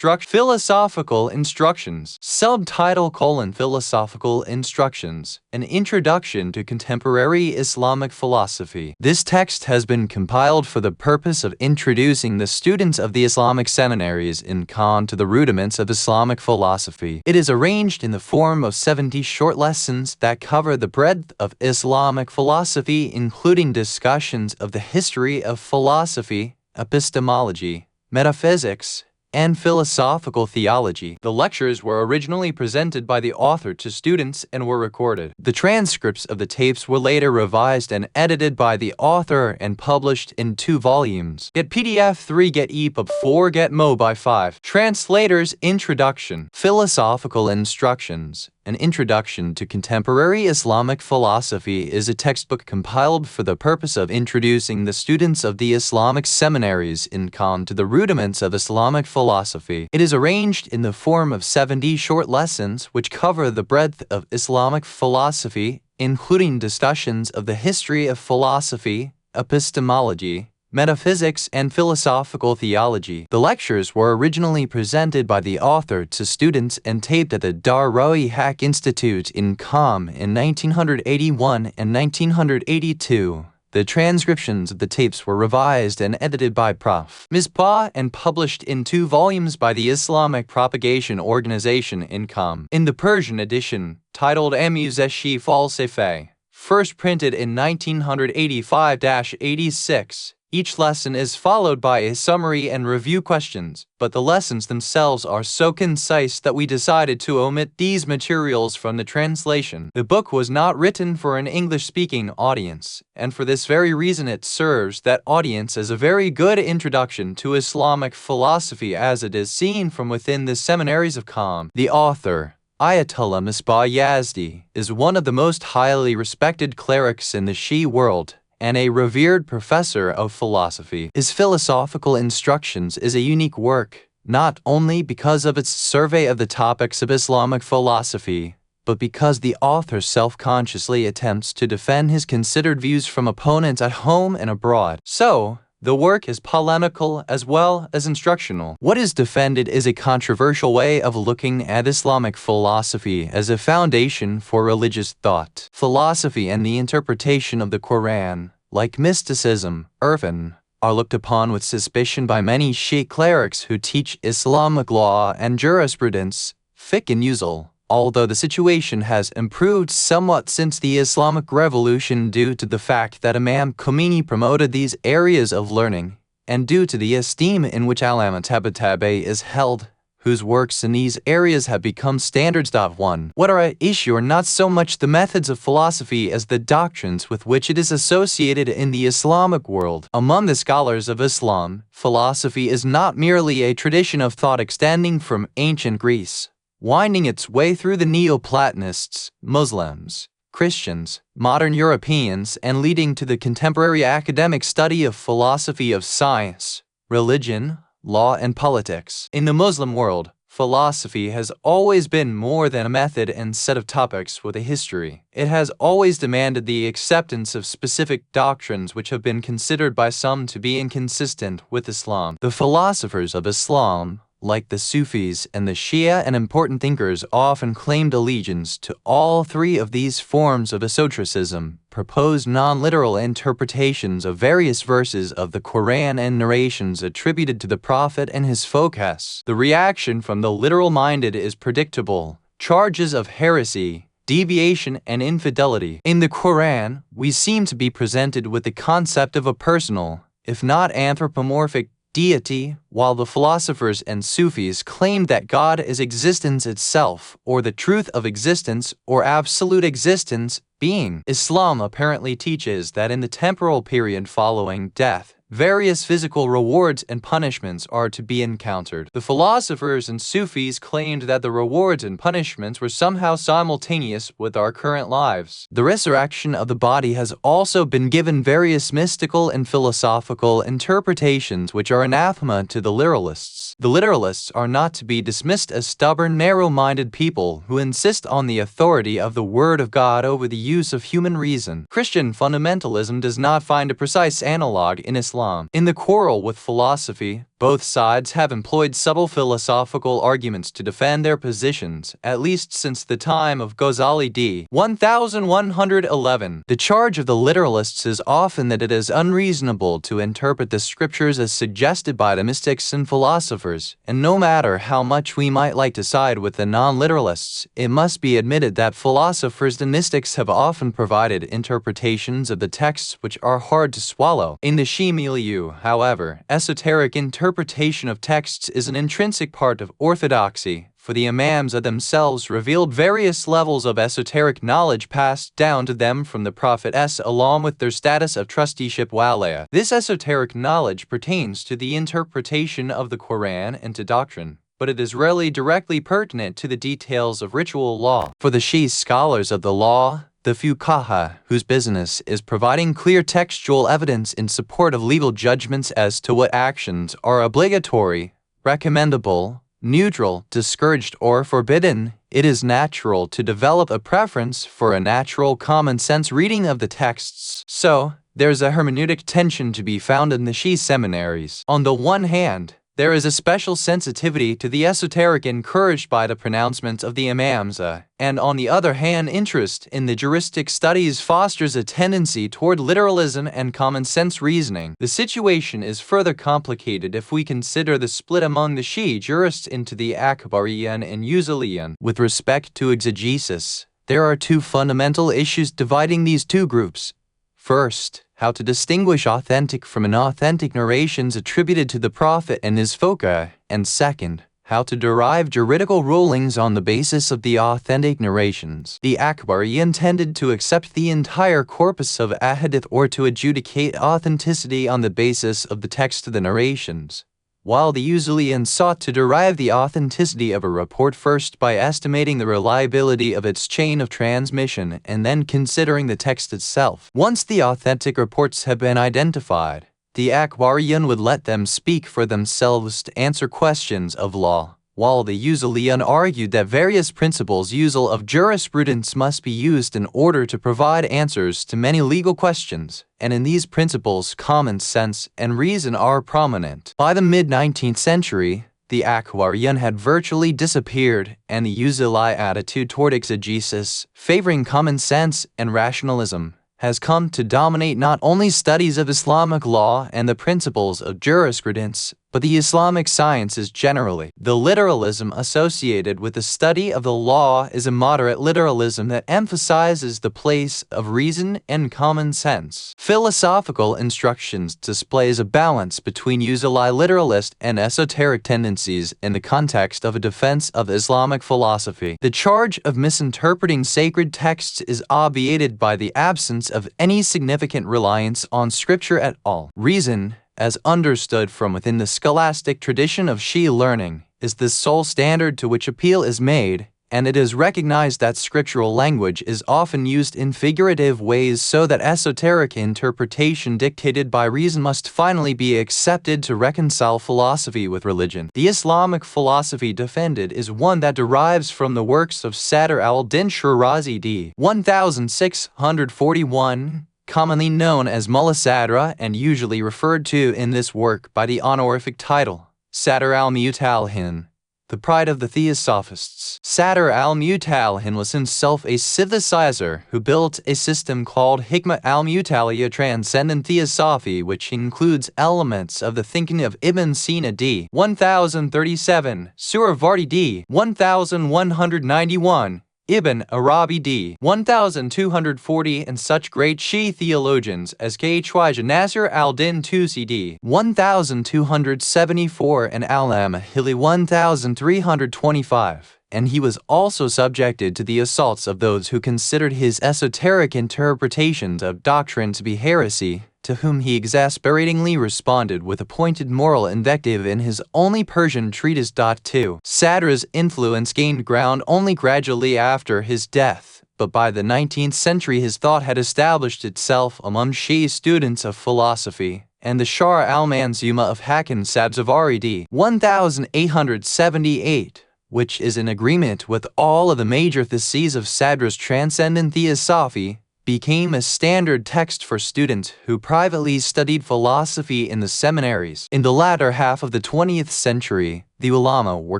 Philosophical Instructions. Subtitle: Philosophical Instructions, an Introduction to Contemporary Islamic Philosophy. This text has been compiled for the purpose of introducing the students of the Islamic seminaries in Khan to the rudiments of Islamic philosophy. It is arranged in the form of 70 short lessons that cover the breadth of Islamic philosophy, including discussions of the history of philosophy, epistemology, metaphysics, and philosophical theology. The lectures were originally presented by the author to students and were recorded. The transcripts of the tapes were later revised and edited by the author and published in 2 volumes. Get PDF 3, Get EPUB 4, Get MOBI 5. Translator's Introduction. Philosophical Instructions, an Introduction to Contemporary Islamic Philosophy is a textbook compiled for the purpose of introducing the students of the Islamic seminaries in Khan to the rudiments of Islamic philosophy. It is arranged in the form of 70 short lessons which cover the breadth of Islamic philosophy, including discussions of the history of philosophy, epistemology, metaphysics, and philosophical theology. The lectures were originally presented by the author to students and taped at the Darul Haq Institute in Qom in 1981 and 1982. The transcriptions of the tapes were revised and edited by Prof. Misbah and published in 2 volumes by the Islamic Propagation Organization in Qom. In the Persian edition, titled Amuzeshi Falsefe, first printed in 1985-86, each lesson is followed by a summary and review questions, but the lessons themselves are so concise that we decided to omit these materials from the translation. The book was not written for an English-speaking audience, and for this very reason it serves that audience as a very good introduction to Islamic philosophy as it is seen from within the seminaries of Qom. The author, Ayatollah Misbah Yazdi, is one of the most highly respected clerics in the Shi'i world and a revered professor of philosophy. His Philosophical Instructions is a unique work, not only because of its survey of the topics of Islamic philosophy, but because the author self-consciously attempts to defend his considered views from opponents at home and abroad. So, the work is polemical as well as instructional. What is defended is a controversial way of looking at Islamic philosophy as a foundation for religious thought. Philosophy and the interpretation of the Quran, like mysticism, irfan, are looked upon with suspicion by many Shi'i clerics who teach Islamic law and jurisprudence, fiqh and usul. Although the situation has improved somewhat since the Islamic Revolution due to the fact that Imam Khomeini promoted these areas of learning, and due to the esteem in which Allama Tabatabai is held, whose works in these areas have become standards. 1. What are at issue are not so much the methods of philosophy as the doctrines with which it is associated in the Islamic world. Among the scholars of Islam, philosophy is not merely a tradition of thought extending from ancient Greece, winding its way through the Neoplatonists, Muslims, Christians, modern Europeans, and leading to the contemporary academic study of philosophy of science, religion, law, and politics. In the Muslim world, philosophy has always been more than a method and set of topics with a history. It has always demanded the acceptance of specific doctrines which have been considered by some to be inconsistent with Islam. The philosophers of Islam, like the Sufis and the Shia and important thinkers, often claimed allegiance to all 3 of these forms of esotericism, proposed non-literal interpretations of various verses of the Quran and narrations attributed to the Prophet and his forecasts. The reaction from the literal-minded is predictable: charges of heresy, deviation, and infidelity. In the Quran, we seem to be presented with the concept of a personal, if not anthropomorphic, deity, while the philosophers and Sufis claimed that God is existence itself, or the truth of existence, or absolute existence, being. Islam apparently teaches that in the temporal period following death, various physical rewards and punishments are to be encountered. The philosophers and Sufis claimed that the rewards and punishments were somehow simultaneous with our current lives. The resurrection of the body has also been given various mystical and philosophical interpretations which are anathema to the literalists. The literalists are not to be dismissed as stubborn, narrow-minded people who insist on the authority of the Word of God over the use of human reason. Christian fundamentalism does not find a precise analog in Islam. In the quarrel with philosophy, Both sides have employed subtle philosophical arguments to defend their positions, at least since the time of Ghazali d. 1111. The charge of the literalists is often that it is unreasonable to interpret the scriptures as suggested by the mystics and philosophers, and no matter how much we might like to side with the non-literalists, it must be admitted that philosophers and mystics have often provided interpretations of the texts which are hard to swallow. In the Shia milieu, however, esoteric interpretation of texts is an intrinsic part of orthodoxy, for the imams themselves revealed various levels of esoteric knowledge passed down to them from the Prophet along with their status of trusteeship walaya. This esoteric knowledge pertains to the interpretation of the Quran and to doctrine, but it is rarely directly pertinent to the details of ritual law. For the Shia scholars of the law, the fuqaha, whose business is providing clear textual evidence in support of legal judgments as to what actions are obligatory, recommendable, neutral, discouraged, or forbidden, it is natural to develop a preference for a natural common-sense reading of the texts. So, there's a hermeneutic tension to be found in the Shia seminaries. On the one hand, there is a special sensitivity to the esoteric encouraged by the pronouncements of the imams, and on the other hand, interest in the juristic studies fosters a tendency toward literalism and common-sense reasoning. The situation is further complicated if we consider the split among the Shia jurists into the Akbariyan and Uzaliyan. With respect to exegesis, there are two fundamental issues dividing these two groups. First, how to distinguish authentic from inauthentic narrations attributed to the Prophet and his foka, and second, how to derive juridical rulings on the basis of the authentic narrations. The Akbari intended to accept the entire corpus of ahadith or to adjudicate authenticity on the basis of the text of the narrations, while the Uzaliyan sought to derive the authenticity of a report first by estimating the reliability of its chain of transmission and then considering the text itself. Once the authentic reports have been identified, the Akbariyan would let them speak for themselves to answer questions of law, while the Uzaliyan argued that various principles of jurisprudence must be used in order to provide answers to many legal questions, and in these principles common sense and reason are prominent. By the mid-19th century, the Akbariyan had virtually disappeared, and the Uzali attitude toward exegesis, favoring common sense and rationalism, has come to dominate not only studies of Islamic law and the principles of jurisprudence, but the Islamic sciences generally. The literalism associated with the study of the law is a moderate literalism that emphasizes the place of reason and common sense. Philosophical instructions displays a balance between Uzali literalist and esoteric tendencies in the context of a defense of Islamic philosophy. The charge of misinterpreting sacred texts is obviated by the absence of any significant reliance on scripture at all. Reason, as understood from within the scholastic tradition of Shia learning, is the sole standard to which appeal is made, and it is recognized that scriptural language is often used in figurative ways so that esoteric interpretation dictated by reason must finally be accepted to reconcile philosophy with religion. The Islamic philosophy defended is one that derives from the works of Sadr al-Din Shirazi d. 1641, commonly known as Mullah Sadra and usually referred to in this work by the honorific title, Sadr al-Mutalhin, the pride of the Theosophists. Sadr al-Mutalhin was himself a synthesizer who built a system called Hikmah al-Mutaliya Transcendent Theosophy, which includes elements of the thinking of Ibn Sina d. 1037, Suravardi d. 1191, Ibn Arabi d. 1240, and such great Shia theologians as Khwaja Nasir al-Din Tusi d. 1274 and al-Amahili 1325, and he was also subjected to the assaults of those who considered his esoteric interpretations of doctrine to be heresy, to whom he exasperatingly responded with a pointed moral invective in his only Persian treatise. 2. Sadra's influence gained ground only gradually after his death, but by the 19th century his thought had established itself among Shia students of philosophy, and the Shar al-Manzuma of Hakan Sabzavari d. 1878, which is in agreement with all of the major theses of Sadra's transcendent theosophy, became a standard text for students who privately studied philosophy in the seminaries. In the latter half of the 20th century, the ulama were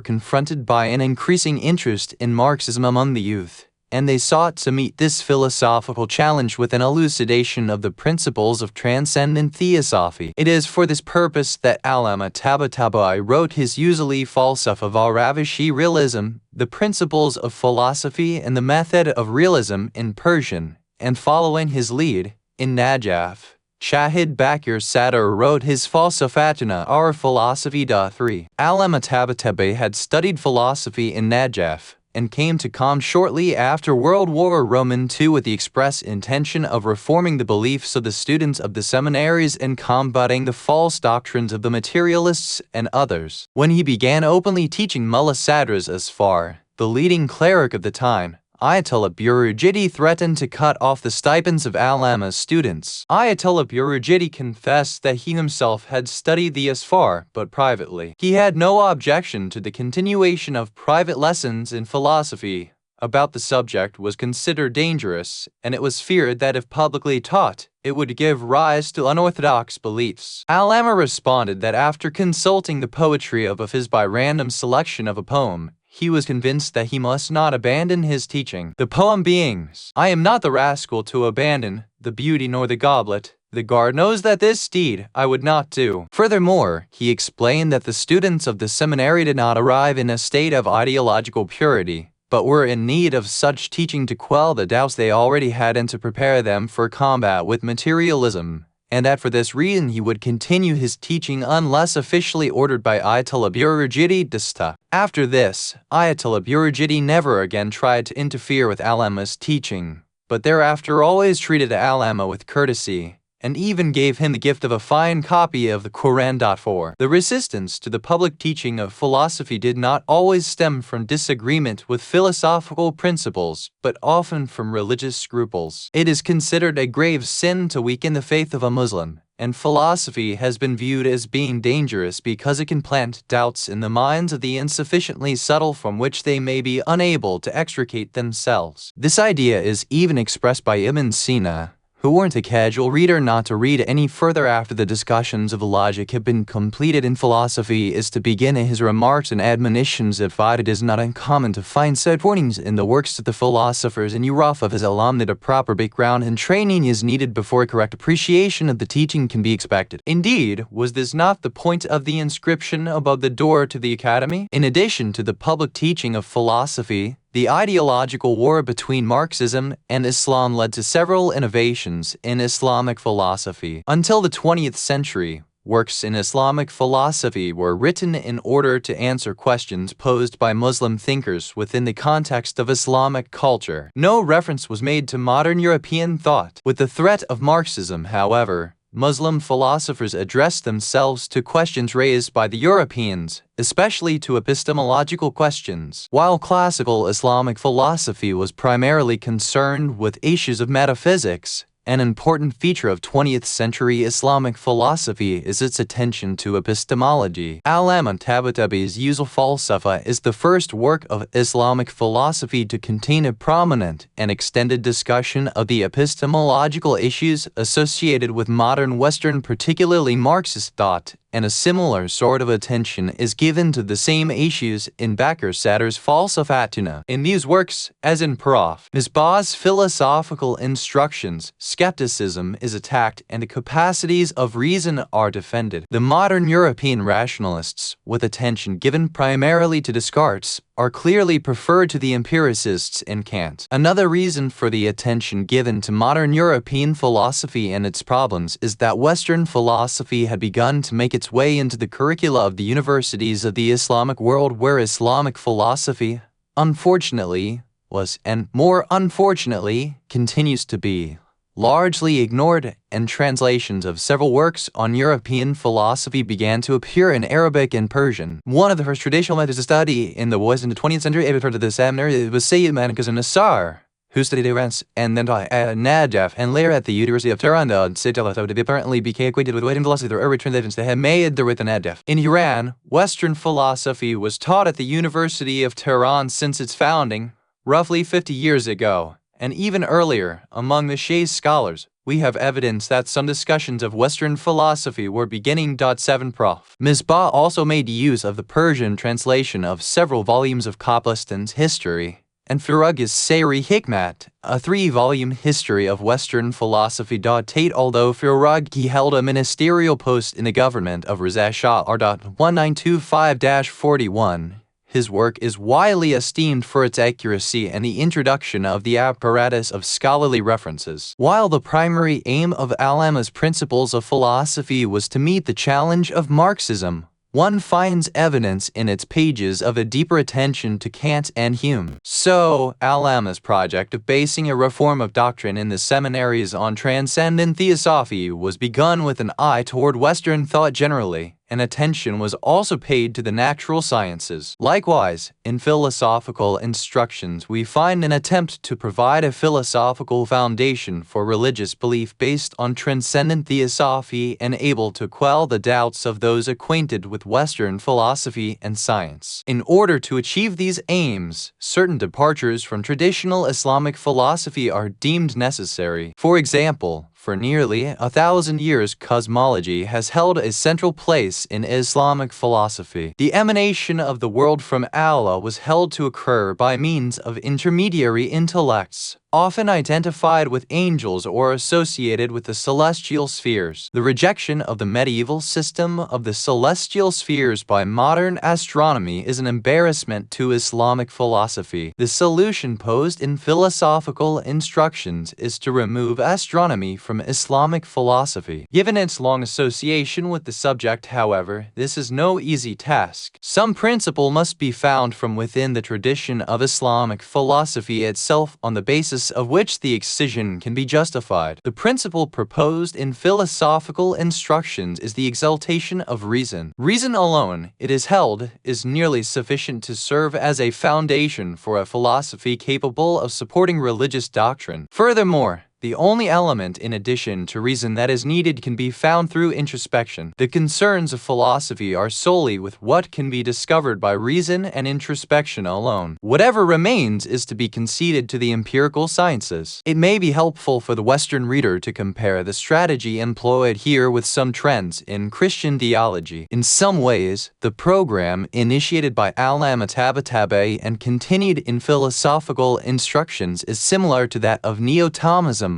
confronted by an increasing interest in Marxism among the youth, and they sought to meet this philosophical challenge with an elucidation of the principles of transcendent theosophy. It is for this purpose that Allama Tabatabai wrote his usually Falsafa Ravishi realism, the principles of philosophy and the method of realism in Persian, and following his lead, in Najaf, Shahid Bakir Sadr wrote his Falsafatuna or Philosophy. 3. Allama Tabatabai had studied philosophy in Najaf, and came to Qom shortly after World War II with the express intention of reforming the beliefs of the students of the seminaries and combating the false doctrines of the materialists and others. When he began openly teaching Mullah Sadras Asfar, the leading cleric of the time, Ayatollah Burujidi threatened to cut off the stipends of Allama's students. Ayatollah Burujidi confessed that he himself had studied the Asfar, but privately. He had no objection to the continuation of private lessons in philosophy about the subject was considered dangerous, and it was feared that if publicly taught, it would give rise to unorthodox beliefs. Allama responded that after consulting the poetry of his by random selection of a poem, he was convinced that he must not abandon his teaching. The poem being, I am not the rascal to abandon the beauty nor the goblet. The guard knows that this deed I would not do. Furthermore, he explained that the students of the seminary did not arrive in a state of ideological purity, but were in need of such teaching to quell the doubts they already had and to prepare them for combat with materialism, and that for this reason he would continue his teaching unless officially ordered by Ayatollah Burujidi Dasta. After this, Ayatollah Burujidi never again tried to interfere with Allama's teaching, but thereafter always treated Allama with courtesy, and even gave him the gift of a fine copy of the Quran. 4. The resistance to the public teaching of philosophy did not always stem from disagreement with philosophical principles, but often from religious scruples. It is considered a grave sin to weaken the faith of a Muslim, and philosophy has been viewed as being dangerous because it can plant doubts in the minds of the insufficiently subtle from which they may be unable to extricate themselves. This idea is even expressed by Ibn Sina, who warned a casual reader not to read any further after the discussions of logic have been completed in philosophy is to begin his remarks and admonitions that it is not uncommon to find said warnings in the works of the philosophers in Europe of his Islam that a proper background and training is needed before a correct appreciation of the teaching can be expected. Indeed, was this not the point of the inscription above the door to the academy? In addition to the public teaching of philosophy, the ideological war between Marxism and Islam led to several innovations in Islamic philosophy. Until the 20th century, works in Islamic philosophy were written in order to answer questions posed by Muslim thinkers within the context of Islamic culture. No reference was made to modern European thought. With the threat of Marxism, however, Muslim philosophers addressed themselves to questions raised by the Europeans, especially to epistemological questions. While classical Islamic philosophy was primarily concerned with issues of metaphysics, an important feature of 20th century Islamic philosophy is its attention to epistemology. Allama Tabatabi's Usul Falsafa is the first work of Islamic philosophy to contain a prominent and extended discussion of the epistemological issues associated with modern Western, particularly Marxist thought, and a similar sort of attention is given to the same issues in Bakir Sadr's Falsafatuna. In these works, as in Prof. Misbah's philosophical instructions, skepticism is attacked and the capacities of reason are defended. The modern European rationalists, with attention given primarily to Descartes, are clearly preferred to the empiricists in Kant. Another reason for the attention given to modern European philosophy and its problems is that Western philosophy had begun to make its way into the curricula of the universities of the Islamic world, where Islamic philosophy, unfortunately, was, and more unfortunately, continues to be, largely ignored, and translations of several works on European philosophy began to appear in Arabic and Persian. One of the first traditional methods of study in the West in the 20th century, ever heard of the seminary, was Sayyid Manikaz and Nassar, who studied Iran and then at Najaf and later at the University of Tehran. Apparently became acquainted with Western philosophy through early translations that had made the with Najaf. In Iran, Western philosophy was taught at the University of Tehran since its founding, roughly 50 years ago, and even earlier, among the Shiite scholars, we have evidence that some discussions of Western philosophy were beginning. 7 Prof. Misbah also made use of the Persian translation of several volumes of Kabbalistan's history, and Farrug's Sayri Hikmat, a 3-volume history of Western philosophy. Tate. Although Farrug held a ministerial post in the government of Reza Shah R.1925-41, his work is widely esteemed for its accuracy and the introduction of the apparatus of scholarly references. While the primary aim of Allama's principles of philosophy was to meet the challenge of Marxism, one finds evidence in its pages of a deeper attention to Kant and Hume. So, Allama's project of basing a reform of doctrine in the seminaries on transcendent theosophy was begun with an eye toward Western thought generally, and attention was also paid to the natural sciences. Likewise, in philosophical instructions we find an attempt to provide a philosophical foundation for religious belief based on transcendent theosophy and able to quell the doubts of those acquainted with Western philosophy and science. In order to achieve these aims, certain departures from traditional Islamic philosophy are deemed necessary. For example, for nearly 1,000 years, cosmology has held a central place in Islamic philosophy. The emanation of the world from Allah was held to occur by means of intermediary intellects, often identified with angels or associated with the celestial spheres. The rejection of the medieval system of the celestial spheres by modern astronomy is an embarrassment to Islamic philosophy. The solution posed in philosophical instructions is to remove astronomy from Islamic philosophy. Given its long association with the subject, however, this is no easy task. Some principle must be found from within the tradition of Islamic philosophy itself on the basis of which the excision can be justified. The principle proposed in philosophical instructions is the exaltation of reason. Reason alone, it is held, is nearly sufficient to serve as a foundation for a philosophy capable of supporting religious doctrine. Furthermore, the only element in addition to reason that is needed can be found through introspection. The concerns of philosophy are solely with what can be discovered by reason and introspection alone. Whatever remains is to be conceded to the empirical sciences. It may be helpful for the Western reader to compare the strategy employed here with some trends in Christian theology. In some ways, the program initiated by Allama Tabatabai and continued in philosophical instructions is similar to that of Neo-Thomism,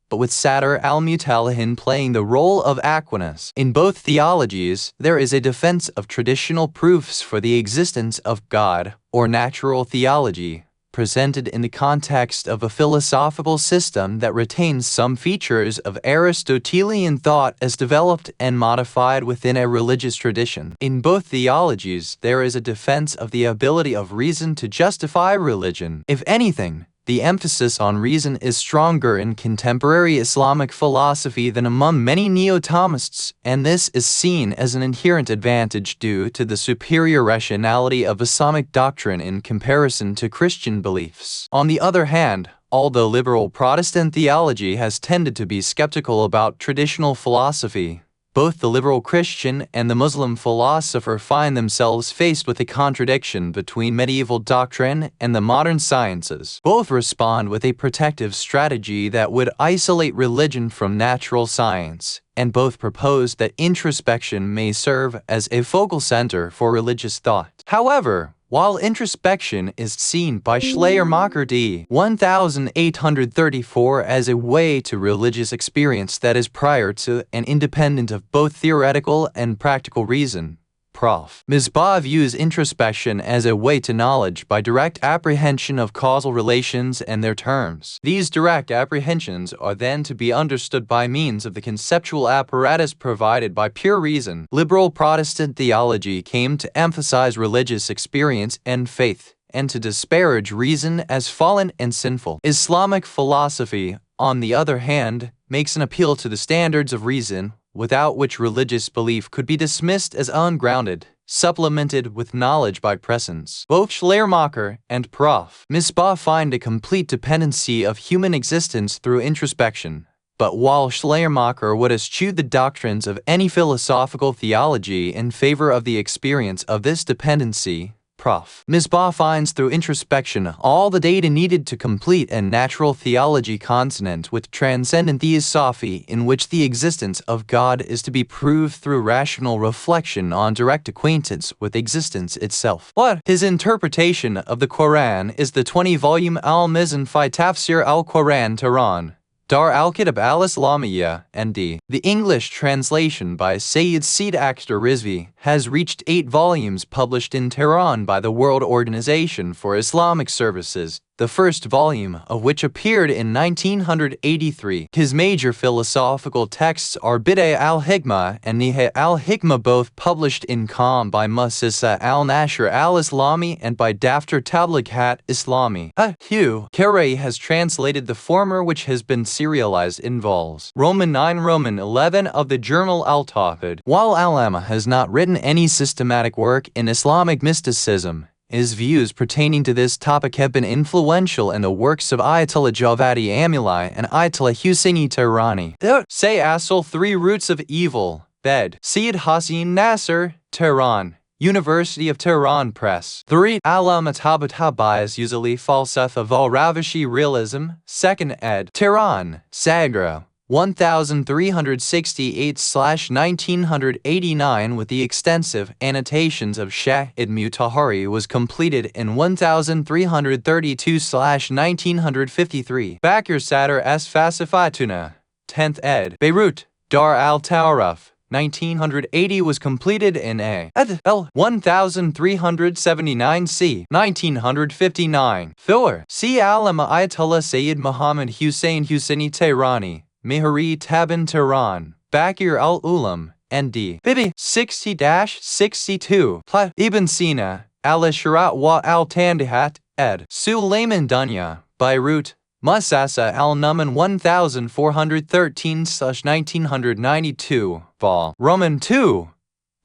but with Sadr al-Mutalahin playing the role of Aquinas. In both theologies, there is a defense of traditional proofs for the existence of God, or natural theology, presented in the context of a philosophical system that retains some features of Aristotelian thought as developed and modified within a religious tradition. In both theologies, there is a defense of the ability of reason to justify religion. If anything, the emphasis on reason is stronger in contemporary Islamic philosophy than among many Neo-Thomists, and this is seen as an inherent advantage due to the superior rationality of Islamic doctrine in comparison to Christian beliefs. On the other hand, although liberal Protestant theology has tended to be skeptical about traditional philosophy, both the liberal Christian and the Muslim philosopher find themselves faced with a contradiction between medieval doctrine and the modern sciences. Both respond with a protective strategy that would isolate religion from natural science, and both propose that introspection may serve as a focal center for religious thought. However, while introspection is seen by Schleiermacher d. 1834 as a way to religious experience that is prior to and independent of both theoretical and practical reason, Prof. Misbah views introspection as a way to knowledge by direct apprehension of causal relations and their terms. These direct apprehensions are then to be understood by means of the conceptual apparatus provided by pure reason. Liberal Protestant theology came to emphasize religious experience and faith, and to disparage reason as fallen and sinful. Islamic philosophy, on the other hand, makes an appeal to the standards of reason, without which religious belief could be dismissed as ungrounded, supplemented with knowledge by presence. Both Schleiermacher and Prof. Misbah find a complete dependency of human existence through introspection. But while Schleiermacher would eschew the doctrines of any philosophical theology in favor of the experience of this dependency, Prof. Misbah finds through introspection all the data needed to complete a natural theology consonant with transcendent theosophy, in which the existence of God is to be proved through rational reflection on direct acquaintance with existence itself. What? His interpretation of the Quran is the 20-volume Al-Mizan fi Tafsir al-Quran Tehran, Dar al-Kitab al-Islamiyya, ND. The English translation by Sayyid Seed Akhtar Rizvi has reached 8 volumes published in Tehran by the World Organization for Islamic Services, the first volume of which appeared in 1983. His major philosophical texts are Bid'ah al-Hikmah and Nihaya al-Hikmah, both published in Qom by Mu'assasa al-Nashr al-Islami and by Daftar Tablighat Islami. Hugh Carey has translated the former, which has been serialized in vols. Roman 9 Roman 11 of the journal Al-Tawhid. While Allama has not written any systematic work in Islamic mysticism, his views pertaining to this topic have been influential in the works of Ayatollah Javadi Amuli and Ayatollah Husseini Tehrani. Say Asl 3 Roots of Evil, Bed. Sayyid Hassan Nasser, Tehran, University of Tehran Press. 3. Allama Tabatabai usually Falsafa Ravishi Realism, 2nd ed. Tehran, Sagra. 1368/1989, with the extensive annotations of Shahid Mutahari, was completed in 1332/1953. Bakir Sadr S. Fasifatuna, 10th ed. Beirut, Dar al-Ta'aruf, 1980, was completed in A. L. 1379 c. 1959. Filler. C. Allama Ayatollah Sayyid Muhammad Hussein Husseini Tehrani, Mihri Taban Tehran, Bakir al-Ulam, ND. Bibi 60-62. Ibn Sina, al-Sharat wa al-Tandihat, ed. Sulayman Dunya, Beirut, Mu'assasa al-Numan 1413/1992, vol. Roman 2,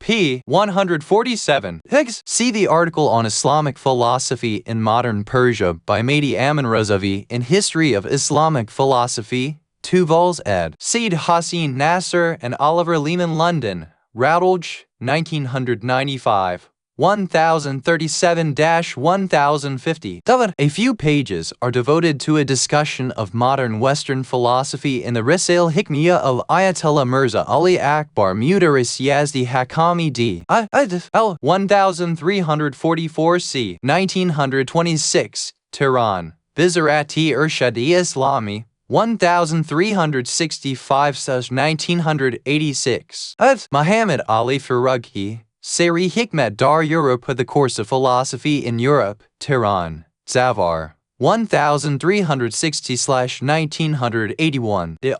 p. 147. Higgs. See the article on Islamic philosophy in modern Persia by Mahdi Amin Razavi in History of Islamic Philosophy, 2 vols ed. Sayyid Hassan Nasser and Oliver Lehman, London, Routledge, 1995. 1037-1050. A few pages are devoted to a discussion of modern Western philosophy in the Risail Hikmiyya of Ayatollah Mirza Ali Akbar Mudaris Yazdi Hakami d. L. 1344 c. 1926, Tehran, Vizarati Irshadi Islami, 1365/1986. Muhammad Ali Farughi, Seri Hikmet Dar Europe, The Course of Philosophy in Europe, Tehran, Zavar, 1360/1981. The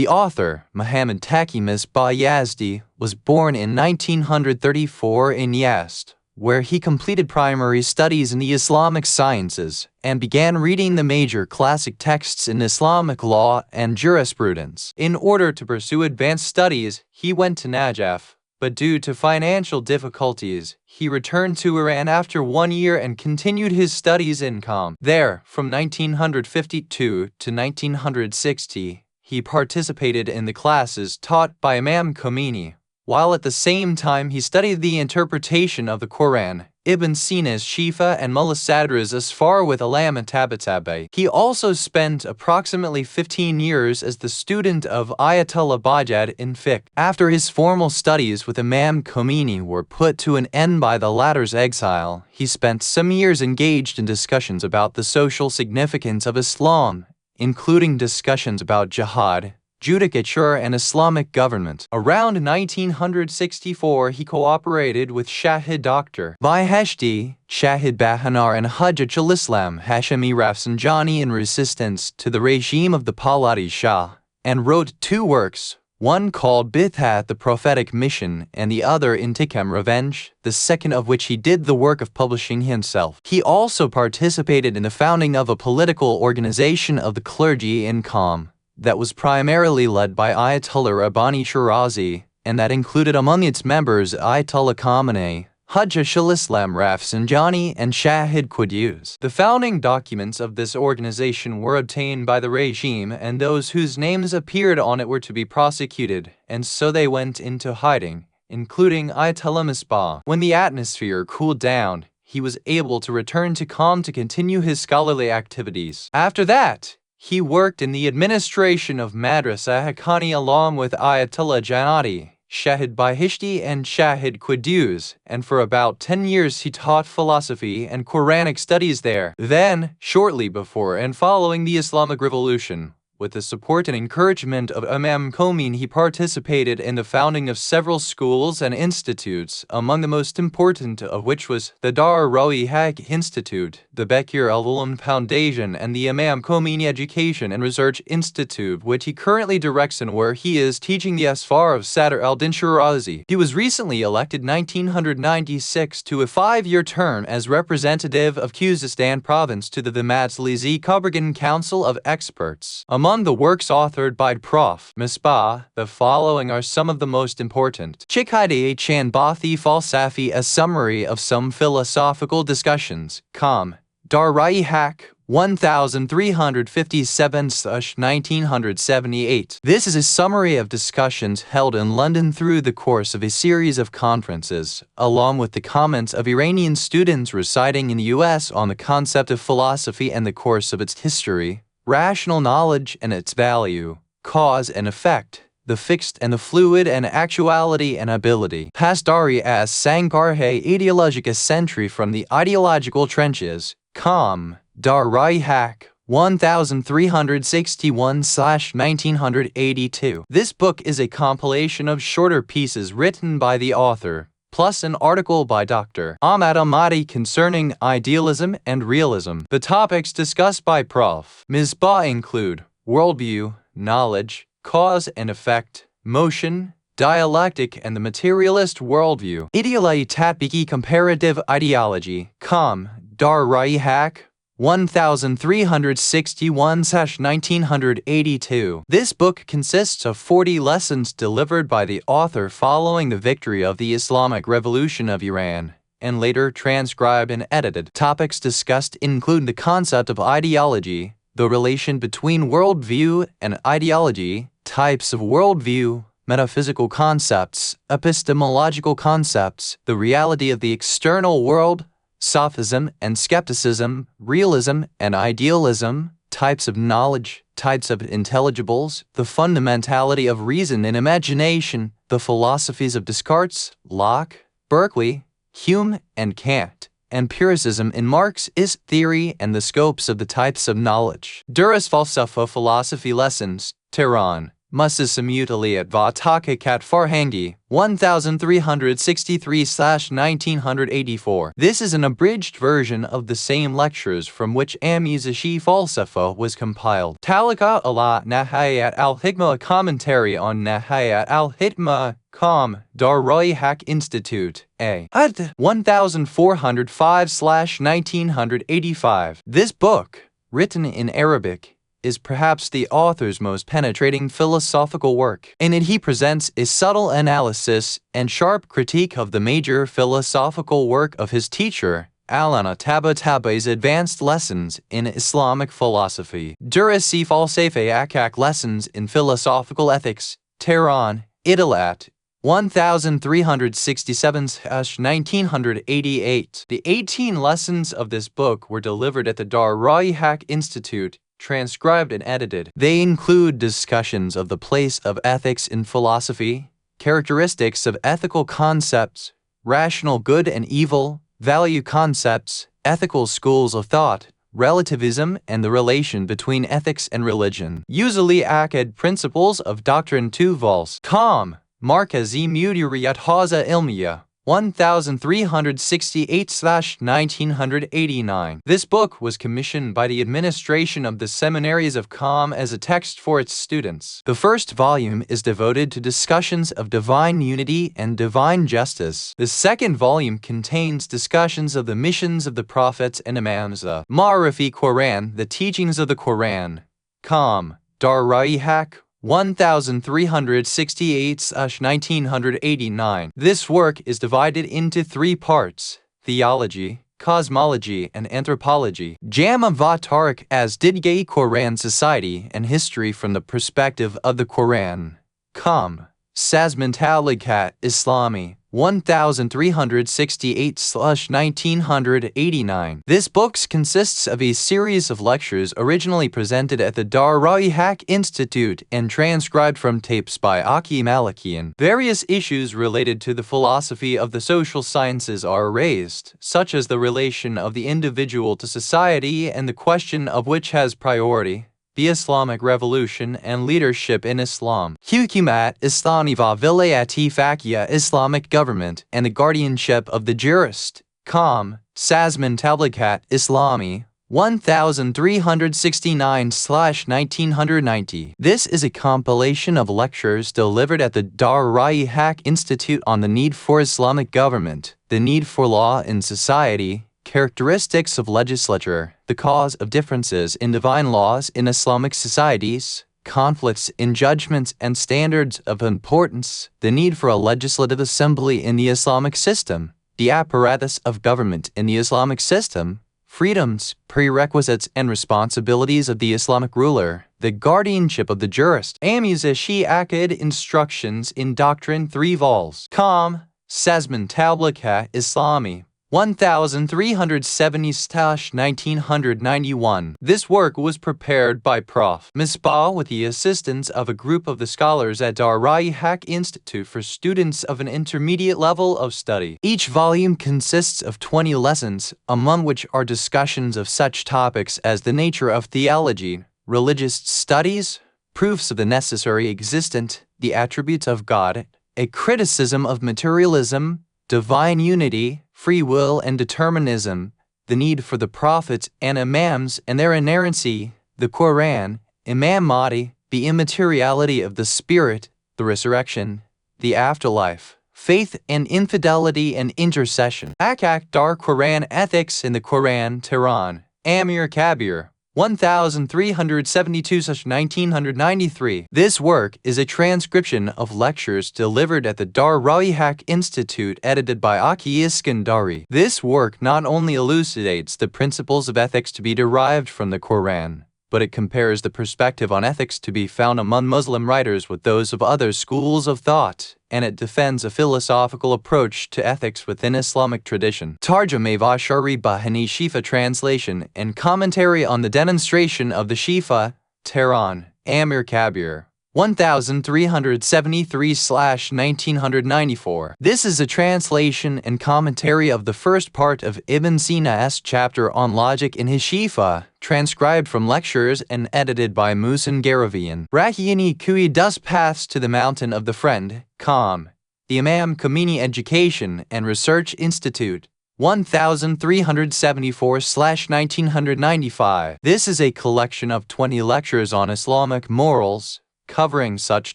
author, Muhammad Taqi Misbah Yazdi, was born in 1934 in Yazd, where he completed primary studies in the Islamic sciences and began reading the major classic texts in Islamic law and jurisprudence. In order to pursue advanced studies, he went to Najaf, but due to financial difficulties, he returned to Iran after 1 year and continued his studies in Qom. There, from 1952 to 1960, he participated in the classes taught by Imam Khomeini, while at the same time he studied the interpretation of the Quran, Ibn Sina's Shifa and Mullah Sadra's Asfar with Allama Tabatabai. He also spent approximately 15 years as the student of Ayatollah Bajad in fiqh. After his formal studies with Imam Khomeini were put to an end by the latter's exile, he spent some years engaged in discussions about the social significance of Islam, including discussions about jihad, judicature, and Islamic government. Around 1964, he cooperated with Shahid Dr. Viheshti, Shahid Bahanar, and Hujjat al-Islam Hashemi Rafsanjani in resistance to the regime of the Pahlavi Shah, and wrote 2 works, one called Bithat, the Prophetic Mission, and the other Intikam, Revenge, the second of which he did the work of publishing himself. He also participated in the founding of a political organization of the clergy in Qom that was primarily led by Ayatollah Rabbani Shirazi, and that included among its members Ayatollah Khamenei, Hujjat al-Islam Rafsanjani, and Shahid Quddus. The founding documents of this organization were obtained by the regime, and those whose names appeared on it were to be prosecuted, and so they went into hiding, including Ayatollah Misbah. When the atmosphere cooled down, he was able to return to Qom to continue his scholarly activities. After that, he worked in the administration of Madrasa Haqqani along with Ayatollah Janati, Shahid Bahishti and Shahid Quddus, and for about 10 years he taught philosophy and Quranic studies there. Then, shortly before and following the Islamic Revolution, with the support and encouragement of Imam Khomeini, he participated in the founding of several schools and institutes, among the most important of which was the Dar-e Haq Institute, the Bekir al-Ulum Foundation, and the Imam Khomeini Education and Research Institute, which he currently directs and where he is teaching the Asfar of Sadr al-Din Shirazi. He was recently elected 1996 to a 5-year term as representative of Khuzestan province to the Majlis-e Kabargan Council of Experts. Among the works authored by Prof. Misbah, the following are some of the most important. Chikhide Chan Bathi Falsafi, a summary of some philosophical discussions. Qom, Dar-e Haq, 1357-1978. This is a summary of discussions held in London through the course of a series of conferences, along with the comments of Iranian students residing in the US on the concept of philosophy and the course of its history, rational knowledge and its value, cause and effect, the fixed and the fluid, and actuality and ability. Pasdari as Sangarhe Ideologica Century from the Ideological Trenches. Qom, Dar-e Haq, 1361-1982. This book is a compilation of shorter pieces written by the author, plus an article by Dr. Ahmad Ahmadi concerning idealism and realism. The topics discussed by Prof. Misbah include worldview, knowledge, cause and effect, motion, dialectic, and the materialist worldview. Idealae Tatbiki Comparative Ideology. Qom, Dar-e Haq, 1361-1982. This book consists of 40 lessons delivered by the author following the victory of the Islamic Revolution of Iran, and later transcribed and edited. Topics discussed include the concept of ideology, the relation between worldview and ideology, types of worldview, metaphysical concepts, epistemological concepts, the reality of the external world, sophism and skepticism, realism and idealism, types of knowledge, types of intelligibles, the fundamentality of reason and imagination, the philosophies of Descartes, Locke, Berkeley, Hume, and Kant, empiricism in Marxist theory, and the scopes of the types of knowledge. Duras Falsafa Philosophy Lessons, Tehran. Musasamutali at Taqi Kat Farhangi, 1363-1984. This is an abridged version of the same lectures from which Amizashi Falsafa was compiled. Talaka ala Nahayat al-Hikmah, a commentary on Nahayat al-Hikmah. Qom, Dar-e Haq Institute. A. Ad 1405-1985. This book, written in Arabic, is perhaps the author's most penetrating philosophical work. In it he presents a subtle analysis and sharp critique of the major philosophical work of his teacher, Allama Tabatabai Advanced Lessons in Islamic Philosophy. Durasi Falsafe Akak Lessons in Philosophical Ethics, Tehran, Idalat, 1367-1988. The 18 lessons of this book were delivered at the Dar-e Haq Institute, transcribed and edited. They include discussions of the place of ethics in philosophy, characteristics of ethical concepts, rational good and evil, value concepts, ethical schools of thought, relativism, and the relation between ethics and religion. Usually Akad Principles of Doctrine 2 vols. Qom, Markazi Mudiriyat Haza Ilmiya, 1368-1989. This book was commissioned by the administration of the seminaries of Qom as a text for its students. The first volume is devoted to discussions of divine unity and divine justice. The second volume contains discussions of the missions of the prophets and imams, the Ma'arifi Quran, the teachings of the Quran. Qom, Dar-e Haq, 1368-1989. This work is divided into 3 parts: theology, cosmology, and anthropology. Jama Vatarik as Didgay Quran Society and history from the perspective of the Quran. Qom, Sazman Tabligat Islami 1368/1989. This book consists of a series of lectures originally presented at the Dar-e Haq Institute and transcribed from tapes by Taqi Malikian. Various issues related to the philosophy of the social sciences are raised, such as the relation of the individual to society and the question of which has priority: the Islamic revolution and leadership in Islam, Hukumat Islami va Vilayati Fakia Islamic government, and the guardianship of the jurist, Sazman Tabligat Islami 1369/1990. This is a compilation of lectures delivered at the Dar-e Haq Institute on the need for Islamic government, the need for law in society, characteristics of legislature, the cause of differences in divine laws in Islamic societies, conflicts in judgments and standards of importance, the need for a legislative assembly in the Islamic system, the apparatus of government in the Islamic system, freedoms, prerequisites and responsibilities of the Islamic ruler, the guardianship of the jurist, Amuzashi Akid instructions in doctrine 3 vols. Sazman Tabligat Islami 1370/1991. This work was prepared by Prof. Misbah with the assistance of a group of the scholars at Dar-e Haq Institute for students of an intermediate level of study. Each volume consists of 20 lessons, among which are discussions of such topics as the nature of theology, religious studies, proofs of the necessary existent, the attributes of God, a criticism of materialism, divine unity, free will and determinism, the need for the prophets and imams and their inerrancy, the Quran, Imam Mahdi, the immateriality of the spirit, the resurrection, the afterlife, faith and infidelity and intercession. Akak Dar Quran Ethics in the Quran Tehran, Amir Kabir 1372/1993. This work is a transcription of lectures delivered at the Dar-e Haq Institute edited by Taqi Iskandari. This work not only elucidates the principles of ethics to be derived from the Quran, but it compares the perspective on ethics to be found among Muslim writers with those of other schools of thought, and it defends a philosophical approach to ethics within Islamic tradition. Tarjuma Vashari Bahani Shifa translation and commentary on the demonstration of the Shifa, Tehran, Amir Kabir 1373/1994. This is a translation and commentary of the first part of Ibn Sina's chapter on logic in his Shifa, transcribed from lectures and edited by Musan Garavian. Rahiyani Kui Dus Paths to the Mountain of the Friend, the Imam Khomeini Education and Research Institute, 1374/1995. This is a collection of 20 lectures on Islamic morals, covering such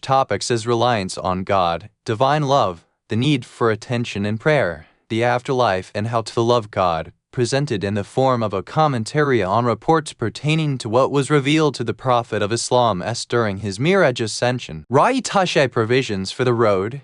topics as reliance on God, divine love, the need for attention and prayer, the afterlife and how to love God, presented in the form of a commentary on reports pertaining to what was revealed to the Prophet of Islam during his Miraj ascension. Rai Tashe provisions for the road,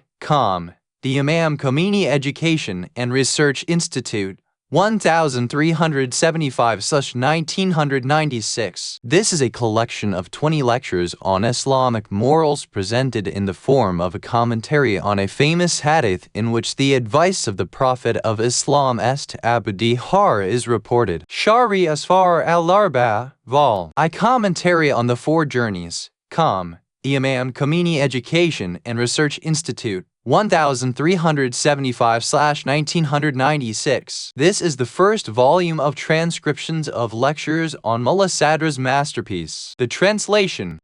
the Imam Khomeini Education and Research Institute, 1375/1996. This is a collection of 20 lectures on Islamic morals presented in the form of a commentary on a famous hadith in which the advice of the Prophet of Islam Abu Dihar is reported. Shari Asfar al-Arba, vol. I commentary on the 4 journeys, the Imam Khomeini Education and Research Institute, 1375/1996. This is the first volume of transcriptions of lectures on Mullah Sadra's masterpiece. The translation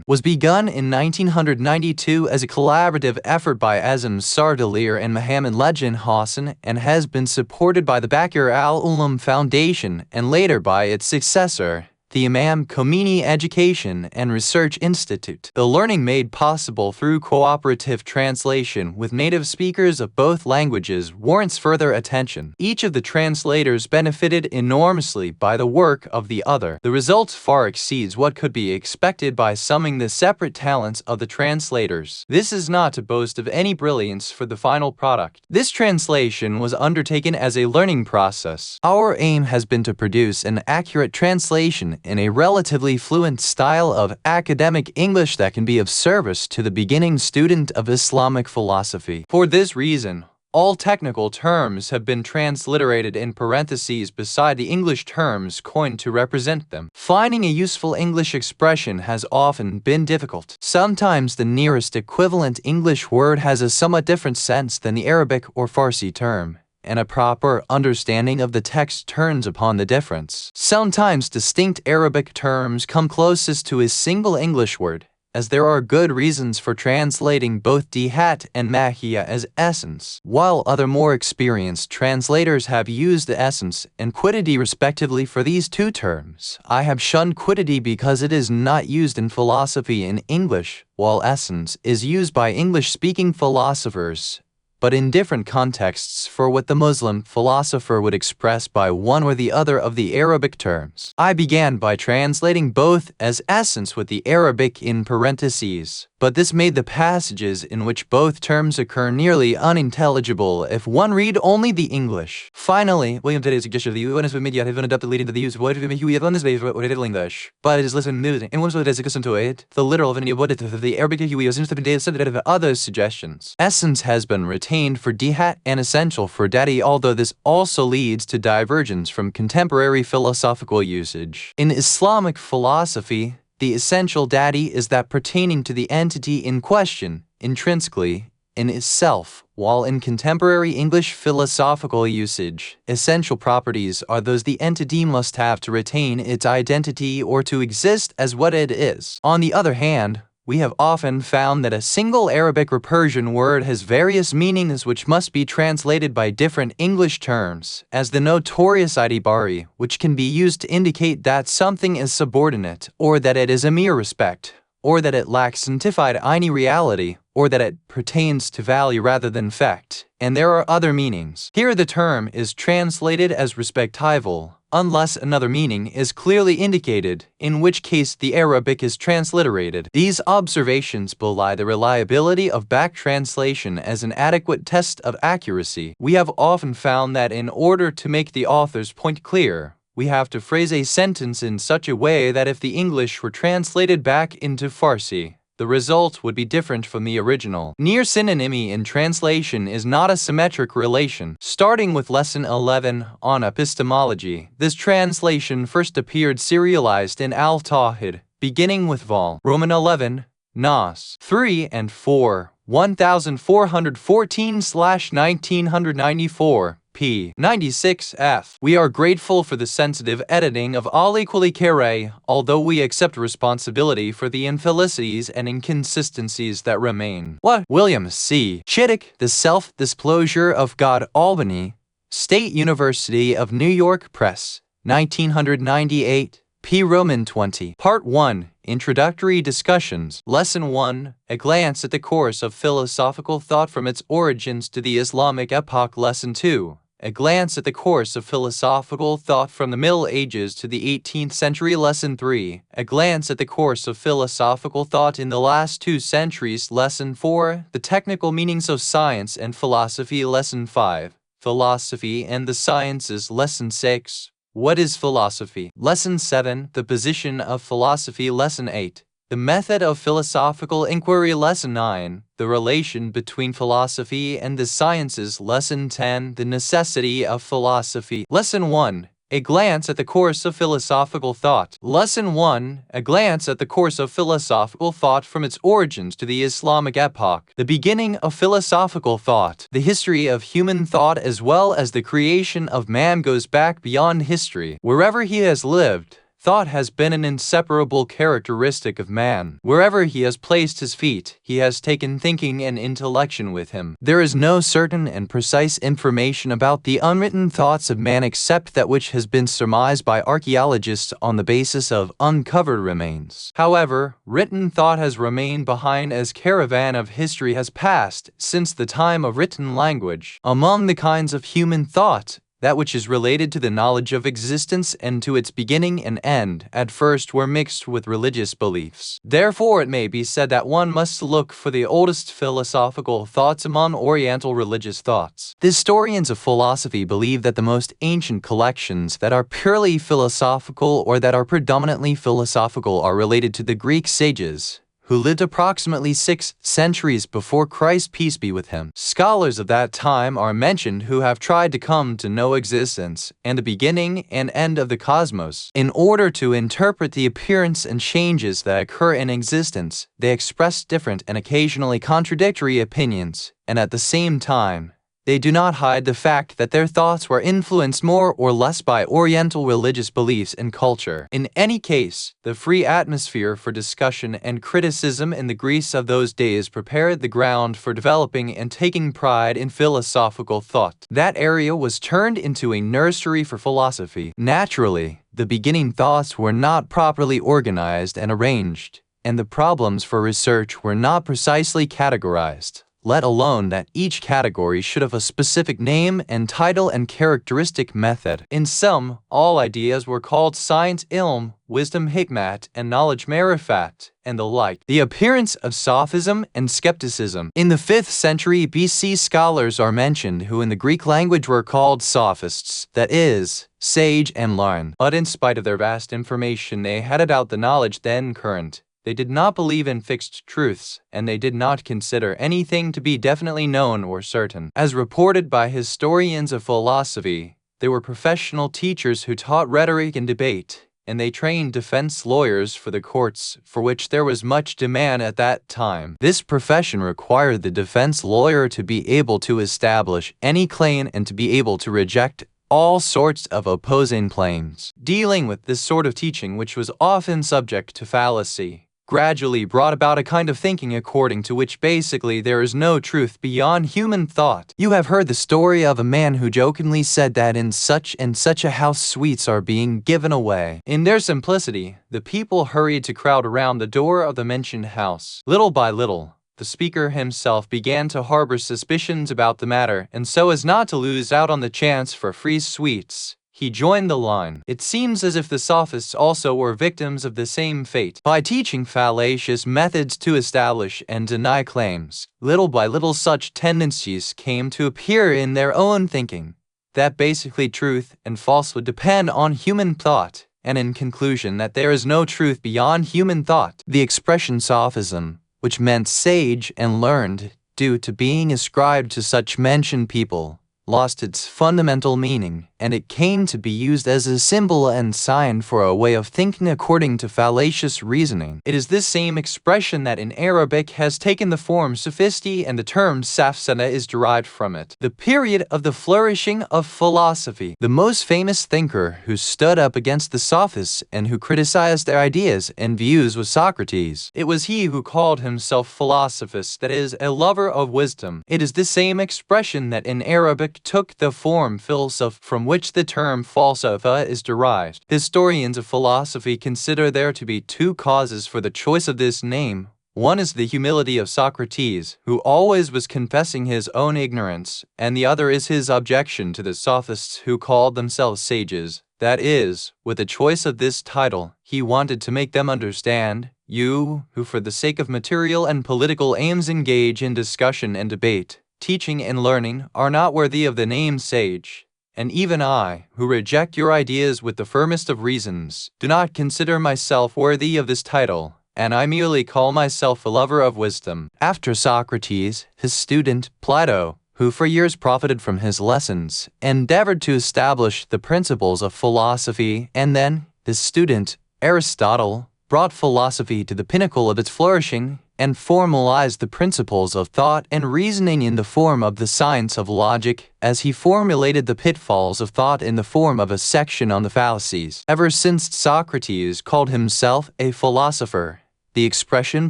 was begun in 1992 as a collaborative effort by Azam Sardalir and Mohammed Legend Hassan and has been supported by the Bakir al-Ulam Foundation and later by its successor, the Imam Khomeini Education and Research Institute. The learning made possible through cooperative translation with native speakers of both languages warrants further attention. Each of the translators benefited enormously by the work of the other. The result far exceeds what could be expected by summing the separate talents of the translators. This is not to boast of any brilliance for the final product. This translation was undertaken as a learning process. Our aim has been to produce an accurate translation written in a relatively fluent style of academic English that can be of service to the beginning student of Islamic philosophy. For this reason, all technical terms have been transliterated in parentheses beside the English terms coined to represent them. Finding a useful English expression has often been difficult. Sometimes the nearest equivalent English word has a somewhat different sense than the Arabic or Farsi term, and a proper understanding of the text turns upon the difference. Sometimes distinct Arabic terms come closest to a single English word, as there are good reasons for translating both dihat and mahiyya as essence, while other more experienced translators have used the essence and quiddity respectively for these two terms. I have shunned quiddity because it is not used in philosophy in English, while essence is used by English-speaking philosophers, but in different contexts for what the Muslim philosopher would express by one or the other of the Arabic terms. I began by translating both as essence with the Arabic in parentheses, but this made the passages in which both terms occur nearly unintelligible if one read only the English. Finally, William today's suggestion of the UN media have been adopted leading to the use of what we have on this base or English, but it is listened music, and once it is to it, the literal of the Arabic seems to be instead of other suggestions. Essence has been retained for dihat and essential for dadi, although this also leads to divergence from contemporary philosophical usage. In Islamic philosophy, the essential dadi is that pertaining to the entity in question, intrinsically, in itself, while in contemporary English philosophical usage, essential properties are those the entity must have to retain its identity or to exist as what it is. On the other hand, we have often found that a single Arabic or Persian word has various meanings which must be translated by different English terms, as the notorious idibari, which can be used to indicate that something is subordinate, or that it is a mere respect, or that it lacks sanctified aini reality, or that it pertains to value rather than fact, and there are other meanings. Here the term is translated as respectival, unless another meaning is clearly indicated, in which case the Arabic is transliterated. These observations belie the reliability of back translation as an adequate test of accuracy. We have often found that in order to make the author's point clear, we have to phrase a sentence in such a way that if the English were translated back into Farsi, the result would be different from the original. Near synonymy in translation is not a symmetric relation. Starting with Lesson 11 on epistemology, this translation first appeared serialized in Al-Tawhid, beginning with Vol. Roman 11, Nas. 3 and 4, 1414/1994. p. 96f. We are grateful for the sensitive editing of Ali Kulikere, although we accept responsibility for the infelicities and inconsistencies that remain. What? William C. Chittick, The Self-Disclosure of God, Albany, State University of New York Press, 1998. P. Roman 20. Part 1. Introductory Discussions. Lesson 1. A glance at the course of philosophical thought from its origins to the Islamic epoch. Lesson 2. A glance at the course of philosophical thought from the Middle Ages to the 18th century. Lesson 3. A glance at the course of philosophical thought in the last 2 centuries. Lesson 4. The technical meanings of science and philosophy. Lesson 5. Philosophy and the sciences. Lesson 6. What is philosophy? Lesson 7. The position of philosophy. Lesson 8. The method of philosophical inquiry. Lesson 9. The relation between philosophy and the sciences. Lesson 10. The necessity of philosophy. Lesson 1. A glance at the course of philosophical thought. Lesson 1. A glance at the course of philosophical thought from its origins to the Islamic epoch. The beginning of philosophical thought. The history of human thought as well as the creation of man goes back beyond history. Wherever he has lived, thought has been an inseparable characteristic of man. Wherever he has placed his feet, he has taken thinking and intellection with him. There is no certain and precise information about the unwritten thoughts of man except that which has been surmised by archaeologists on the basis of uncovered remains. However, written thought has remained behind as caravan of history has passed since the time of written language. Among the kinds of human thought, that which is related to the knowledge of existence and to its beginning and end, at first were mixed with religious beliefs. Therefore, it may be said that one must look for the oldest philosophical thoughts among Oriental religious thoughts. The historians of philosophy believe that the most ancient collections that are purely philosophical or that are predominantly philosophical are related to the Greek sages, who lived approximately 6 centuries before Christ, peace be with him. Scholars of that time are mentioned who have tried to come to know existence and the beginning and end of the cosmos. In order to interpret the appearance and changes that occur in existence, they express different and occasionally contradictory opinions, and at the same time, they do not hide the fact that their thoughts were influenced more or less by Oriental religious beliefs and culture. In any case, the free atmosphere for discussion and criticism in the Greece of those days prepared the ground for developing and taking pride in philosophical thought. That area was turned into a nursery for philosophy. Naturally, the beginning thoughts were not properly organized and arranged, and the problems for research were not precisely categorized, let alone that each category should have a specific name and title and characteristic method. In sum, all ideas were called science ilm, wisdom hikmat, and knowledge marifat, and the like. The appearance of sophism and skepticism. In the 5th century BC, scholars are mentioned who in the Greek language were called sophists, that is, sage and learned. But in spite of their vast information, they headed out the knowledge then current. They did not believe in fixed truths, and they did not consider anything to be definitely known or certain. As reported by historians of philosophy, they were professional teachers who taught rhetoric and debate, and they trained defense lawyers for the courts, for which there was much demand at that time. This profession required the defense lawyer to be able to establish any claim and to be able to reject all sorts of opposing claims. Dealing with this sort of teaching, which was often subject to fallacy, gradually brought about a kind of thinking according to which basically there is no truth beyond human thought. You have heard the story of a man who jokingly said that in such and such a house sweets are being given away. In their simplicity, the people hurried to crowd around the door of the mentioned house. Little by little, the speaker himself began to harbor suspicions about the matter, and so as not to lose out on the chance for free sweets, he joined the line. It seems as if the sophists also were victims of the same fate. By teaching fallacious methods to establish and deny claims, little by little such tendencies came to appear in their own thinking, that basically truth and falsehood depend on human thought, and in conclusion that there is no truth beyond human thought. The expression sophism, which meant sage and learned, due to being ascribed to such mentioned people, lost its fundamental meaning, and it came to be used as a symbol and sign for a way of thinking according to fallacious reasoning. It is this same expression that in Arabic has taken the form sophisti, and the term safsana is derived from it. The period of the flourishing of philosophy. The most famous thinker who stood up against the sophists and who criticized their ideas and views was Socrates. It was he who called himself philosophus, that is, a lover of wisdom. It is this same expression that in Arabic took the form philosoph, from which the term falsafa is derived. Historians of philosophy consider there to be 2 causes for the choice of this name. One is the humility of Socrates, who always was confessing his own ignorance, and the other is his objection to the sophists who called themselves sages. That is, with the choice of this title, he wanted to make them understand, you, who for the sake of material and political aims engage in discussion and debate, teaching and learning, are not worthy of the name sage. And even I, who reject your ideas with the firmest of reasons, do not consider myself worthy of this title, and I merely call myself a lover of wisdom. After Socrates, his student, Plato, who for years profited from his lessons, endeavored to establish the principles of philosophy, and then his student, Aristotle, brought philosophy to the pinnacle of its flourishing and formalized the principles of thought and reasoning in the form of the science of logic, as he formulated the pitfalls of thought in the form of a section on the fallacies. Ever since Socrates called himself a philosopher, the expression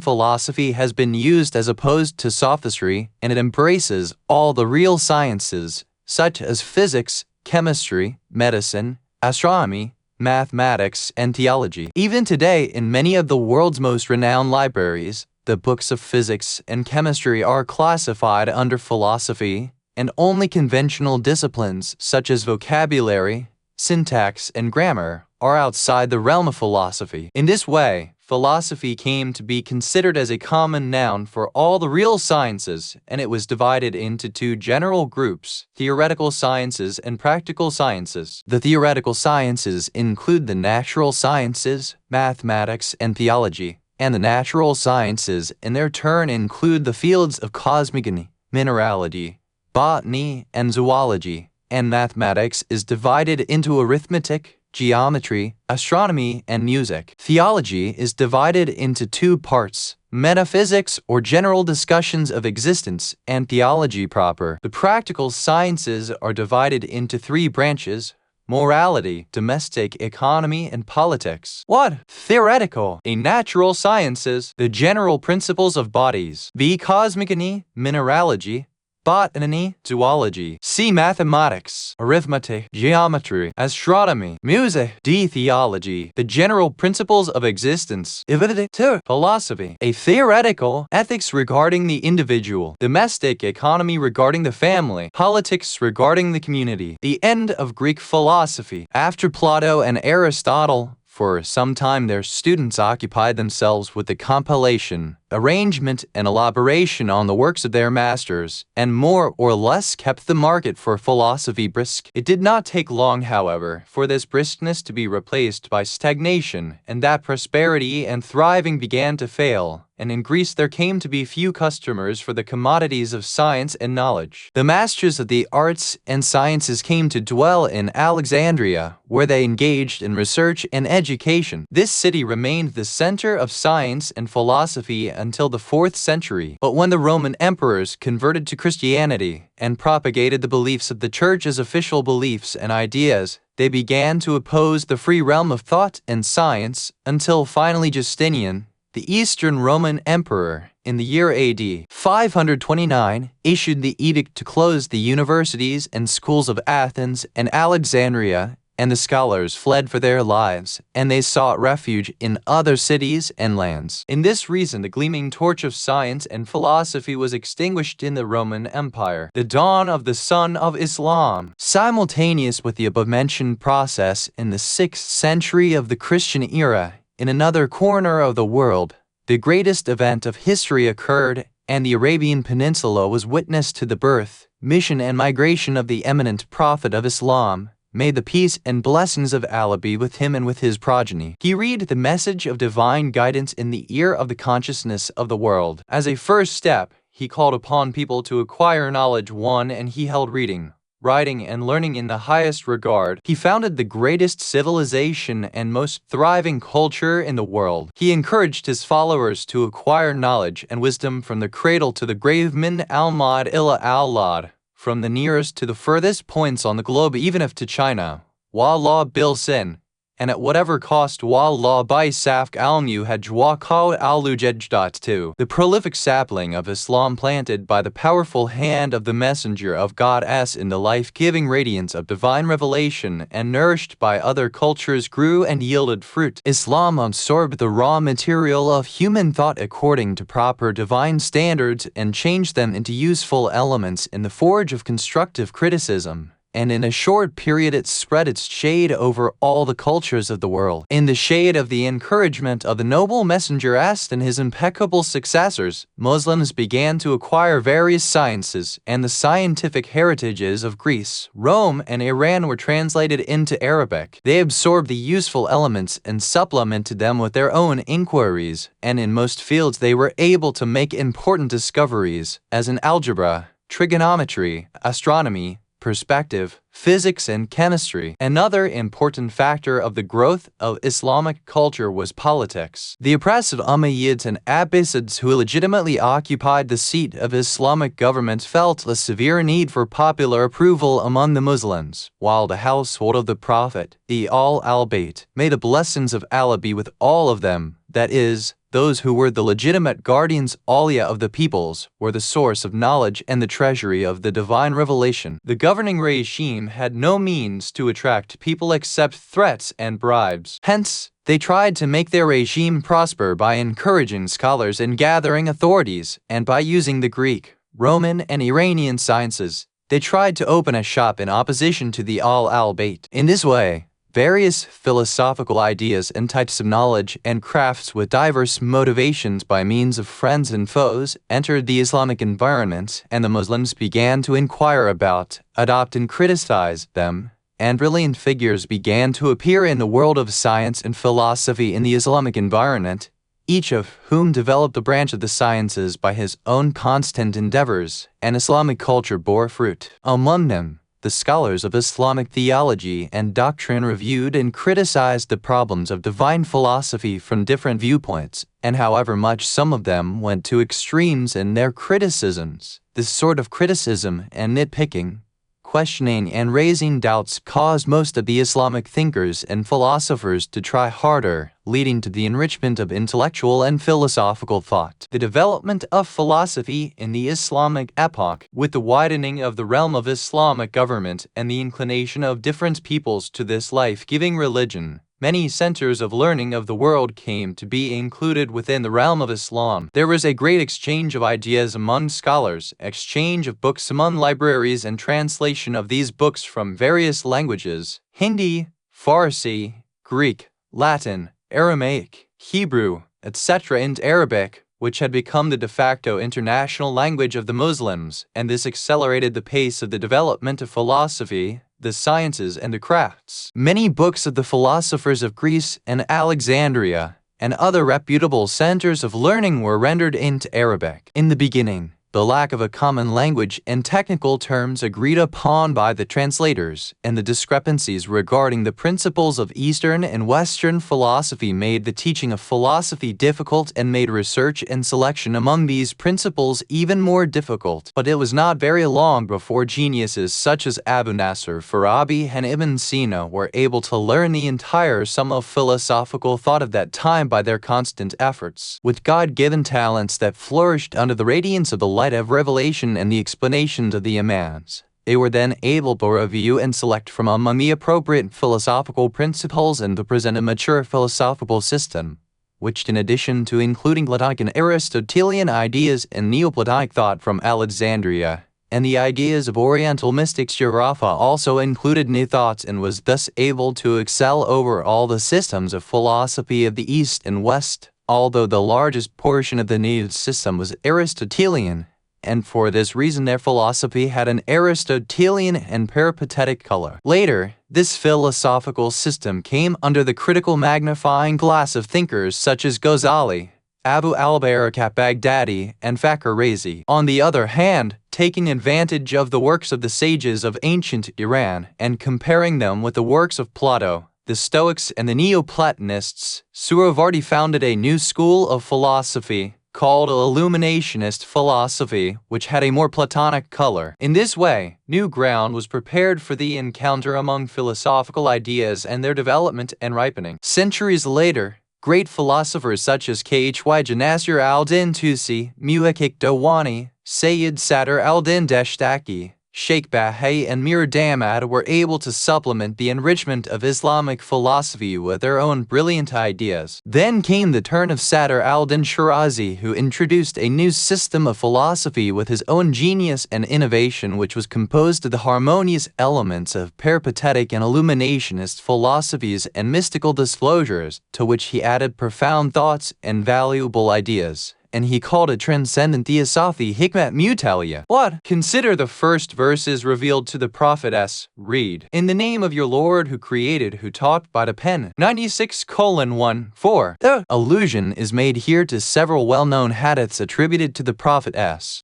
philosophy has been used as opposed to sophistry, and it embraces all the real sciences, such as physics, chemistry, medicine, astronomy, mathematics, and theology. Even today, in many of the world's most renowned libraries, the books of physics and chemistry are classified under philosophy, and only conventional disciplines such as vocabulary, syntax, and grammar are outside the realm of philosophy. In this way, philosophy came to be considered as a common noun for all the real sciences, and it was divided into two general groups: theoretical sciences and practical sciences. The theoretical sciences include the natural sciences, mathematics, and theology, and the natural sciences in their turn include the fields of cosmogony, mineralogy, botany, and zoology, and mathematics is divided into arithmetic, geometry, astronomy, and music. Theology is divided into two parts: metaphysics, or general discussions of existence, and theology proper. The practical sciences are divided into three branches: morality, domestic economy, and politics. What? Theoretical. A natural sciences, the general principles of bodies. B. Cosmogony, mineralogy, botany, zoology. C. Mathematics, arithmetic, geometry, astronomy, music. D. Theology, the general principles of existence. 2. Philosophy, a theoretical ethics regarding the individual, domestic economy regarding the family, politics regarding the community. The end of Greek philosophy. After Plato and Aristotle, for some time their students occupied themselves with the compilation, arrangement, and elaboration on the works of their masters, and more or less kept the market for philosophy brisk. It did not take long, however, for this briskness to be replaced by stagnation, and that prosperity and thriving began to fail, and in Greece there came to be few customers for the commodities of science and knowledge. The masters of the arts and sciences came to dwell in Alexandria, where they engaged in research and education. This city remained the center of science and philosophy until the 4th century. But when the Roman emperors converted to Christianity and propagated the beliefs of the church as official beliefs and ideas, they began to oppose the free realm of thought and science until finally Justinian, the Eastern Roman Emperor, in the year AD 529, issued the edict to close the universities and schools of Athens and Alexandria, and the scholars fled for their lives, and they sought refuge in other cities and lands. In this reason, the gleaming torch of science and philosophy was extinguished in the Roman Empire. The dawn of the sun of Islam. Simultaneous with the above-mentioned process in the 6th century of the Christian era, in another corner of the world, the greatest event of history occurred, and the Arabian Peninsula was witness to the birth, mission, and migration of the eminent prophet of Islam. May the peace and blessings of Allah be with him and with his progeny. He read the message of divine guidance in the ear of the consciousness of the world. As a first step, he called upon people to acquire knowledge, and he held reading, writing, and learning in the highest regard. He founded the greatest civilization and most thriving culture in the world. He encouraged his followers to acquire knowledge and wisdom from the cradle to the grave, min al-mad ila al-lad, from the nearest to the furthest points on the globe, even if to China. Wallah bil sin, and at whatever cost. Wallah by safq al-muhaj wa qaw al-lujaj. The prolific sapling of Islam planted by the powerful hand of the Messenger of God in the life-giving radiance of divine revelation and nourished by other cultures grew and yielded fruit. Islam absorbed the raw material of human thought according to proper divine standards and changed them into useful elements in the forge of constructive criticism. And in a short period it spread its shade over all the cultures of the world. In the shade of the encouragement of the noble messenger and his impeccable successors, Muslims began to acquire various sciences, and the scientific heritages of Greece, Rome, and Iran were translated into Arabic. They absorbed the useful elements and supplemented them with their own inquiries, and in most fields they were able to make important discoveries, as in algebra, trigonometry, astronomy, perspective, physics, and chemistry. Another important factor of the growth of Islamic culture was politics. The oppressive Umayyads and Abbasids, who legitimately occupied the seat of Islamic government, felt a severe need for popular approval among the Muslims, while the household of the Prophet, the Al-Bayt, may the blessings of Allah be with all of them, that is, those who were the legitimate guardians Awliya of the peoples, were the source of knowledge and the treasury of the divine revelation. The governing regime had no means to attract people except threats and bribes. Hence, they tried to make their regime prosper by encouraging scholars and gathering authorities, and by using the Greek, Roman, and Iranian sciences. They tried to open a shop in opposition to the al-Bayt. In this way, various philosophical ideas and types of knowledge and crafts with diverse motivations by means of friends and foes entered the Islamic environment, and the Muslims began to inquire about, adopt and criticize them, and brilliant figures began to appear in the world of science and philosophy in the Islamic environment, each of whom developed a branch of the sciences by his own constant endeavors, and Islamic culture bore fruit. Among them, the scholars of Islamic theology and doctrine reviewed and criticized the problems of divine philosophy from different viewpoints, and however much some of them went to extremes in their criticisms, this sort of criticism and nitpicking, questioning and raising doubts caused most of the Islamic thinkers and philosophers to try harder, leading to the enrichment of intellectual and philosophical thought. The development of philosophy in the Islamic epoch, with the widening of the realm of Islamic government and the inclination of different peoples to this life-giving religion, many centers of learning of the world came to be included within the realm of Islam. There was a great exchange of ideas among scholars, exchange of books among libraries, and translation of these books from various languages: Hindi, Farsi, Greek, Latin, Aramaic, Hebrew, etc. into Arabic, which had become the de facto international language of the Muslims, and this accelerated the pace of the development of philosophy, the sciences, and the crafts. Many books of the philosophers of Greece and Alexandria and other reputable centers of learning were rendered into Arabic. In the beginning, the lack of a common language and technical terms agreed upon by the translators, and the discrepancies regarding the principles of Eastern and Western philosophy made the teaching of philosophy difficult and made research and selection among these principles even more difficult. But it was not very long before geniuses such as Abu Nasr, Farabi, and Ibn Sina were able to learn the entire sum of philosophical thought of that time by their constant efforts. With God-given talents that flourished under the radiance of the light of revelation and the explanations of the Imams, they were then able to review and select from among the appropriate philosophical principles and to present a mature philosophical system, which, in addition to including Platonic and Aristotelian ideas and Neoplatonic thought from Alexandria, and the ideas of Oriental mystics Jarafa, also included new thoughts, and was thus able to excel over all the systems of philosophy of the East and West, although the largest portion of the new system was Aristotelian, and for this reason their philosophy had an Aristotelian and peripatetic color. Later, this philosophical system came under the critical magnifying glass of thinkers such as Ghazali, Abu al-Barak al-Baghdadi, and Fakhr Razi. On the other hand, taking advantage of the works of the sages of ancient Iran and comparing them with the works of Plato, the Stoics, and the Neoplatonists, Suhrawardi founded a new school of philosophy called Illuminationist philosophy, which had a more Platonic color. In this way, new ground was prepared for the encounter among philosophical ideas and their development and ripening. Centuries later, great philosophers such as Khy Nasir al-Din Tusi, Muhakkik Dawani, Sayyid Sadr al-Din Dashtaki, Sheikh Bahai, and Mir Damad were able to supplement the enrichment of Islamic philosophy with their own brilliant ideas. Then came the turn of Sadr al-Din Shirazi, who introduced a new system of philosophy with his own genius and innovation, which was composed of the harmonious elements of peripatetic and illuminationist philosophies and mystical disclosures, to which he added profound thoughts and valuable ideas, and he called it transcendent theosophy Hikmat Mutalia. What? Consider the first verses revealed to the Prophet read, "In the name of your Lord who created, who taught by the pen." 96:1-4. The allusion is made here to several well-known hadiths attributed to the Prophet.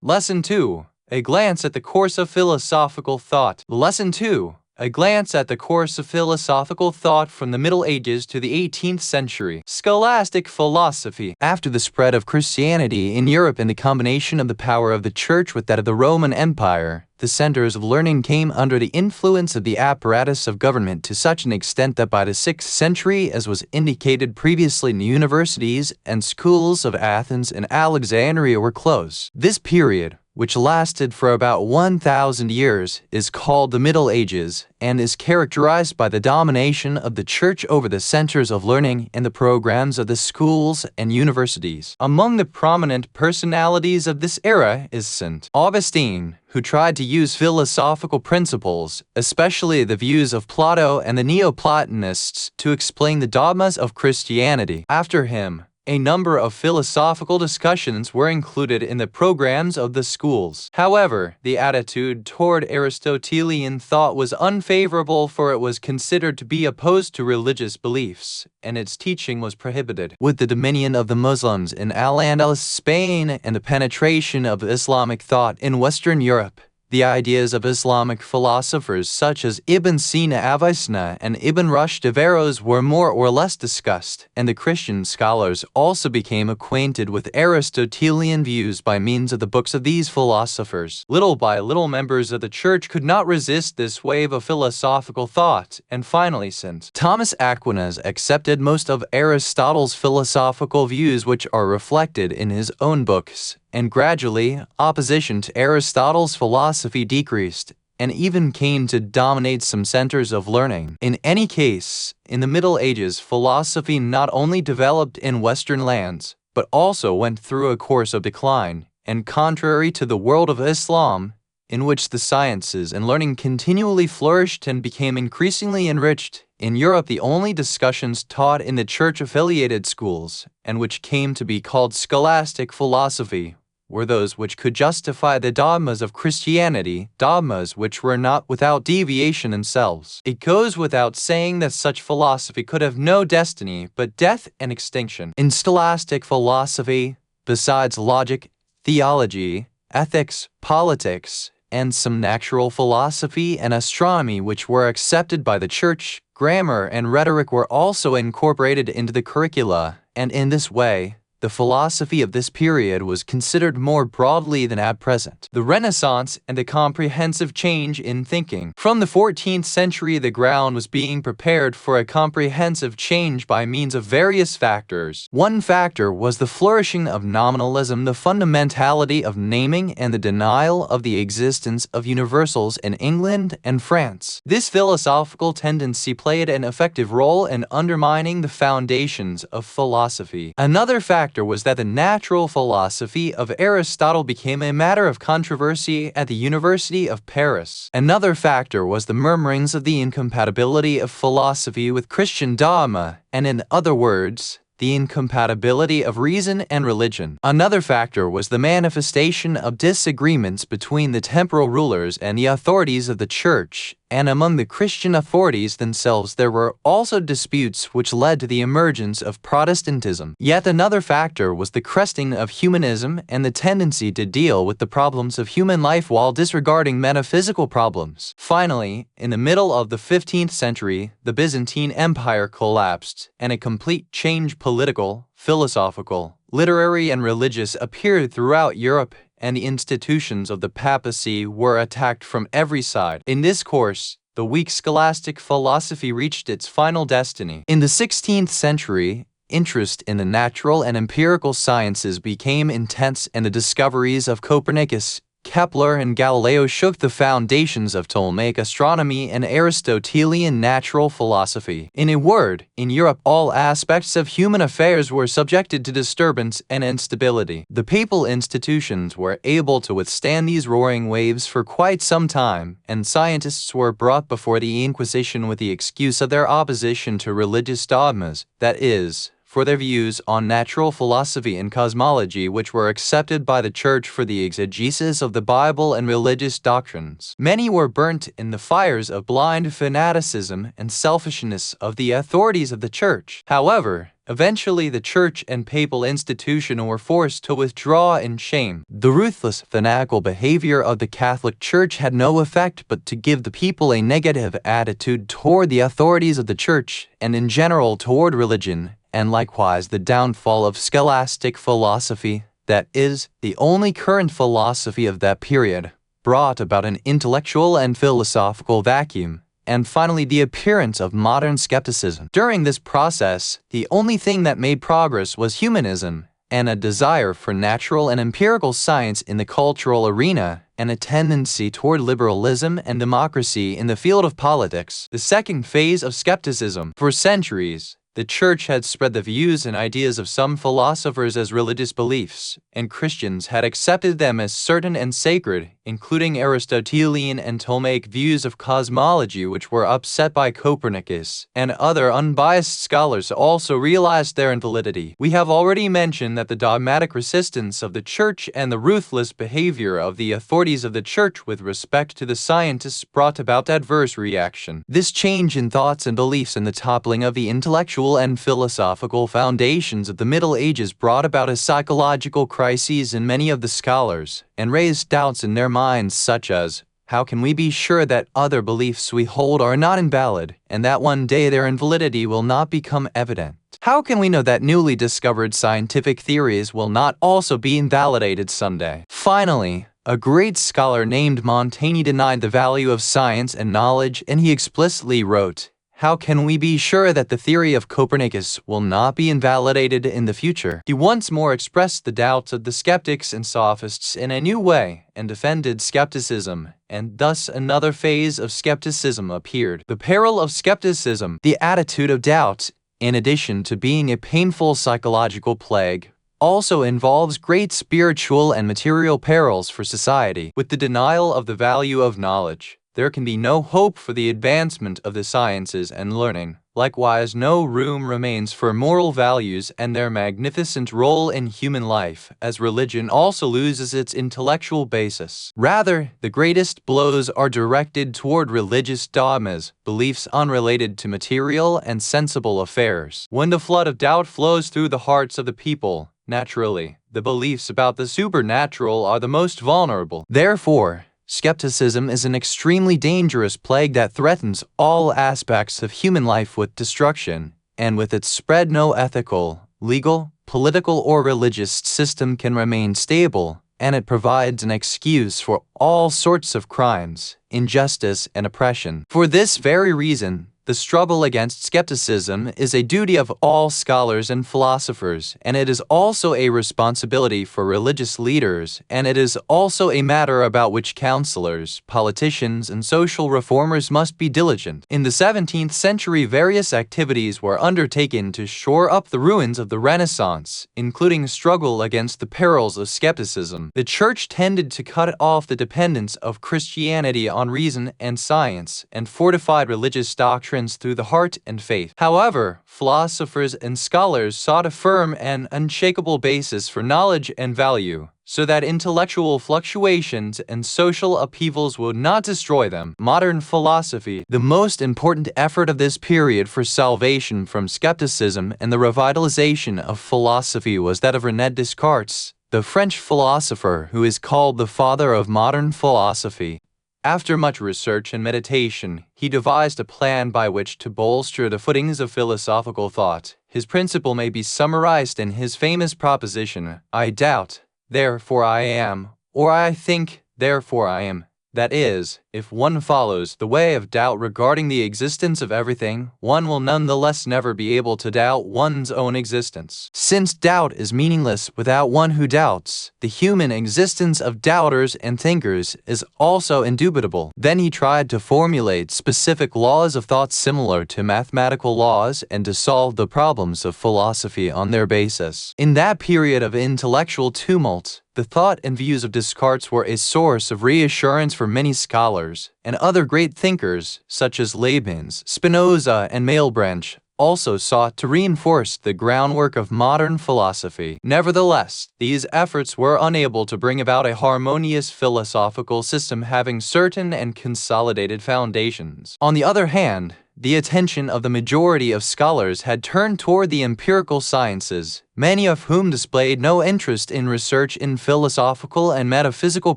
Lesson 2. A glance at the course of philosophical thought. Lesson 2. A glance at the course of philosophical thought from the Middle Ages to the 18th century. Scholastic philosophy. After the spread of Christianity in Europe and the combination of the power of the Church with that of the Roman Empire, the centers of learning came under the influence of the apparatus of government to such an extent that by the 6th century, as was indicated previously, the universities and schools of Athens and Alexandria were closed. This period, which lasted for about 1,000 years, is called the Middle Ages and is characterized by the domination of the Church over the centers of learning and the programs of the schools and universities. Among the prominent personalities of this era is St. Augustine, who tried to use philosophical principles, especially the views of Plato and the Neoplatonists, to explain the dogmas of Christianity. After him, a number of philosophical discussions were included in the programs of the schools. However, the attitude toward Aristotelian thought was unfavorable, for it was considered to be opposed to religious beliefs, and its teaching was prohibited. With the dominion of the Muslims in Al-Andalus, Spain, and the penetration of Islamic thought in Western Europe, the ideas of Islamic philosophers such as Ibn Sina Avicenna and Ibn Rushd Averroes were more or less discussed, and the Christian scholars also became acquainted with Aristotelian views by means of the books of these philosophers. Little by little, members of the Church could not resist this wave of philosophical thought, and finally St. Thomas Aquinas accepted most of Aristotle's philosophical views, which are reflected in his own books. And gradually, opposition to Aristotle's philosophy decreased, and even came to dominate some centers of learning. In any case, in the Middle Ages, philosophy not only developed in Western lands, but also went through a course of decline, and contrary to the world of Islam, in which the sciences and learning continually flourished and became increasingly enriched, in Europe the only discussions taught in the church-affiliated schools, and which came to be called scholastic philosophy, were those which could justify the dogmas of Christianity, dogmas which were not without deviation themselves. It goes without saying that such philosophy could have no destiny but death and extinction. In scholastic philosophy, besides logic, theology, ethics, politics, and some natural philosophy and astronomy which were accepted by the Church, grammar and rhetoric were also incorporated into the curricula, and in this way, the philosophy of this period was considered more broadly than at present. The Renaissance and the comprehensive change in thinking. From the 14th century, the ground was being prepared for a comprehensive change by means of various factors. One factor was the flourishing of nominalism, the fundamentality of naming, and the denial of the existence of universals in England and France. This philosophical tendency played an effective role in undermining the foundations of philosophy. Another factor was that the natural philosophy of Aristotle became a matter of controversy at the University of Paris. Another factor was the murmurings of the incompatibility of philosophy with Christian dogma, and in other words, the incompatibility of reason and religion. Another factor was the manifestation of disagreements between the temporal rulers and the authorities of the Church, and among the Christian authorities themselves there were also disputes which led to the emergence of Protestantism. Yet another factor was the cresting of humanism and the tendency to deal with the problems of human life while disregarding metaphysical problems. Finally, in the middle of the 15th century, the Byzantine Empire collapsed, and a complete change, political, philosophical, literary, and religious, appeared throughout Europe, and the institutions of the papacy were attacked from every side. In this course, the weak scholastic philosophy reached its final destiny. In the 16th century, interest in the natural and empirical sciences became intense, and the discoveries of Copernicus, Kepler, and Galileo shook the foundations of Ptolemaic astronomy and Aristotelian natural philosophy. In a word, in Europe all aspects of human affairs were subjected to disturbance and instability. The papal institutions were able to withstand these roaring waves for quite some time, and scientists were brought before the Inquisition with the excuse of their opposition to religious dogmas, that is, for their views on natural philosophy and cosmology, which were accepted by the Church for the exegesis of the Bible and religious doctrines. Many were burnt in the fires of blind fanaticism and selfishness of the authorities of the Church. However, eventually the Church and papal institution were forced to withdraw in shame. The ruthless, fanatical behavior of the Catholic Church had no effect but to give the people a negative attitude toward the authorities of the Church and in general toward religion, and likewise the downfall of scholastic philosophy, that is, the only current philosophy of that period, brought about an intellectual and philosophical vacuum, and finally the appearance of modern skepticism. During this process, the only thing that made progress was humanism, and a desire for natural and empirical science in the cultural arena, and a tendency toward liberalism and democracy in the field of politics. The second phase of skepticism. For centuries, the Church had spread the views and ideas of some philosophers as religious beliefs, and Christians had accepted them as certain and sacred, including Aristotelian and Ptolemaic views of cosmology which were upset by Copernicus, and other unbiased scholars also realized their invalidity. We have already mentioned that the dogmatic resistance of the Church and the ruthless behavior of the authorities of the Church with respect to the scientists brought about adverse reaction. This change in thoughts and beliefs and the toppling of the intellectual and philosophical foundations of the Middle Ages brought about a psychological crisis in many of the scholars, and raised doubts in their minds such as, how can we be sure that other beliefs we hold are not invalid, and that one day their invalidity will not become evident? How can we know that newly discovered scientific theories will not also be invalidated someday? Finally, a great scholar named Montaigne denied the value of science and knowledge, and he explicitly wrote, how can we be sure that the theory of Copernicus will not be invalidated in the future? He once more expressed the doubts of the skeptics and sophists in a new way and defended skepticism, and thus another phase of skepticism appeared. The peril of skepticism, the attitude of doubt, in addition to being a painful psychological plague, also involves great spiritual and material perils for society. With the denial of the value of knowledge, there can be no hope for the advancement of the sciences and learning. Likewise, no room remains for moral values and their magnificent role in human life, as religion also loses its intellectual basis. Rather, the greatest blows are directed toward religious dogmas, beliefs unrelated to material and sensible affairs. When the flood of doubt flows through the hearts of the people, naturally, the beliefs about the supernatural are the most vulnerable. Therefore, skepticism is an extremely dangerous plague that threatens all aspects of human life with destruction, and with its spread no ethical, legal, political, or religious system can remain stable, and it provides an excuse for all sorts of crimes, injustice, and oppression. For this very reason, the struggle against skepticism is a duty of all scholars and philosophers, and it is also a responsibility for religious leaders, and it is also a matter about which counselors, politicians, and social reformers must be diligent. In the 17th century, various activities were undertaken to shore up the ruins of the Renaissance, including a struggle against the perils of skepticism. The Church tended to cut off the dependence of Christianity on reason and science, and fortified religious doctrine through the heart and faith. However, philosophers and scholars sought a firm and unshakable basis for knowledge and value, so that intellectual fluctuations and social upheavals would not destroy them. Modern philosophy. The most important effort of this period for salvation from skepticism and the revitalization of philosophy was that of René Descartes, the French philosopher who is called the father of modern philosophy. After much research and meditation, he devised a plan by which to bolster the footings of philosophical thought. His principle may be summarized in his famous proposition, I doubt, therefore I am, or I think, therefore I am. That is, if one follows the way of doubt regarding the existence of everything, one will nonetheless never be able to doubt one's own existence. Since doubt is meaningless without one who doubts, the human existence of doubters and thinkers is also indubitable. Then he tried to formulate specific laws of thought similar to mathematical laws and to solve the problems of philosophy on their basis. In that period of intellectual tumult, the thought and views of Descartes were a source of reassurance for many scholars, and other great thinkers, such as Leibniz, Spinoza, and Malebranche, also sought to reinforce the groundwork of modern philosophy. Nevertheless, these efforts were unable to bring about a harmonious philosophical system having certain and consolidated foundations. On the other hand, the attention of the majority of scholars had turned toward the empirical sciences, many of whom displayed no interest in research in philosophical and metaphysical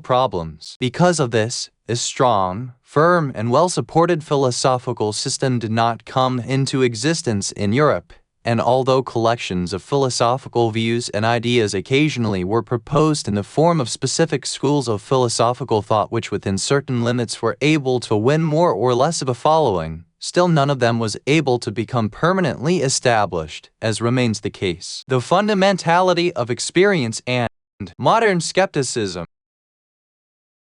problems. Because of this, a strong, firm, and well-supported philosophical system did not come into existence in Europe, and although collections of philosophical views and ideas occasionally were proposed in the form of specific schools of philosophical thought which within certain limits were able to win more or less of a following, still none of them was able to become permanently established, as remains the case. The fundamentality of experience and modern skepticism.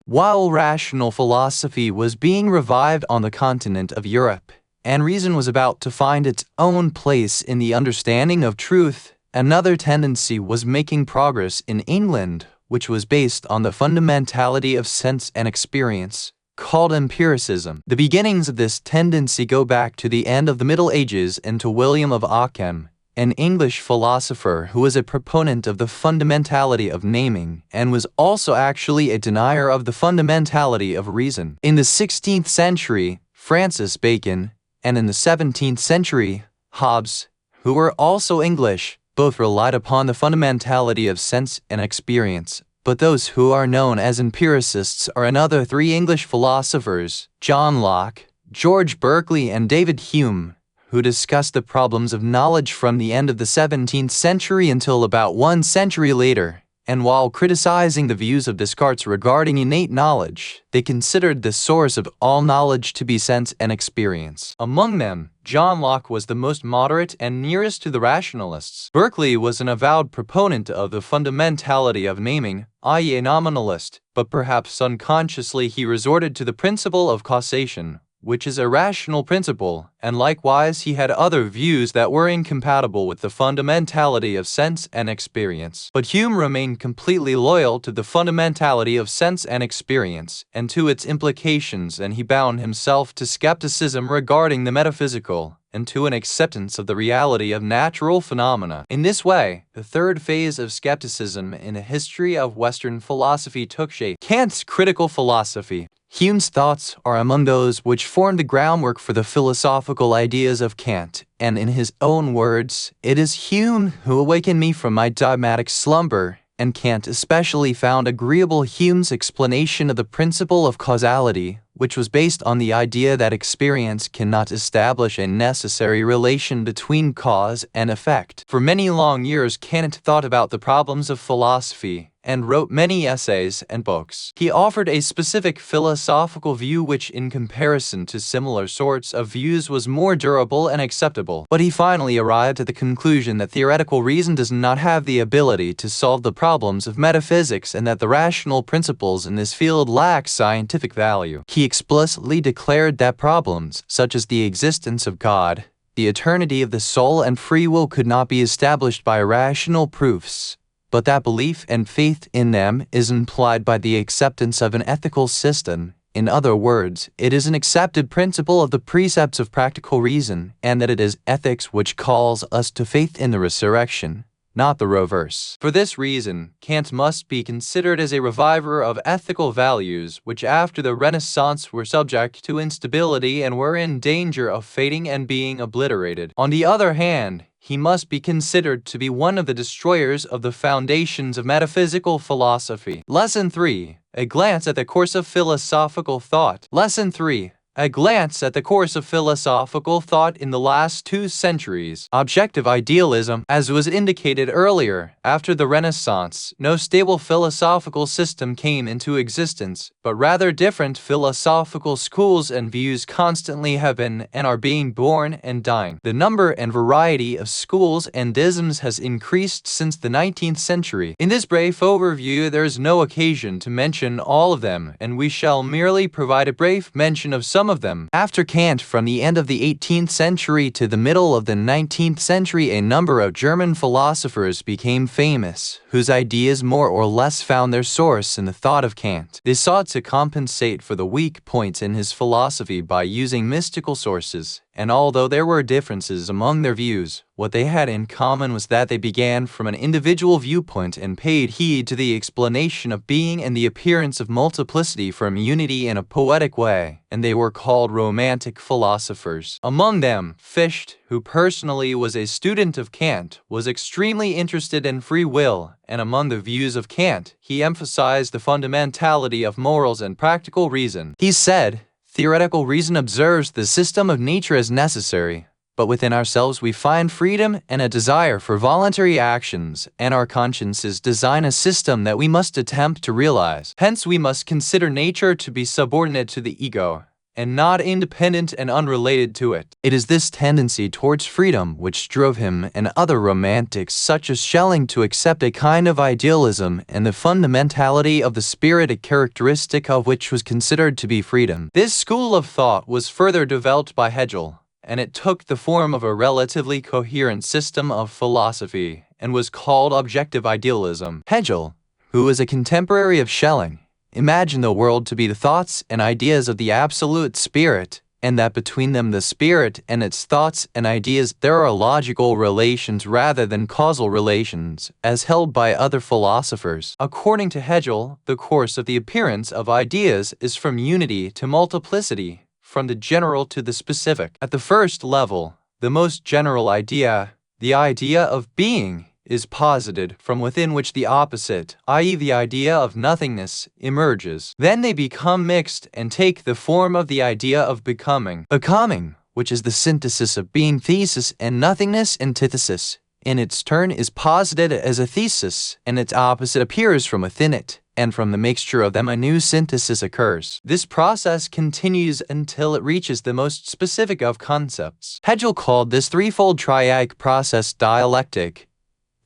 While rational philosophy was being revived on the continent of Europe, and reason was about to find its own place in the understanding of truth, another tendency was making progress in England, which was based on the fundamentality of sense and experience, called empiricism. The beginnings of this tendency go back to the end of the Middle Ages and to William of Ockham, an English philosopher who was a proponent of the fundamentality of naming and was also actually a denier of the fundamentality of reason. In the 16th century, Francis Bacon, and in the 17th century, Hobbes, who were also English, both relied upon the fundamentality of sense and experience. But those who are known as empiricists are another three English philosophers, John Locke, George Berkeley, and David Hume, who discussed the problems of knowledge from the end of the 17th century until about 1 century later. And while criticizing the views of Descartes regarding innate knowledge, they considered the source of all knowledge to be sense and experience. Among them, John Locke was the most moderate and nearest to the rationalists. Berkeley was an avowed proponent of the fundamentality of naming, i.e. a nominalist, but perhaps unconsciously he resorted to the principle of causation, which is a rational principle, and likewise he had other views that were incompatible with the fundamentality of sense and experience. But Hume remained completely loyal to the fundamentality of sense and experience, and to its implications, and he bound himself to skepticism regarding the metaphysical, and to an acceptance of the reality of natural phenomena. In this way, the third phase of skepticism in the history of Western philosophy took shape: Kant's critical philosophy. Hume's thoughts are among those which formed the groundwork for the philosophical ideas of Kant, and in his own words, "It is Hume who awakened me from my dogmatic slumber," and Kant especially found agreeable Hume's explanation of the principle of causality, which was based on the idea that experience cannot establish a necessary relation between cause and effect. For many long years, Kant thought about the problems of philosophy, and wrote many essays and books. He offered a specific philosophical view which, in comparison to similar sorts of views, was more durable and acceptable. But he finally arrived at the conclusion that theoretical reason does not have the ability to solve the problems of metaphysics, and that the rational principles in this field lack scientific value. He explicitly declared that problems, such as the existence of God, the eternity of the soul, and free will could not be established by rational proofs, but that belief and faith in them is implied by the acceptance of an ethical system. In other words, it is an accepted principle of the precepts of practical reason, and that it is ethics which calls us to faith in the resurrection, not the reverse. For this reason, Kant must be considered as a reviver of ethical values, which after the Renaissance were subject to instability and were in danger of fading and being obliterated. On the other hand, he must be considered to be one of the destroyers of the foundations of metaphysical philosophy. Lesson 3. A glance at the course of philosophical thought. Lesson 3. A glance at the course of philosophical thought in the last 2 centuries. Objective idealism. As was indicated earlier, after the Renaissance, no stable philosophical system came into existence, but rather different philosophical schools and views constantly have been and are being born and dying. The number and variety of schools and isms has increased since the 19th century. In this brief overview, there is no occasion to mention all of them, and we shall merely provide a brief mention of some of them. After Kant, from the end of the 18th century to the middle of the 19th century, a number of German philosophers became famous, whose ideas more or less found their source in the thought of Kant. They sought to compensate for the weak points in his philosophy by using mystical sources, and although there were differences among their views, what they had in common was that they began from an individual viewpoint and paid heed to the explanation of being and the appearance of multiplicity from unity in a poetic way, and they were called Romantic philosophers. Among them, Fichte, who personally was a student of Kant, was extremely interested in free will, and among the views of Kant, he emphasized the fundamentality of morals and practical reason. He said, "Theoretical reason observes the system of nature as necessary, but within ourselves we find freedom and a desire for voluntary actions, and our consciences design a system that we must attempt to realize. Hence we must consider nature to be subordinate to the ego, and not independent and unrelated to it. It is this tendency towards freedom which drove him and other romantics such as Schelling to accept a kind of idealism and the fundamentality of the spirit, a characteristic of which was considered to be freedom. This school of thought was further developed by Hegel, and it took the form of a relatively coherent system of philosophy and was called objective idealism. Hegel, who was a contemporary of Schelling, imagined the world to be the thoughts and ideas of the absolute spirit, and that between them, the spirit and its thoughts and ideas, there are logical relations rather than causal relations, as held by other philosophers. According to Hegel, the course of the appearance of ideas is from unity to multiplicity, from the general to the specific. At the first level, the most general idea, the idea of being, is posited, from within which the opposite, i.e. the idea of nothingness, emerges. Then they become mixed and take the form of the idea of becoming. Becoming, which is the synthesis of being thesis and nothingness antithesis, in its turn is posited as a thesis, and its opposite appears from within it, and from the mixture of them a new synthesis occurs. This process continues until it reaches the most specific of concepts. Hegel called this threefold triadic process dialectic,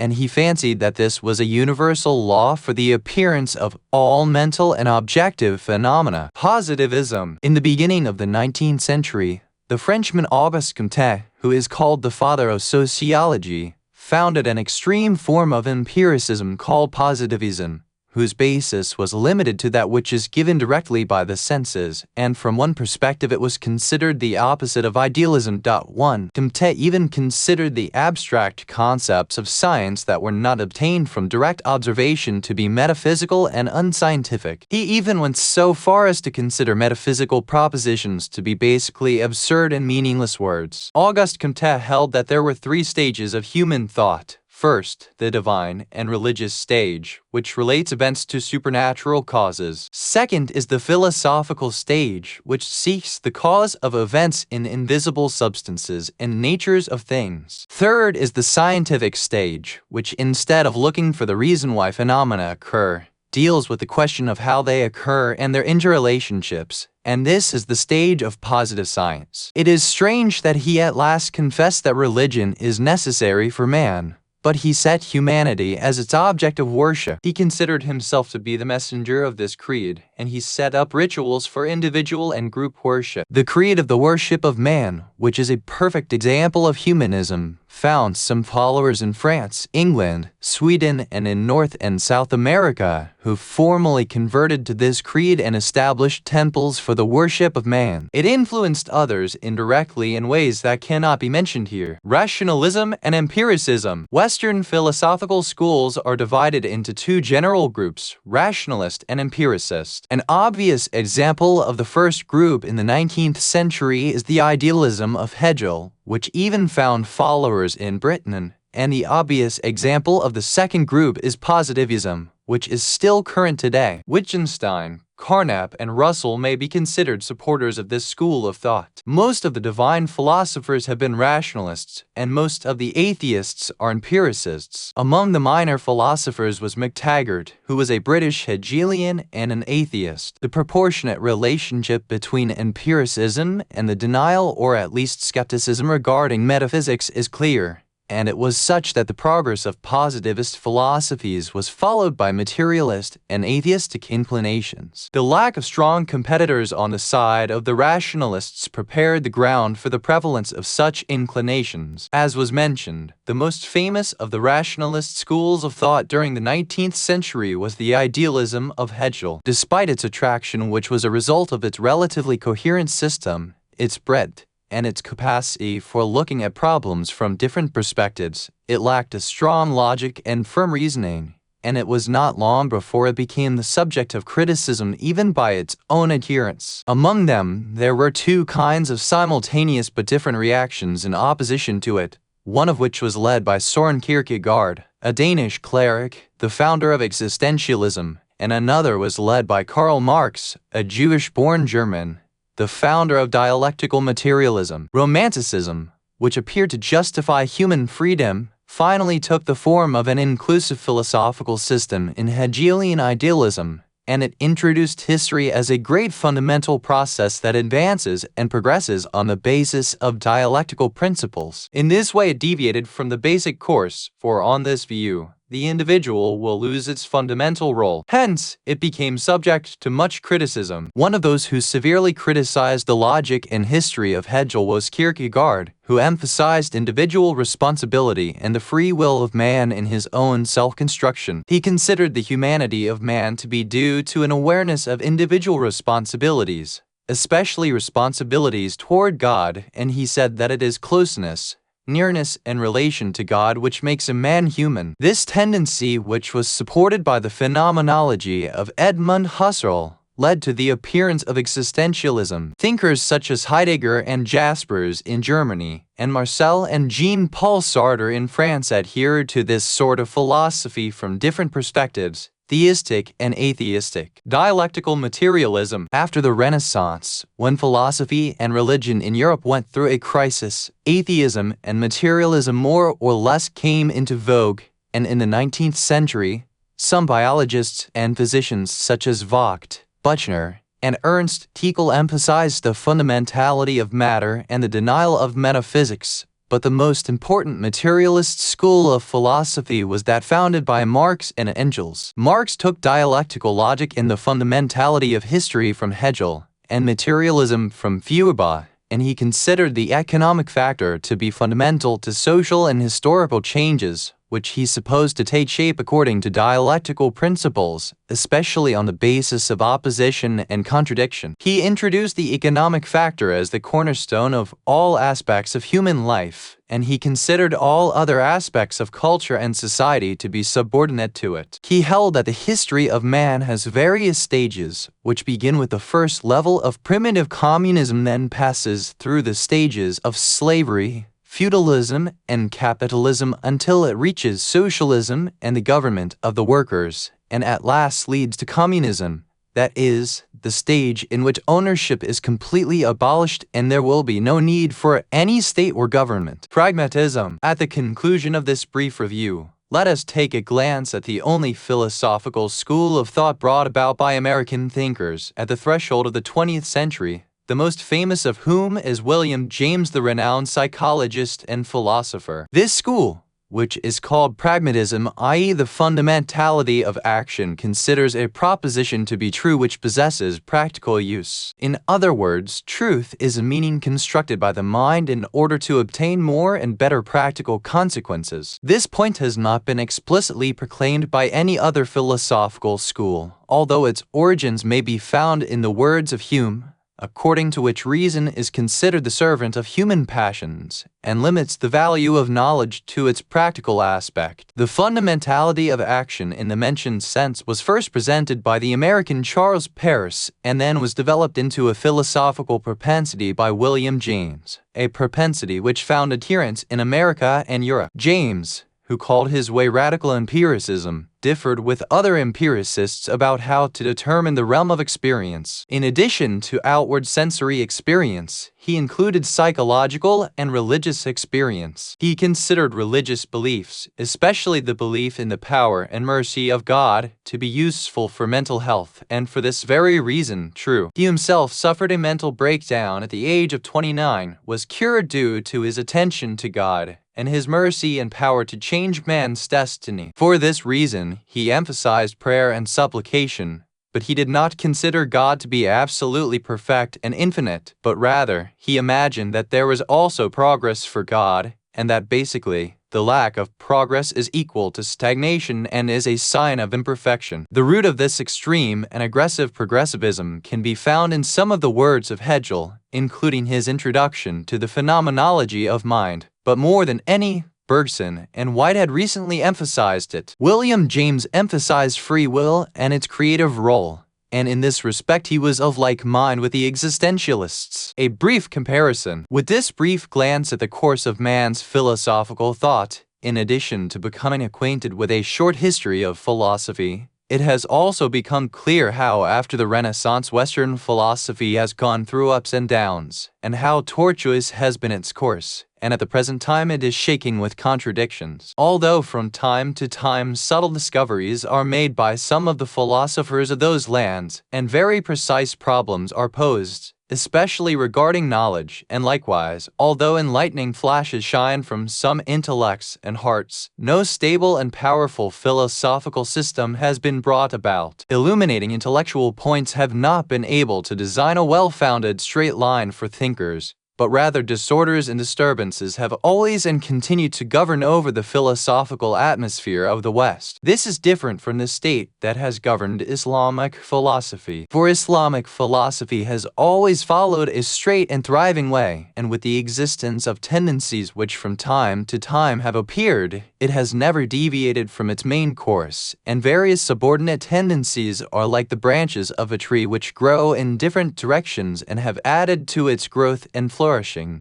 and he fancied that this was a universal law for the appearance of all mental and objective phenomena. Positivism. In the beginning of the 19th century, the Frenchman Auguste Comte, who is called the father of sociology, founded an extreme form of empiricism called positivism, whose basis was limited to that which is given directly by the senses, and from one perspective it was considered the opposite of idealism. 1. Comte even considered the abstract concepts of science that were not obtained from direct observation to be metaphysical and unscientific. He even went so far as to consider metaphysical propositions to be basically absurd and meaningless words. Auguste Comte held that there were three stages of human thought. First, the divine and religious stage, which relates events to supernatural causes. Second is the philosophical stage, which seeks the cause of events in invisible substances and natures of things. Third is the scientific stage, which instead of looking for the reason why phenomena occur, deals with the question of how they occur and their interrelationships. And this is the stage of positive science. It is strange that he at last confessed that religion is necessary for man, but he set humanity as its object of worship. He considered himself to be the messenger of this creed, and he set up rituals for individual and group worship. The creed of the worship of man, which is a perfect example of humanism, found some followers in France, England, Sweden, and in North and South America, who formally converted to this creed and established temples for the worship of man. It influenced others indirectly in ways that cannot be mentioned here. Rationalism and empiricism. Western philosophical schools are divided into two general groups, rationalist and empiricist. An obvious example of the first group in the 19th century is the idealism of Hegel, which even found followers in Britain, and the obvious example of the second group is positivism, which is still current today. Wittgenstein, Carnap, and Russell may be considered supporters of this school of thought. Most of the divine philosophers have been rationalists, and most of the atheists are empiricists. Among the minor philosophers was MacTaggart, who was a British Hegelian and an atheist. The proportionate relationship between empiricism and the denial or at least skepticism regarding metaphysics is clear, and it was such that the progress of positivist philosophies was followed by materialist and atheistic inclinations. The lack of strong competitors on the side of the rationalists prepared the ground for the prevalence of such inclinations. As was mentioned, the most famous of the rationalist schools of thought during the 19th century was the idealism of Hegel. Despite its attraction, which was a result of its relatively coherent system, its breadth, and its capacity for looking at problems from different perspectives, it lacked a strong logic and firm reasoning, and it was not long before it became the subject of criticism even by its own adherents. Among them, there were two kinds of simultaneous but different reactions in opposition to it, one of which was led by Søren Kierkegaard, a Danish cleric, the founder of existentialism, and another was led by Karl Marx, a Jewish-born German, the founder of dialectical materialism. Romanticism, which appeared to justify human freedom, finally took the form of an inclusive philosophical system in Hegelian idealism, and it introduced history as a great fundamental process that advances and progresses on the basis of dialectical principles. In this way, it deviated from the basic course, for on this view, the individual will lose its fundamental role. Hence, it became subject to much criticism. One of those who severely criticized the logic and history of Hegel was Kierkegaard, who emphasized individual responsibility and the free will of man in his own self-construction. He considered the humanity of man to be due to an awareness of individual responsibilities, especially responsibilities toward God, and he said that it is closeness, nearness, and relation to God which makes a man human. This tendency, which was supported by the phenomenology of Edmund Husserl, led to the appearance of existentialism. Thinkers such as Heidegger and Jaspers in Germany, and Marcel and Jean-Paul Sartre in France adhered to this sort of philosophy from different perspectives, theistic and atheistic. Dialectical materialism. After the Renaissance, when philosophy and religion in Europe went through a crisis, atheism and materialism more or less came into vogue, and in the 19th century, some biologists and physicians such as Vogt, Buchner, and Ernst Haeckel emphasized the fundamentality of matter and the denial of metaphysics. But the most important materialist school of philosophy was that founded by Marx and Engels. Marx took dialectical logic in the fundamentality of history from Hegel, and materialism from Feuerbach, and he considered the economic factor to be fundamental to social and historical changes, which he supposed to take shape according to dialectical principles, especially on the basis of opposition and contradiction. He introduced the economic factor as the cornerstone of all aspects of human life, and he considered all other aspects of culture and society to be subordinate to it. He held that the history of man has various stages, which begin with the first level of primitive communism, then passes through the stages of slavery, feudalism, and capitalism until it reaches socialism and the government of the workers, and at last leads to communism, that is, the stage in which ownership is completely abolished and there will be no need for any state or government. Pragmatism. At the conclusion of this brief review, let us take a glance at the only philosophical school of thought brought about by American thinkers at the threshold of the 20th century, the most famous of whom is William James, the renowned psychologist and philosopher. This school, which is called pragmatism, i.e. the fundamentality of action, considers a proposition to be true which possesses practical use. In other words, truth is a meaning constructed by the mind in order to obtain more and better practical consequences. This point has not been explicitly proclaimed by any other philosophical school, although its origins may be found in the words of Hume, according to which reason is considered the servant of human passions, and limits the value of knowledge to its practical aspect. The fundamentality of action in the mentioned sense was first presented by the American Charles Peirce, and then was developed into a philosophical propensity by William James, a propensity which found adherents in America and Europe. James, who called his way radical empiricism, differed with other empiricists about how to determine the realm of experience. In addition to outward sensory experience, he included psychological and religious experience. He considered religious beliefs, especially the belief in the power and mercy of God, to be useful for mental health, and for this very reason true. He himself suffered a mental breakdown at the age of 29, was cured due to his attention to God and his mercy and power to change man's destiny. For this reason, he emphasized prayer and supplication, but he did not consider God to be absolutely perfect and infinite, but rather, he imagined that there was also progress for God, and that basically, the lack of progress is equal to stagnation and is a sign of imperfection. The root of this extreme and aggressive progressivism can be found in some of the words of Hegel, including his introduction to the phenomenology of mind. But more than any, Bergson and Whitehead recently emphasized it. William James emphasized free will and its creative role, and in this respect he was of like mind with the existentialists. A brief comparison. With this brief glance at the course of man's philosophical thought, in addition to becoming acquainted with a short history of philosophy, It has also become clear how after the Renaissance Western philosophy has gone through ups and downs, and how tortuous has been its course, and at the present time it is shaking with contradictions. Although from time to time subtle discoveries are made by some of the philosophers of those lands, and very precise problems are posed, especially regarding knowledge, and likewise, although enlightening flashes shine from some intellects and hearts, no stable and powerful philosophical system has been brought about. Illuminating intellectual points have not been able to design a well-founded straight line for thinkers, but rather disorders and disturbances have always and continue to govern over the philosophical atmosphere of the West. This is different from the state that has governed Islamic philosophy. For Islamic philosophy has always followed a straight and thriving way, and with the existence of tendencies which from time to time have appeared, it has never deviated from its main course, and various subordinate tendencies are like the branches of a tree which grow in different directions and have added to its growth and flourishing.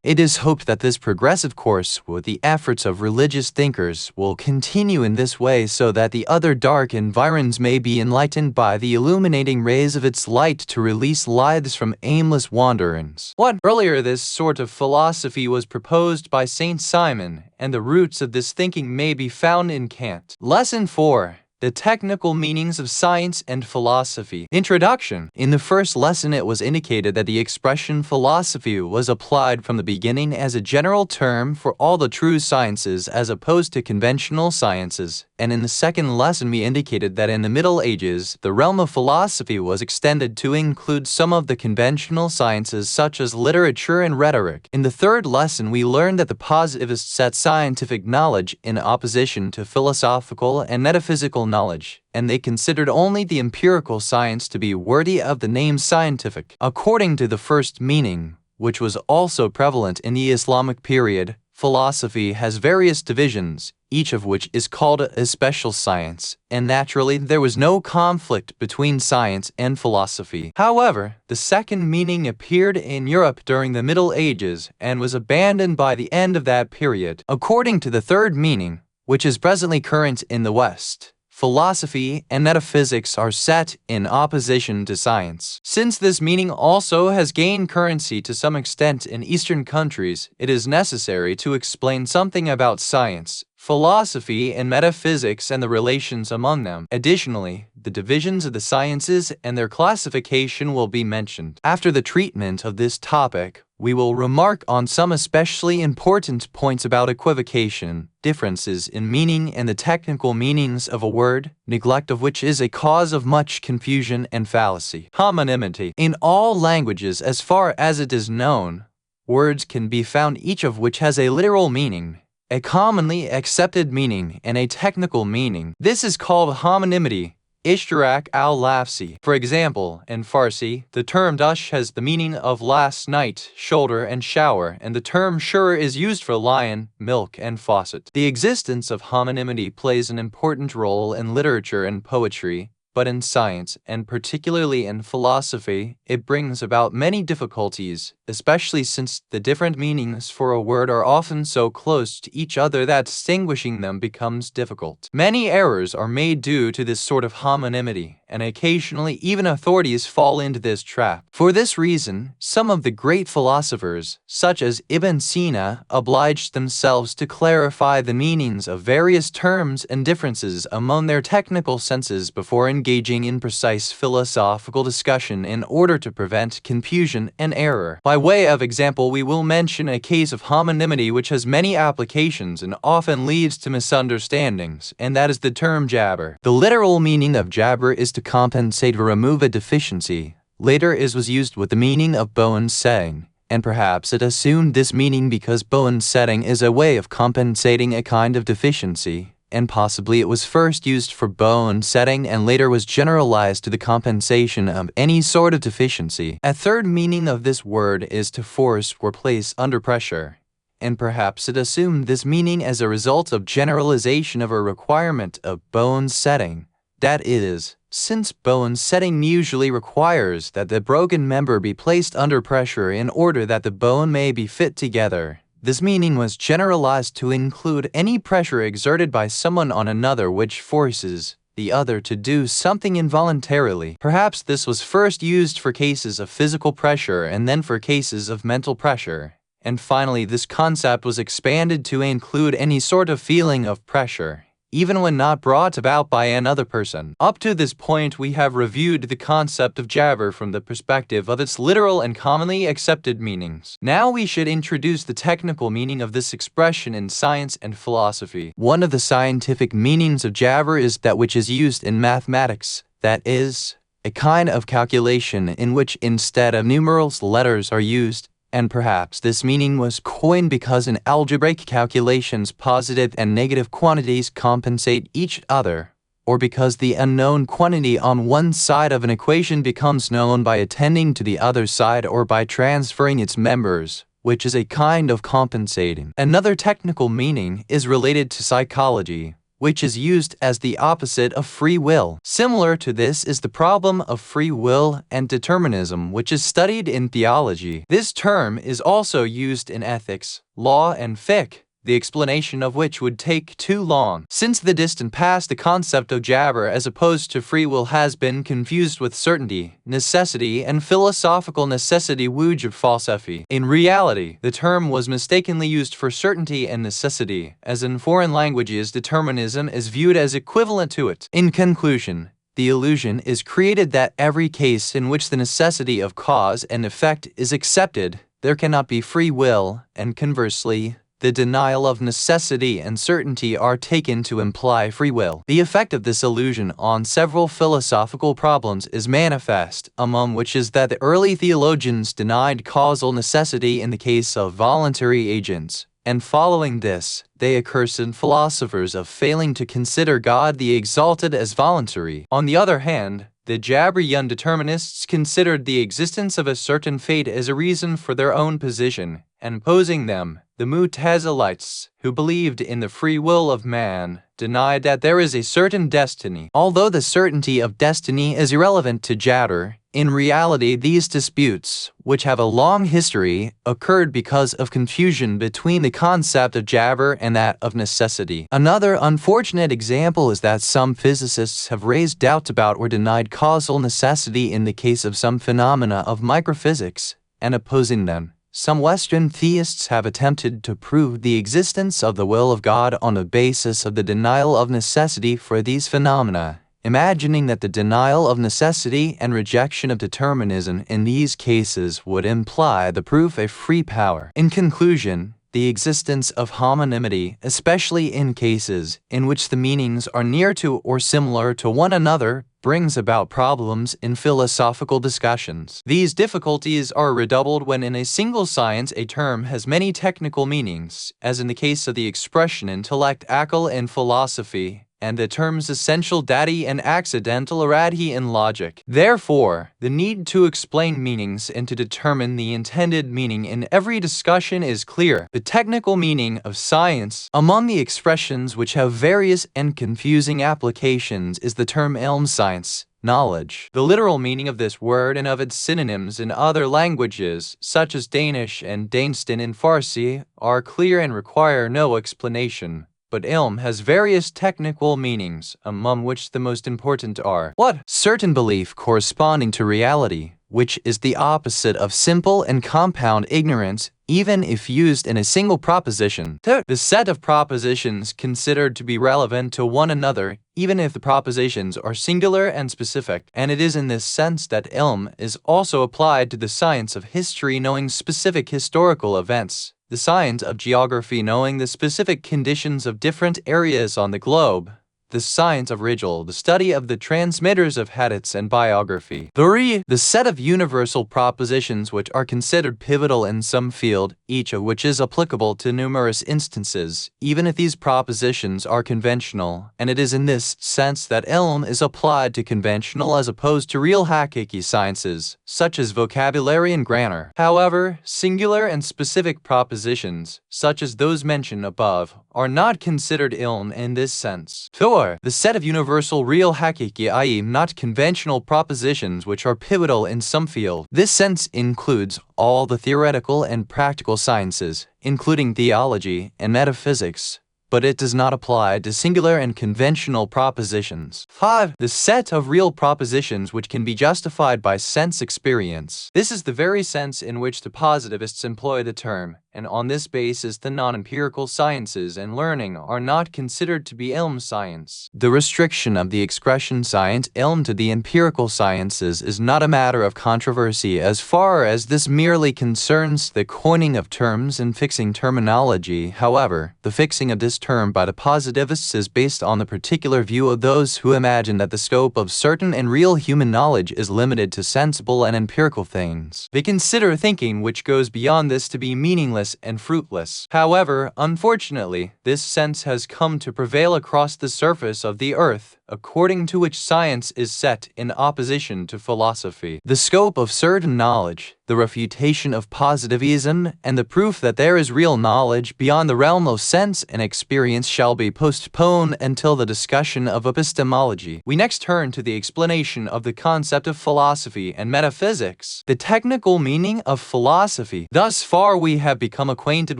It is hoped that this progressive course, with the efforts of religious thinkers, will continue in this way so that the other dark environs may be enlightened by the illuminating rays of its light to release lives from aimless wanderings. Earlier this sort of philosophy was proposed by Saint Simon, and the roots of this thinking may be found in Kant. Lesson 4. The technical meanings of science and philosophy. Introduction. In the first lesson it was indicated that the expression philosophy was applied from the beginning as a general term for all the true sciences as opposed to conventional sciences, and in the second lesson we indicated that in the Middle Ages the realm of philosophy was extended to include some of the conventional sciences such as literature and rhetoric. In the third lesson we learned that the positivists set scientific knowledge in opposition to philosophical and metaphysical knowledge, and they considered only the empirical science to be worthy of the name scientific. According to the first meaning, which was also prevalent in the Islamic period, philosophy has various divisions, each of which is called a special science, and naturally there was no conflict between science and philosophy. However, the second meaning appeared in Europe during the Middle Ages and was abandoned by the end of that period. According to the third meaning, which is presently current in the West, philosophy and metaphysics are set in opposition to science. Since this meaning also has gained currency to some extent in Eastern countries, it is necessary to explain something about science, philosophy, and metaphysics and the relations among them. Additionally, the divisions of the sciences and their classification will be mentioned. After the treatment of this topic, we will remark on some especially important points about equivocation, differences in meaning and the technical meanings of a word, neglect of which is a cause of much confusion and fallacy. Homonymity. In all languages as far as it is known, words can be found each of which has a literal meaning, a commonly accepted meaning, and a technical meaning. This is called homonymity. Ishtirak al-Lafsi. For example, in Farsi, the term dush has the meaning of last night, shoulder, and shower, and the term shur is used for lion, milk, and faucet. The existence of homonymity plays an important role in literature and poetry, but in science, and particularly in philosophy, it brings about many difficulties, especially since the different meanings for a word are often so close to each other that distinguishing them becomes difficult. Many errors are made due to this sort of homonymity, and occasionally even authorities fall into this trap. For this reason, some of the great philosophers, such as Ibn Sina, obliged themselves to clarify the meanings of various terms and differences among their technical senses before engaging in precise philosophical discussion in order to prevent confusion and error. By way of example, we will mention a case of homonymity which has many applications and often leads to misunderstandings, and that is the term jabber. The literal meaning of jabber is to compensate or remove a deficiency. Later it was used with the meaning of bone setting, and perhaps it assumed this meaning because bone setting is a way of compensating a kind of deficiency, and possibly it was first used for bone setting and later was generalized to the compensation of any sort of deficiency. A third meaning of this word is to force or place under pressure, and perhaps it assumed this meaning as a result of generalization of a requirement of bone setting. That is, since bone setting usually requires that the broken member be placed under pressure in order that the bone may be fit together, this meaning was generalized to include any pressure exerted by someone on another which forces, the other to do something involuntarily. Perhaps this was first used for cases of physical pressure and then for cases of mental pressure. And finally, this concept was expanded to include any sort of feeling of pressure, even when not brought about by another person. Up to this point, we have reviewed the concept of jabr from the perspective of its literal and commonly accepted meanings. Now we should introduce the technical meaning of this expression in science and philosophy. One of the scientific meanings of jabr is that which is used in mathematics, that is, a kind of calculation in which instead of numerals, letters are used. And perhaps this meaning was coined because in algebraic calculations positive and negative quantities compensate each other, or because the unknown quantity on one side of an equation becomes known by attending to the other side or by transferring its members, which is a kind of compensating. Another technical meaning is related to psychology, which is used as the opposite of free will. Similar to this is the problem of free will and determinism, which is studied in theology. This term is also used in ethics, law, and fiqh, the explanation of which would take too long. Since the distant past, the concept of jabr as opposed to free will has been confused with certainty, necessity, and philosophical necessity wujub falsafi. In reality, the term was mistakenly used for certainty and necessity, as in foreign languages determinism is viewed as equivalent to it. In conclusion, the illusion is created that every case in which the necessity of cause and effect is accepted, there cannot be free will, and conversely, the denial of necessity and certainty are taken to imply free will. The effect of this illusion on several philosophical problems is manifest, among which is that the early theologians denied causal necessity in the case of voluntary agents, and following this, they accused philosophers of failing to consider God the Exalted as voluntary. On the other hand, the Jabrian determinists considered the existence of a certain fate as a reason for their own position, and opposing them, the Mutazilites, who believed in the free will of man, denied that there is a certain destiny. Although the certainty of destiny is irrelevant to Jabr, in reality these disputes, which have a long history, occurred because of confusion between the concept of Jabr and that of necessity. Another unfortunate example is that some physicists have raised doubts about or denied causal necessity in the case of some phenomena of microphysics, and opposing them, some Western theists have attempted to prove the existence of the will of God on the basis of the denial of necessity for these phenomena, imagining that the denial of necessity and rejection of determinism in these cases would imply the proof of free power. In conclusion, the existence of homonymity, especially in cases in which the meanings are near to or similar to one another, brings about problems in philosophical discussions. These difficulties are redoubled when in a single science a term has many technical meanings, as in the case of the expression intellect akal in philosophy, and the terms essential dati and accidental radhi in logic. Therefore, the need to explain meanings and to determine the intended meaning in every discussion is clear. The technical meaning of science, among the expressions which have various and confusing applications, is the term ilm science, knowledge. The literal meaning of this word and of its synonyms in other languages, such as Danish and Daneston in Farsi, are clear and require no explanation. But ilm has various technical meanings, among which the most important are 1. Certain belief corresponding to reality, which is the opposite of simple and compound ignorance, even if used in a single proposition. 2. The set of propositions considered to be relevant to one another, even if the propositions are singular and specific. And it is in this sense that ilm is also applied to the science of history, knowing specific historical events, the science of geography, knowing the specific conditions of different areas on the globe, the science of ritual, the study of the transmitters of hadiths and biography. 3. The set of universal propositions which are considered pivotal in some field, each of which is applicable to numerous instances, even if these propositions are conventional, and it is in this sense that ilm is applied to conventional as opposed to real hakiki sciences, such as vocabulary and grammar. However, singular and specific propositions, such as those mentioned above, are not considered ilm in this sense. 4. The set of universal real hakiki, i.e. not conventional propositions which are pivotal in some field. This sense includes all the theoretical and practical sciences, including theology and metaphysics, but it does not apply to singular and conventional propositions. 5. The set of real propositions which can be justified by sense experience. This is the very sense in which the positivists employ the term, and on this basis the non-empirical sciences and learning are not considered to be ilm science. The restriction of the expression science ilm to the empirical sciences is not a matter of controversy as far as this merely concerns the coining of terms and fixing terminology. However, the fixing of this term by the positivists is based on the particular view of those who imagine that the scope of certain and real human knowledge is limited to sensible and empirical things. They consider thinking which goes beyond this to be meaningless and fruitless. However, unfortunately, this sense has come to prevail across the surface of the earth, according to which science is set in opposition to philosophy. The scope of certain knowledge, the refutation of positivism, and the proof that there is real knowledge beyond the realm of sense and experience shall be postponed until the discussion of epistemology. We next turn to the explanation of the concept of philosophy and metaphysics. The technical meaning of philosophy. Thus far we have become acquainted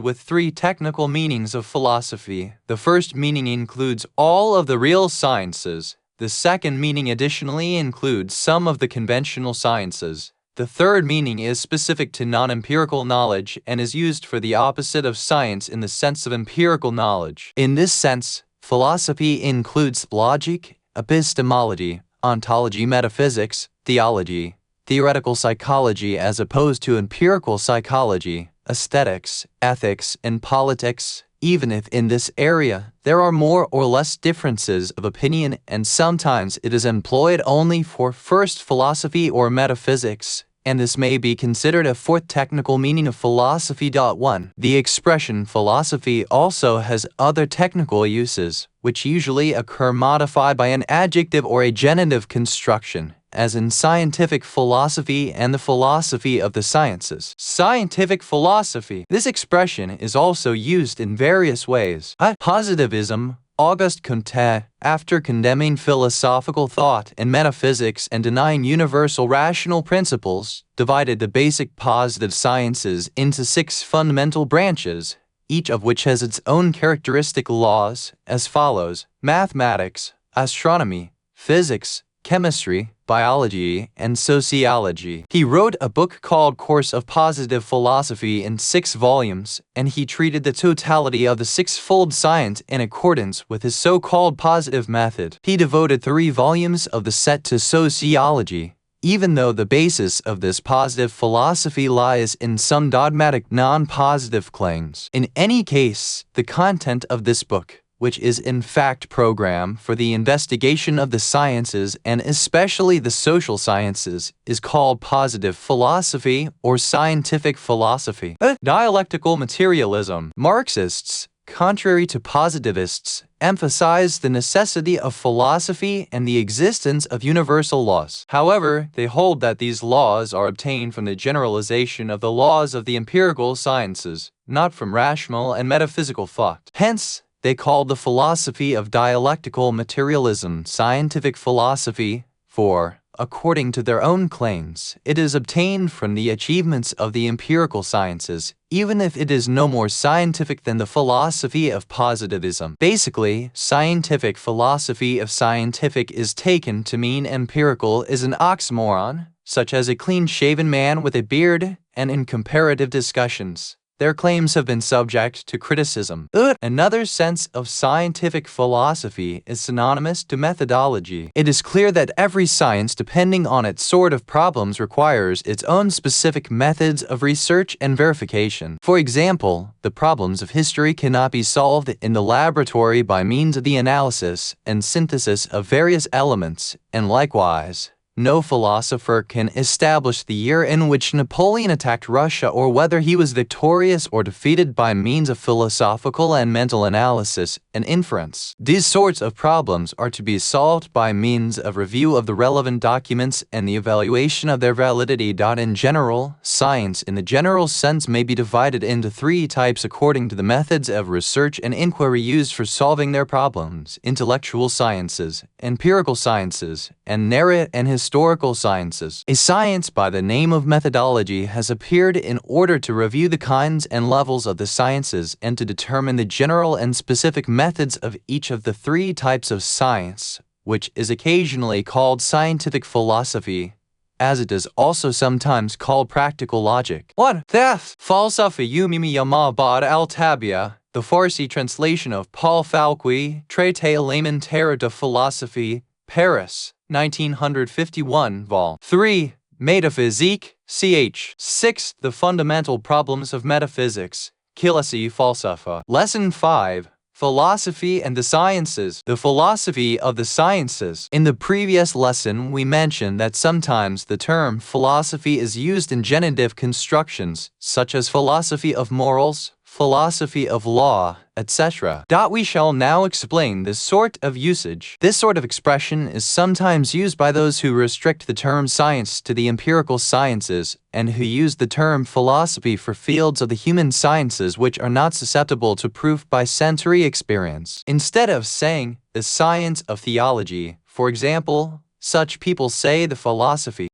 with 3 technical meanings of philosophy. The first meaning includes all of the real sciences. The second meaning additionally includes some of the conventional sciences. The third meaning is specific to non-empirical knowledge and is used for the opposite of science in the sense of empirical knowledge. In this sense, philosophy includes logic, epistemology, ontology, metaphysics, theology, theoretical psychology as opposed to empirical psychology, aesthetics, ethics, and politics, even if in this area there are more or less differences of opinion and sometimes it is employed only for first philosophy or metaphysics, and this may be considered a fourth technical meaning of philosophy. 1. The expression philosophy also has other technical uses, which usually occur modified by an adjective or a genitive construction, as in scientific philosophy and the philosophy of the sciences. Scientific philosophy. This expression is also used in various ways. Positivism. Auguste Comte, after condemning philosophical thought and metaphysics and denying universal rational principles, divided the basic positive sciences into 6 fundamental branches, each of which has its own characteristic laws, as follows: mathematics, astronomy, physics, chemistry, biology, and sociology. He wrote a book called Course of Positive Philosophy in 6 volumes, and he treated the totality of the 6-fold science in accordance with his so-called positive method. He devoted 3 volumes of the set to sociology, even though the basis of this positive philosophy lies in some dogmatic non-positive claims. In any case, the content of this book, which is in fact program for the investigation of the sciences and especially the social sciences, is called positive philosophy or scientific philosophy. Dialectical materialism. Marxists, contrary to positivists, emphasize the necessity of philosophy and the existence of universal laws. However, they hold that these laws are obtained from the generalization of the laws of the empirical sciences, not from rational and metaphysical thought. Hence, they call the philosophy of dialectical materialism scientific philosophy, for, according to their own claims, it is obtained from the achievements of the empirical sciences, even if it is no more scientific than the philosophy of positivism. Basically, scientific philosophy of scientific is taken to mean empirical is an oxymoron, such as a clean-shaven man with a beard, and in comparative discussions, their claims have been subject to criticism. Another sense of scientific philosophy is synonymous to methodology. It is clear that every science, depending on its sort of problems, requires its own specific methods of research and verification. For example, the problems of history cannot be solved in the laboratory by means of the analysis and synthesis of various elements, and likewise, no philosopher can establish the year in which Napoleon attacked Russia or whether he was victorious or defeated by means of philosophical and mental analysis and inference. These sorts of problems are to be solved by means of review of the relevant documents and the evaluation of their validity. In general, science in the general sense may be divided into 3 types according to the methods of research and inquiry used for solving their problems: intellectual sciences, empirical sciences, and narrative and historical sciences. A science by the name of methodology has appeared in order to review the kinds and levels of the sciences and to determine the general and specific methods of each of the three types of science, which is occasionally called scientific philosophy, as it is also sometimes called practical logic. 1. Theft. Falsafa Umimi Yama Bad al-Tabia, the Farsi translation of Paul Fouquet, Traité élémentaire de philosophie, Paris, 1951, vol. 3. Metaphysique, ch. 6. The Fundamental Problems of Metaphysics, Kilasi Falsafa. Lesson 5. Philosophy and the Sciences. The philosophy of the sciences. In the previous lesson, we mentioned that sometimes the term philosophy is used in genitive constructions, such as philosophy of morals, philosophy of law, etc. We shall now explain this sort of usage. This sort of expression is sometimes used by those who restrict the term science to the empirical sciences and who use the term philosophy for fields of the human sciences which are not susceptible to proof by sensory experience. Instead of saying the science of theology, for example, such people say the philosophy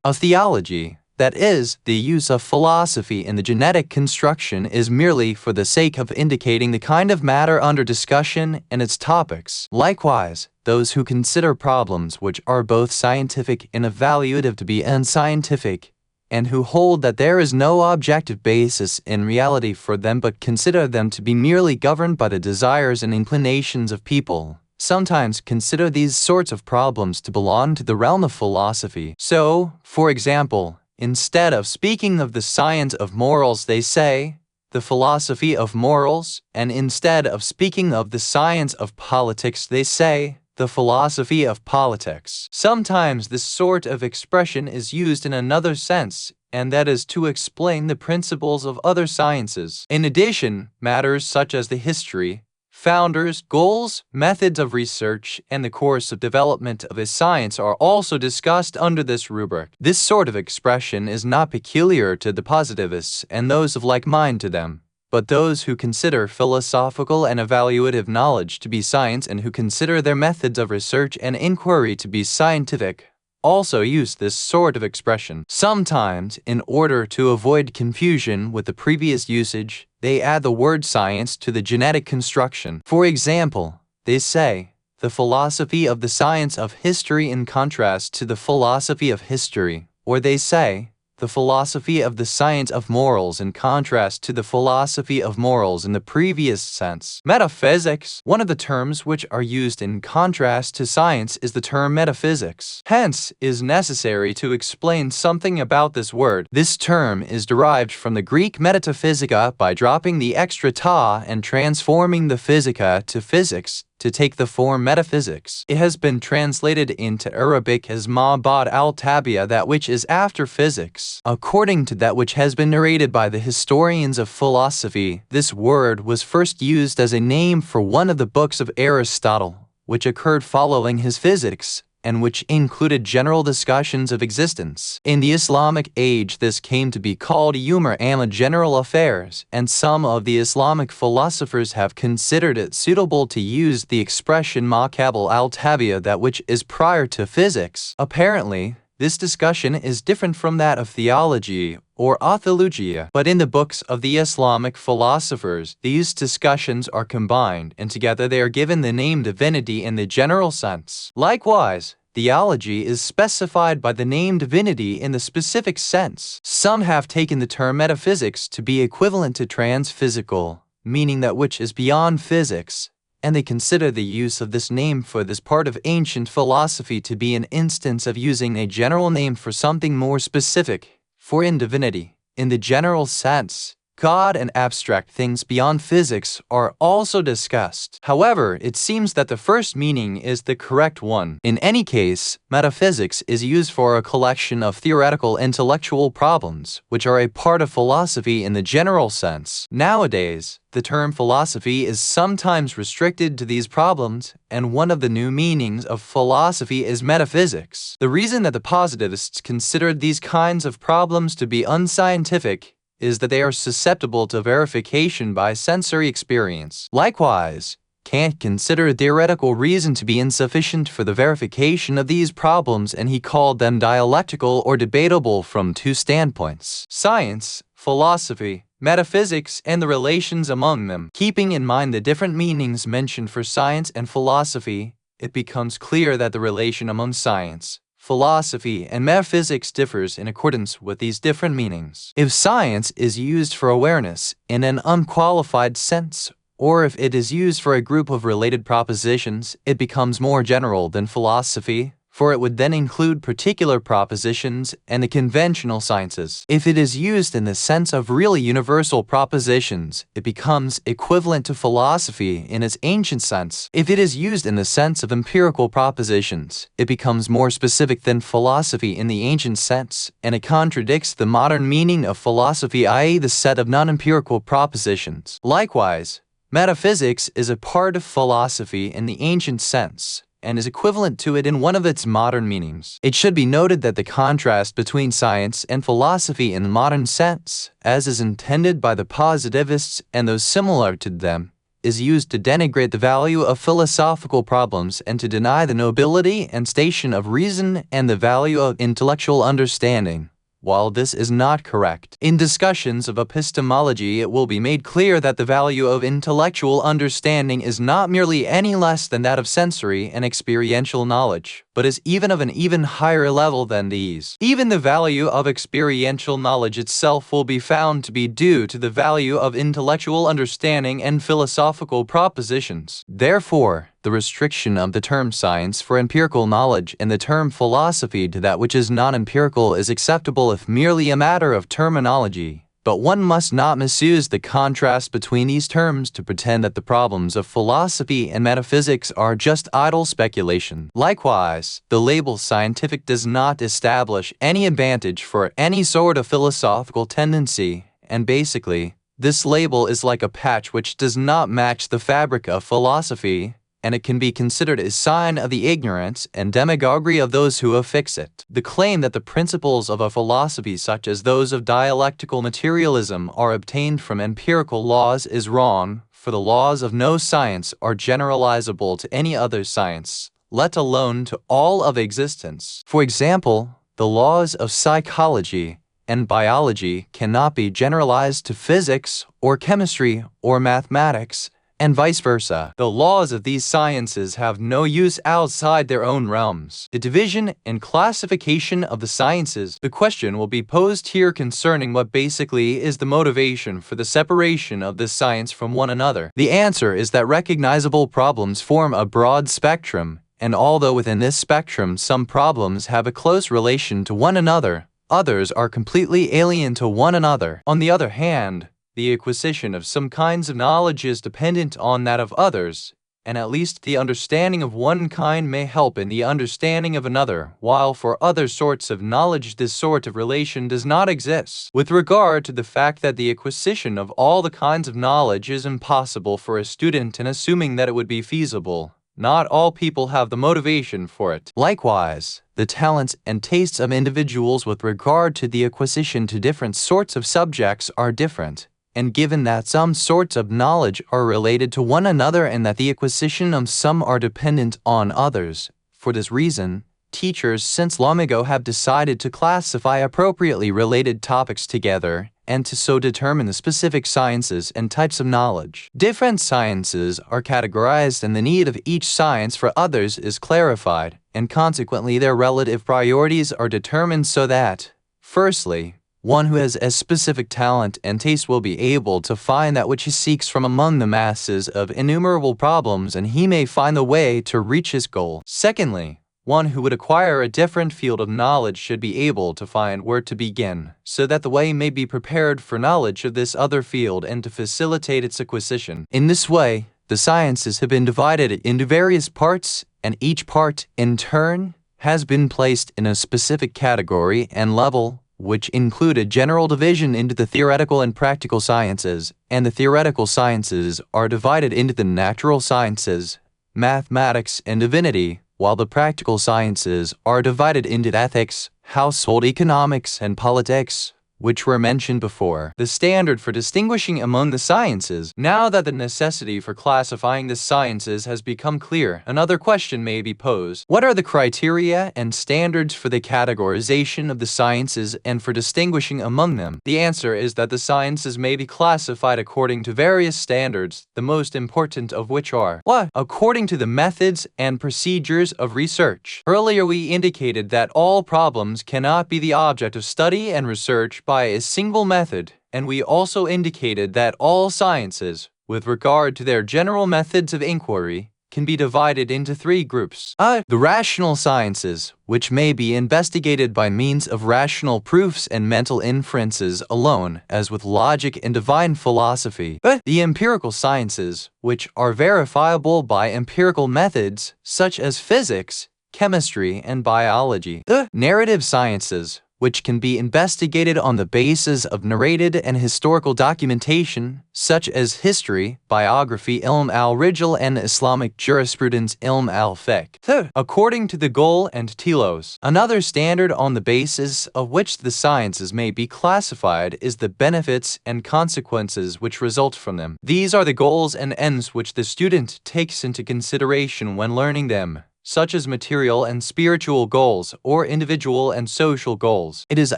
of theology. That is, the use of philosophy in the genetic construction is merely for the sake of indicating the kind of matter under discussion and its topics. Likewise, those who consider problems which are both scientific and evaluative to be unscientific, and who hold that there is no objective basis in reality for them but consider them to be merely governed by the desires and inclinations of people, sometimes consider these sorts of problems to belong to the realm of philosophy. So, for example, instead of speaking of the science of morals, they say the philosophy of morals, and instead of speaking of the science of politics, they say the philosophy of politics. Sometimes this sort of expression is used in another sense, and that is to explain the principles of other sciences. In addition, matters such as the history, founders, goals, methods of research, and the course of development of a science are also discussed under this rubric. This sort of expression is not peculiar to the positivists and those of like mind to them, but those who consider philosophical and evaluative knowledge to be science and who consider their methods of research and inquiry to be scientific also use this sort of expression. Sometimes, in order to avoid confusion with the previous usage, they add the word science to the genetic construction. For example, they say the philosophy of the science of history in contrast to the philosophy of history, or they say the philosophy of the science of morals in contrast to the philosophy of morals in the previous sense. Metaphysics. One of the terms which are used in contrast to science is the term metaphysics. Hence, it is necessary to explain something about this word. This term is derived from the Greek metaphysika by dropping the extra ta and transforming the physica to physics to take the form metaphysics. It has been translated into Arabic as ma ba'd al-tabia, that which is after physics. According to that which has been narrated by the historians of philosophy, this word was first used as a name for one of the books of Aristotle, which occurred following his Physics, and which included general discussions of existence. In the Islamic age, this came to be called Umur and general affairs, and some of the Islamic philosophers have considered it suitable to use the expression ma qabl al-tabia, that which is prior to physics. Apparently, this discussion is different from that of theology or theologia, but in the books of the Islamic philosophers, these discussions are combined, and together they are given the name divinity in the general sense. Likewise, theology is specified by the name divinity in the specific sense. Some have taken the term metaphysics to be equivalent to transphysical, meaning that which is beyond physics, and they consider the use of this name for this part of ancient philosophy to be an instance of using a general name for something more specific. For in divinity, in the general sense, God and abstract things beyond physics are also discussed. However, it seems that the first meaning is the correct one. In any case, metaphysics is used for a collection of theoretical intellectual problems, which are a part of philosophy in the general sense. Nowadays, the term philosophy is sometimes restricted to these problems, and one of the new meanings of philosophy is metaphysics. The reason that the positivists considered these kinds of problems to be unscientific is that they are susceptible to verification by sensory experience. Likewise, Kant considered theoretical reason to be insufficient for the verification of these problems, and he called them dialectical or debatable from two standpoints: science, philosophy, metaphysics, and the relations among them. Keeping in mind the different meanings mentioned for science and philosophy, it becomes clear that the relation among science, philosophy, and metaphysics differs in accordance with these different meanings. If science is used for awareness in an unqualified sense, or if it is used for a group of related propositions, it becomes more general than philosophy, for it would then include particular propositions and the conventional sciences. If it is used in the sense of really universal propositions, it becomes equivalent to philosophy in its ancient sense. If it is used in the sense of empirical propositions, it becomes more specific than philosophy in the ancient sense, and it contradicts the modern meaning of philosophy, i.e., the set of non-empirical propositions. Likewise, metaphysics is a part of philosophy in the ancient sense, and is equivalent to it in one of its modern meanings. It should be noted that the contrast between science and philosophy in the modern sense, as is intended by the positivists and those similar to them, is used to denigrate the value of philosophical problems and to deny the nobility and station of reason and the value of intellectual understanding. While this is not correct, in discussions of epistemology it will be made clear that the value of intellectual understanding is not merely any less than that of sensory and experiential knowledge, but is even of an even higher level than these. Even the value of experiential knowledge itself will be found to be due to the value of intellectual understanding and philosophical propositions. Therefore, the restriction of the term science for empirical knowledge and the term philosophy to that which is non-empirical is acceptable if merely a matter of terminology. But one must not misuse the contrast between these terms to pretend that the problems of philosophy and metaphysics are just idle speculation. Likewise, the label scientific does not establish any advantage for any sort of philosophical tendency, and basically, this label is like a patch which does not match the fabric of philosophy, and it can be considered a sign of the ignorance and demagoguery of those who affix it. The claim that the principles of a philosophy such as those of dialectical materialism are obtained from empirical laws is wrong, for the laws of no science are generalizable to any other science, let alone to all of existence. For example, the laws of psychology and biology cannot be generalized to physics or chemistry or mathematics, and vice versa. The laws of these sciences have no use outside their own realms. The division and classification of the sciences. The question will be posed here concerning what basically is the motivation for the separation of this science from one another. The answer is that recognizable problems form a broad spectrum, and although within this spectrum some problems have a close relation to one another, others are completely alien to one another. On the other hand, the acquisition of some kinds of knowledge is dependent on that of others, and at least the understanding of one kind may help in the understanding of another, while for other sorts of knowledge this sort of relation does not exist. With regard to the fact that the acquisition of all the kinds of knowledge is impossible for a student, and assuming that it would be feasible, not all people have the motivation for it. Likewise, the talents and tastes of individuals with regard to the acquisition to different sorts of subjects are different. And given that some sorts of knowledge are related to one another and that the acquisition of some are dependent on others, for this reason, teachers since long ago have decided to classify appropriately related topics together and to so determine the specific sciences and types of knowledge. Different sciences are categorized and the need of each science for others is clarified, and consequently their relative priorities are determined so that, firstly, one who has a specific talent and taste will be able to find that which he seeks from among the masses of innumerable problems, and he may find the way to reach his goal. Secondly, one who would acquire a different field of knowledge should be able to find where to begin, so that the way may be prepared for knowledge of this other field and to facilitate its acquisition. In this way, the sciences have been divided into various parts, and each part, in turn, has been placed in a specific category and level, which include a general division into the theoretical and practical sciences, and the theoretical sciences are divided into the natural sciences, mathematics, and divinity, while the practical sciences are divided into ethics, household economics, and politics, which were mentioned before, the standard for distinguishing among the sciences. Now that the necessity for classifying the sciences has become clear, another question may be posed. What are the criteria and standards for the categorization of the sciences and for distinguishing among them? The answer is that the sciences may be classified according to various standards, the most important of which are: 1. According to the methods and procedures of research. Earlier we indicated that all problems cannot be the object of study and research by a single method, and we also indicated that all sciences, with regard to their general methods of inquiry, can be divided into 3 groups. The rational sciences, which may be investigated by means of rational proofs and mental inferences alone, as with logic and divine philosophy. The empirical sciences, which are verifiable by empirical methods, such as physics, chemistry, and biology. Narrative sciences, which can be investigated on the basis of narrated and historical documentation, such as history, biography, ilm al-rijal, and Islamic jurisprudence, ilm al-fiqh. According to the goal and telos. Another standard on the basis of which the sciences may be classified is the benefits and consequences which result from them. These are the goals and ends which the student takes into consideration when learning them, such as material and spiritual goals or individual and social goals. It is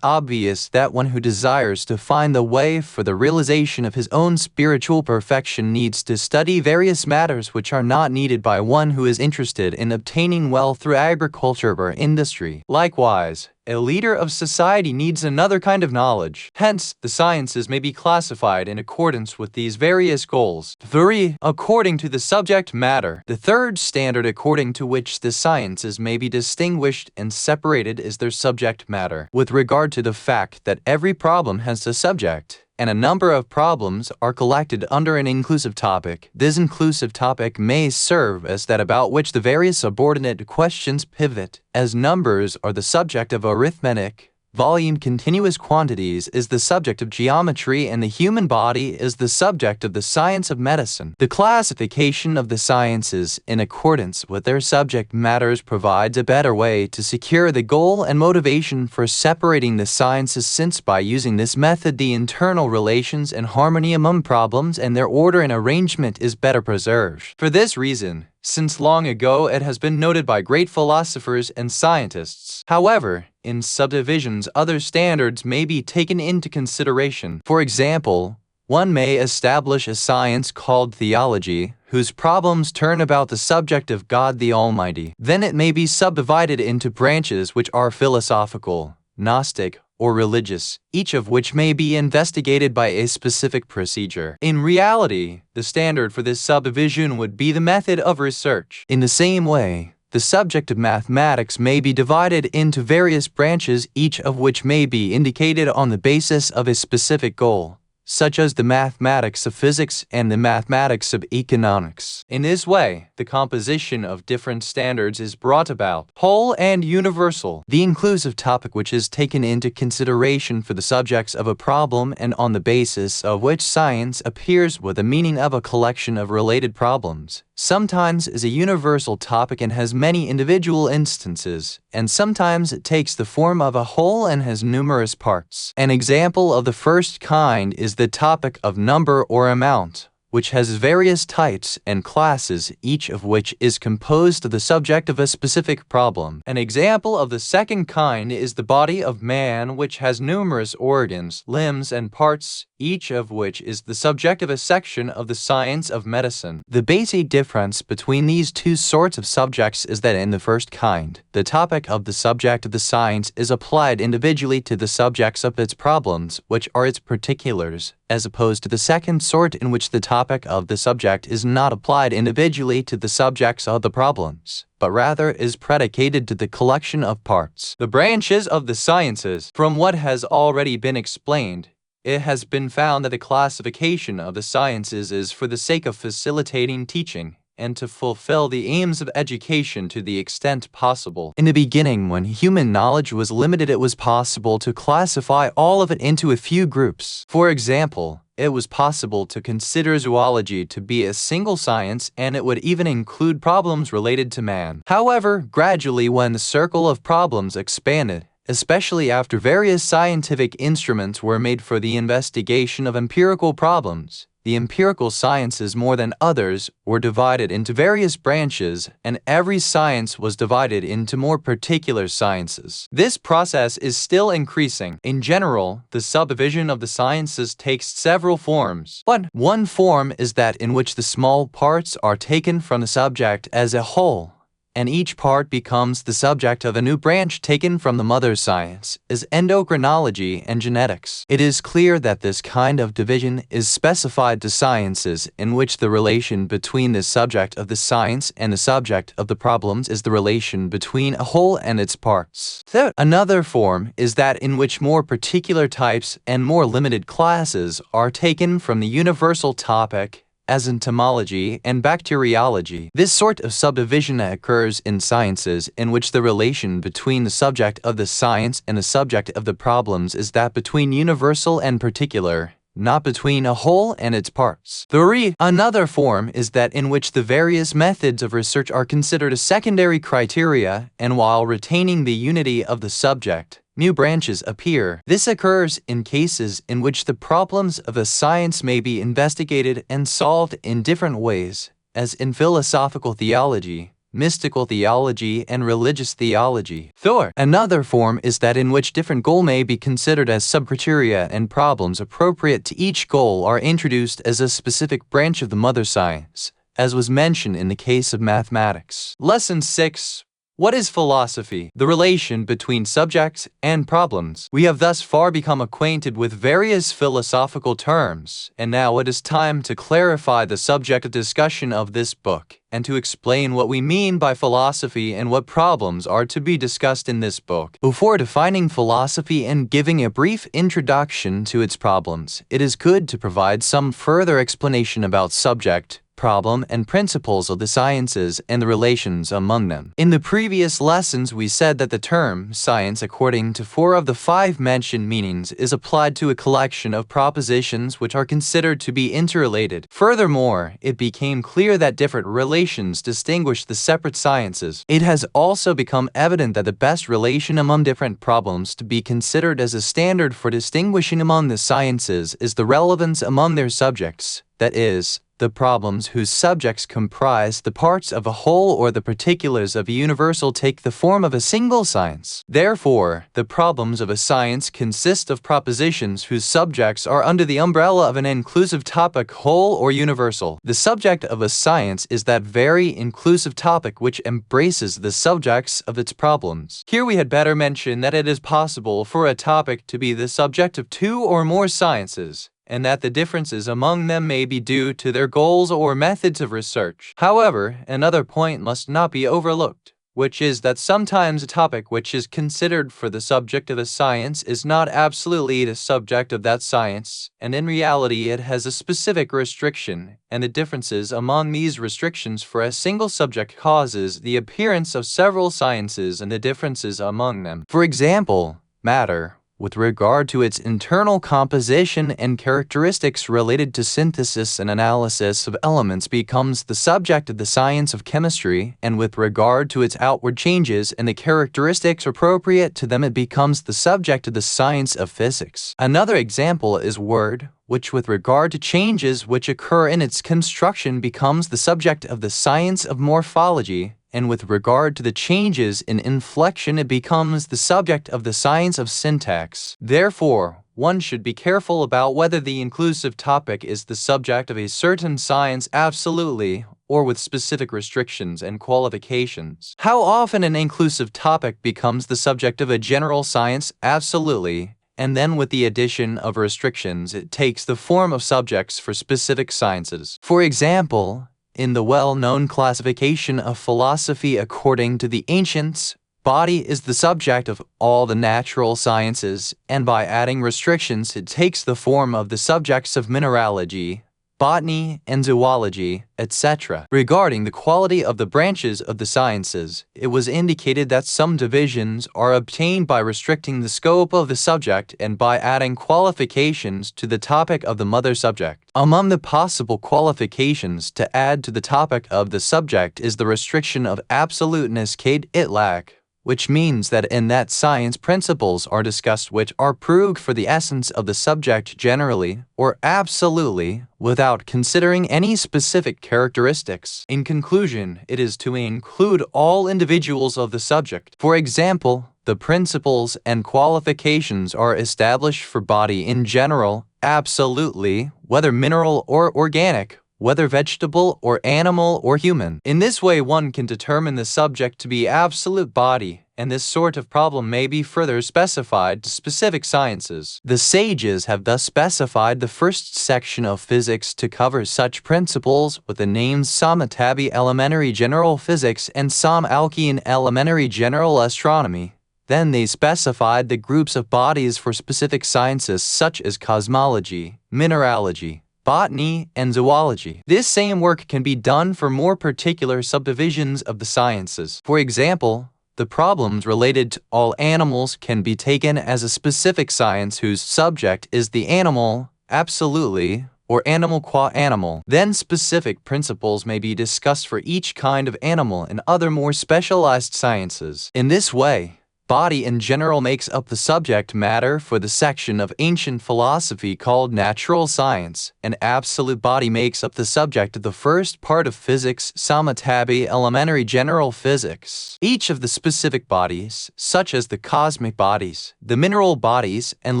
obvious that one who desires to find the way for the realization of his own spiritual perfection needs to study various matters which are not needed by one who is interested in obtaining wealth through agriculture or industry. Likewise, a leader of society needs another kind of knowledge. Hence, the sciences may be classified in accordance with these various goals. 3. According to the subject matter. The third standard according to which the sciences may be distinguished and separated is their subject matter, with regard to the fact that every problem has a subject, and a number of problems are collected under an inclusive topic. This inclusive topic may serve as that about which the various subordinate questions pivot, as numbers are the subject of arithmetic, volume continuous quantities is the subject of geometry, and the human body is the subject of the science of medicine. The classification of the sciences in accordance with their subject matters provides a better way to secure the goal and motivation for separating the sciences, since by using this method the internal relations and harmony among problems and their order and arrangement is better preserved. For this reason, since long ago it has been noted by great philosophers and scientists. However, in subdivisions other standards may be taken into consideration. For example, one may establish a science called theology, whose problems turn about the subject of God the Almighty. Then it may be subdivided into branches which are philosophical, Gnostic, or religious, each of which may be investigated by a specific procedure. In reality, the standard for this subdivision would be the method of research. In the same way, the subject of mathematics may be divided into various branches, each of which may be indicated on the basis of a specific goal, such as the mathematics of physics and the mathematics of economics. In this way, the composition of different standards is brought about, whole and universal. The inclusive topic which is taken into consideration for the subjects of a problem and on the basis of which science appears with the meaning of a collection of related problems, sometimes is a universal topic and has many individual instances, and sometimes it takes the form of a whole and has numerous parts. An example of the first kind is the topic of number or amount, which has various types and classes, each of which is composed of the subject of a specific problem. An example of the second kind is the body of man, which has numerous organs, limbs, and parts, each of which is the subject of a section of the science of medicine. The basic difference between these two sorts of subjects is that in the first kind, the topic of the subject of the science is applied individually to the subjects of its problems, which are its particulars, as opposed to the second sort in which the topic of the subject is not applied individually to the subjects of the problems, but rather is predicated to the collection of parts. The branches of the sciences. From what has already been explained, it has been found that the classification of the sciences is for the sake of facilitating teaching and to fulfill the aims of education to the extent possible. In the beginning, when human knowledge was limited, it was possible to classify all of it into a few groups. For example, it was possible to consider zoology to be a single science, and it would even include problems related to man. However, gradually when the circle of problems expanded, especially after various scientific instruments were made for the investigation of empirical problems. The empirical sciences, more than others, were divided into various branches, and every science was divided into more particular sciences. This process is still increasing. In general, the subdivision of the sciences takes several forms, but one form is that in which the small parts are taken from the subject as a whole, and each part becomes the subject of a new branch taken from the mother science, is endocrinology and genetics. It is clear that this kind of division is specified to sciences in which the relation between the subject of the science and the subject of the problems is the relation between a whole and its parts. Third, another form is that in which more particular types and more limited classes are taken from the universal topic, as entomology and bacteriology. This sort of subdivision occurs in sciences in which the relation between the subject of the science and the subject of the problems is that between universal and particular, not between a whole and its parts. Three, another form is that in which the various methods of research are considered a secondary criteria, and while retaining the unity of the subject, new branches appear. This occurs in cases in which the problems of a science may be investigated and solved in different ways, as in philosophical theology, mystical theology, and religious theology. Four, another form is that in which different goals may be considered as subcriteria and problems appropriate to each goal are introduced as a specific branch of the mother science, as was mentioned in the case of mathematics. Lesson 6. What is philosophy? The relation between subjects and problems. We have thus far become acquainted with various philosophical terms, and now it is time to clarify the subject of discussion of this book, and to explain what we mean by philosophy and what problems are to be discussed in this book. Before defining philosophy and giving a brief introduction to its problems, it is good to provide some further explanation about subject, problem, and principles of the sciences and the relations among them. In the previous lessons, we said that the term science, according to 4 of the 5 mentioned meanings, is applied to a collection of propositions which are considered to be interrelated. Furthermore, it became clear that different relations distinguish the separate sciences. It has also become evident that the best relation among different problems to be considered as a standard for distinguishing among the sciences is the relevance among their subjects, that is, the problems whose subjects comprise the parts of a whole or the particulars of a universal take the form of a single science. Therefore, the problems of a science consist of propositions whose subjects are under the umbrella of an inclusive topic, whole or universal. The subject of a science is that very inclusive topic which embraces the subjects of its problems. Here we had better mention that it is possible for a topic to be the subject of 2 or more sciences, and that the differences among them may be due to their goals or methods of research. However, another point must not be overlooked, which is that sometimes a topic which is considered for the subject of a science is not absolutely the subject of that science, and in reality it has a specific restriction, and the differences among these restrictions for a single subject causes the appearance of several sciences and the differences among them. For example, matter, with regard to its internal composition and characteristics related to synthesis and analysis of elements, becomes the subject of the science of chemistry, and with regard to its outward changes and the characteristics appropriate to them, it becomes the subject of the science of physics. Another example is word, which with regard to changes which occur in its construction becomes the subject of the science of morphology, and with regard to the changes in inflection it becomes the subject of the science of syntax. Therefore, one should be careful about whether the inclusive topic is the subject of a certain science absolutely, or with specific restrictions and qualifications. How often an inclusive topic becomes the subject of a general science absolutely, and then with the addition of restrictions it takes the form of subjects for specific sciences. For example, in the well-known classification of philosophy according to the ancients, body is the subject of all the natural sciences, and by adding restrictions it takes the form of the subjects of mineralogy, botany, and zoology, etc. Regarding the quality of the branches of the sciences, it was indicated that some divisions are obtained by restricting the scope of the subject and by adding qualifications to the topic of the mother subject. Among the possible qualifications to add to the topic of the subject is the restriction of absoluteness, kade itlaq, which means that in that science principles are discussed which are proved for the essence of the subject generally or absolutely without considering any specific characteristics. In conclusion, it is to include all individuals of the subject. For example, the principles and qualifications are established for body in general, absolutely, whether mineral or organic, whether vegetable or animal or human. In this way, one can determine the subject to be absolute body, and this sort of problem may be further specified to specific sciences. The sages have thus specified the first section of physics to cover such principles with the names Samatabi Elementary General Physics and Sam Alkean Elementary General Astronomy. Then they specified the groups of bodies for specific sciences such as cosmology, mineralogy, botany, and zoology. This same work can be done for more particular subdivisions of the sciences. For example, the problems related to all animals can be taken as a specific science whose subject is the animal, absolutely, or animal qua animal. Then specific principles may be discussed for each kind of animal in other more specialized sciences. In this way, body in general makes up the subject matter for the section of ancient philosophy called natural science, and absolute body makes up the subject of the first part of physics, Samatabi Elementary General Physics. Each of the specific bodies, such as the cosmic bodies, the mineral bodies, and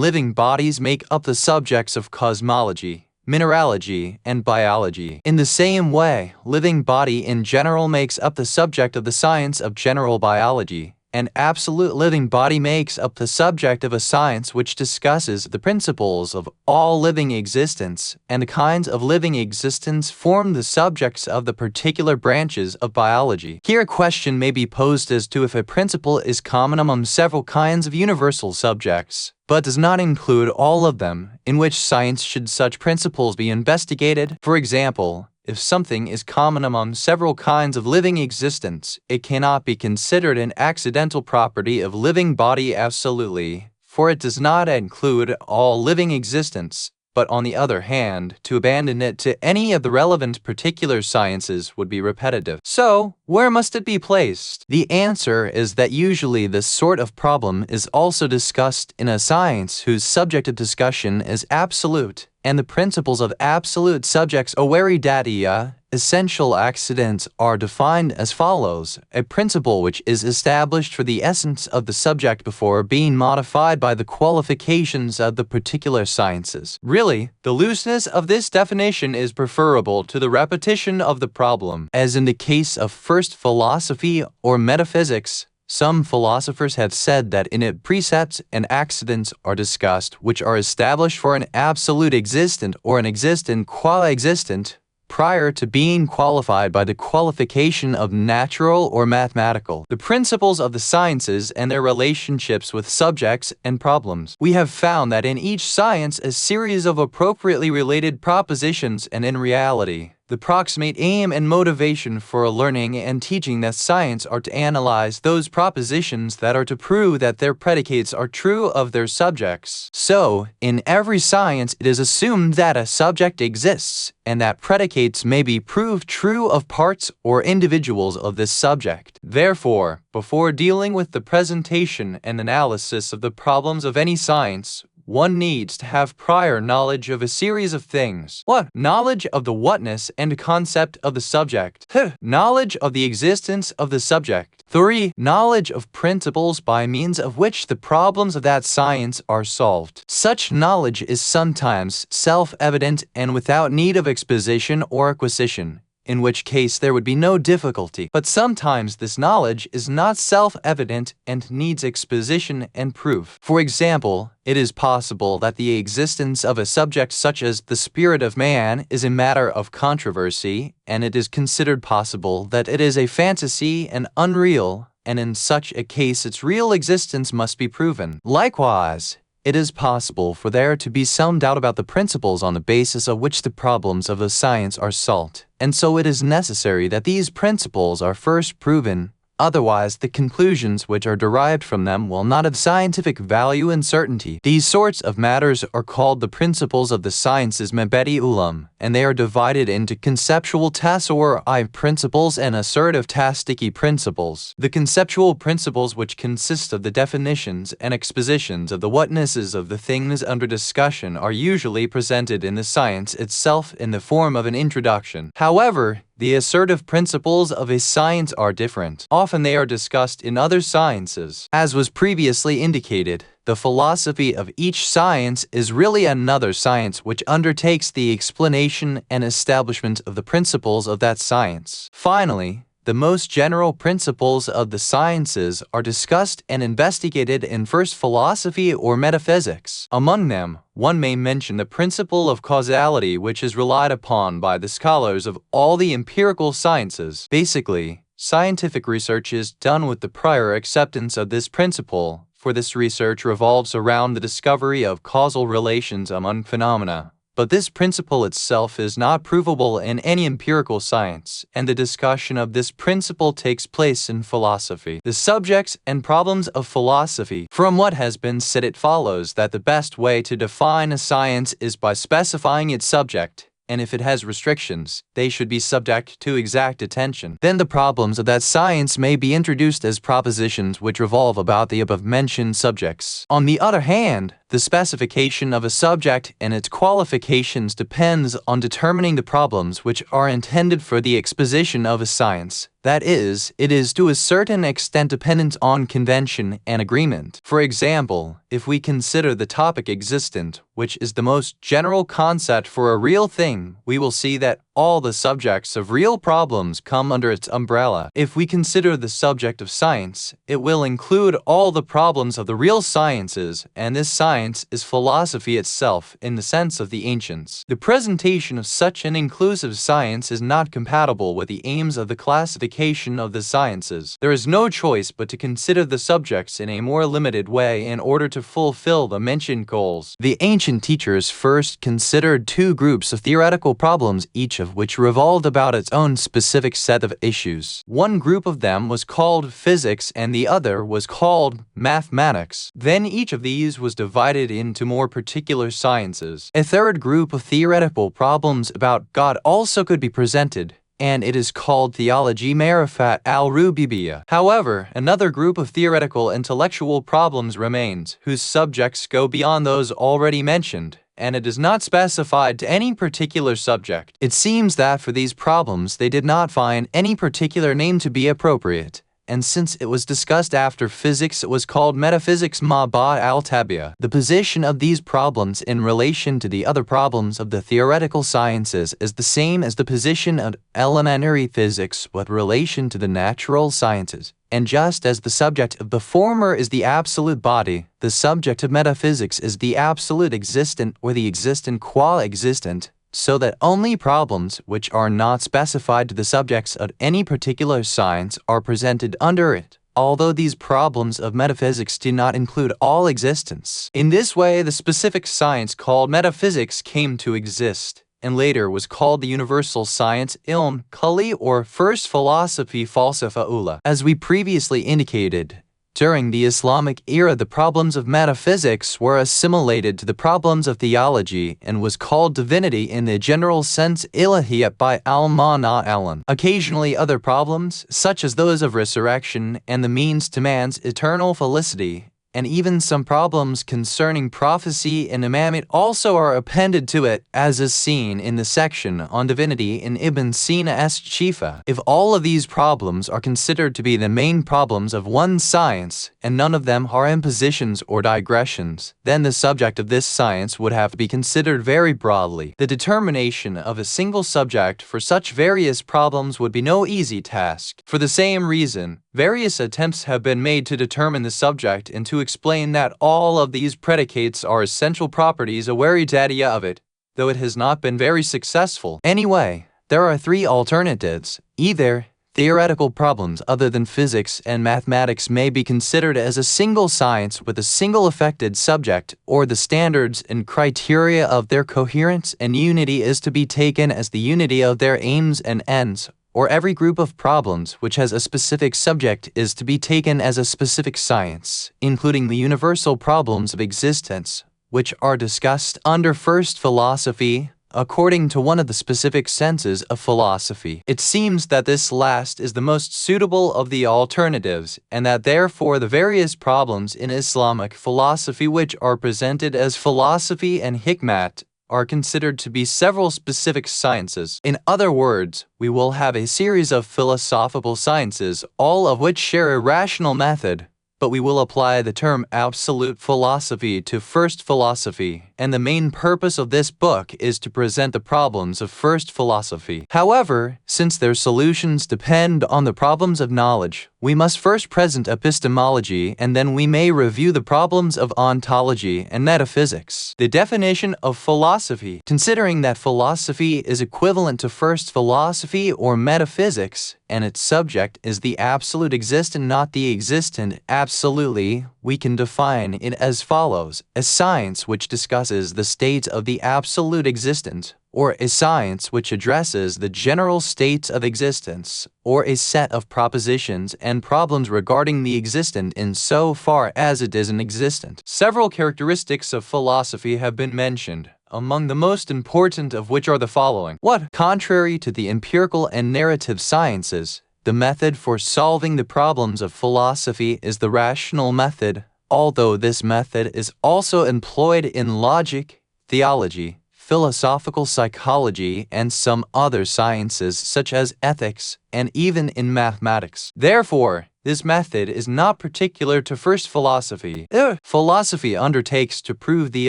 living bodies make up the subjects of cosmology, mineralogy, and biology. In the same way, living body in general makes up the subject of the science of general biology. An absolute living body makes up the subject of a science which discusses the principles of all living existence, and the kinds of living existence form the subjects of the particular branches of biology. Here a question may be posed as to if a principle is common among several kinds of universal subjects, but does not include all of them, in which science should such principles be investigated? For example, if something is common among several kinds of living existence, it cannot be considered an accidental property of living body absolutely, for it does not include all living existence. But on the other hand, to abandon it to any of the relevant particular sciences would be repetitive. So, where must it be placed? The answer is that usually this sort of problem is also discussed in a science whose subject of discussion is absolute, and the principles of absolute subjects Oweridatiya, essential accidents, are defined as follows: a principle which is established for the essence of the subject before being modified by the qualifications of the particular sciences. Really, the looseness of this definition is preferable to the repetition of the problem. As in the case of first philosophy or metaphysics, some philosophers have said that in it precepts and accidents are discussed which are established for an absolute existent or an existent qua existent, prior to being qualified by the qualification of natural or mathematical. The principles of the sciences and their relationships with subjects and problems. We have found that in each science a series of appropriately related propositions, and in reality, the proximate aim and motivation for learning and teaching that science are to analyze those propositions that are to prove that their predicates are true of their subjects. So, in every science it is assumed that a subject exists, and that predicates may be proved true of parts or individuals of this subject. Therefore, before dealing with the presentation and analysis of the problems of any science, one needs to have prior knowledge of a series of things. 1. Knowledge of the whatness and concept of the subject. 2. Knowledge of the existence of the subject. 3. Knowledge of principles by means of which the problems of that science are solved. Such knowledge is sometimes self-evident and without need of exposition or acquisition, in which case there would be no difficulty. But sometimes this knowledge is not self-evident and needs exposition and proof. For example, it is possible that the existence of a subject such as the spirit of man is a matter of controversy, and it is considered possible that it is a fantasy and unreal, and in such a case its real existence must be proven. Likewise, it is possible for there to be some doubt about the principles on the basis of which the problems of a science are solved, and so it is necessary that these principles are first proven. Otherwise, the conclusions which are derived from them will not have scientific value and certainty. These sorts of matters are called the principles of the sciences Mabedi Ulam, and they are divided into conceptual tasawwur principles and assertive Taqi principles. The conceptual principles, which consist of the definitions and expositions of the whatnesses of the things under discussion, are usually presented in the science itself in the form of an introduction. However, the assertive principles of a science are different. Often they are discussed in other sciences. As was previously indicated, the philosophy of each science is really another science which undertakes the explanation and establishment of the principles of that science. Finally, the most general principles of the sciences are discussed and investigated in first philosophy or metaphysics. Among them, one may mention the principle of causality, which is relied upon by the scholars of all the empirical sciences. Basically, scientific research is done with the prior acceptance of this principle, for this research revolves around the discovery of causal relations among phenomena. But this principle itself is not provable in any empirical science, and the discussion of this principle takes place in philosophy. The subjects and problems of philosophy. From what has been said, it follows that the best way to define a science is by specifying its subject, and if it has restrictions, they should be subject to exact attention. Then the problems of that science may be introduced as propositions which revolve about the above-mentioned subjects. On the other hand, the specification of a subject and its qualifications depends on determining the problems which are intended for the exposition of a science. That is, it is to a certain extent dependent on convention and agreement. For example, if we consider the topic existent, which is the most general concept for a real thing, we will see that all the subjects of real problems come under its umbrella. If we consider the subject of science, it will include all the problems of the real sciences, and this science is philosophy itself in the sense of the ancients. The presentation of such an inclusive science is not compatible with the aims of the classification of the sciences. There is no choice but to consider the subjects in a more limited way in order to fulfill the mentioned goals. The ancient teachers first considered two groups of theoretical problems, each of which revolved about its own specific set of issues. One group of them was called physics and the other was called mathematics. Then each of these was divided into more particular sciences. A third group of theoretical problems about God also could be presented, and it is called theology marifat al-rububiyya. However, another group of theoretical intellectual problems remains, whose subjects go beyond those already mentioned, and it is not specified to any particular subject. It seems that for these problems they did not find any particular name to be appropriate, and since it was discussed after physics, it was called metaphysics ma ba'd al-tabi'a. The position of these problems in relation to the other problems of the theoretical sciences is the same as the position of elementary physics with relation to the natural sciences. And just as the subject of the former is the absolute body, the subject of metaphysics is the absolute existent or the existent qua existent, so that only problems which are not specified to the subjects of any particular science are presented under it, although these problems of metaphysics do not include all existence. In this way, the specific science called metaphysics came to exist, and later was called the universal science ilm kulli or first philosophy falsafa ula. As we previously indicated, during the Islamic era the problems of metaphysics were assimilated to the problems of theology and was called divinity in the general sense ilahiyat by al-Mana Alan. Occasionally other problems, such as those of resurrection and the means to man's eternal felicity, and even some problems concerning prophecy and imamate also are appended to it, as is seen in the section on divinity in Ibn Sina's Shifa. If all of these problems are considered to be the main problems of one science, and none of them are impositions or digressions, then the subject of this science would have to be considered very broadly. The determination of a single subject for such various problems would be no easy task. For the same reason, various attempts have been made to determine the subject and to explain that all of these predicates are essential properties awaridadia of it, though it has not been very successful. Anyway, there are three alternatives. Either theoretical problems other than physics and mathematics may be considered as a single science with a single affected subject, or the standards and criteria of their coherence and unity is to be taken as the unity of their aims and ends, or every group of problems which has a specific subject is to be taken as a specific science, including the universal problems of existence, which are discussed under first philosophy, according to one of the specific senses of philosophy. It seems that this last is the most suitable of the alternatives, and that therefore the various problems in Islamic philosophy which are presented as philosophy and hikmat are considered to be several specific sciences. In other words, we will have a series of philosophical sciences, all of which share a rational method, but we will apply the term absolute philosophy to first philosophy, and the main purpose of this book is to present the problems of first philosophy. However, since their solutions depend on the problems of knowledge, we must first present epistemology, and then we may review the problems of ontology and metaphysics. The definition of philosophy, considering that philosophy is equivalent to first philosophy or metaphysics, and its subject is the absolute existent, not the existent absolutely, we can define it as follows: a science which discusses the state of the absolute existent, or a science which addresses the general states of existence, or a set of propositions and problems regarding the existent in so far as it is an existent. Several characteristics of philosophy have been mentioned, among the most important of which are the following. What? Contrary to the empirical and narrative sciences, the method for solving the problems of philosophy is the rational method, although this method is also employed in logic, theology, philosophical psychology, and some other sciences such as ethics, and even in mathematics. Therefore, this method is not particular to first philosophy. Philosophy undertakes to prove the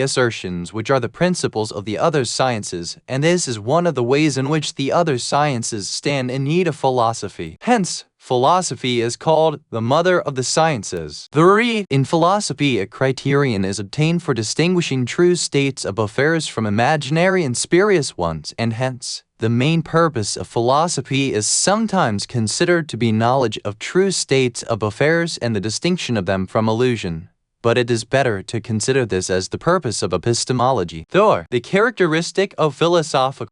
assertions which are the principles of the other sciences, and this is one of the ways in which the other sciences stand in need of philosophy. Hence, philosophy is called the mother of the sciences. In philosophy, a criterion is obtained for distinguishing true states of affairs from imaginary and spurious ones, and hence, the main purpose of philosophy is sometimes considered to be knowledge of true states of affairs and the distinction of them from illusion. But it is better to consider this as the purpose of epistemology. The characteristic of philosophical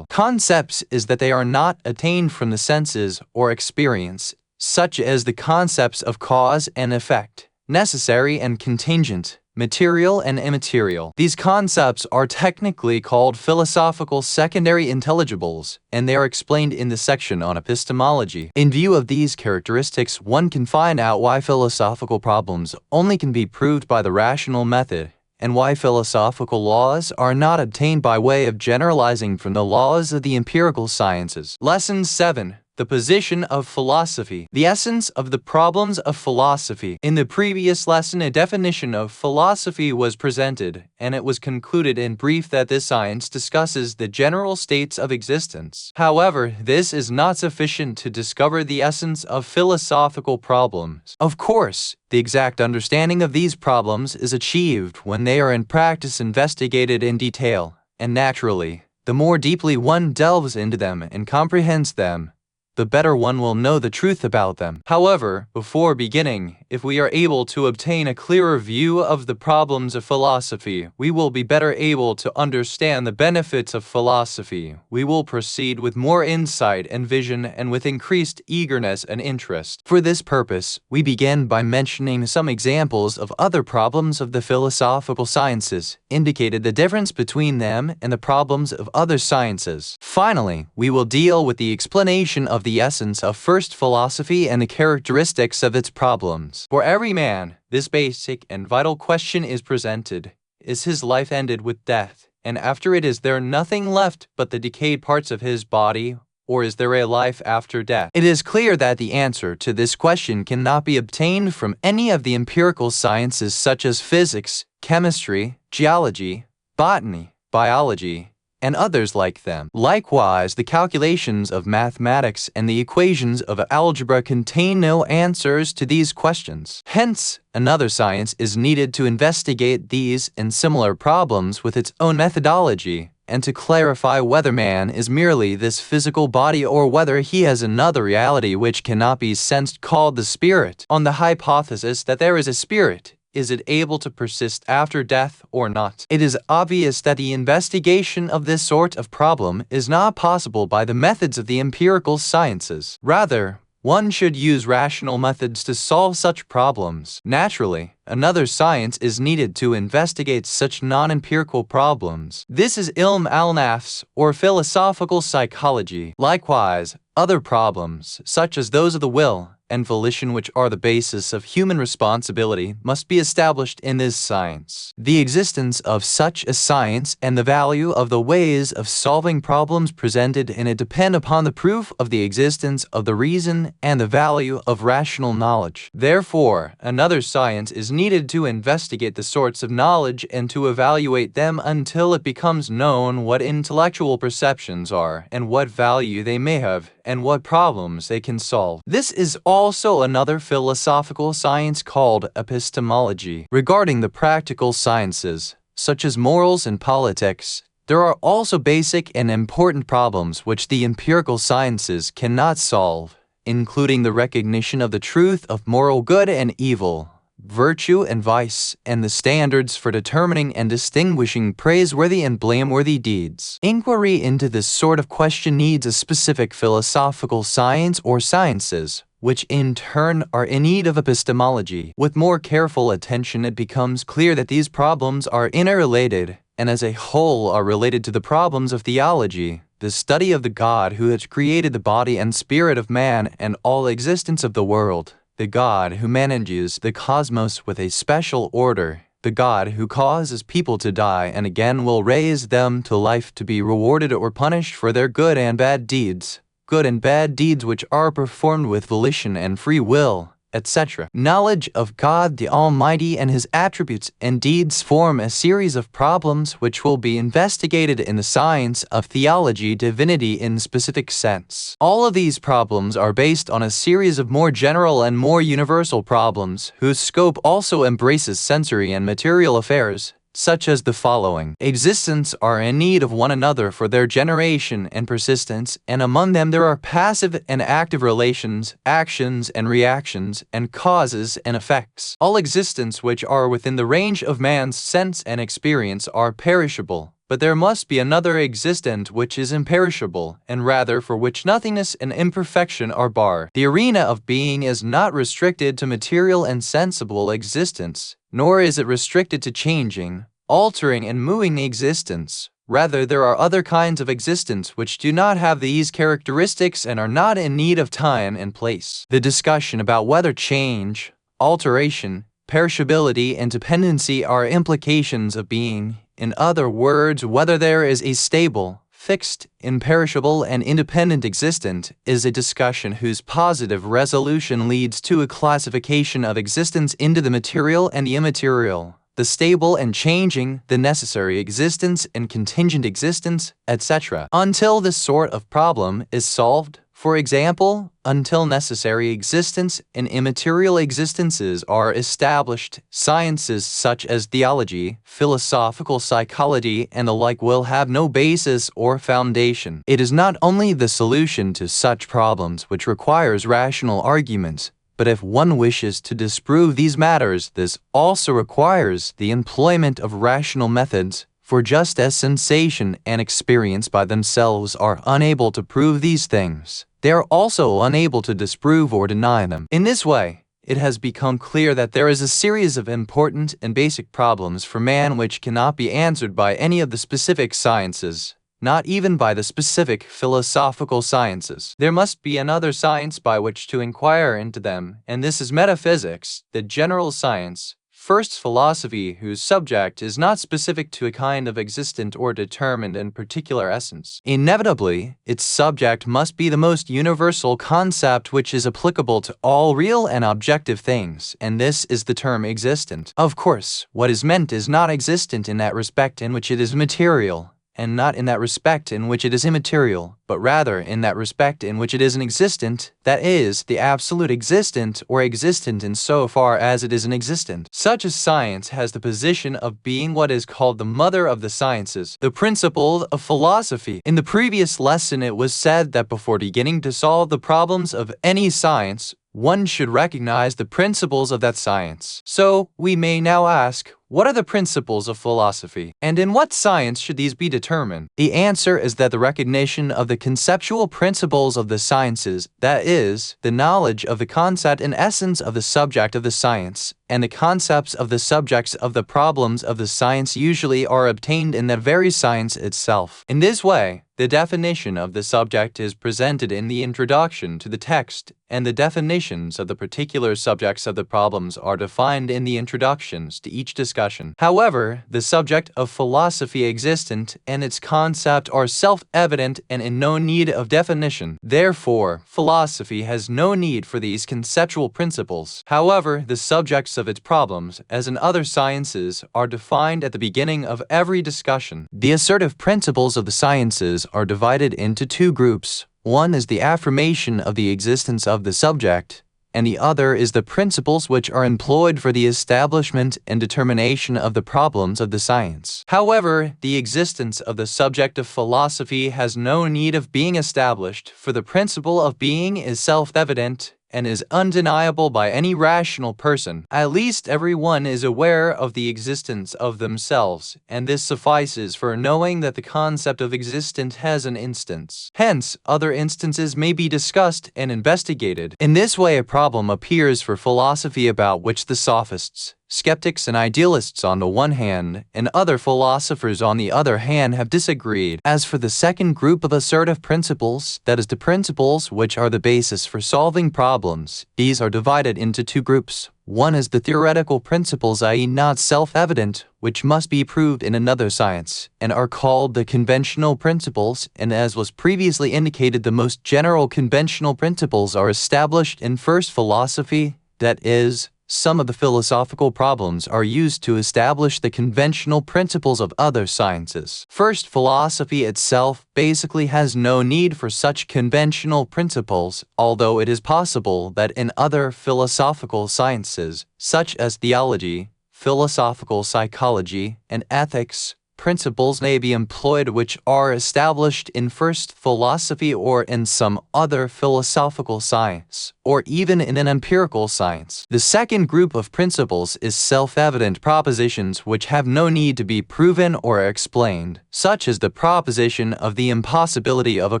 concepts is that they are not attained from the senses or experience, such as the concepts of cause and effect, necessary and contingent, material and immaterial. These concepts are technically called philosophical secondary intelligibles, and they are explained in the section on epistemology. In view of these characteristics, one can find out why philosophical problems only can be proved by the rational method, and why philosophical laws are not obtained by way of generalizing from the laws of the empirical sciences. Lesson 7. The position of philosophy. The essence of the problems of philosophy. In the previous lesson, a definition of philosophy was presented, and it was concluded in brief that this science discusses the general states of existence. However, this is not sufficient to discover the essence of philosophical problems. Of course, the exact understanding of these problems is achieved when they are in practice investigated in detail, and naturally, the more deeply one delves into them and comprehends them, the better one will know the truth about them. However, before beginning, if we are able to obtain a clearer view of the problems of philosophy, we will be better able to understand the benefits of philosophy. We will proceed with more insight and vision and with increased eagerness and interest. For this purpose, we begin by mentioning some examples of other problems of the philosophical sciences, indicated the difference between them and the problems of other sciences. Finally, we will deal with the explanation of the essence of first philosophy and the characteristics of its problems. For every man, this basic and vital question is presented: is his life ended with death, and after it is there nothing left but the decayed parts of his body, or is there a life after death? It is clear that the answer to this question cannot be obtained from any of the empirical sciences such as physics, chemistry, geology, botany, biology, and others like them. Likewise, the calculations of mathematics and the equations of algebra contain no answers to these questions. Hence, another science is needed to investigate these and similar problems with its own methodology, and to clarify whether man is merely this physical body or whether he has another reality which cannot be sensed, called the spirit. On the hypothesis that there is a spirit, is it able to persist after death or not? It is obvious that the investigation of this sort of problem is not possible by the methods of the empirical sciences. Rather, one should use rational methods to solve such problems. Naturally, another science is needed to investigate such non-empirical problems. This is ilm al-nafs, or philosophical psychology. Likewise, other problems, such as those of the will and volition, which are the basis of human responsibility, must be established in this science. The existence of such a science and the value of the ways of solving problems presented in it depend upon the proof of the existence of the reason and the value of rational knowledge. Therefore, another science is needed to investigate the sorts of knowledge and to evaluate them until it becomes known what intellectual perceptions are and what value they may have and what problems they can solve. This is also another philosophical science called epistemology. Regarding the practical sciences, such as morals and politics, there are also basic and important problems which the empirical sciences cannot solve, including the recognition of the truth of moral good and evil, virtue and vice, and the standards for determining and distinguishing praiseworthy and blameworthy deeds. Inquiry into this sort of question needs a specific philosophical science or sciences, which in turn are in need of epistemology. With more careful attention, it becomes clear that these problems are interrelated, and as a whole are related to the problems of theology, the study of the God who has created the body and spirit of man and all existence of the world, the God who manages the cosmos with a special order, the God who causes people to die and again will raise them to life to be rewarded or punished for their good and bad deeds which are performed with volition and free will, etc. Knowledge of God the Almighty and His attributes and deeds form a series of problems which will be investigated in the science of theology, divinity in specific sense. All of these problems are based on a series of more general and more universal problems whose scope also embraces sensory and material affairs, such as the following. Existents are in need of one another for their generation and persistence, and among them there are passive and active relations, actions and reactions, and causes and effects. All existents which are within the range of man's sense and experience are perishable, but there must be another existent which is imperishable, and rather for which nothingness and imperfection are barred. The arena of being is not restricted to material and sensible existence, nor is it restricted to changing, altering and moving the existence. Rather, there are other kinds of existence which do not have these characteristics and are not in need of time and place. The discussion about whether change, alteration, perishability, and dependency are implications of being, in other words, whether there is a stable, fixed, imperishable, and independent existent, is a discussion whose positive resolution leads to a classification of existence into the material and the immaterial, the stable and changing, the necessary existence and contingent existence, etc. Until this sort of problem is solved, for example, until necessary existence and immaterial existences are established, sciences such as theology, philosophical psychology, and the like will have no basis or foundation. It is not only the solution to such problems which requires rational arguments, but if one wishes to disprove these matters, this also requires the employment of rational methods. For just as sensation and experience by themselves are unable to prove these things, they are also unable to disprove or deny them. In this way, it has become clear that there is a series of important and basic problems for man which cannot be answered by any of the specific sciences, not even by the specific philosophical sciences. There must be another science by which to inquire into them, and this is metaphysics, the general science. First, philosophy, whose subject is not specific to a kind of existent or determined and particular essence. Inevitably, its subject must be the most universal concept which is applicable to all real and objective things, and this is the term existent. Of course, what is meant is not existent in that respect in which it is material, and not in that respect in which it is immaterial, but rather in that respect in which it is an existent, that is, the absolute existent or existent in so far as it is an existent. Such a science has the position of being what is called the mother of the sciences, the principle of philosophy. In the previous lesson it was said that before beginning to solve the problems of any science, one should recognize the principles of that science. So, we may now ask, What are the principles of philosophy, and in what science should these be determined? The answer is that the recognition of the conceptual principles of the sciences, that is, the knowledge of the concept and essence of the subject of the science, and the concepts of the subjects of the problems of the science usually are obtained in that very science itself. In this way, the definition of the subject is presented in the introduction to the text, and the definitions of the particular subjects of the problems are defined in the introductions to each discussion. However, the subject of philosophy existent and its concept are self-evident and in no need of definition. Therefore, philosophy has no need for these conceptual principles. However, the subjects of its problems, as in other sciences, are defined at the beginning of every discussion. The assertive principles of the sciences are divided into two groups. One is the affirmation of the existence of the subject, and the other is the principles which are employed for the establishment and determination of the problems of the science. However, the existence of the subject of philosophy has no need of being established, for the principle of being is self-evident and is undeniable by any rational person. At least everyone is aware of the existence of themselves, and this suffices for knowing that the concept of existence has an instance. Hence, other instances may be discussed and investigated. In this way, a problem appears for philosophy about which the sophists, skeptics and idealists on the one hand, and other philosophers on the other hand have disagreed. As for the second group of assertive principles, that is the principles which are the basis for solving problems, these are divided into two groups. One is the theoretical principles, i.e. not self-evident, which must be proved in another science, and are called the conventional principles, and as was previously indicated, the most general conventional principles are established in first philosophy, that is, some of the philosophical problems are used to establish the conventional principles of other sciences. First, philosophy itself basically has no need for such conventional principles, although it is possible that in other philosophical sciences, such as theology, philosophical psychology, and ethics, principles may be employed which are established in first philosophy or in some other philosophical science, or even in an empirical science. The second group of principles is self-evident propositions which have no need to be proven or explained, such as the proposition of the impossibility of a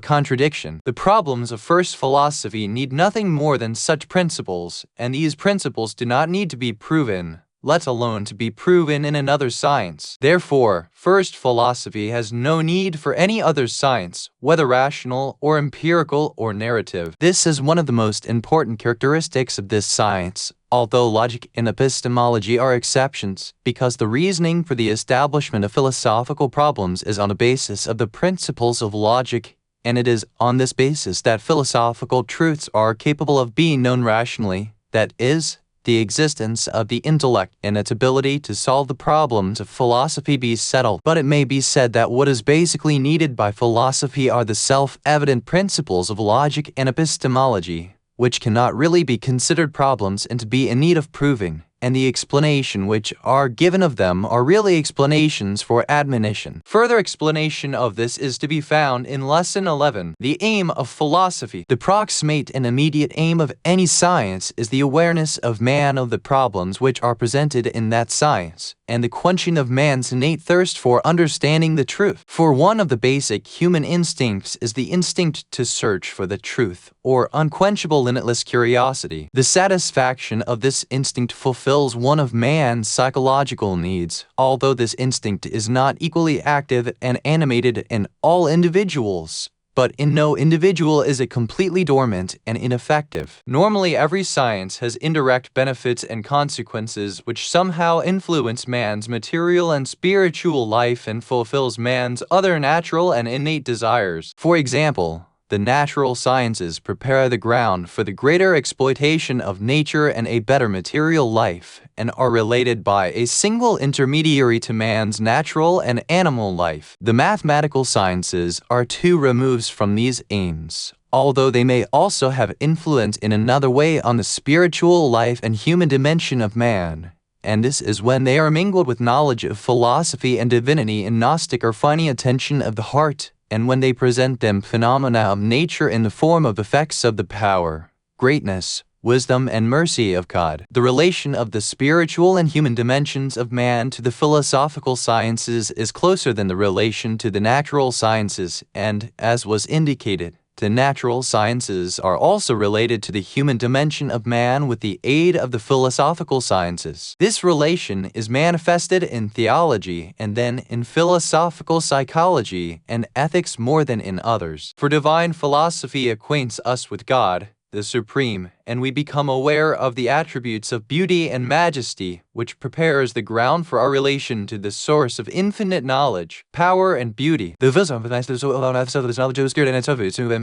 contradiction. The problems of first philosophy need nothing more than such principles, and these principles do not need to be proven, let alone to be proven in another science. Therefore, first philosophy has no need for any other science, whether rational or empirical or narrative. This is one of the most important characteristics of this science, although logic and epistemology are exceptions, because the reasoning for the establishment of philosophical problems is on the basis of the principles of logic, and it is on this basis that philosophical truths are capable of being known rationally, that is, the existence of the intellect and its ability to solve the problems of philosophy be settled. But it may be said that what is basically needed by philosophy are the self-evident principles of logic and epistemology, which cannot really be considered problems and to be in need of proving, and the explanation which are given of them are really explanations for admonition. Further explanation of this is to be found in Lesson 11. The aim of philosophy. The proximate and immediate aim of any science is the awareness of man of the problems which are presented in that science, and the quenching of man's innate thirst for understanding the truth. For one of the basic human instincts is the instinct to search for the truth, or unquenchable limitless curiosity. The satisfaction of this instinct fulfills one of man's psychological needs, although this instinct is not equally active and animated in all individuals. But in no individual is it completely dormant and ineffective. Normally, every science has indirect benefits and consequences which somehow influence man's material and spiritual life and fulfills man's other natural and innate desires. For example, the natural sciences prepare the ground for the greater exploitation of nature and a better material life, and are related by a single intermediary to man's natural and animal life. The mathematical sciences are two removes from these aims, although they may also have influence in another way on the spiritual life and human dimension of man. And this is when they are mingled with knowledge of philosophy and divinity in Gnostic or finding attention of the heart, and when they present them phenomena of nature in the form of effects of the power, greatness, wisdom and mercy of God. The relation of the spiritual and human dimensions of man to the philosophical sciences is closer than the relation to the natural sciences, and, as was indicated, the natural sciences are also related to the human dimension of man with the aid of the philosophical sciences. This relation is manifested in theology and then in philosophical psychology and ethics more than in others. For divine philosophy acquaints us with God, the Supreme, and we become aware of the attributes of beauty and majesty, which prepares the ground for our relation to the source of infinite knowledge, power, and beauty. The wisdom of the knowledge of spirit and its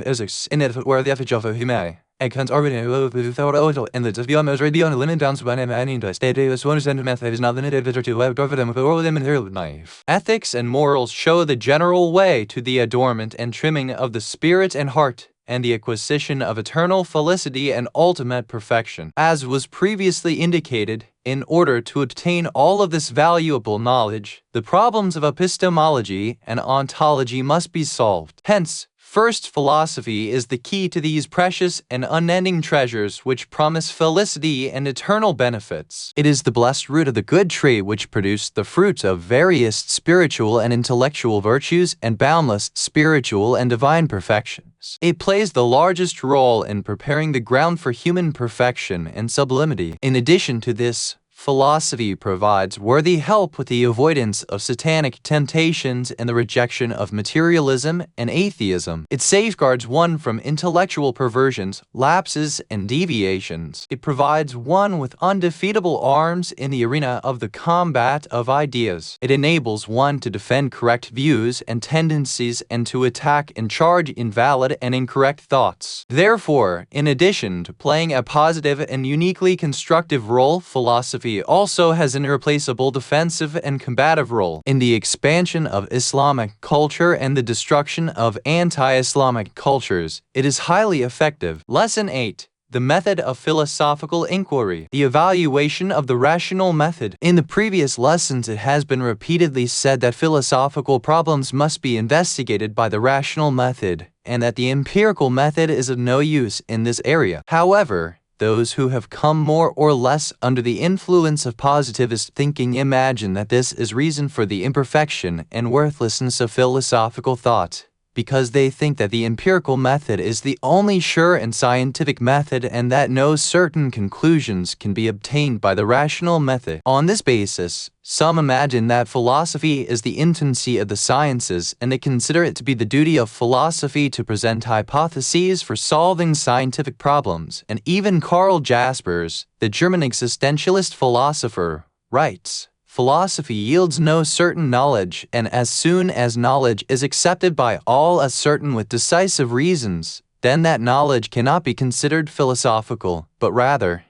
physics, in it where the effort of humanity. And can't already and the beyond was beyond the limit down to one and to state as one sentiment method is not limited to web over them with them in knife. Ethics and morals show the general way to the adornment and trimming of the spirit and heart, and the acquisition of eternal felicity and ultimate perfection. As was previously indicated, in order to obtain all of this valuable knowledge, the problems of epistemology and ontology must be solved. Hence, first philosophy is the key to these precious and unending treasures which promise felicity and eternal benefits. It is the blessed root of the good tree which produced the fruit of various spiritual and intellectual virtues and boundless spiritual and divine perfections. It plays the largest role in preparing the ground for human perfection and sublimity. In addition to this, philosophy provides worthy help with the avoidance of satanic temptations and the rejection of materialism and atheism. It safeguards one from intellectual perversions, lapses, and deviations. It provides one with undefeatable arms in the arena of the combat of ideas. It enables one to defend correct views and tendencies and to attack and charge invalid and incorrect thoughts. Therefore, in addition to playing a positive and uniquely constructive role, philosophy also has an irreplaceable defensive and combative role in the expansion of Islamic culture and the destruction of anti-Islamic cultures. It is highly effective. Lesson 8. The method of philosophical inquiry. The evaluation of the rational method. In the previous lessons, it has been repeatedly said that philosophical problems must be investigated by the rational method, and that the empirical method is of no use in this area. However, those who have come more or less under the influence of positivist thinking imagine that this is reason for the imperfection and worthlessness of philosophical thought, because they think that the empirical method is the only sure and scientific method and that no certain conclusions can be obtained by the rational method. On this basis, some imagine that philosophy is the infancy of the sciences, and they consider it to be the duty of philosophy to present hypotheses for solving scientific problems. And even Karl Jaspers, the German existentialist philosopher, writes, "Philosophy yields no certain knowledge, and as soon as knowledge is accepted by all as certain with decisive reasons, then that knowledge cannot be considered philosophical, but rather,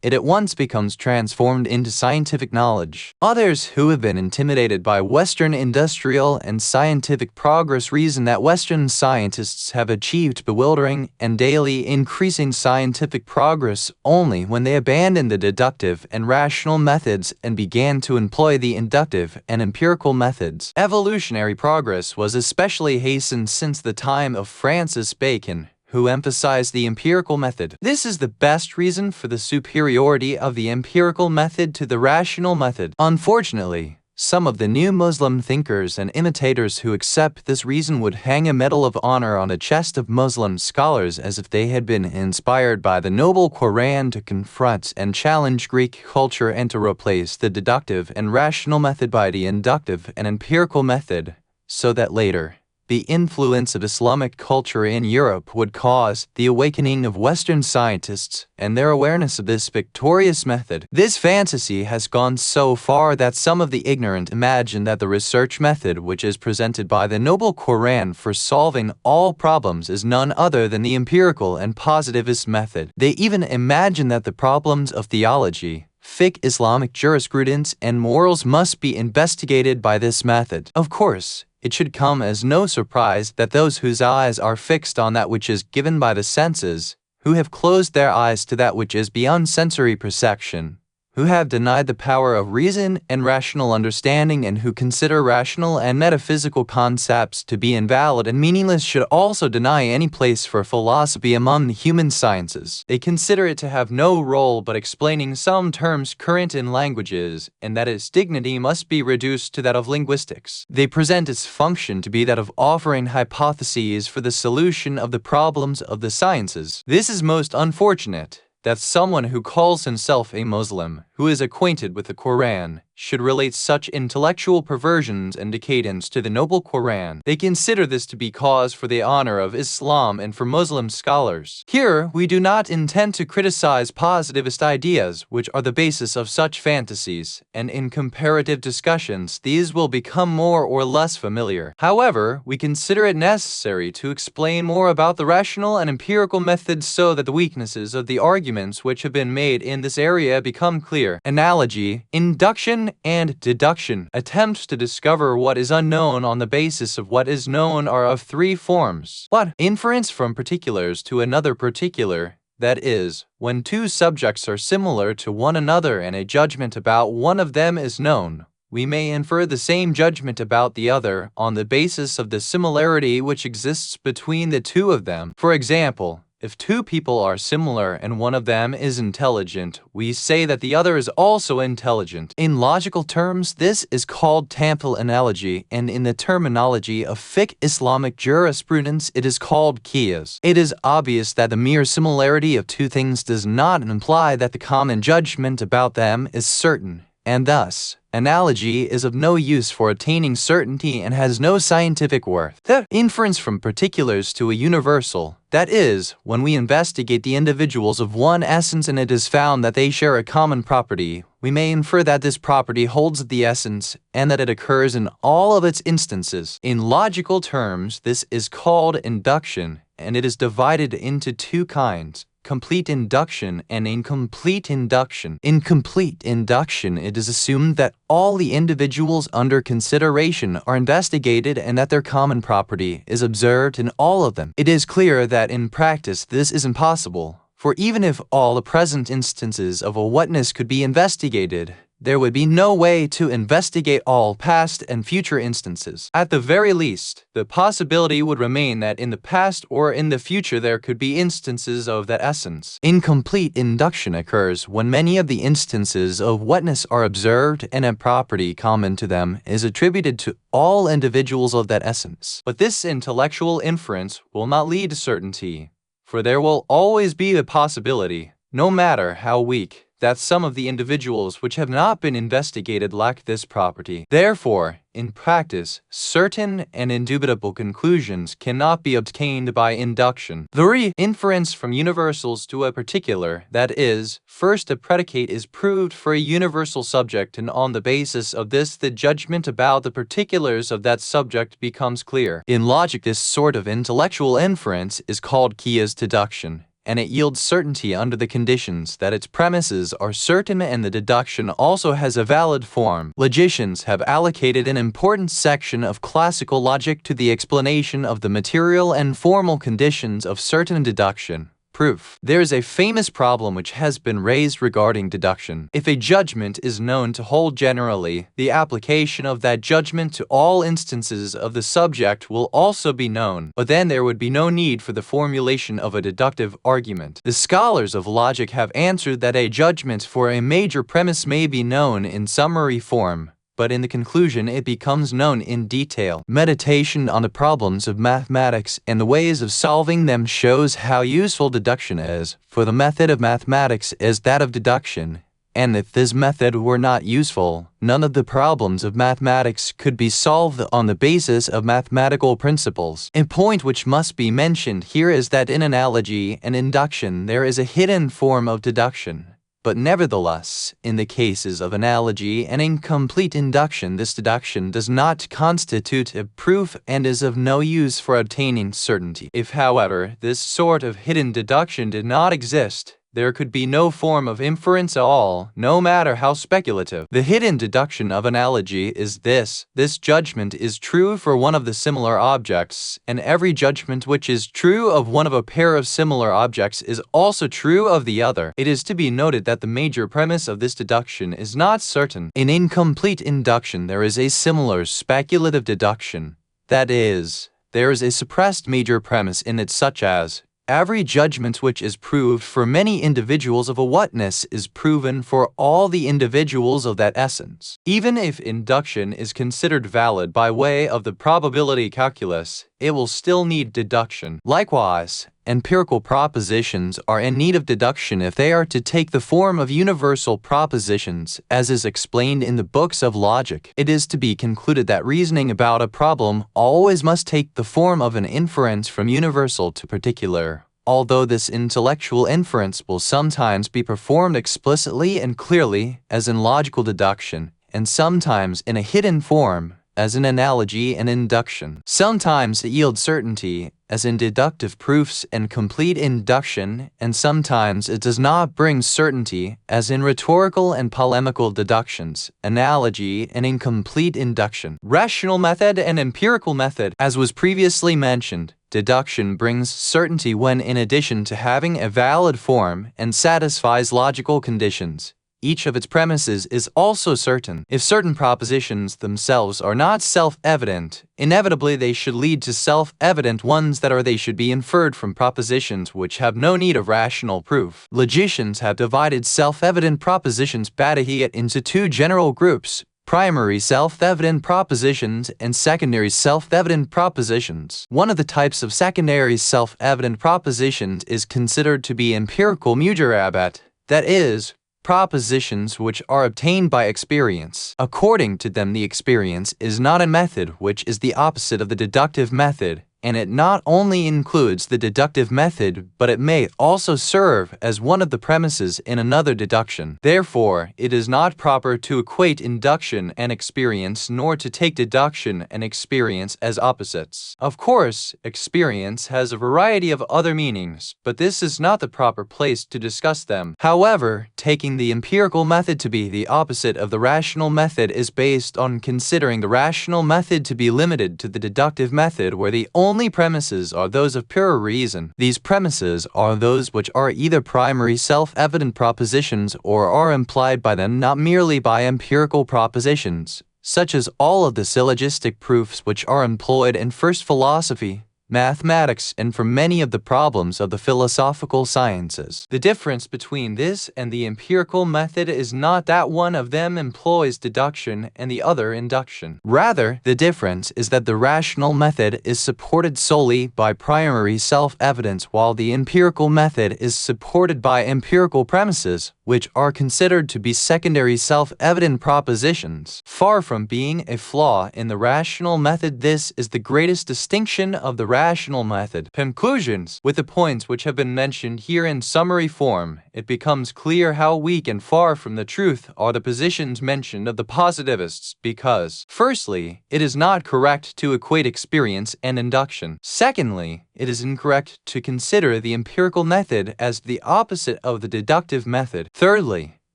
it at once becomes transformed into scientific knowledge." Others who have been intimidated by Western industrial and scientific progress reason that Western scientists have achieved bewildering and daily increasing scientific progress only when they abandoned the deductive and rational methods and began to employ the inductive and empirical methods. Evolutionary progress was especially hastened since the time of Francis Bacon, who emphasized the empirical method. This is the best reason for the superiority of the empirical method to the rational method. Unfortunately, some of the new Muslim thinkers and imitators who accept this reason would hang a medal of honor on a chest of Muslim scholars as if they had been inspired by the noble Quran to confront and challenge Greek culture and to replace the deductive and rational method by the inductive and empirical method, so that later, the influence of Islamic culture in Europe would cause the awakening of Western scientists and their awareness of this victorious method. This fantasy has gone so far that some of the ignorant imagine that the research method which is presented by the noble Quran for solving all problems is none other than the empirical and positivist method. They even imagine that the problems of theology, fiqh, Islamic jurisprudence, and morals must be investigated by this method. Of course, it should come as no surprise that those whose eyes are fixed on that which is given by the senses, who have closed their eyes to that which is beyond sensory perception, who have denied the power of reason and rational understanding and who consider rational and metaphysical concepts to be invalid and meaningless should also deny any place for philosophy among the human sciences. They consider it to have no role but explaining some terms current in languages, and that its dignity must be reduced to that of linguistics. They present its function to be that of offering hypotheses for the solution of the problems of the sciences. This is most unfortunate, that someone who calls himself a Muslim, who is acquainted with the Quran, should relate such intellectual perversions and decadence to the noble Quran. They consider this to be cause for the honor of Islam and for Muslim scholars. Here, we do not intend to criticize positivist ideas, which are the basis of such fantasies, and in comparative discussions, these will become more or less familiar. However, we consider it necessary to explain more about the rational and empirical methods so that the weaknesses of the arguments which have been made in this area become clear. Analogy, induction, and deduction. Attempts to discover what is unknown on the basis of what is known are of three forms. 1. Inference from particulars to another particular. That is, when two subjects are similar to one another and a judgment about one of them is known, we may infer the same judgment about the other on the basis of the similarity which exists between the two of them. For example, if two people are similar and one of them is intelligent, we say that the other is also intelligent. In logical terms, this is called temporal analogy, and in the terminology of fiqh Islamic jurisprudence, it is called qiyas. It is obvious that the mere similarity of two things does not imply that the common judgment about them is certain, and thus, analogy is of no use for attaining certainty and has no scientific worth. The inference from particulars to a universal, that is, when we investigate the individuals of one essence and it is found that they share a common property, we may infer that this property holds the essence and that it occurs in all of its instances. In logical terms, this is called induction, and it is divided into two kinds: complete induction and incomplete induction. In complete induction, it is assumed that all the individuals under consideration are investigated and that their common property is observed in all of them. It is clear that in practice this is impossible, for even if all the present instances of a whatness could be investigated, there would be no way to investigate all past and future instances. At the very least, the possibility would remain that in the past or in the future there could be instances of that essence. Incomplete induction occurs when many of the instances of whatness are observed and a property common to them is attributed to all individuals of that essence. But this intellectual inference will not lead to certainty, for there will always be the possibility, no matter how weak, that some of the individuals which have not been investigated lack this property. Therefore, in practice, certain and indubitable conclusions cannot be obtained by induction. The inference from universals to a particular, that is, first a predicate is proved for a universal subject, and on the basis of this the judgment about the particulars of that subject becomes clear. In logic, this sort of intellectual inference is called qiyas deduction, and it yields certainty under the conditions that its premises are certain and the deduction also has a valid form. Logicians have allocated an important section of classical logic to the explanation of the material and formal conditions of certain deduction. Proof. There is a famous problem which has been raised regarding deduction. If a judgment is known to hold generally, the application of that judgment to all instances of the subject will also be known, but then there would be no need for the formulation of a deductive argument. The scholars of logic have answered that a judgment for a major premise may be known in summary form, but in the conclusion it becomes known in detail. Meditation on the problems of mathematics and the ways of solving them shows how useful deduction is, for the method of mathematics is that of deduction, and if this method were not useful, none of the problems of mathematics could be solved on the basis of mathematical principles. A point which must be mentioned here is that in analogy and induction there is a hidden form of deduction. But nevertheless, in the cases of analogy and incomplete induction, this deduction does not constitute a proof and is of no use for obtaining certainty. If, however, this sort of hidden deduction did not exist, there could be no form of inference at all, no matter how speculative. The hidden deduction of analogy is this: this judgment is true for one of the similar objects, and every judgment which is true of one of a pair of similar objects is also true of the other. It is to be noted that the major premise of this deduction is not certain. In incomplete induction, there is a similar speculative deduction. That is, there is a suppressed major premise in it, such as every judgment which is proved for many individuals of a whatness is proven for all the individuals of that essence. Even if induction is considered valid by way of the probability calculus, it will still need deduction. Likewise, empirical propositions are in need of deduction if they are to take the form of universal propositions, as is explained in the books of logic. It is to be concluded that reasoning about a problem always must take the form of an inference from universal to particular, although this intellectual inference will sometimes be performed explicitly and clearly, as in logical deduction, and sometimes in a hidden form, as in analogy and induction. Sometimes it yields certainty, as in deductive proofs and complete induction, and sometimes it does not bring certainty, as in rhetorical and polemical deductions, analogy and incomplete induction. Rational method and empirical method. As was previously mentioned, deduction brings certainty when, in addition to having a valid form and satisfies logical conditions, each of its premises is also certain. If certain propositions themselves are not self-evident, inevitably they should lead to self-evident ones that are they should be inferred from propositions which have no need of rational proof. Logicians have divided self-evident propositions Badahiyyat into two general groups: primary self-evident propositions and secondary self-evident propositions. One of the types of secondary self-evident propositions is considered to be empirical mujarabat, that is, propositions which are obtained by experience. According to them, the experience is not a method which is the opposite of the deductive method, and it not only includes the deductive method, but it may also serve as one of the premises in another deduction. Therefore, it is not proper to equate induction and experience, nor to take deduction and experience as opposites. Of course, experience has a variety of other meanings, but this is not the proper place to discuss them. However, taking the empirical method to be the opposite of the rational method is based on considering the rational method to be limited to the deductive method, where the only premises are those of pure reason. These premises are those which are either primary self-evident propositions or are implied by them, not merely by empirical propositions, such as all of the syllogistic proofs which are employed in first philosophy, mathematics, and for many of the problems of the philosophical sciences. The difference between this and the empirical method is not that one of them employs deduction and the other induction. Rather, the difference is that the rational method is supported solely by primary self-evidence, while the empirical method is supported by empirical premises, which are considered to be secondary self-evident propositions. Far from being a flaw in the rational method, this is the greatest distinction of the rational method. Conclusions. With the points which have been mentioned here in summary form, it becomes clear how weak and far from the truth are the positions mentioned of the positivists, because, firstly, it is not correct to equate experience and induction. Secondly, it is incorrect to consider the empirical method as the opposite of the deductive method. Thirdly,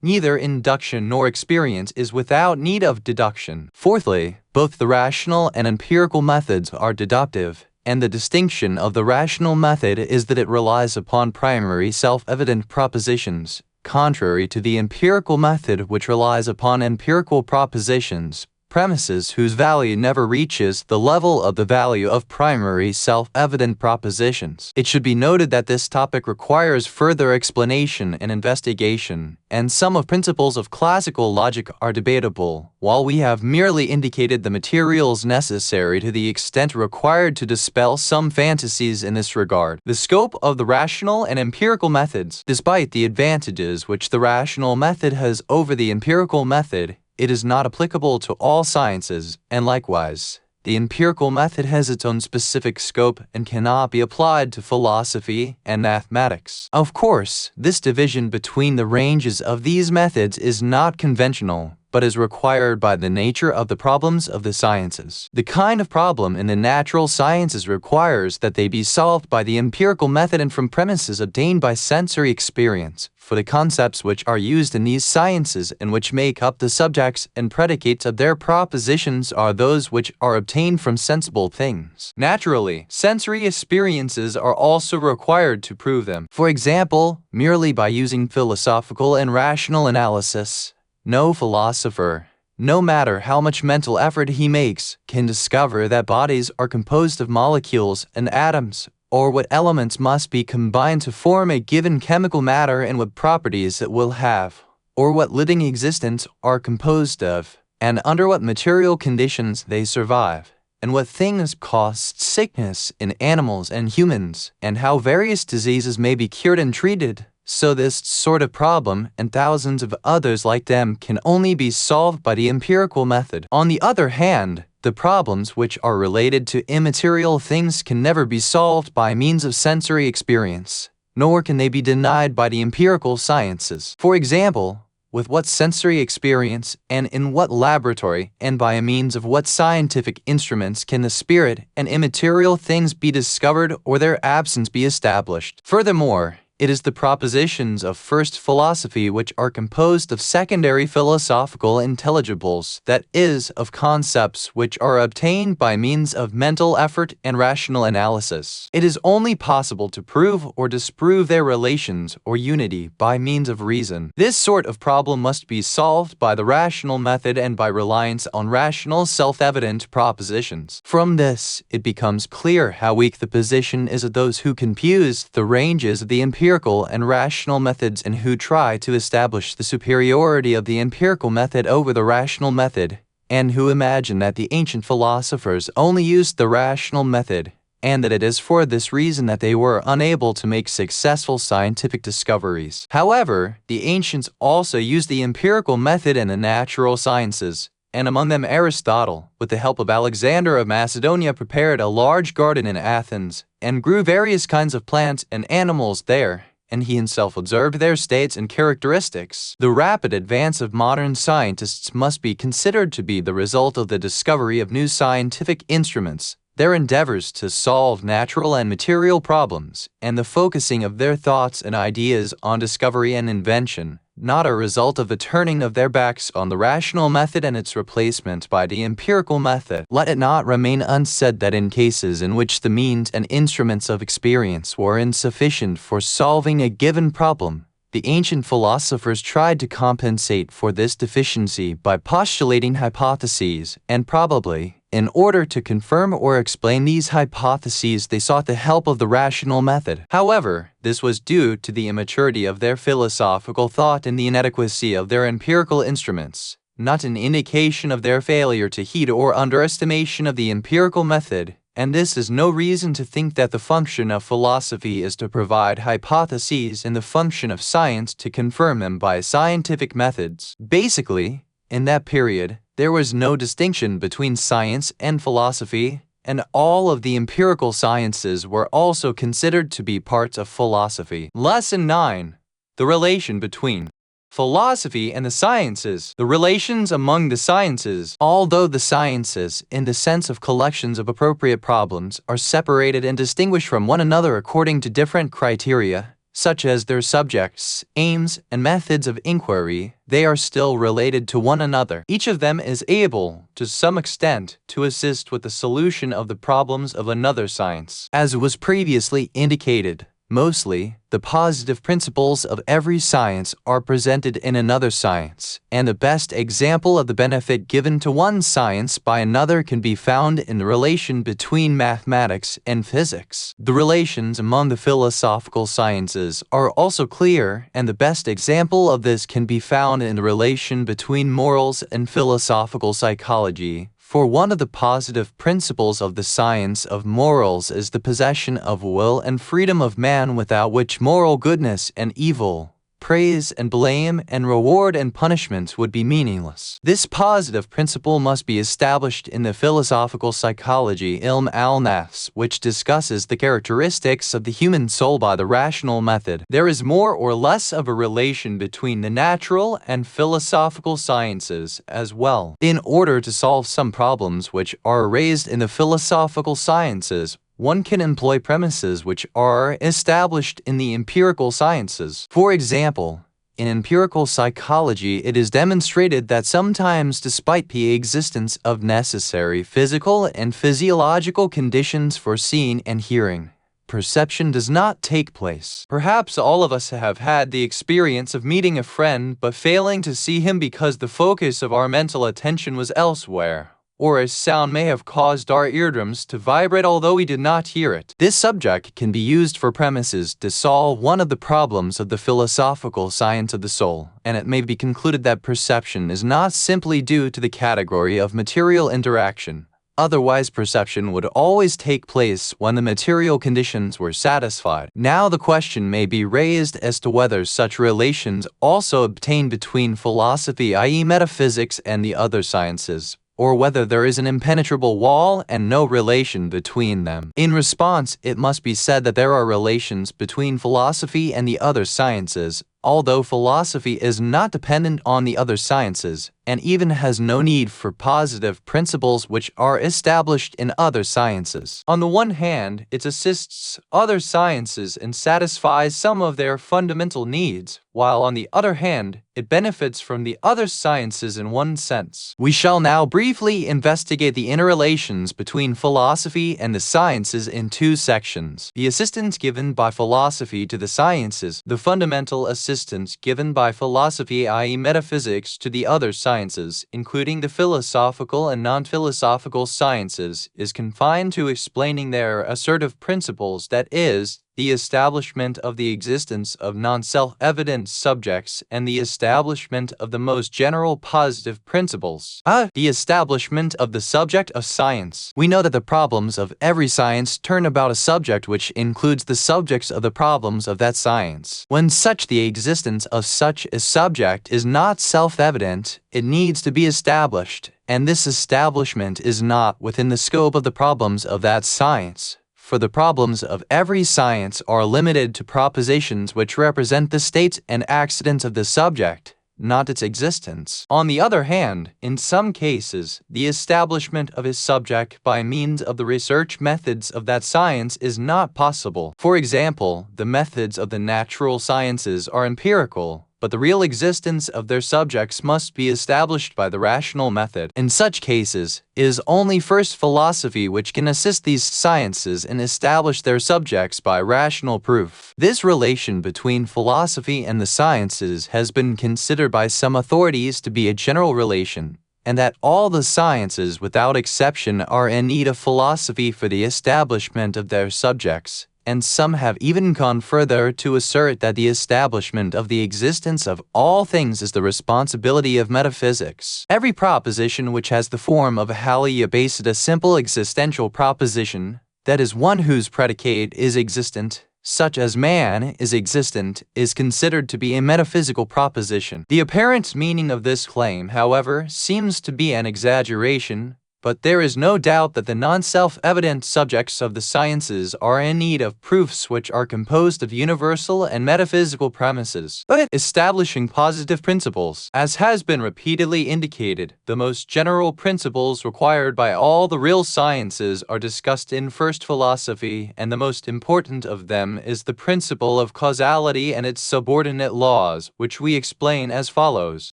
neither induction nor experience is without need of deduction. Fourthly, both the rational and empirical methods are deductive, and the distinction of the rational method is that it relies upon primary self-evident propositions, contrary to the empirical method, which relies upon empirical propositions, premises whose value never reaches the level of the value of primary self-evident propositions. It should be noted that this topic requires further explanation and investigation, and some of principles of classical logic are debatable, while we have merely indicated the materials necessary to the extent required to dispel some fantasies in this regard. The scope of the rational and empirical methods. Despite the advantages which the rational method has over the empirical method, it is not applicable to all sciences, and likewise, the empirical method has its own specific scope and cannot be applied to philosophy and mathematics. Of course, this division between the ranges of these methods is not conventional, but is required by the nature of the problems of the sciences. The kind of problem in the natural sciences requires that they be solved by the empirical method and from premises obtained by sensory experience, for the concepts which are used in these sciences and which make up the subjects and predicates of their propositions are those which are obtained from sensible things. Naturally, sensory experiences are also required to prove them. For example, merely by using philosophical and rational analysis, no philosopher, no matter how much mental effort he makes, can discover that bodies are composed of molecules and atoms, or what elements must be combined to form a given chemical matter and what properties it will have, or what living existents are composed of, and under what material conditions they survive, and what things cause sickness in animals and humans, and how various diseases may be cured and treated. So this sort of problem, and thousands of others like them, can only be solved by the empirical method. On the other hand, the problems which are related to immaterial things can never be solved by means of sensory experience, nor can they be denied by the empirical sciences. For example, with what sensory experience, and in what laboratory, and by means of what scientific instruments can the spirit and immaterial things be discovered or their absence be established? Furthermore, it is the propositions of first philosophy which are composed of secondary philosophical intelligibles, that is, of concepts which are obtained by means of mental effort and rational analysis. It is only possible to prove or disprove their relations or unity by means of reason. This sort of problem must be solved by the rational method and by reliance on rational self-evident propositions. From this, it becomes clear how weak the position is of those who confuse the ranges of the empirical and rational methods and who try to establish the superiority of the empirical method over the rational method, and who imagine that the ancient philosophers only used the rational method, and that it is for this reason that they were unable to make successful scientific discoveries. However, the ancients also used the empirical method in the natural sciences, and among them Aristotle, with the help of Alexander of Macedonia, prepared a large garden in Athens, and grew various kinds of plants and animals there, and he himself observed their states and characteristics. The rapid advance of modern scientists must be considered to be the result of the discovery of new scientific instruments, their endeavors to solve natural and material problems, and the focusing of their thoughts and ideas on discovery and invention, not a result of the turning of their backs on the rational method and its replacement by the empirical method. Let it not remain unsaid that in cases in which the means and instruments of experience were insufficient for solving a given problem, the ancient philosophers tried to compensate for this deficiency by postulating hypotheses, and probably, in order to confirm or explain these hypotheses, they sought the help of the rational method. However, this was due to the immaturity of their philosophical thought and the inadequacy of their empirical instruments, not an indication of their failure to heed or underestimation of the empirical method, and this is no reason to think that the function of philosophy is to provide hypotheses and the function of science to confirm them by scientific methods. Basically, in that period, there was no distinction between science and philosophy, and all of the empirical sciences were also considered to be parts of philosophy. Lesson 9. The relation between philosophy and the sciences. The relations among the sciences. Although the sciences, in the sense of collections of appropriate problems, are separated and distinguished from one another according to different criteria, such as their subjects, aims, and methods of inquiry, they are still related to one another. Each of them is able, to some extent, to assist with the solution of the problems of another science. As was previously indicated, mostly, the positive principles of every science are presented in another science, and the best example of the benefit given to one science by another can be found in the relation between mathematics and physics. The relations among the philosophical sciences are also clear, and the best example of this can be found in the relation between morals and philosophical psychology. For one of the positive principles of the science of morals is the possession of will and freedom of man, without which moral goodness and evil, praise and blame and reward and punishment would be meaningless. This positive principle must be established in the philosophical psychology Ilm al-Nafs, which discusses the characteristics of the human soul by the rational method. There is more or less of a relation between the natural and philosophical sciences as well. In order to solve some problems which are raised in the philosophical sciences, one can employ premises which are established in the empirical sciences. For example, in empirical psychology, it is demonstrated that sometimes, despite the existence of necessary physical and physiological conditions for seeing and hearing, perception does not take place. Perhaps all of us have had the experience of meeting a friend but failing to see him because the focus of our mental attention was elsewhere, or a sound may have caused our eardrums to vibrate although we did not hear it. This subject can be used for premises to solve one of the problems of the philosophical science of the soul, and it may be concluded that perception is not simply due to the category of material interaction. Otherwise, perception would always take place when the material conditions were satisfied. Now the question may be raised as to whether such relations also obtain between philosophy, i.e. metaphysics, and the other sciences, or whether there is an impenetrable wall and no relation between them. In response, it must be said that there are relations between philosophy and the other sciences, although philosophy is not dependent on the other sciences, and even has no need for positive principles which are established in other sciences. On the one hand, it assists other sciences and satisfies some of their fundamental needs, while on the other hand, it benefits from the other sciences in one sense. We shall now briefly investigate the interrelations between philosophy and the sciences in two sections: the assistance given by philosophy to the sciences, the fundamental assistance given by philosophy, i.e. metaphysics, to the other sciences, including the philosophical and non-philosophical sciences, is confined to explaining their assertive principles, that is, the establishment of the existence of non-self-evident subjects and the establishment of the most general positive principles. The establishment of the subject of science. We know that the problems of every science turn about a subject which includes the subjects of the problems of that science. When the existence of such a subject is not self-evident, it needs to be established, and this establishment is not within the scope of the problems of that science. For the problems of every science are limited to propositions which represent the state and accidents of the subject, not its existence. On the other hand, in some cases, the establishment of a subject by means of the research methods of that science is not possible. For example, the methods of the natural sciences are empirical, but the real existence of their subjects must be established by the rational method. In such cases, it is only first philosophy which can assist these sciences and establish their subjects by rational proof. This relation between philosophy and the sciences has been considered by some authorities to be a general relation, and that all the sciences without exception are in need of philosophy for the establishment of their subjects. And some have even gone further to assert that the establishment of the existence of all things is the responsibility of metaphysics. Every proposition which has the form of a halia based a simple existential proposition, that is, one whose predicate is existent, such as man is existent, is considered to be a metaphysical proposition. The apparent meaning of this claim, however, seems to be an exaggeration, but there is no doubt that the non-self-evident subjects of the sciences are in need of proofs which are composed of universal and metaphysical premises, but establishing positive principles. As has been repeatedly indicated, the most general principles required by all the real sciences are discussed in first philosophy, and the most important of them is the principle of causality and its subordinate laws, which we explain as follows.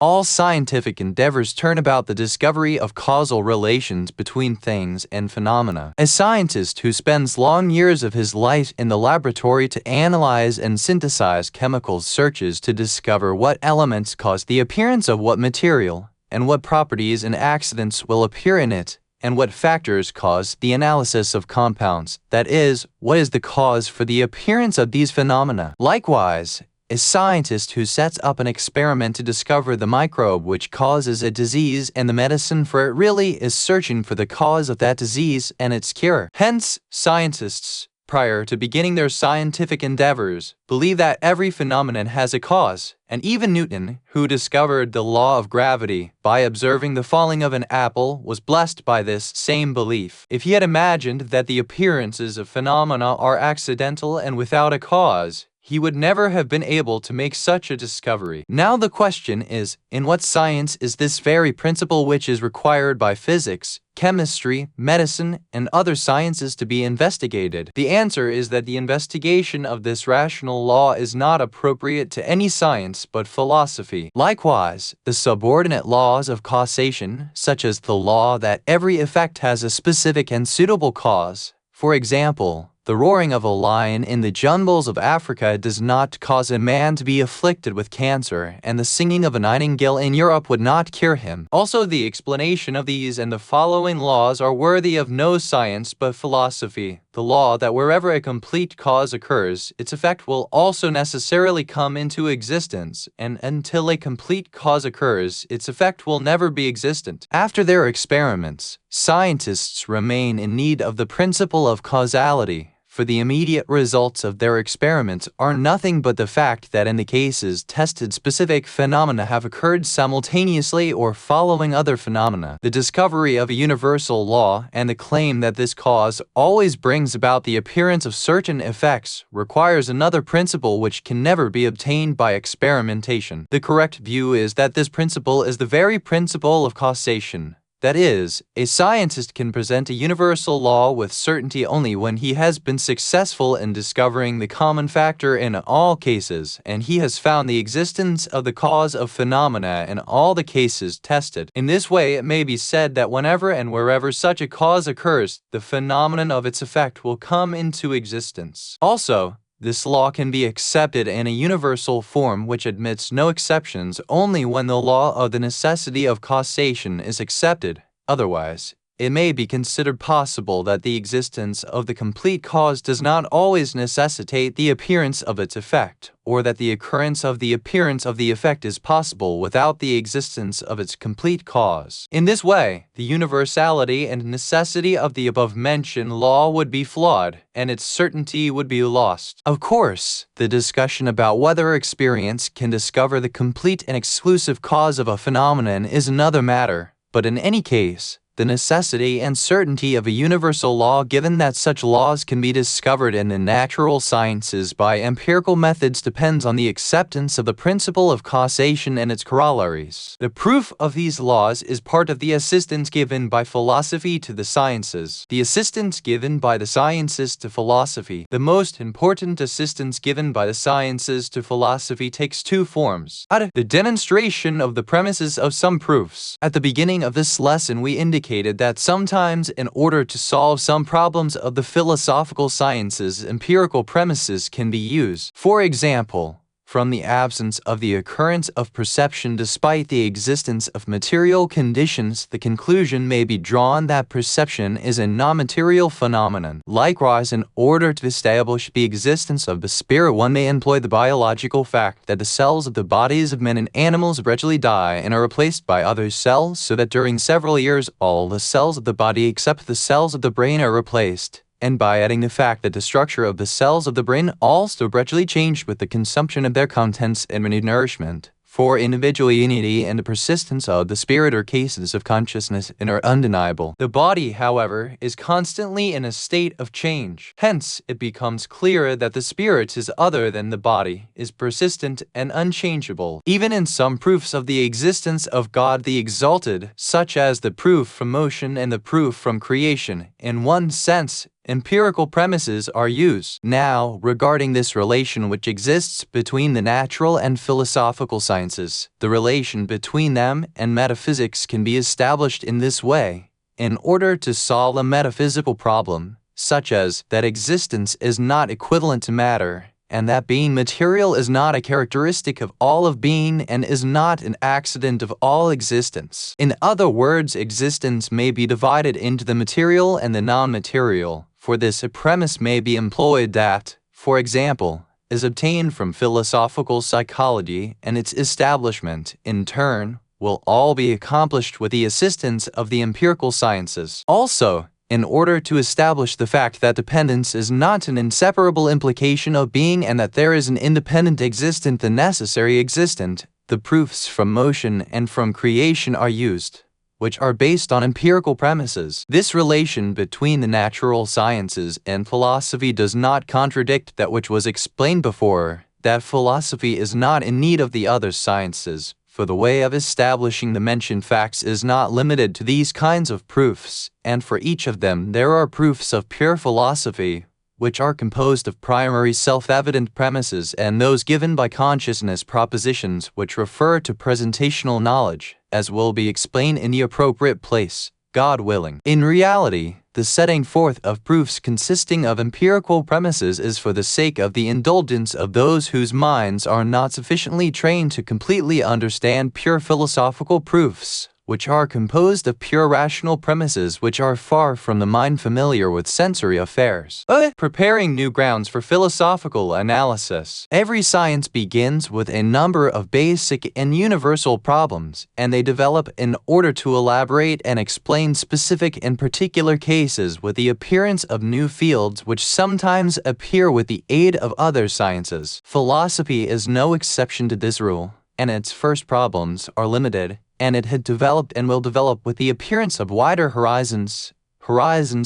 All scientific endeavors turn about the discovery of causal relations between things and phenomena. A scientist who spends long years of his life in the laboratory to analyze and synthesize chemicals searches to discover what elements cause the appearance of what material, and what properties and accidents will appear in it, and what factors cause the analysis of compounds, that is, what is the cause for the appearance of these phenomena. Likewise, a scientist who sets up an experiment to discover the microbe which causes a disease and the medicine for it really is searching for the cause of that disease and its cure. Hence, scientists prior to beginning their scientific endeavors, believed that every phenomenon has a cause, and even Newton, who discovered the law of gravity by observing the falling of an apple, was blessed by this same belief. If he had imagined that the appearances of phenomena are accidental and without a cause, he would never have been able to make such a discovery. Now the question is, in what science is this very principle which is required by physics, chemistry, medicine, and other sciences to be investigated? The answer is that the investigation of this rational law is not appropriate to any science but philosophy. Likewise, the subordinate laws of causation, such as the law that every effect has a specific and suitable cause, for example, the roaring of a lion in the jungles of Africa does not cause a man to be afflicted with cancer, and the singing of a nightingale in Europe would not cure him. Also, the explanation of these and the following laws are worthy of no science but philosophy. The law that wherever a complete cause occurs, its effect will also necessarily come into existence, and until a complete cause occurs, its effect will never be existent. After their experiments, scientists remain in need of the principle of causality, for the immediate results of their experiments are nothing but the fact that in the cases tested specific phenomena have occurred simultaneously or following other phenomena. The discovery of a universal law and the claim that this cause always brings about the appearance of certain effects requires another principle which can never be obtained by experimentation. The correct view is that this principle is the very principle of causation. That is, a scientist can present a universal law with certainty only when he has been successful in discovering the common factor in all cases, and he has found the existence of the cause of phenomena in all the cases tested. In this way, it may be said that whenever and wherever such a cause occurs, the phenomenon of its effect will come into existence. Also, this law can be accepted in a universal form which admits no exceptions only when the law of the necessity of causation is accepted. Otherwise, it may be considered possible that the existence of the complete cause does not always necessitate the appearance of its effect, or that the occurrence of the appearance of the effect is possible without the existence of its complete cause. In this way, the universality and necessity of the above-mentioned law would be flawed, and its certainty would be lost. Of course, the discussion about whether experience can discover the complete and exclusive cause of a phenomenon is another matter, but in any case, the necessity and certainty of a universal law, given that such laws can be discovered in the natural sciences by empirical methods, depends on the acceptance of the principle of causation and its corollaries. The proof of these laws is part of the assistance given by philosophy to the sciences. The assistance given by the sciences to philosophy. The most important assistance given by the sciences to philosophy takes two forms. The demonstration of the premises of some proofs. At the beginning of this lesson, we indicated that sometimes, in order to solve some problems of the philosophical sciences, empirical premises can be used. For example, from the absence of the occurrence of perception despite the existence of material conditions, the conclusion may be drawn that perception is a non-material phenomenon. Likewise, in order to establish the existence of the spirit, one may employ the biological fact that the cells of the bodies of men and animals gradually die and are replaced by other cells, so that during several years all the cells of the body except the cells of the brain are replaced, and by adding the fact that the structure of the cells of the brain also gradually changed with the consumption of their contents and renewed nourishment. For individual unity and the persistence of the spirit are cases of consciousness and are undeniable. The body, however, is constantly in a state of change. Hence, it becomes clear that the spirit is other than the body, is persistent and unchangeable. Even in some proofs of the existence of God the Exalted, such as the proof from motion and the proof from creation, in one sense, empirical premises are used. Now, regarding this relation which exists between the natural and philosophical sciences, the relation between them and metaphysics can be established in this way. In order to solve a metaphysical problem, such as that existence is not equivalent to matter, and that being material is not a characteristic of all of being and is not an accident of all existence. In other words, existence may be divided into the material and the non-material. For this, a premise may be employed that, for example, is obtained from philosophical psychology, and its establishment, in turn, will all be accomplished with the assistance of the empirical sciences. Also, in order to establish the fact that dependence is not an inseparable implication of being and that there is an independent existent and necessary existent, the proofs from motion and from creation are used, which are based on empirical premises. This relation between the natural sciences and philosophy does not contradict that which was explained before, that philosophy is not in need of the other sciences, for the way of establishing the mentioned facts is not limited to these kinds of proofs, and for each of them there are proofs of pure philosophy, which are composed of primary self-evident premises and those given by consciousness propositions which refer to presentational knowledge, as will be explained in the appropriate place, God willing. In reality, the setting forth of proofs consisting of empirical premises is for the sake of the indulgence of those whose minds are not sufficiently trained to completely understand pure philosophical proofs, which are composed of pure rational premises which are far from the mind familiar with sensory affairs. Preparing new grounds for philosophical analysis. Every science begins with a number of basic and universal problems, and they develop in order to elaborate and explain specific and particular cases with the appearance of new fields which sometimes appear with the aid of other sciences. Philosophy is no exception to this rule, and its first problems are limited, and it had developed and will develop with the appearance of wider horizons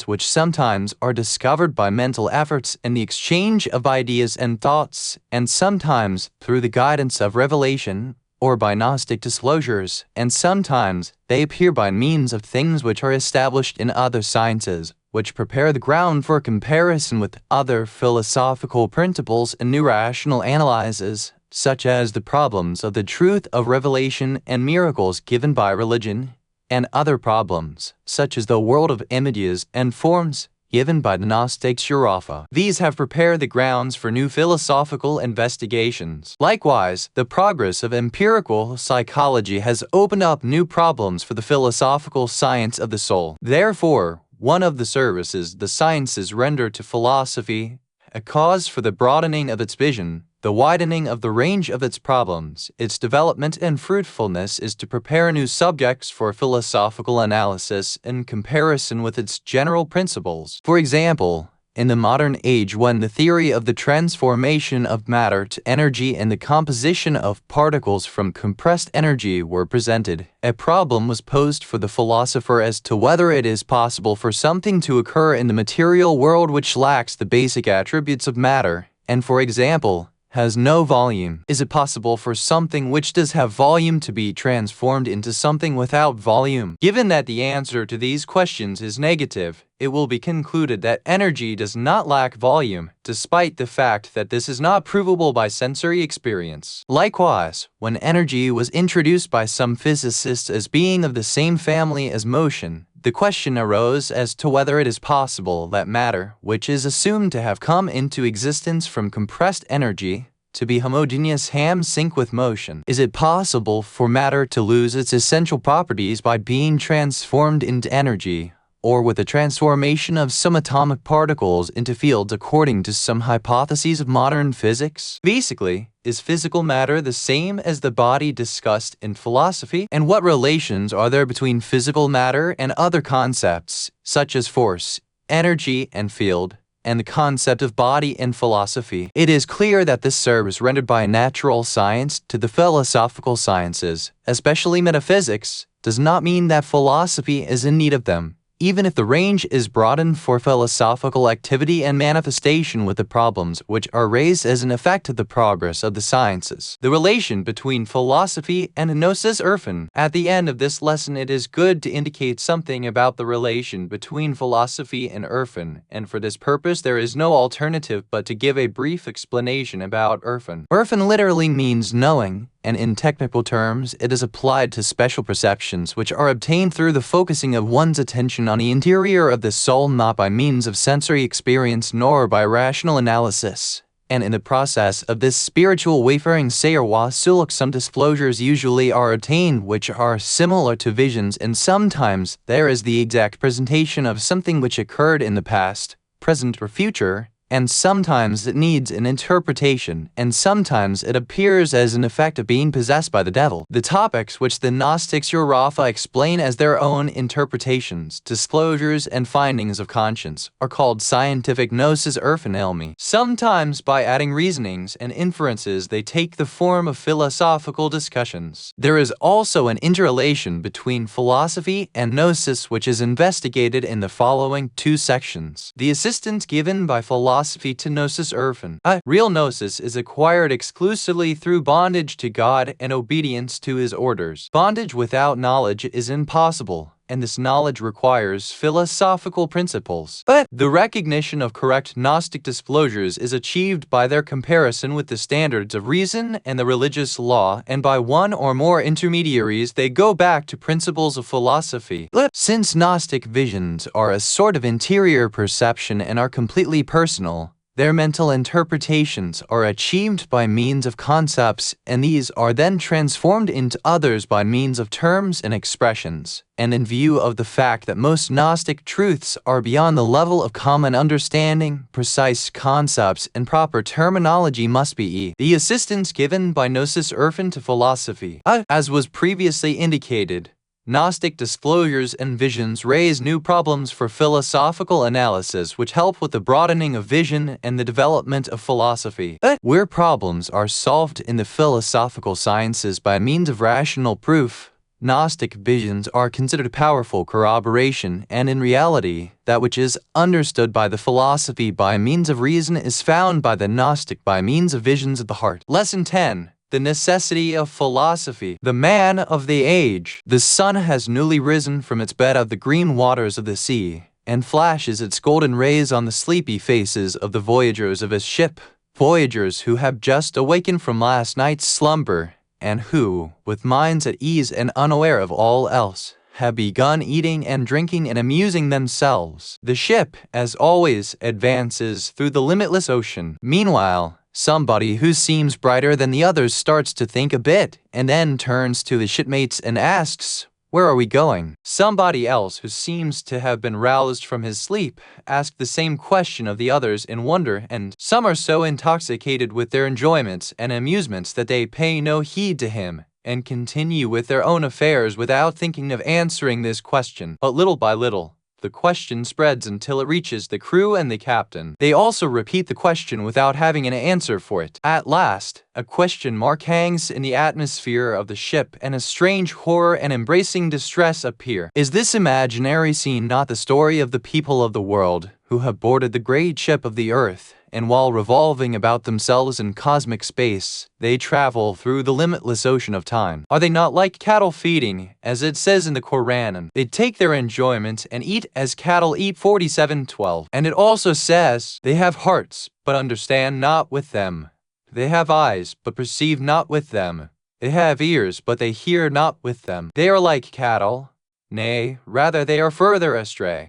which sometimes are discovered by mental efforts and the exchange of ideas and thoughts, and sometimes through the guidance of revelation, or by Gnostic disclosures, and sometimes they appear by means of things which are established in other sciences, which prepare the ground for comparison with other philosophical principles and new rational analyses, such as the problems of the truth of revelation and miracles given by religion, and other problems, such as the world of images and forms, given by the Gnostic Shurafa. These have prepared the grounds for new philosophical investigations. Likewise, the progress of empirical psychology has opened up new problems for the philosophical science of the soul. Therefore, one of the services the sciences render to philosophy, a cause for the broadening of its vision, the widening of the range of its problems, its development and fruitfulness is to prepare new subjects for philosophical analysis in comparison with its general principles. For example, in the modern age when the theory of the transformation of matter to energy and the composition of particles from compressed energy were presented, a problem was posed for the philosopher as to whether it is possible for something to occur in the material world which lacks the basic attributes of matter, and for example, has no volume. Is it possible for something which does have volume to be transformed into something without volume? Given that the answer to these questions is negative, it will be concluded that energy does not lack volume, despite the fact that this is not provable by sensory experience. Likewise, when energy was introduced by some physicists as being of the same family as motion, the question arose as to whether it is possible that matter, which is assumed to have come into existence from compressed energy, to be homogeneous ham-sync with motion. Is it possible for matter to lose its essential properties by being transformed into energy, or with the transformation of some atomic particles into fields according to some hypotheses of modern physics? Basically, is physical matter the same as the body discussed in philosophy? And what relations are there between physical matter and other concepts, such as force, energy, and field, and the concept of body in philosophy? It is clear that this service rendered by natural science to the philosophical sciences, especially metaphysics, does not mean that philosophy is in need of them, even if the range is broadened for philosophical activity and manifestation with the problems which are raised as an effect of the progress of the sciences. The relation between philosophy and gnosis Irfan. At the end of this lesson, it is good to indicate something about the relation between philosophy and Irfan, and for this purpose there is no alternative but to give a brief explanation about Irfan. Irfan literally means knowing, and in technical terms, it is applied to special perceptions which are obtained through the focusing of one's attention on the interior of the soul, not by means of sensory experience nor by rational analysis. And in the process of this spiritual wayfaring Sayr wa Suluk, some disclosures usually are attained which are similar to visions, and sometimes there is the exact presentation of something which occurred in the past, present, or future, and sometimes it needs an interpretation, and sometimes it appears as an effect of being possessed by the devil. The topics which the Gnostics Urafa explain as their own interpretations, disclosures, and findings of conscience are called scientific gnosis erfan elmi. Sometimes by adding reasonings and inferences they take the form of philosophical discussions. There is also an interrelation between philosophy and gnosis which is investigated in the following two sections. The assistance given by philosophy to gnosis erfan. Real gnosis is acquired exclusively through bondage to God and obedience to His orders. Bondage without knowledge is impossible, and this knowledge requires philosophical principles. But the recognition of correct Gnostic disclosures is achieved by their comparison with the standards of reason and the religious law, and by one or more intermediaries they go back to principles of philosophy. Since Gnostic visions are a sort of interior perception and are completely personal, their mental interpretations are achieved by means of concepts, and these are then transformed into others by means of terms and expressions. And in view of the fact that most Gnostic truths are beyond the level of common understanding, precise concepts and proper terminology must be the assistance given by gnosis erfan to philosophy. As was previously indicated, Gnostic disclosures and visions raise new problems for philosophical analysis which help with the broadening of vision and the development of philosophy. Where problems are solved in the philosophical sciences by means of rational proof, Gnostic visions are considered powerful corroboration, and in reality, that which is understood by the philosophy by means of reason is found by the Gnostic by means of visions of the heart. Lesson 10. The necessity of philosophy. The man of the age. The sun has newly risen from its bed of the green waters of the sea, and flashes its golden rays on the sleepy faces of the voyagers of his ship, voyagers who have just awakened from last night's slumber, and who, with minds at ease and unaware of all else, have begun eating and drinking and amusing themselves. The ship, as always, advances through the limitless ocean. Meanwhile, somebody who seems brighter than the others starts to think a bit, and then turns to his shipmates and asks, "Where are we going?" Somebody else who seems to have been roused from his sleep asks the same question of the others in wonder, and some are so intoxicated with their enjoyments and amusements that they pay no heed to him, and continue with their own affairs without thinking of answering this question. But little by little, the question spreads until it reaches the crew and the captain. They also repeat the question without having an answer for it. At last, a question mark hangs in the atmosphere of the ship, and a strange horror and embracing distress appear. Is this imaginary scene not the story of the people of the world, who have boarded the great ship of the earth, and while revolving about themselves in cosmic space, they travel through the limitless ocean of time? Are they not like cattle feeding, as it says in the Quran? They take their enjoyment and eat as cattle eat. 47:12. And it also says, they have hearts, but understand not with them. They have eyes, but perceive not with them. They have ears, but they hear not with them. They are like cattle. Nay, rather they are further astray.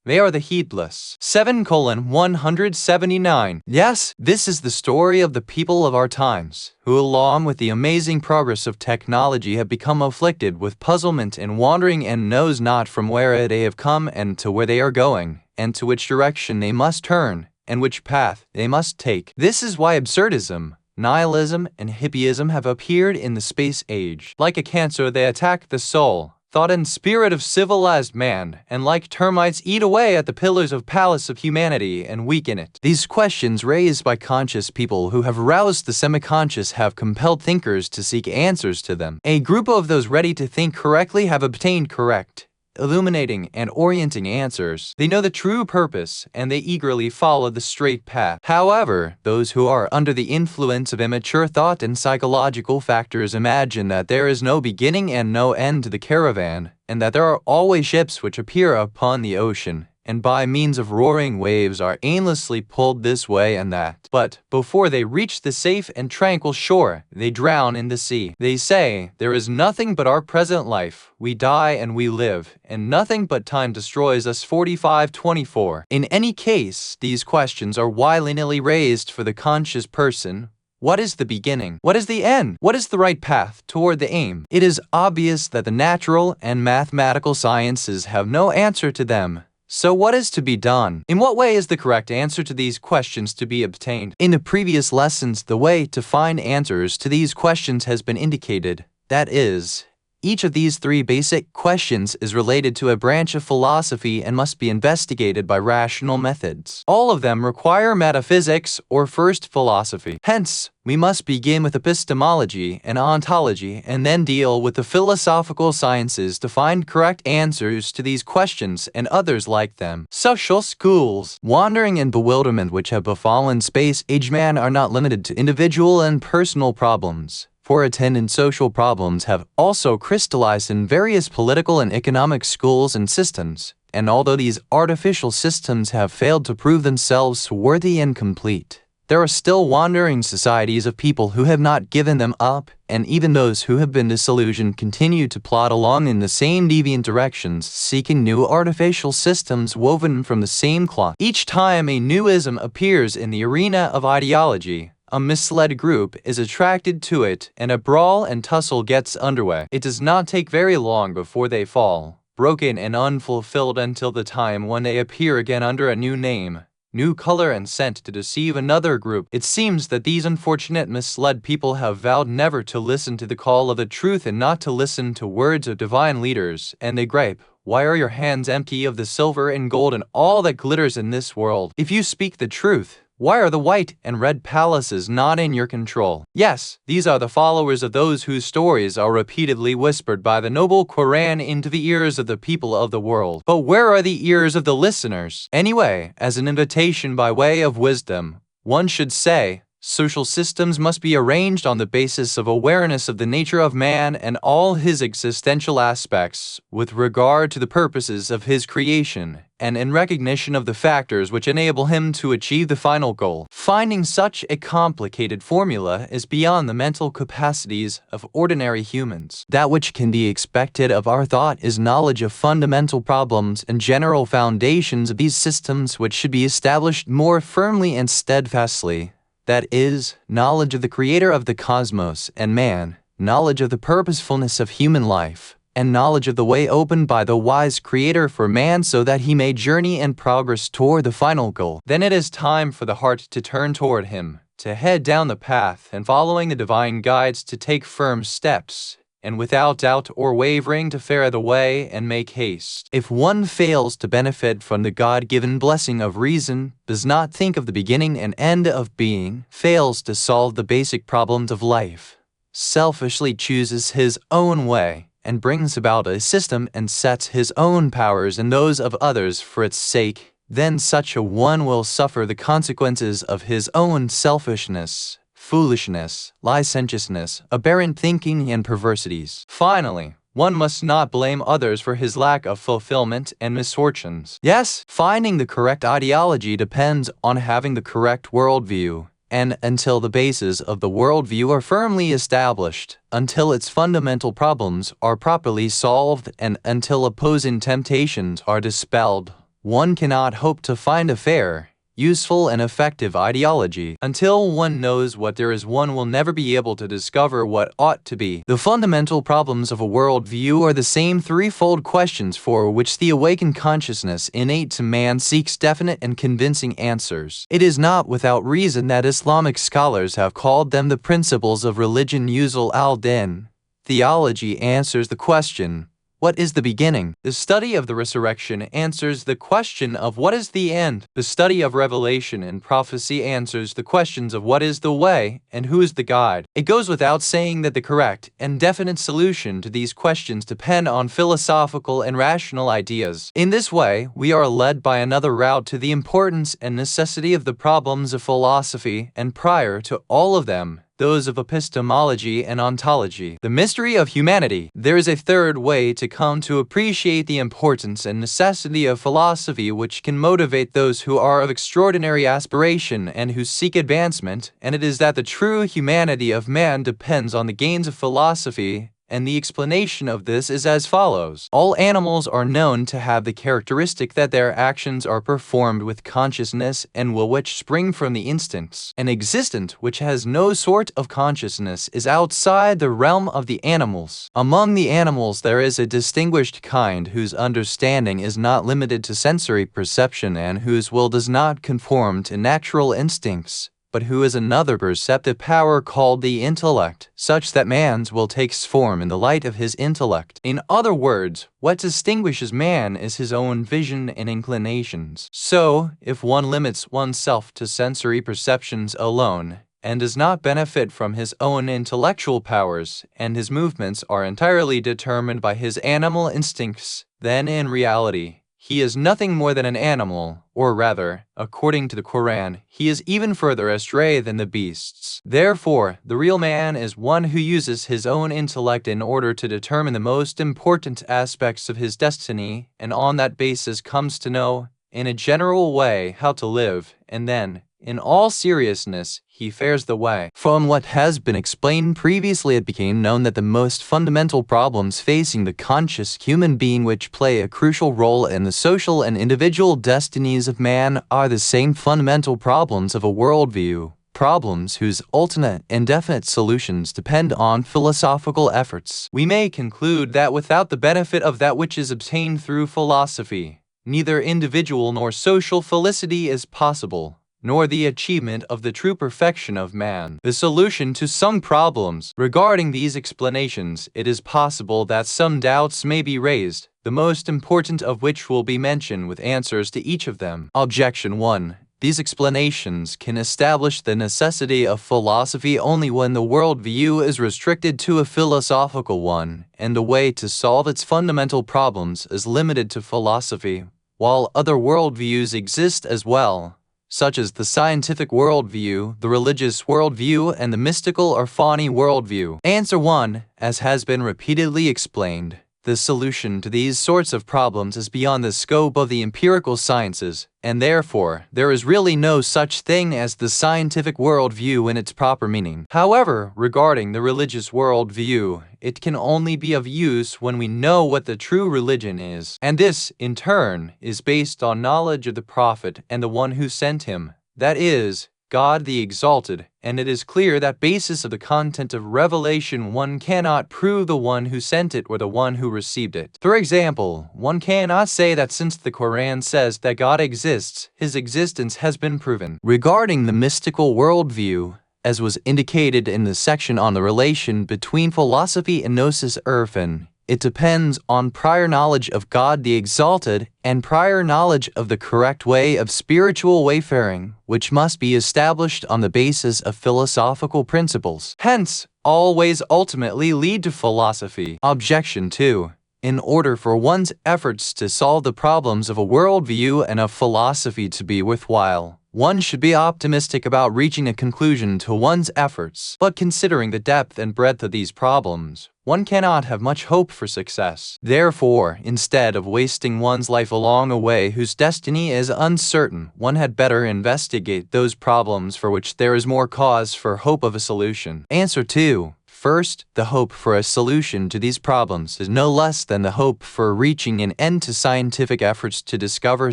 They are the heedless. 7:179. Yes, this is the story of the people of our times, who along with the amazing progress of technology have become afflicted with puzzlement and wandering, and knows not from where they have come and to where they are going, and to which direction they must turn, and which path they must take. This is why absurdism, nihilism, and hippieism have appeared in the space age. Like a cancer, they attack the soul, thought and spirit of civilized man, and like termites eat away at the pillars of palace of humanity and weaken it. These questions raised by conscious people who have roused the semi-conscious have compelled thinkers to seek answers to them. A group of those ready to think correctly have obtained correct, illuminating and orienting answers. They know the true purpose, and they eagerly follow the straight path. However, those who are under the influence of immature thought and psychological factors imagine that there is no beginning and no end to the caravan, and that there are always ships which appear upon the ocean, and by means of roaring waves are aimlessly pulled this way and that. But before they reach the safe and tranquil shore, they drown in the sea. They say, there is nothing but our present life. We die and we live, and nothing but time destroys us. 45:24. In any case, these questions are widely raised for the conscious person. What is the beginning? What is the end? What is the right path toward the aim? It is obvious that the natural and mathematical sciences have no answer to them. So what is to be done? In what way is the correct answer to these questions to be obtained? In the previous lessons, the way to find answers to these questions has been indicated. That is, each of these three basic questions is related to a branch of philosophy and must be investigated by rational methods. All of them require metaphysics or first philosophy. Hence, we must begin with epistemology and ontology and then deal with the philosophical sciences to find correct answers to these questions and others like them. Social schools. Wandering and bewilderment which have befallen space-age man are not limited to individual and personal problems. For attendant social problems have also crystallized in various political and economic schools and systems, and although these artificial systems have failed to prove themselves worthy and complete, there are still wandering societies of people who have not given them up, and even those who have been disillusioned continue to plod along in the same deviant directions, seeking new artificial systems woven from the same cloth. Each time a new ism appears in the arena of ideology, a misled group is attracted to it, and a brawl and tussle gets underway. It does not take very long before they fall, broken and unfulfilled, until the time when they appear again under a new name, new color and scent to deceive another group. It seems that these unfortunate misled people have vowed never to listen to the call of the truth and not to listen to words of divine leaders, and they gripe, "Why are your hands empty of the silver and gold and all that glitters in this world? If you speak the truth, why are the white and red palaces not in your control?" Yes, these are the followers of those whose stories are repeatedly whispered by the noble Quran into the ears of the people of the world. But where are the ears of the listeners? Anyway, as an invitation by way of wisdom, one should say, social systems must be arranged on the basis of awareness of the nature of man and all his existential aspects with regard to the purposes of his creation, and in recognition of the factors which enable him to achieve the final goal. Finding such a complicated formula is beyond the mental capacities of ordinary humans. That which can be expected of our thought is knowledge of fundamental problems and general foundations of these systems, which should be established more firmly and steadfastly. That is, knowledge of the creator of the cosmos and man, knowledge of the purposefulness of human life, and knowledge of the way opened by the wise creator for man so that he may journey and progress toward the final goal. Then it is time for the heart to turn toward him, to head down the path and following the divine guides to take firm steps, and without doubt or wavering to fare the way and make haste. If one fails to benefit from the God-given blessing of reason, does not think of the beginning and end of being, fails to solve the basic problems of life, selfishly chooses his own way, and brings about a system and sets his own powers and those of others for its sake, then such a one will suffer the consequences of his own selfishness, foolishness, licentiousness, aberrant thinking, and perversities. Finally, one must not blame others for his lack of fulfillment and misfortunes. Yes, finding the correct ideology depends on having the correct worldview, and until the bases of the worldview are firmly established, until its fundamental problems are properly solved, and until opposing temptations are dispelled, one cannot hope to find a fair, useful and effective ideology. Until one knows what there is, one will never be able to discover what ought to be. The fundamental problems of a worldview are the same threefold questions for which the awakened consciousness innate to man seeks definite and convincing answers. It is not without reason that Islamic scholars have called them the principles of religion. Usul al-Din. Theology answers the question, what is the beginning? The study of the resurrection answers the question of what is the end. The study of revelation and prophecy answers the questions of what is the way and who is the guide. It goes without saying that the correct and definite solution to these questions depend on philosophical and rational ideas. In this way, we are led by another route to the importance and necessity of the problems of philosophy, and prior to all of them, those of epistemology and ontology. The mystery of humanity. There is a third way to come to appreciate the importance and necessity of philosophy, which can motivate those who are of extraordinary aspiration and who seek advancement, and it is that the true humanity of man depends on the gains of philosophy and the explanation of this is as follows. All animals are known to have the characteristic that their actions are performed with consciousness and will which spring from the instincts. An existent which has no sort of consciousness is outside the realm of the animals. Among the animals there is a distinguished kind whose understanding is not limited to sensory perception and whose will does not conform to natural instincts, but who is another perceptive power called the intellect, such that man's will takes form in the light of his intellect. In other words, what distinguishes man is his own vision and inclinations. So, if one limits oneself to sensory perceptions alone, and does not benefit from his own intellectual powers, and his movements are entirely determined by his animal instincts, then in reality, he is nothing more than an animal, or rather, according to the Quran, he is even further astray than the beasts. Therefore, the real man is one who uses his own intellect in order to determine the most important aspects of his destiny, and on that basis comes to know, in a general way, how to live, and then, in all seriousness, he fares the way. From what has been explained previously, it became known that the most fundamental problems facing the conscious human being which play a crucial role in the social and individual destinies of man are the same fundamental problems of a worldview, problems whose ultimate and definite solutions depend on philosophical efforts. We may conclude that without the benefit of that which is obtained through philosophy, neither individual nor social felicity is possible, nor the achievement of the true perfection of man. The solution to some problems. Regarding these explanations, it is possible that some doubts may be raised, the most important of which will be mentioned with answers to each of them. Objection 1. These explanations can establish the necessity of philosophy only when the worldview is restricted to a philosophical one, and the way to solve its fundamental problems is limited to philosophy, while other worldviews exist as well, such as the scientific worldview, the religious worldview, and the mystical or phony worldview. Answer 1. As has been repeatedly explained, the solution to these sorts of problems is beyond the scope of the empirical sciences, and therefore, there is really no such thing as the scientific worldview in its proper meaning. However, regarding the religious worldview, it can only be of use when we know what the true religion is, and this, in turn, is based on knowledge of the Prophet and the one who sent him, that is, God the Exalted, and it is clear that basis of the content of revelation one cannot prove the one who sent it or the one who received it. For example, one cannot say that since the Quran says that God exists, his existence has been proven. Regarding the mystical worldview, as was indicated in the section on the relation between philosophy and gnosis Irfan, it depends on prior knowledge of God the Exalted and prior knowledge of the correct way of spiritual wayfaring, which must be established on the basis of philosophical principles. Hence, all ways ultimately lead to philosophy. Objection 2. In order for one's efforts to solve the problems of a worldview and of philosophy to be worthwhile, one should be optimistic about reaching a conclusion to one's efforts. But considering the depth and breadth of these problems, one cannot have much hope for success. Therefore, instead of wasting one's life along a way whose destiny is uncertain, one had better investigate those problems for which there is more cause for hope of a solution. Answer 2. First, the hope for a solution to these problems is no less than the hope for reaching an end to scientific efforts to discover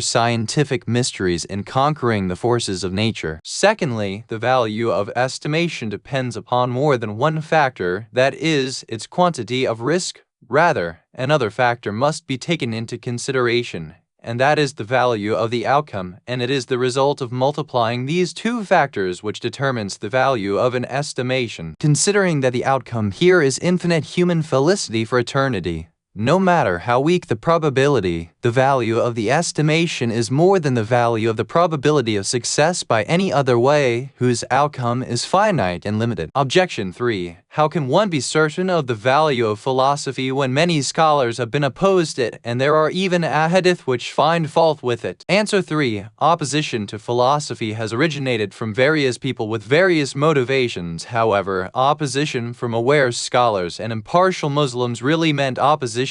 scientific mysteries and conquering the forces of nature. Secondly, the value of estimation depends upon more than one factor, that is, its quantity of risk. Rather, another factor must be taken into consideration, and that is the value of the outcome, and it is the result of multiplying these two factors which determines the value of an estimation. Considering that the outcome here is infinite human felicity for eternity, no matter how weak the probability, the value of the estimation is more than the value of the probability of success by any other way, whose outcome is finite and limited. Objection 3. How can one be certain of the value of philosophy when many scholars have been opposed it, and there are even ahadith which find fault with it? Answer 3. Opposition to philosophy has originated from various people with various motivations. However, opposition from aware scholars and impartial Muslims really meant opposition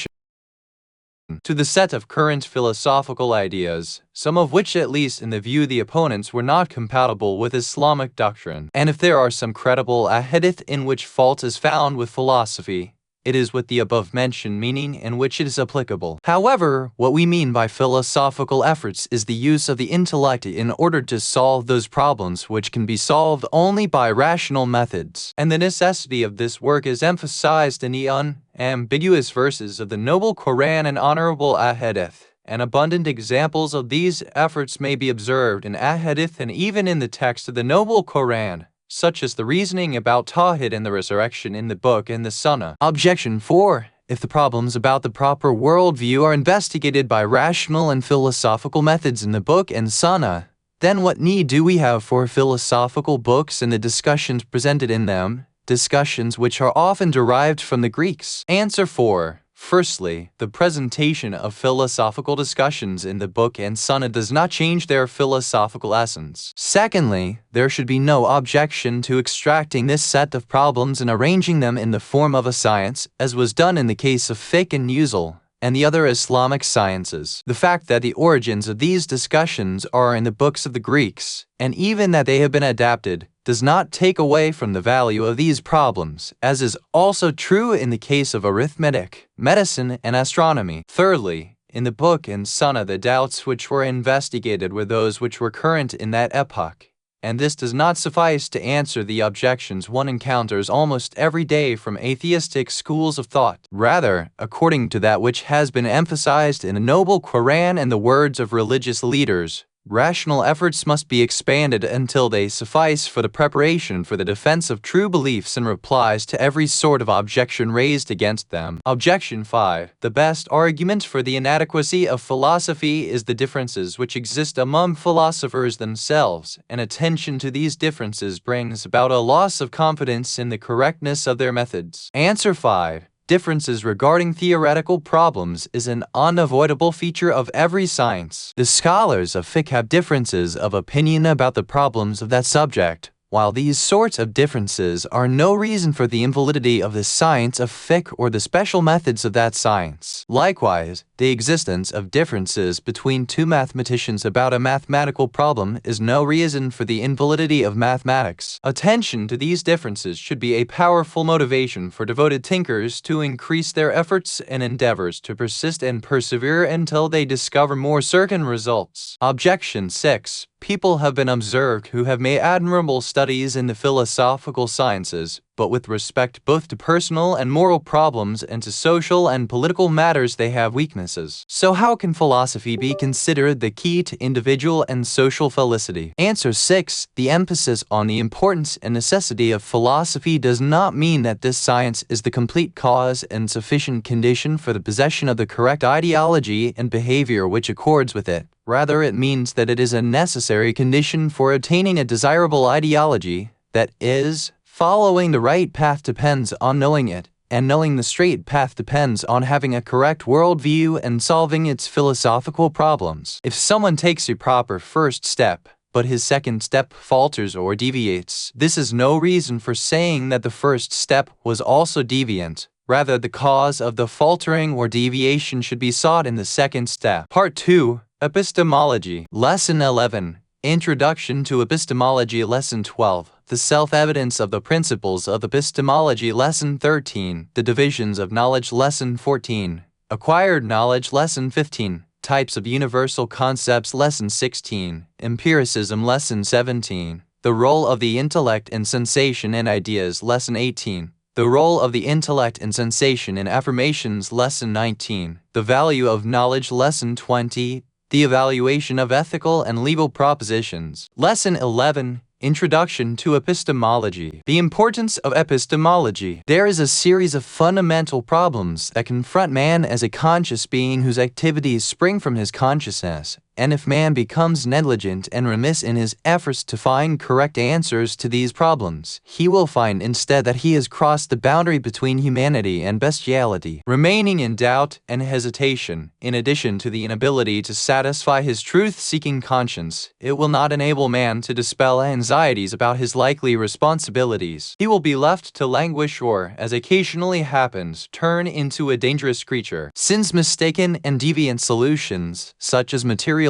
to the set of current philosophical ideas, some of which, at least in the view of the opponents, were not compatible with Islamic doctrine. And if there are some credible ahadith in which fault is found with philosophy, it is with the above-mentioned meaning in which it is applicable. However, what we mean by philosophical efforts is the use of the intellect in order to solve those problems which can be solved only by rational methods. And the necessity of this work is emphasized in the unambiguous verses of the noble Quran and honorable Ahadith. And abundant examples of these efforts may be observed in Ahadith and even in the text of the noble Quran, such as the reasoning about Tawhid and the resurrection in the Book and the Sunnah. Objection 4. If the problems about the proper worldview are investigated by rational and philosophical methods in the Book and Sunnah, then what need do we have for philosophical books and the discussions presented in them, discussions which are often derived from the Greeks? Answer 4. Firstly, the presentation of philosophical discussions in the Book and Sunnah does not change their philosophical essence. Secondly, there should be no objection to extracting this set of problems and arranging them in the form of a science, as was done in the case of fiqh and usul and the other Islamic sciences. The fact that the origins of these discussions are in the books of the Greeks, and even that they have been adapted, does not take away from the value of these problems, as is also true in the case of arithmetic, medicine, and astronomy. Thirdly, in the Book and Sunnah, the doubts which were investigated were those which were current in that epoch, and this does not suffice to answer the objections one encounters almost every day from atheistic schools of thought. Rather, according to that which has been emphasized in the noble Quran and the words of religious leaders, rational efforts must be expanded until they suffice for the preparation for the defense of true beliefs and replies to every sort of objection raised against them. Objection 5. The best argument for the inadequacy of philosophy is the differences which exist among philosophers themselves, and attention to these differences brings about a loss of confidence in the correctness of their methods. Answer 5. Differences regarding theoretical problems is an unavoidable feature of every science. The scholars of fiqh have differences of opinion about the problems of that subject, while these sorts of differences are no reason for the invalidity of the science of fiqh or the special methods of that science. Likewise, the existence of differences between two mathematicians about a mathematical problem is no reason for the invalidity of mathematics. Attention to these differences should be a powerful motivation for devoted thinkers to increase their efforts and endeavors to persist and persevere until they discover more certain results. Objection 6. People have been observed who have made admirable studies in the philosophical sciences, but with respect both to personal and moral problems and to social and political matters they have weaknesses. So how can philosophy be considered the key to individual and social felicity? Answer 6. The emphasis on the importance and necessity of philosophy does not mean that this science is the complete cause and sufficient condition for the possession of the correct ideology and behavior which accords with it. Rather, it means that it is a necessary condition for attaining a desirable ideology, that is, following the right path depends on knowing it, and knowing the straight path depends on having a correct worldview and solving its philosophical problems. If someone takes a proper first step, but his second step falters or deviates, this is no reason for saying that the first step was also deviant. Rather, the cause of the faltering or deviation should be sought in the second step. Part 2. Epistemology. Lesson 11. Introduction to Epistemology. Lesson 12. The self-evidence of the principles of epistemology. Lesson 13. The divisions of knowledge. Lesson 14. Acquired knowledge. Lesson 15. Types of universal concepts. Lesson 16. Empiricism. Lesson 17. The role of the intellect in sensation and ideas. Lesson 18. The role of the intellect in sensation in affirmations. Lesson 19. The value of knowledge. Lesson 20. The evaluation of ethical and legal propositions. Lesson 11. Introduction to Epistemology. The importance of epistemology. There is a series of fundamental problems that confront man as a conscious being whose activities spring from his consciousness, and if man becomes negligent and remiss in his efforts to find correct answers to these problems, he will find instead that he has crossed the boundary between humanity and bestiality. Remaining in doubt and hesitation, in addition to the inability to satisfy his truth-seeking conscience, it will not enable man to dispel anxieties about his likely responsibilities. He will be left to languish or, as occasionally happens, turn into a dangerous creature. Since mistaken and deviant solutions, such as materialism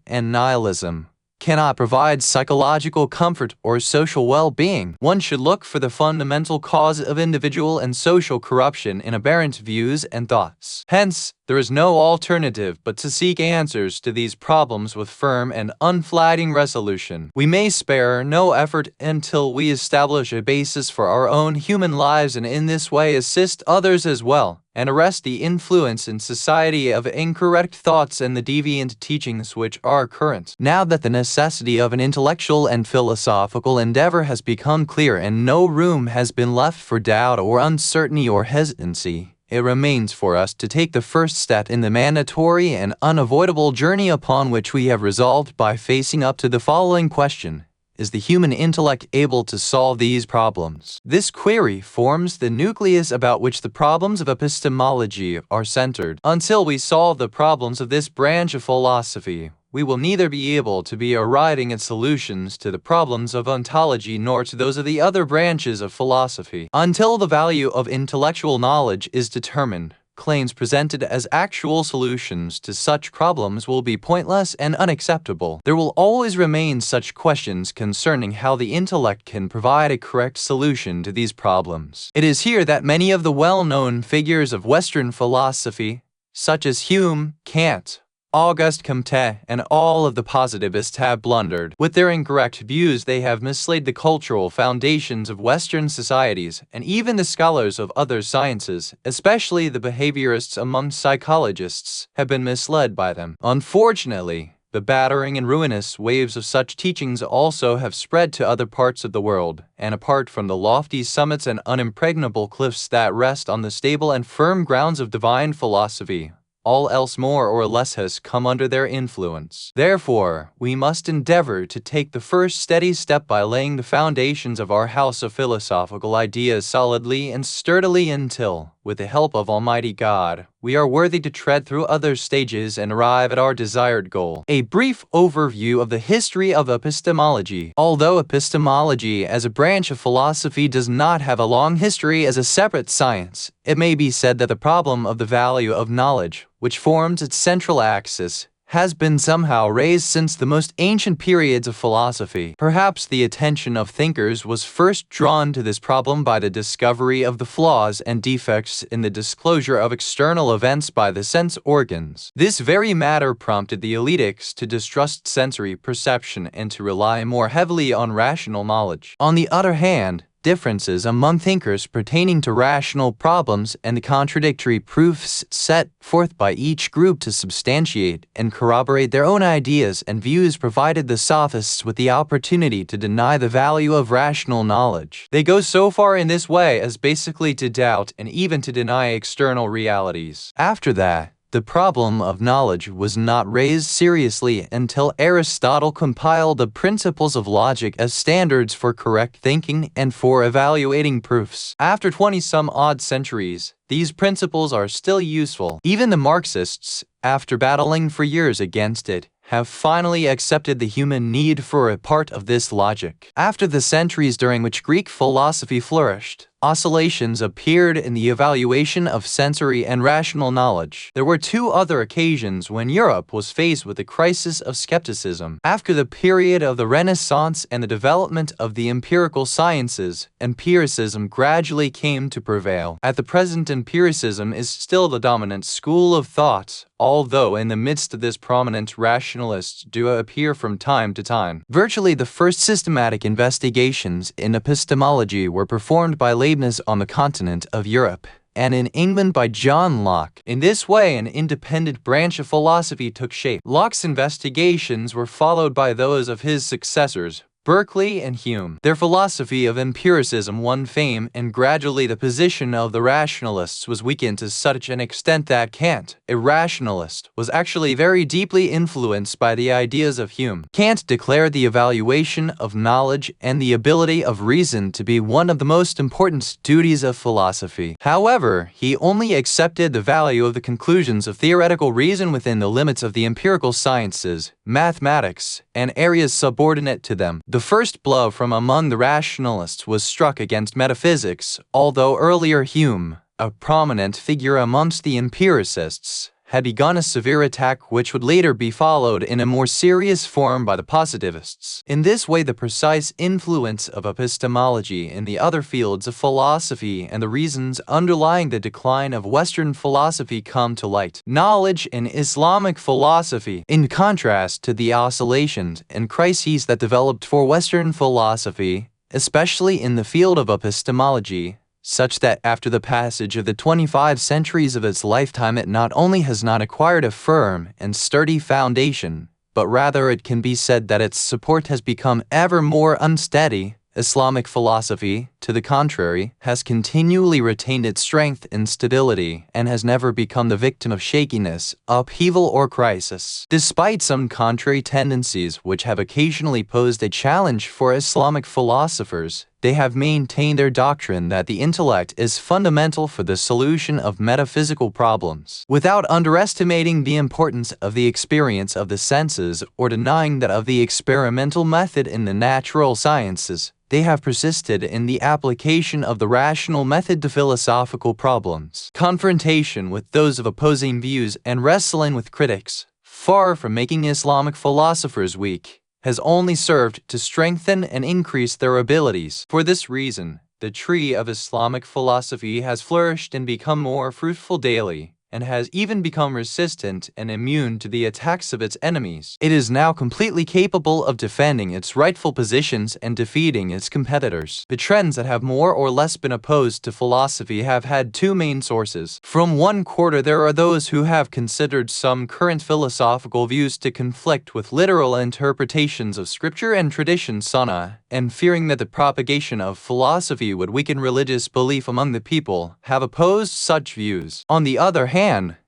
and nihilism, cannot provide psychological comfort or social well-being. One should look for the fundamental cause of individual and social corruption in aberrant views and thoughts. Hence, there is no alternative but to seek answers to these problems with firm and unflagging resolution. We may spare no effort until we establish a basis for our own human lives and in this way assist others as well, and arrest the influence in society of incorrect thoughts and the deviant teachings which are current. Now that the necessity of an intellectual and philosophical endeavor has become clear and no room has been left for doubt or uncertainty or hesitancy, it remains for us to take the first step in the mandatory and unavoidable journey upon which we have resolved by facing up to the following question: is the human intellect able to solve these problems? This query forms the nucleus about which the problems of epistemology are centered. Until we solve the problems of this branch of philosophy, we will neither be able to be arriving at solutions to the problems of ontology nor to those of the other branches of philosophy. Until the value of intellectual knowledge is determined, claims presented as actual solutions to such problems will be pointless and unacceptable. There will always remain such questions concerning how the intellect can provide a correct solution to these problems. It is here that many of the well-known figures of Western philosophy, such as Hume, Kant, Auguste Comte, and all of the positivists have blundered. With their incorrect views, they have mislaid the cultural foundations of Western societies, and even the scholars of other sciences, especially the behaviorists among psychologists, have been misled by them. Unfortunately, the battering and ruinous waves of such teachings also have spread to other parts of the world, and apart from the lofty summits and unimpregnable cliffs that rest on the stable and firm grounds of divine philosophy, all else more or less has come under their influence. Therefore, we must endeavor to take the first steady step by laying the foundations of our house of philosophical ideas solidly and sturdily until, with the help of Almighty God, we are worthy to tread through other stages and arrive at our desired goal. A brief overview of the history of epistemology. Although epistemology as a branch of philosophy does not have a long history as a separate science, it may be said that the problem of the value of knowledge, which forms its central axis, has been somehow raised since the most ancient periods of philosophy. Perhaps the attention of thinkers was first drawn to this problem by the discovery of the flaws and defects in the disclosure of external events by the sense organs. This very matter prompted the elitics to distrust sensory perception and to rely more heavily on rational knowledge. On the other hand, differences among thinkers pertaining to rational problems and the contradictory proofs set forth by each group to substantiate and corroborate their own ideas and views provided the sophists with the opportunity to deny the value of rational knowledge. They go so far in this way as basically to doubt and even to deny external realities. After that, the problem of knowledge was not raised seriously until Aristotle compiled the principles of logic as standards for correct thinking and for evaluating proofs. After 20-some-odd centuries, these principles are still useful. Even the Marxists, after battling for years against it, have finally accepted the human need for a part of this logic. After the centuries during which Greek philosophy flourished, oscillations appeared in the evaluation of sensory and rational knowledge. There were two other occasions when Europe was faced with the crisis of skepticism. After the period of the Renaissance and the development of the empirical sciences, empiricism gradually came to prevail. At the present, empiricism is still the dominant school of thought, although in the midst of this prominent rationalists do appear from time to time. Virtually the first systematic investigations in epistemology were performed by Leibniz on the continent of Europe, and in England by John Locke. In this way, an independent branch of philosophy took shape. Locke's investigations were followed by those of his successors, Berkeley and Hume. Their philosophy of empiricism won fame, and gradually the position of the rationalists was weakened to such an extent that Kant, a rationalist, was actually very deeply influenced by the ideas of Hume. Kant declared the evaluation of knowledge and the ability of reason to be one of the most important duties of philosophy. However, he only accepted the value of the conclusions of theoretical reason within the limits of the empirical sciences, mathematics, and areas subordinate to them. The first blow from among the rationalists was struck against metaphysics, although earlier Hume, a prominent figure amongst the empiricists, had begun a severe attack which would later be followed in a more serious form by the positivists. In this way, the precise influence of epistemology in the other fields of philosophy and the reasons underlying the decline of Western philosophy come to light. Knowledge in Islamic philosophy, in contrast to the oscillations and crises that developed for Western philosophy, especially in the field of epistemology, such that after the passage of the 25 centuries of its lifetime it not only has not acquired a firm and sturdy foundation, but rather it can be said that its support has become ever more unsteady. Islamic philosophy, to the contrary, has continually retained its strength and stability and has never become the victim of shakiness, upheaval, or crisis. Despite some contrary tendencies which have occasionally posed a challenge for Islamic philosophers, they have maintained their doctrine that the intellect is fundamental for the solution of metaphysical problems. Without underestimating the importance of the experience of the senses or denying that of the experimental method in the natural sciences, they have persisted in the application of the rational method to philosophical problems. Confrontation with those of opposing views and wrestling with critics, far from making Islamic philosophers weak, has only served to strengthen and increase their abilities. For this reason, the tree of Islamic philosophy has flourished and become more fruitful daily, and has even become resistant and immune to the attacks of its enemies. It is now completely capable of defending its rightful positions and defeating its competitors. The trends that have more or less been opposed to philosophy have had two main sources. From one quarter, there are those who have considered some current philosophical views to conflict with literal interpretations of scripture and tradition sunnah, and fearing that the propagation of philosophy would weaken religious belief among the people, have opposed such views. On the other hand,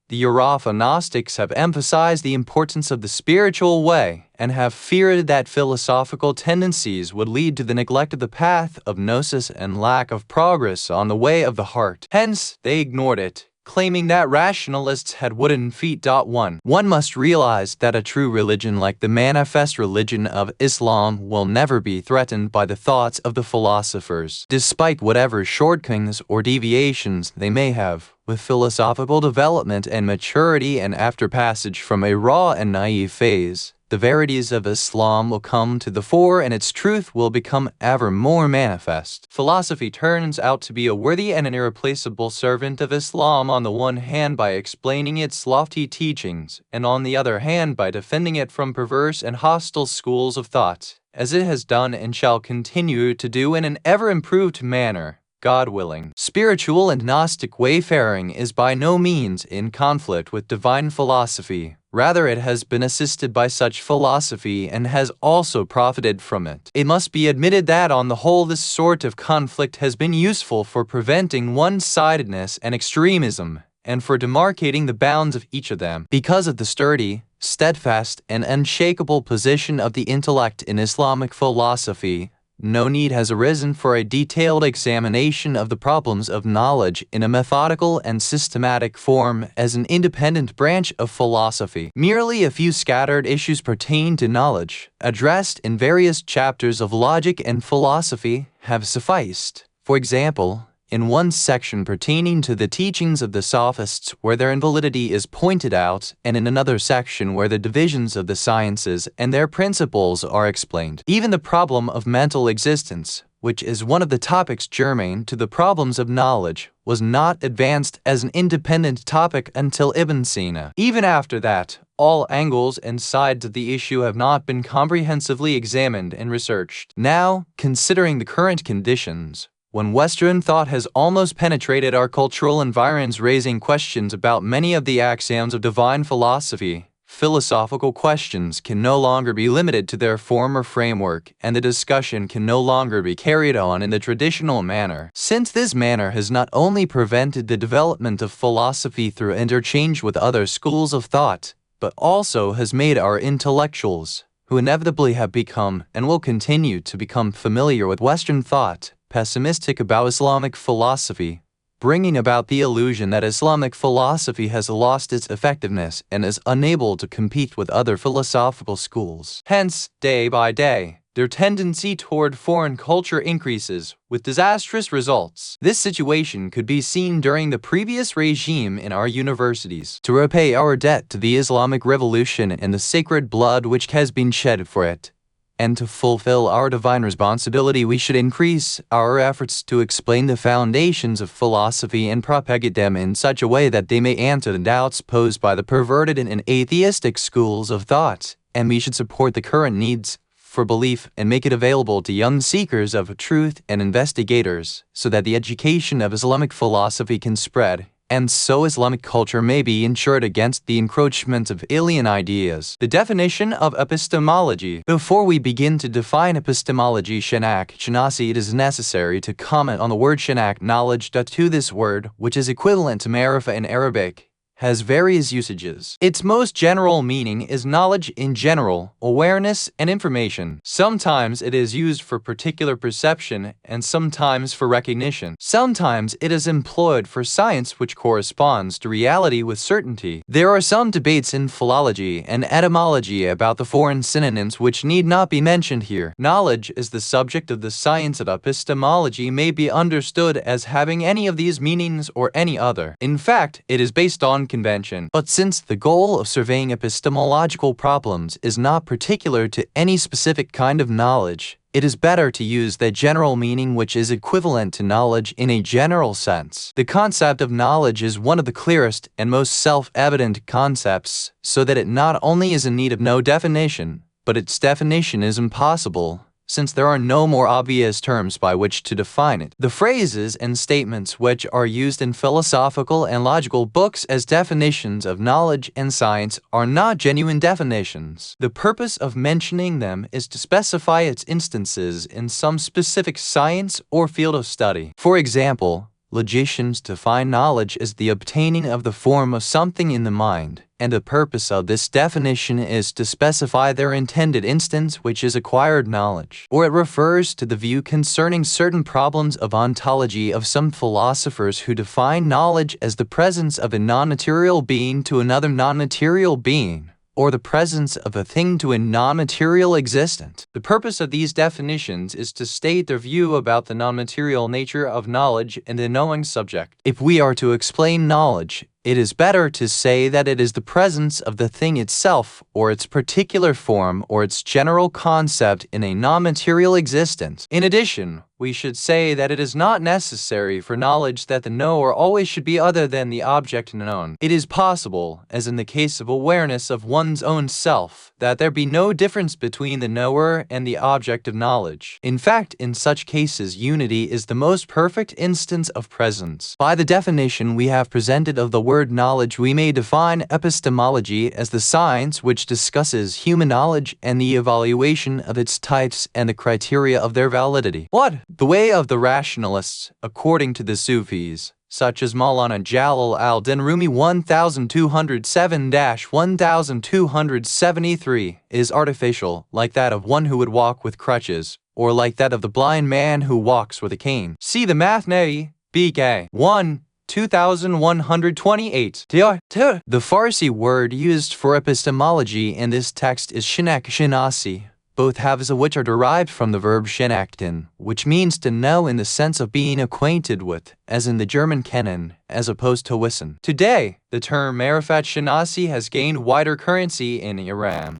the Urafa Gnostics have emphasized the importance of the spiritual way and have feared that philosophical tendencies would lead to the neglect of the path of gnosis and lack of progress on the way of the heart. Hence, they ignored it, claiming that rationalists had wooden feet. One must realize that a true religion like the manifest religion of Islam will never be threatened by the thoughts of the philosophers, despite whatever shortcomings or deviations they may have. With philosophical development and maturity and after passage from a raw and naive phase, the verities of Islam will come to the fore and its truth will become ever more manifest. Philosophy turns out to be a worthy and an irreplaceable servant of Islam, on the one hand by explaining its lofty teachings, and on the other hand by defending it from perverse and hostile schools of thought, as it has done and shall continue to do in an ever-improved manner, God willing. Spiritual and Gnostic wayfaring is by no means in conflict with divine philosophy. Rather, it has been assisted by such philosophy and has also profited from it. It must be admitted that on the whole this sort of conflict has been useful for preventing one-sidedness and extremism, and for demarcating the bounds of each of them. Because of the sturdy, steadfast, and unshakable position of the intellect in Islamic philosophy, no need has arisen for a detailed examination of the problems of knowledge in a methodical and systematic form as an independent branch of philosophy. Merely a few scattered issues pertain to knowledge, addressed in various chapters of logic and philosophy, have sufficed. For example, in one section pertaining to the teachings of the sophists where their invalidity is pointed out, and in another section where the divisions of the sciences and their principles are explained. Even the problem of mental existence, which is one of the topics germane to the problems of knowledge, was not advanced as an independent topic until Ibn Sina. Even after that, all angles and sides of the issue have not been comprehensively examined and researched. Now, considering the current conditions, when Western thought has almost penetrated our cultural environs, raising questions about many of the axioms of divine philosophy, philosophical questions can no longer be limited to their former framework, and the discussion can no longer be carried on in the traditional manner. Since this manner has not only prevented the development of philosophy through interchange with other schools of thought, but also has made our intellectuals, who inevitably have become and will continue to become familiar with Western thought, pessimistic about Islamic philosophy, bringing about the illusion that Islamic philosophy has lost its effectiveness and is unable to compete with other philosophical schools. Hence, day by day, their tendency toward foreign culture increases, with disastrous results. This situation could be seen during the previous regime in our universities. To repay our debt to the Islamic Revolution and the sacred blood which has been shed for it, and to fulfill our divine responsibility, we should increase our efforts to explain the foundations of philosophy and propagate them in such a way that they may answer the doubts posed by the perverted and atheistic schools of thought, and we should support the current needs for belief and make it available to young seekers of truth and investigators, so that the education of Islamic philosophy can spread, and so Islamic culture may be ensured against the encroachment of alien ideas. The definition of epistemology. Before we begin to define epistemology, shanasi, it is necessary to comment on the word shanak, knowledge. To this word, which is equivalent to ma'rifa in Arabic, has various usages. Its most general meaning is knowledge in general, awareness, and information. Sometimes it is used for particular perception and sometimes for recognition. Sometimes it is employed for science which corresponds to reality with certainty. There are some debates in philology and etymology about the foreign synonyms which need not be mentioned here. Knowledge is the subject of the science of epistemology, may be understood as having any of these meanings or any other. In fact, it is based on convention. But since the goal of surveying epistemological problems is not particular to any specific kind of knowledge, it is better to use the general meaning which is equivalent to knowledge in a general sense. The concept of knowledge is one of the clearest and most self-evident concepts, so that it not only is in need of no definition, but its definition is impossible, since there are no more obvious terms by which to define it. The phrases and statements which are used in philosophical and logical books as definitions of knowledge and science are not genuine definitions. The purpose of mentioning them is to specify its instances in some specific science or field of study. For example, logicians define knowledge as the obtaining of the form of something in the mind, and the purpose of this definition is to specify their intended instance, which is acquired knowledge. Or it refers to the view concerning certain problems of ontology of some philosophers who define knowledge as the presence of a non-material being to another non-material being, or the presence of a thing to a non-material existent. The purpose of these definitions is to state their view about the non-material nature of knowledge in the knowing subject. If we are to explain knowledge, it is better to say that it is the presence of the thing itself, or its particular form, or its general concept in a non-material existence. In addition, we should say that it is not necessary for knowledge that the knower always should be other than the object known. It is possible, as in the case of awareness of one's own self, that there be no difference between the knower and the object of knowledge. In fact, in such cases, unity is the most perfect instance of presence. By the definition we have presented of the word knowledge, we may define epistemology as the science which discusses human knowledge and the evaluation of its types and the criteria of their validity. What? The way of the rationalists, according to the Sufis, such as Maulana Jalal al-Din Rumi 1207-1273, is artificial, like that of one who would walk with crutches, or like that of the blind man who walks with a cane. See the Mathnai, BK 1, 2128. The Farsi word used for epistemology in this text is shanasi, both halves of which are derived from the verb shanakten, which means to know in the sense of being acquainted with, as in the German kennen, as opposed to wissen. Today, the term marifat shanasi has gained wider currency in Iran.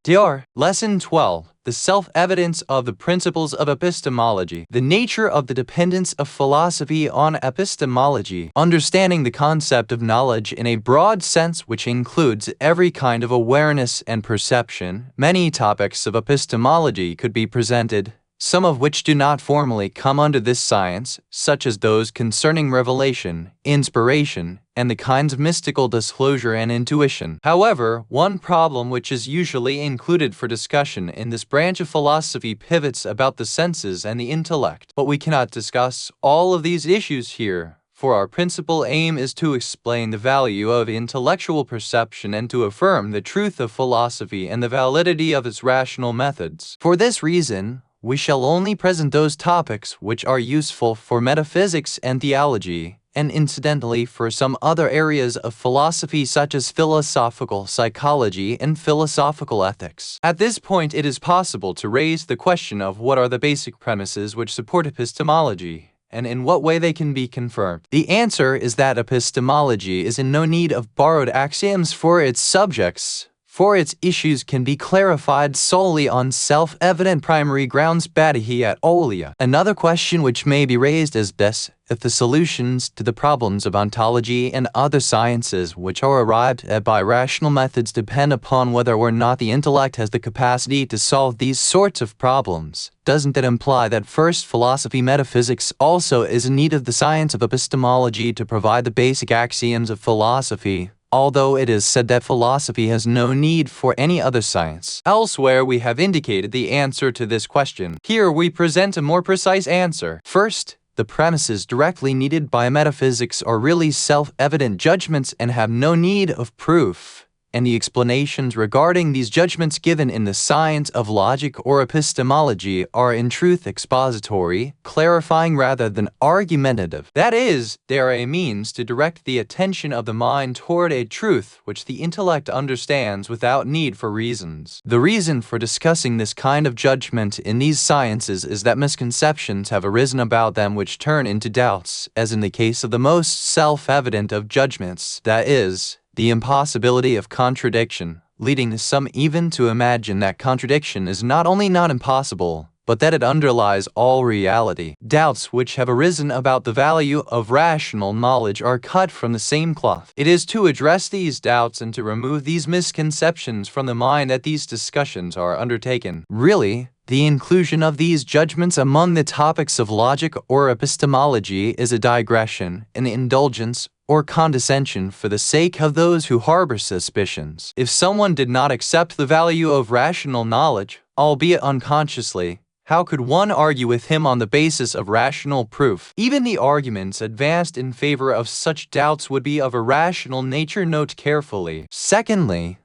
Lesson 12. The self-evidence of the principles of epistemology. The nature of the dependence of philosophy on epistemology. Understanding the concept of knowledge in a broad sense which includes every kind of awareness and perception. Many topics of epistemology could be presented, some of which do not formally come under this science, such as those concerning revelation, inspiration, and the kinds of mystical disclosure and intuition. However, one problem which is usually included for discussion in this branch of philosophy pivots about the senses and the intellect. But we cannot discuss all of these issues here, for our principal aim is to explain the value of intellectual perception and to affirm the truth of philosophy and the validity of its rational methods. For this reason, we shall only present those topics which are useful for metaphysics and theology, and incidentally for some other areas of philosophy such as philosophical psychology and philosophical ethics. At this point, it is possible to raise the question of what are the basic premises which support epistemology, and in what way they can be confirmed. The answer is that epistemology is in no need of borrowed axioms for its subjects, for its issues can be clarified solely on self-evident primary grounds badihi et olia. Another question which may be raised is this: if the solutions to the problems of ontology and other sciences which are arrived at by rational methods depend upon whether or not the intellect has the capacity to solve these sorts of problems, doesn't that imply that first philosophy metaphysics also is in need of the science of epistemology to provide the basic axioms of philosophy, although it is said that philosophy has no need for any other science? Elsewhere we have indicated the answer to this question. Here we present a more precise answer. First, the premises directly needed by metaphysics are really self-evident judgments and have no need of proof, and the explanations regarding these judgments given in the science of logic or epistemology are in truth expository, clarifying rather than argumentative. That is, they are a means to direct the attention of the mind toward a truth which the intellect understands without need for reasons. The reason for discussing this kind of judgment in these sciences is that misconceptions have arisen about them which turn into doubts, as in the case of the most self-evident of judgments, that is, the impossibility of contradiction, leading some even to imagine that contradiction is not only not impossible, but that it underlies all reality. Doubts which have arisen about the value of rational knowledge are cut from the same cloth. It is to address these doubts and to remove these misconceptions from the mind that these discussions are undertaken. Really, the inclusion of these judgments among the topics of logic or epistemology is a digression, an indulgence, or condescension for the sake of those who harbor suspicions. If someone did not accept the value of rational knowledge, albeit unconsciously, how could one argue with him on the basis of rational proof? Even the arguments advanced in favor of such doubts would be of a rational nature. Note carefully. Secondly,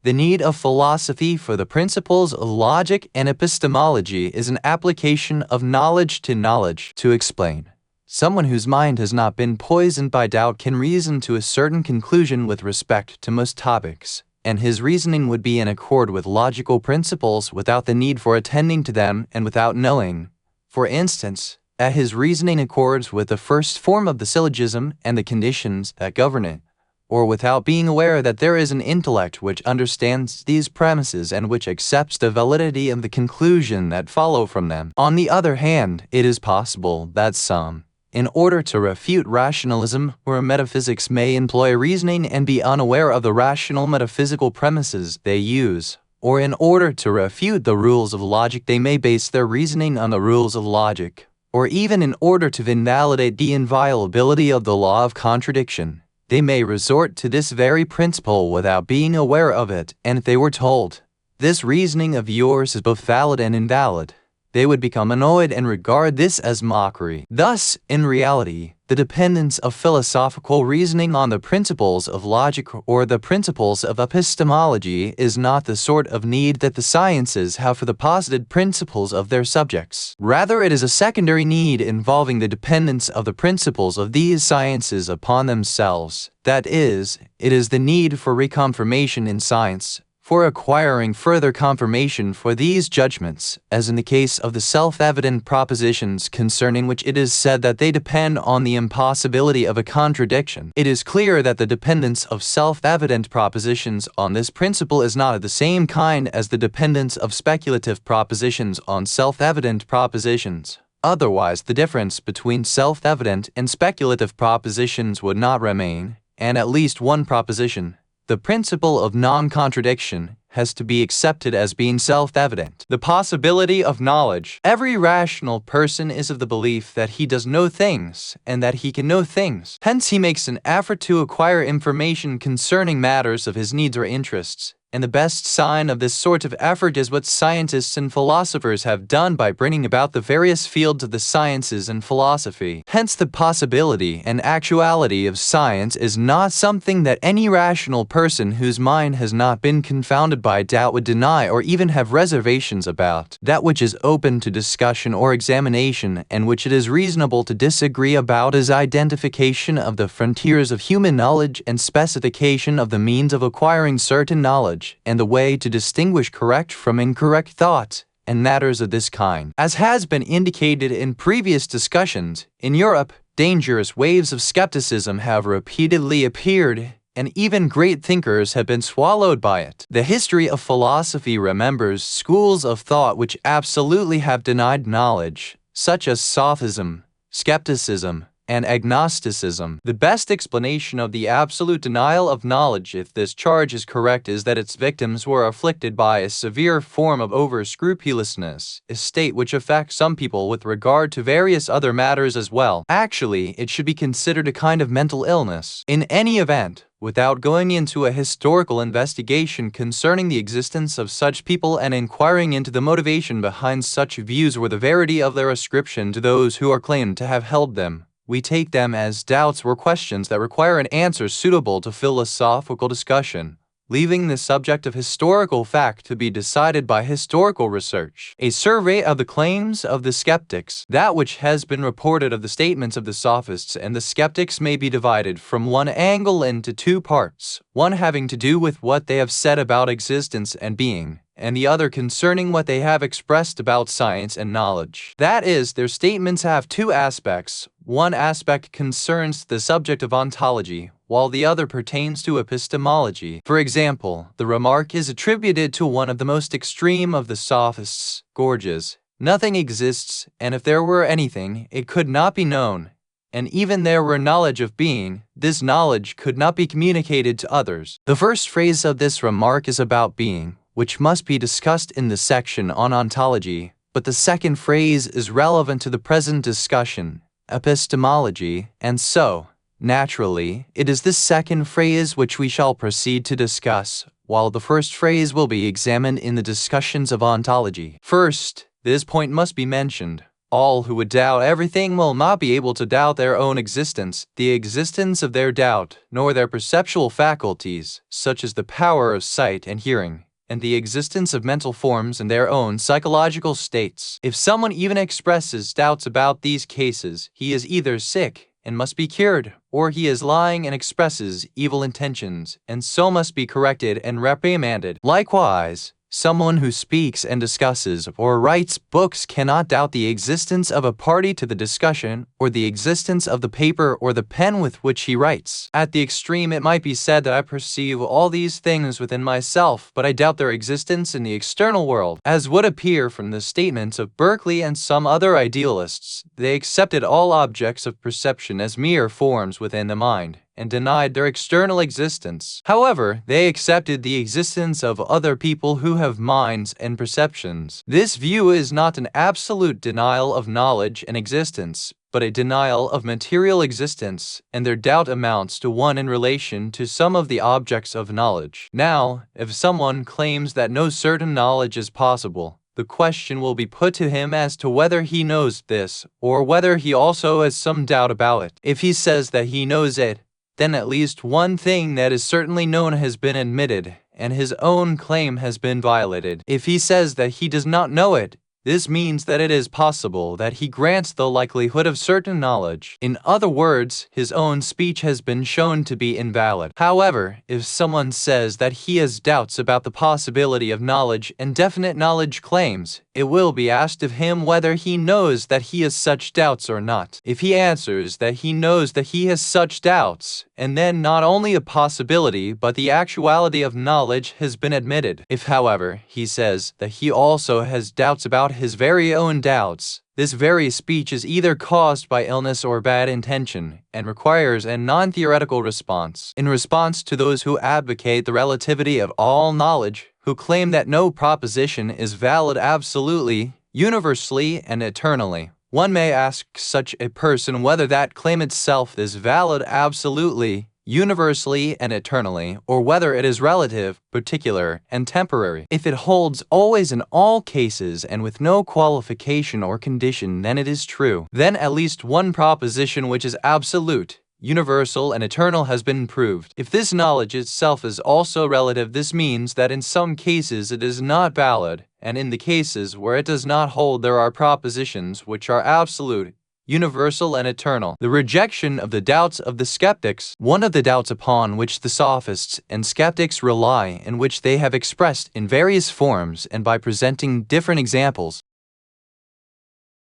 the need of philosophy for the principles of logic and epistemology is an application of knowledge to knowledge. To explain, someone whose mind has not been poisoned by doubt can reason to a certain conclusion with respect to most topics, and his reasoning would be in accord with logical principles without the need for attending to them and without knowing, for instance, that his reasoning accords with the first form of the syllogism and the conditions that govern it, or without being aware that there is an intellect which understands these premises and which accepts the validity of the conclusion that follow from them. On the other hand, it is possible that some, in order to refute rationalism or metaphysics, may employ reasoning and be unaware of the rational metaphysical premises they use, or in order to refute the rules of logic they may base their reasoning on the rules of logic, or even in order to invalidate the inviolability of the law of contradiction, they may resort to this very principle without being aware of it, and if they were told, "This reasoning of yours is both valid and invalid," they would become annoyed and regard this as mockery. Thus, in reality, the dependence of philosophical reasoning on the principles of logic or the principles of epistemology is not the sort of need that the sciences have for the posited principles of their subjects. Rather, it is a secondary need involving the dependence of the principles of these sciences upon themselves. That is, it is the need for reconfirmation in science, for acquiring further confirmation for these judgments, as in the case of the self-evident propositions concerning which it is said that they depend on the impossibility of a contradiction. It is clear that the dependence of self-evident propositions on this principle is not of the same kind as the dependence of speculative propositions on self-evident propositions. Otherwise, the difference between self-evident and speculative propositions would not remain, and at least one proposition, the principle of non-contradiction, has to be accepted as being self-evident. The possibility of knowledge. Every rational person is of the belief that he does know things, and that he can know things. Hence he makes an effort to acquire information concerning matters of his needs or interests, And the best sign of this sort of effort is what scientists and philosophers have done by bringing about the various fields of the sciences and philosophy. Hence, the possibility and actuality of science is not something that any rational person whose mind has not been confounded by doubt would deny or even have reservations about. That which is open to discussion or examination and which it is reasonable to disagree about is identification of the frontiers of human knowledge and specification of the means of acquiring certain knowledge, and the way to distinguish correct from incorrect thought, and matters of this kind. As has been indicated in previous discussions, in Europe, dangerous waves of skepticism have repeatedly appeared, and even great thinkers have been swallowed by it. The history of philosophy remembers schools of thought which absolutely have denied knowledge, such as Sophism, skepticism, and agnosticism. The best explanation of the absolute denial of knowledge, if this charge is correct, is that its victims were afflicted by a severe form of over-scrupulousness, a state which affects some people with regard to various other matters as well. Actually, it should be considered a kind of mental illness. In any event, without going into a historical investigation concerning the existence of such people and inquiring into the motivation behind such views or the verity of their ascription to those who are claimed to have held them, we take them as doubts or questions that require an answer suitable to philosophical discussion, leaving the subject of historical fact to be decided by historical research. A survey of the claims of the skeptics, that which has been reported of the statements of the sophists and the skeptics, may be divided from one angle into two parts, one having to do with what they have said about existence and being, and the other concerning what they have expressed about science and knowledge. That is, their statements have two aspects. One aspect concerns the subject of ontology, while the other pertains to epistemology. For example, the remark is attributed to one of the most extreme of the sophists, Gorgias. Nothing exists, and if there were anything, it could not be known. And even there were knowledge of being, this knowledge could not be communicated to others. The first phrase of this remark is about being, which must be discussed in the section on ontology, but the second phrase is relevant to the present discussion, epistemology, and so, naturally, it is this second phrase which we shall proceed to discuss, while the first phrase will be examined in the discussions of ontology. First, this point must be mentioned. All who would doubt everything will not be able to doubt their own existence, the existence of their doubt, nor their perceptual faculties, such as the power of sight and hearing, and the existence of mental forms and their own psychological states. If someone even expresses doubts about these cases, he is either sick and must be cured, or he is lying and expresses evil intentions, and so must be corrected and reprimanded. Likewise, someone who speaks and discusses or writes books cannot doubt the existence of a party to the discussion or the existence of the paper or the pen with which he writes. At the extreme, it might be said that I perceive all these things within myself, but I doubt their existence in the external world. As would appear from the statements of Berkeley and some other idealists, they accepted all objects of perception as mere forms within the mind, and denied their external existence. However, they accepted the existence of other people who have minds and perceptions. This view is not an absolute denial of knowledge and existence, but a denial of material existence, and their doubt amounts to one in relation to some of the objects of knowledge. Now, if someone claims that no certain knowledge is possible, the question will be put to him as to whether he knows this, or whether he also has some doubt about it. If he says that he knows it, then at least one thing that is certainly known has been admitted, and his own claim has been violated. If he says that he does not know it, this means that it is possible that he grants the likelihood of certain knowledge. In other words, his own speech has been shown to be invalid. However, if someone says that he has doubts about the possibility of knowledge and definite knowledge claims, it will be asked of him whether he knows that he has such doubts or not. If he answers that he knows that he has such doubts, and then not only a possibility but the actuality of knowledge has been admitted. If, however, he says that he also has doubts about his very own doubts, this very speech is either caused by illness or bad intention, and requires a non-theoretical response. In response to those who advocate the relativity of all knowledge, who claim that no proposition is valid absolutely, universally, and eternally, one may ask such a person whether that claim itself is valid absolutely, universally and eternally, or whether it is relative, particular, and temporary. If it holds always in all cases and with no qualification or condition, then it is true. Then at least one proposition which is absolute, universal, and eternal has been proved. If this knowledge itself is also relative, this means that in some cases it is not valid, and in the cases where it does not hold there are propositions which are absolute, universal, and eternal. The rejection of the doubts of the skeptics, one of the doubts upon which the sophists and skeptics rely, and which they have expressed in various forms and by presenting different examples,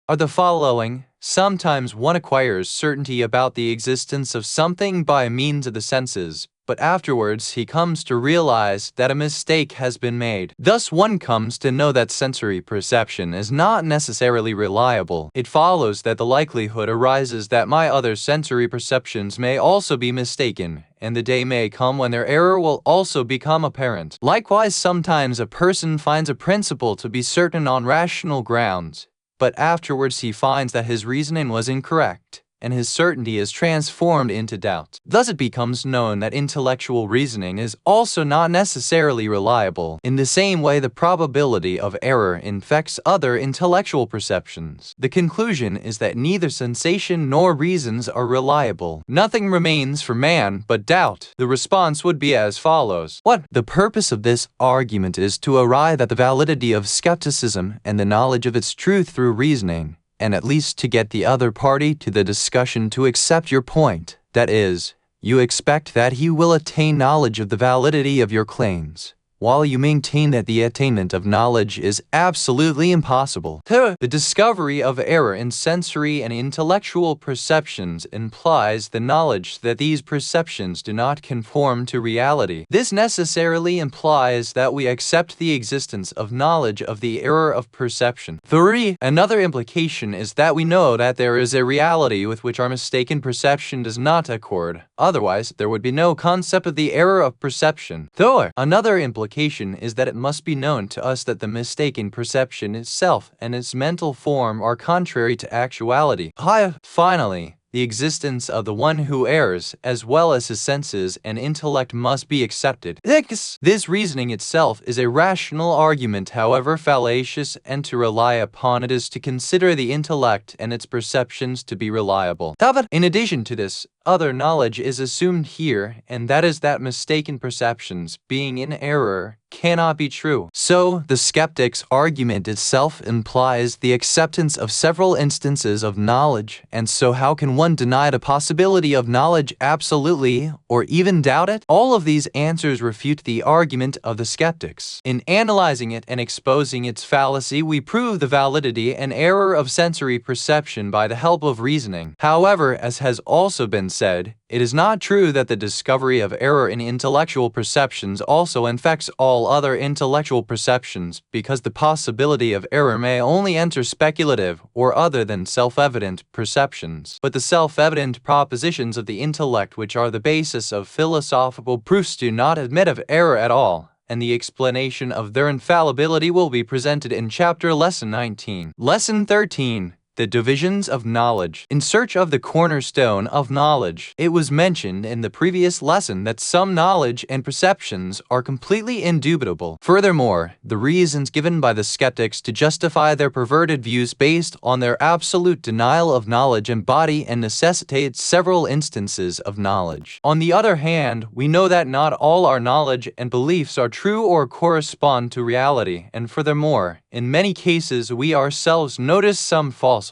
are the following. Sometimes one acquires certainty about the existence of something by means of the senses, but afterwards he comes to realize that a mistake has been made. Thus one comes to know that sensory perception is not necessarily reliable. It follows that the likelihood arises that my other sensory perceptions may also be mistaken, and the day may come when their error will also become apparent. Likewise, sometimes a person finds a principle to be certain on rational grounds, but afterwards he finds that his reasoning was incorrect, and his certainty is transformed into doubt. Thus it becomes known that intellectual reasoning is also not necessarily reliable. In the same way, the probability of error infects other intellectual perceptions. The conclusion is that neither sensation nor reasons are reliable. Nothing remains for man but doubt. The response would be as follows. What? The purpose of this argument is to arrive at the validity of skepticism and the knowledge of its truth through reasoning, and at least to get the other party to the discussion to accept your point. That is, you expect that he will attain knowledge of the validity of your claims, while you maintain that the attainment of knowledge is absolutely impossible. The discovery of error in sensory and intellectual perceptions implies the knowledge that these perceptions do not conform to reality. This necessarily implies that we accept the existence of knowledge of the error of perception. 3. Another implication is that we know that there is a reality with which our mistaken perception does not accord. Otherwise, there would be no concept of the error of perception. 4. Another implication is that it must be known to us that the mistaken perception itself and its mental form are contrary to actuality. 5. Finally, the existence of the one who errs, as well as his senses and intellect, must be accepted. 6. This reasoning itself is a rational argument, however fallacious, and to rely upon it is to consider the intellect and its perceptions to be reliable. 7. In addition to this, other knowledge is assumed here, and that is that mistaken perceptions, being in error, cannot be true. So, the skeptic's argument itself implies the acceptance of several instances of knowledge, and so how can one deny the possibility of knowledge absolutely, or even doubt it? All of these answers refute the argument of the skeptics. In analyzing it and exposing its fallacy, we prove the validity and error of sensory perception by the help of reasoning. However, as has also been said, it is not true that the discovery of error in intellectual perceptions also infects all other intellectual perceptions, because the possibility of error may only enter speculative or other than self-evident perceptions. But the self-evident propositions of the intellect, which are the basis of philosophical proofs, do not admit of error at all, and the explanation of their infallibility will be presented in chapter Lesson 19. Lesson 13. The divisions of knowledge. In search of the cornerstone of knowledge. It was mentioned in the previous lesson that some knowledge and perceptions are completely indubitable. Furthermore, the reasons given by the skeptics to justify their perverted views based on their absolute denial of knowledge embody and necessitate several instances of knowledge. On the other hand, we know that not all our knowledge and beliefs are true or correspond to reality, and furthermore, in many cases we ourselves notice some falsehoods.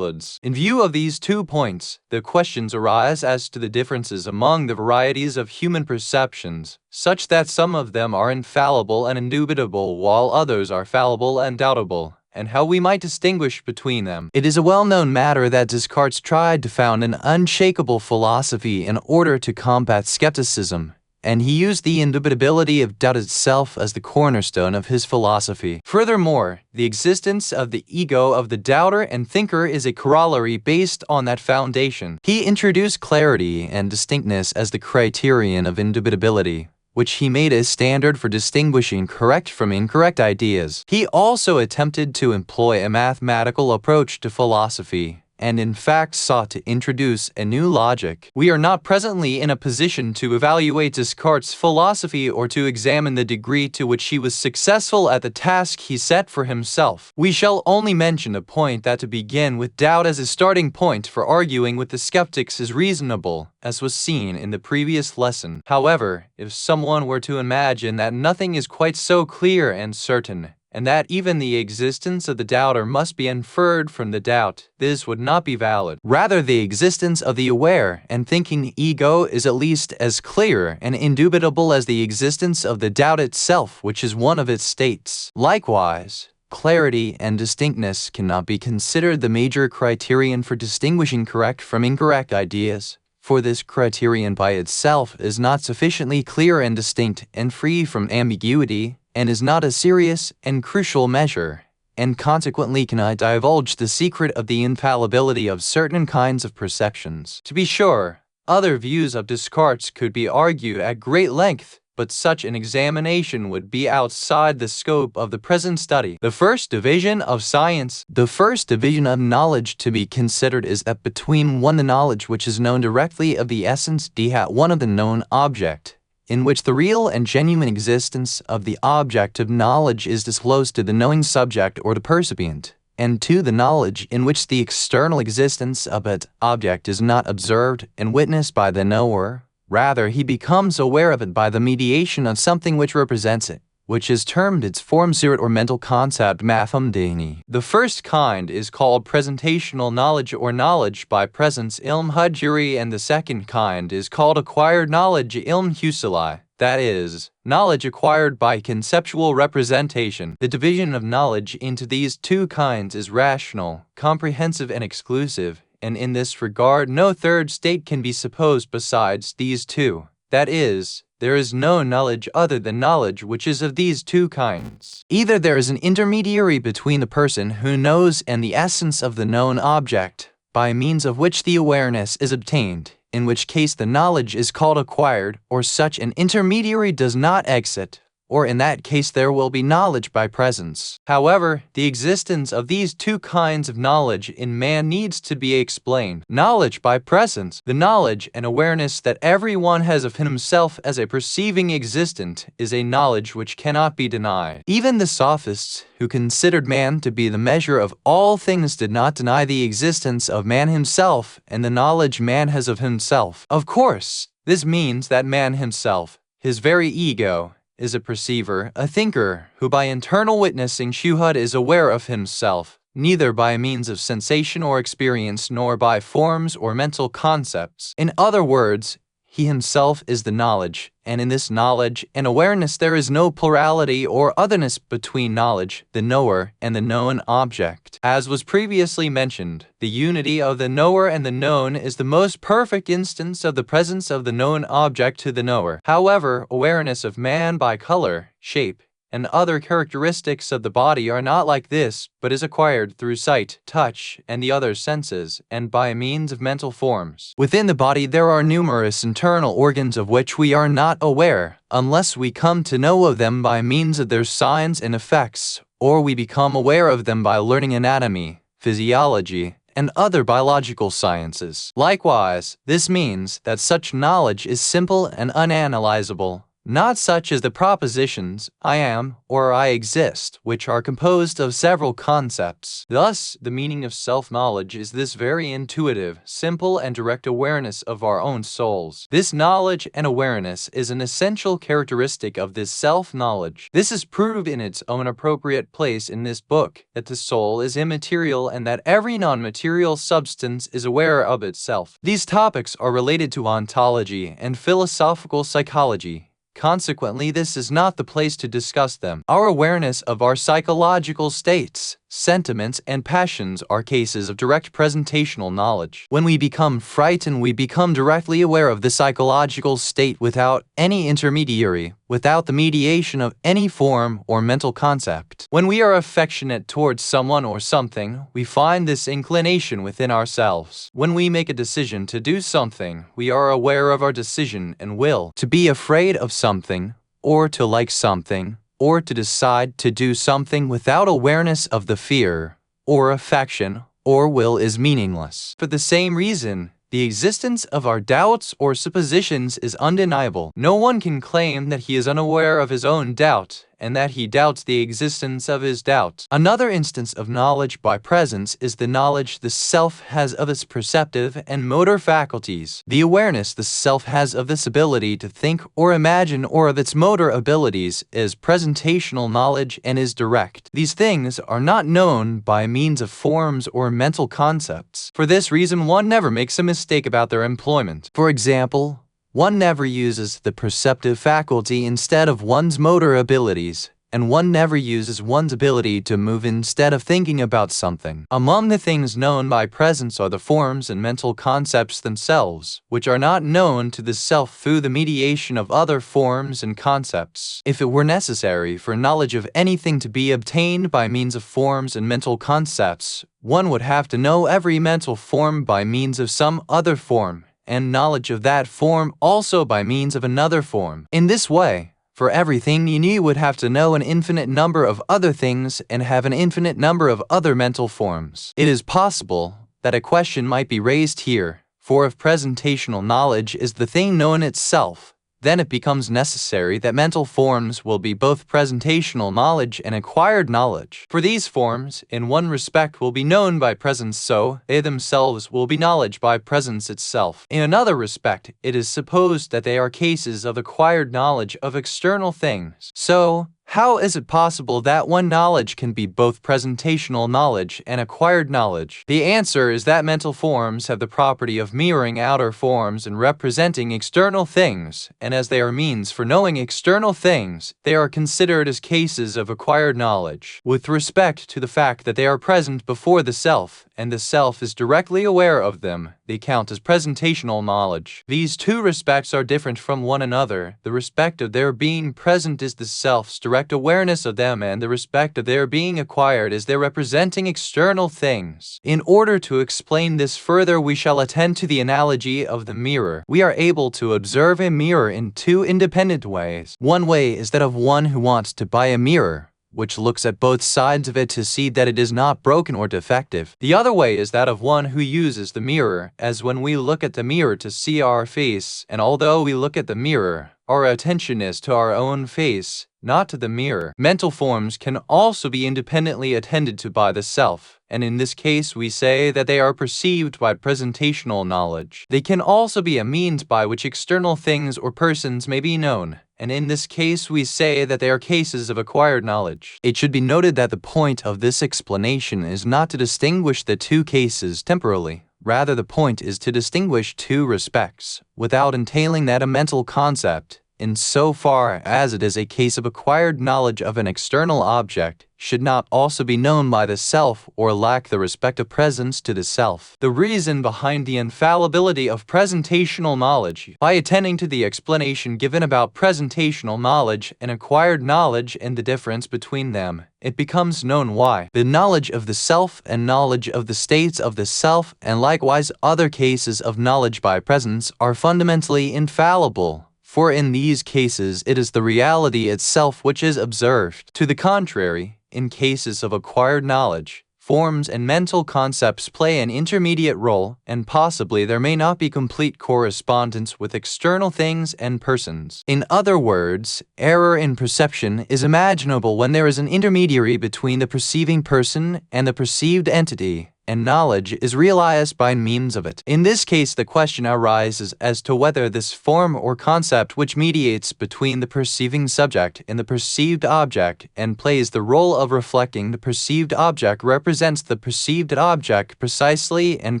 In view of these 2 points, the questions arise as to the differences among the varieties of human perceptions, such that some of them are infallible and indubitable while others are fallible and doubtable, and how we might distinguish between them. It is a well-known matter that Descartes tried to found an unshakable philosophy in order to combat skepticism, and he used the indubitability of doubt itself as the cornerstone of his philosophy. Furthermore, the existence of the ego of the doubter and thinker is a corollary based on that foundation. He introduced clarity and distinctness as the criterion of indubitability, which he made a standard for distinguishing correct from incorrect ideas. He also attempted to employ a mathematical approach to philosophy, and in fact sought to introduce a new logic. We are not presently in a position to evaluate Descartes' philosophy or to examine the degree to which he was successful at the task he set for himself. We shall only mention a point that to begin with doubt as a starting point for arguing with the skeptics is reasonable, as was seen in the previous lesson. However, if someone were to imagine that nothing is quite so clear and certain, and that even the existence of the doubter must be inferred from the doubt, this would not be valid. Rather, the existence of the aware and thinking ego is at least as clear and indubitable as the existence of the doubt itself, which is one of its states. Likewise, clarity and distinctness cannot be considered the major criterion for distinguishing correct from incorrect ideas, for this criterion by itself is not sufficiently clear and distinct and free from ambiguity, and is not a serious and crucial measure, and consequently cannot divulge the secret of the infallibility of certain kinds of perceptions. To be sure, other views of Descartes could be argued at great length, but such an examination would be outside the scope of the present study. The first division of science, the first division of knowledge to be considered is that between 1 the knowledge which is known directly of the essence d hat 1 of the known object, in which the real and genuine existence of the object of knowledge is disclosed to the knowing subject or the percipient, and 2 the knowledge in which the external existence of an object is not observed and witnessed by the knower. Rather, he becomes aware of it by the mediation of something which represents it, which is termed its form spirit or mental concept mathemdani. The first kind is called presentational knowledge or knowledge by presence ilm hujuri, and the second kind is called acquired knowledge ilm husuli, that is, knowledge acquired by conceptual representation. The division of knowledge into these 2 kinds is rational, comprehensive and exclusive, and in this regard no third state can be supposed besides these 2. That is, there is no knowledge other than knowledge which is of these 2 kinds. Either there is an intermediary between the person who knows and the essence of the known object, by means of which the awareness is obtained, in which case the knowledge is called acquired, or such an intermediary does not exist, or in that case there will be knowledge by presence. However, the existence of these 2 kinds of knowledge in man needs to be explained. Knowledge by presence, the knowledge and awareness that everyone has of himself as a perceiving existent, is a knowledge which cannot be denied. Even the sophists, who considered man to be the measure of all things, did not deny the existence of man himself and the knowledge man has of himself. Of course, this means that man himself, his very ego, is a perceiver, a thinker, who by internal witnessing shuhud is aware of himself, neither by means of sensation or experience nor by forms or mental concepts. In other words, he himself is the knowledge, and in this knowledge and awareness there is no plurality or otherness between knowledge, the knower, and the known object. As was previously mentioned, the unity of the knower and the known is the most perfect instance of the presence of the known object to the knower. However, awareness of man by color, shape, and other characteristics of the body are not like this, but is acquired through sight, touch, and the other senses, and by means of mental forms. Within the body there are numerous internal organs of which we are not aware, unless we come to know of them by means of their signs and effects, or we become aware of them by learning anatomy, physiology, and other biological sciences. Likewise, this means that such knowledge is simple and unanalyzable, not such as the propositions I am or I exist, which are composed of several concepts. Thus, the meaning of self-knowledge is this very intuitive, simple, and direct awareness of our own souls. This knowledge and awareness is an essential characteristic of this self-knowledge. This is proved in its own appropriate place in this book, that the soul is immaterial and that every non-material substance is aware of itself. These topics are related to ontology and philosophical psychology. Consequently, this is not the place to discuss them. Our awareness of our psychological states, sentiments, and passions are cases of direct presentational knowledge. When we become frightened, we become directly aware of the psychological state without any intermediary, without the mediation of any form or mental concept. When we are affectionate towards someone or something, we find this inclination within ourselves. When we make a decision to do something, we are aware of our decision and will. To be afraid of something, or to like something, or to decide to do something without awareness of the fear, or affection, or will is meaningless. For the same reason, the existence of our doubts or suppositions is undeniable. No one can claim that he is unaware of his own doubt, and that he doubts the existence of his doubt. Another instance of knowledge by presence is the knowledge the self has of its perceptive and motor faculties. The awareness the self has of this ability to think or imagine or of its motor abilities is presentational knowledge and is direct. These things are not known by means of forms or mental concepts. For this reason, one never makes a mistake about their employment. For example, one never uses the perceptive faculty instead of one's motor abilities, and one never uses one's ability to move instead of thinking about something. Among the things known by presence are the forms and mental concepts themselves, which are not known to the self through the mediation of other forms and concepts. If it were necessary for knowledge of anything to be obtained by means of forms and mental concepts, one would have to know every mental form by means of some other form, and knowledge of that form also by means of another form. In this way, for everything you knew would have to know an infinite number of other things and have an infinite number of other mental forms. It is possible that a question might be raised here, for if presentational knowledge is the thing known itself, then it becomes necessary that mental forms will be both presentational knowledge and acquired knowledge. For these forms, in one respect, will be known by presence, so they themselves will be knowledge by presence itself. In another respect, it is supposed that they are cases of acquired knowledge of external things. So, how is it possible that one knowledge can be both presentational knowledge and acquired knowledge? The answer is that mental forms have the property of mirroring outer forms and representing external things, and as they are means for knowing external things, they are considered as cases of acquired knowledge. With respect to the fact that they are present before the self, and the self is directly aware of them, they count as presentational knowledge. These two respects are different from one another. The respect of their being present is the self's direct awareness of them, and the respect of their being acquired is their representing external things. In order to explain this further, we shall attend to the analogy of the mirror. We are able to observe a mirror in two independent ways. One way is that of one who wants to buy a mirror, which looks at both sides of it to see that it is not broken or defective. The other way is that of one who uses the mirror, as when we look at the mirror to see our face, and although we look at the mirror, our attention is to our own face, not to the mirror. Mental forms can also be independently attended to by the self, and in this case we say that they are perceived by presentational knowledge. They can also be a means by which external things or persons may be known, and in this case we say that they are cases of acquired knowledge. It should be noted that the point of this explanation is not to distinguish the two cases temporally. Rather, the point is to distinguish two respects, without entailing that a mental concept, in so far as it is a case of acquired knowledge of an external object, should not also be known by the self or lack the respective presence to the self. The reason behind the infallibility of presentational knowledge, by attending to the explanation given about presentational knowledge and acquired knowledge and the difference between them, it becomes known why the knowledge of the self and knowledge of the states of the self and likewise other cases of knowledge by presence are fundamentally infallible. For in these cases it is the reality itself which is observed. To the contrary, in cases of acquired knowledge, forms and mental concepts play an intermediate role, and possibly there may not be complete correspondence with external things and persons. In other words, error in perception is imaginable when there is an intermediary between the perceiving person and the perceived entity, and knowledge is realized by means of it. In this case, the question arises as to whether this form or concept which mediates between the perceiving subject and the perceived object and plays the role of reflecting the perceived object represents the perceived object precisely and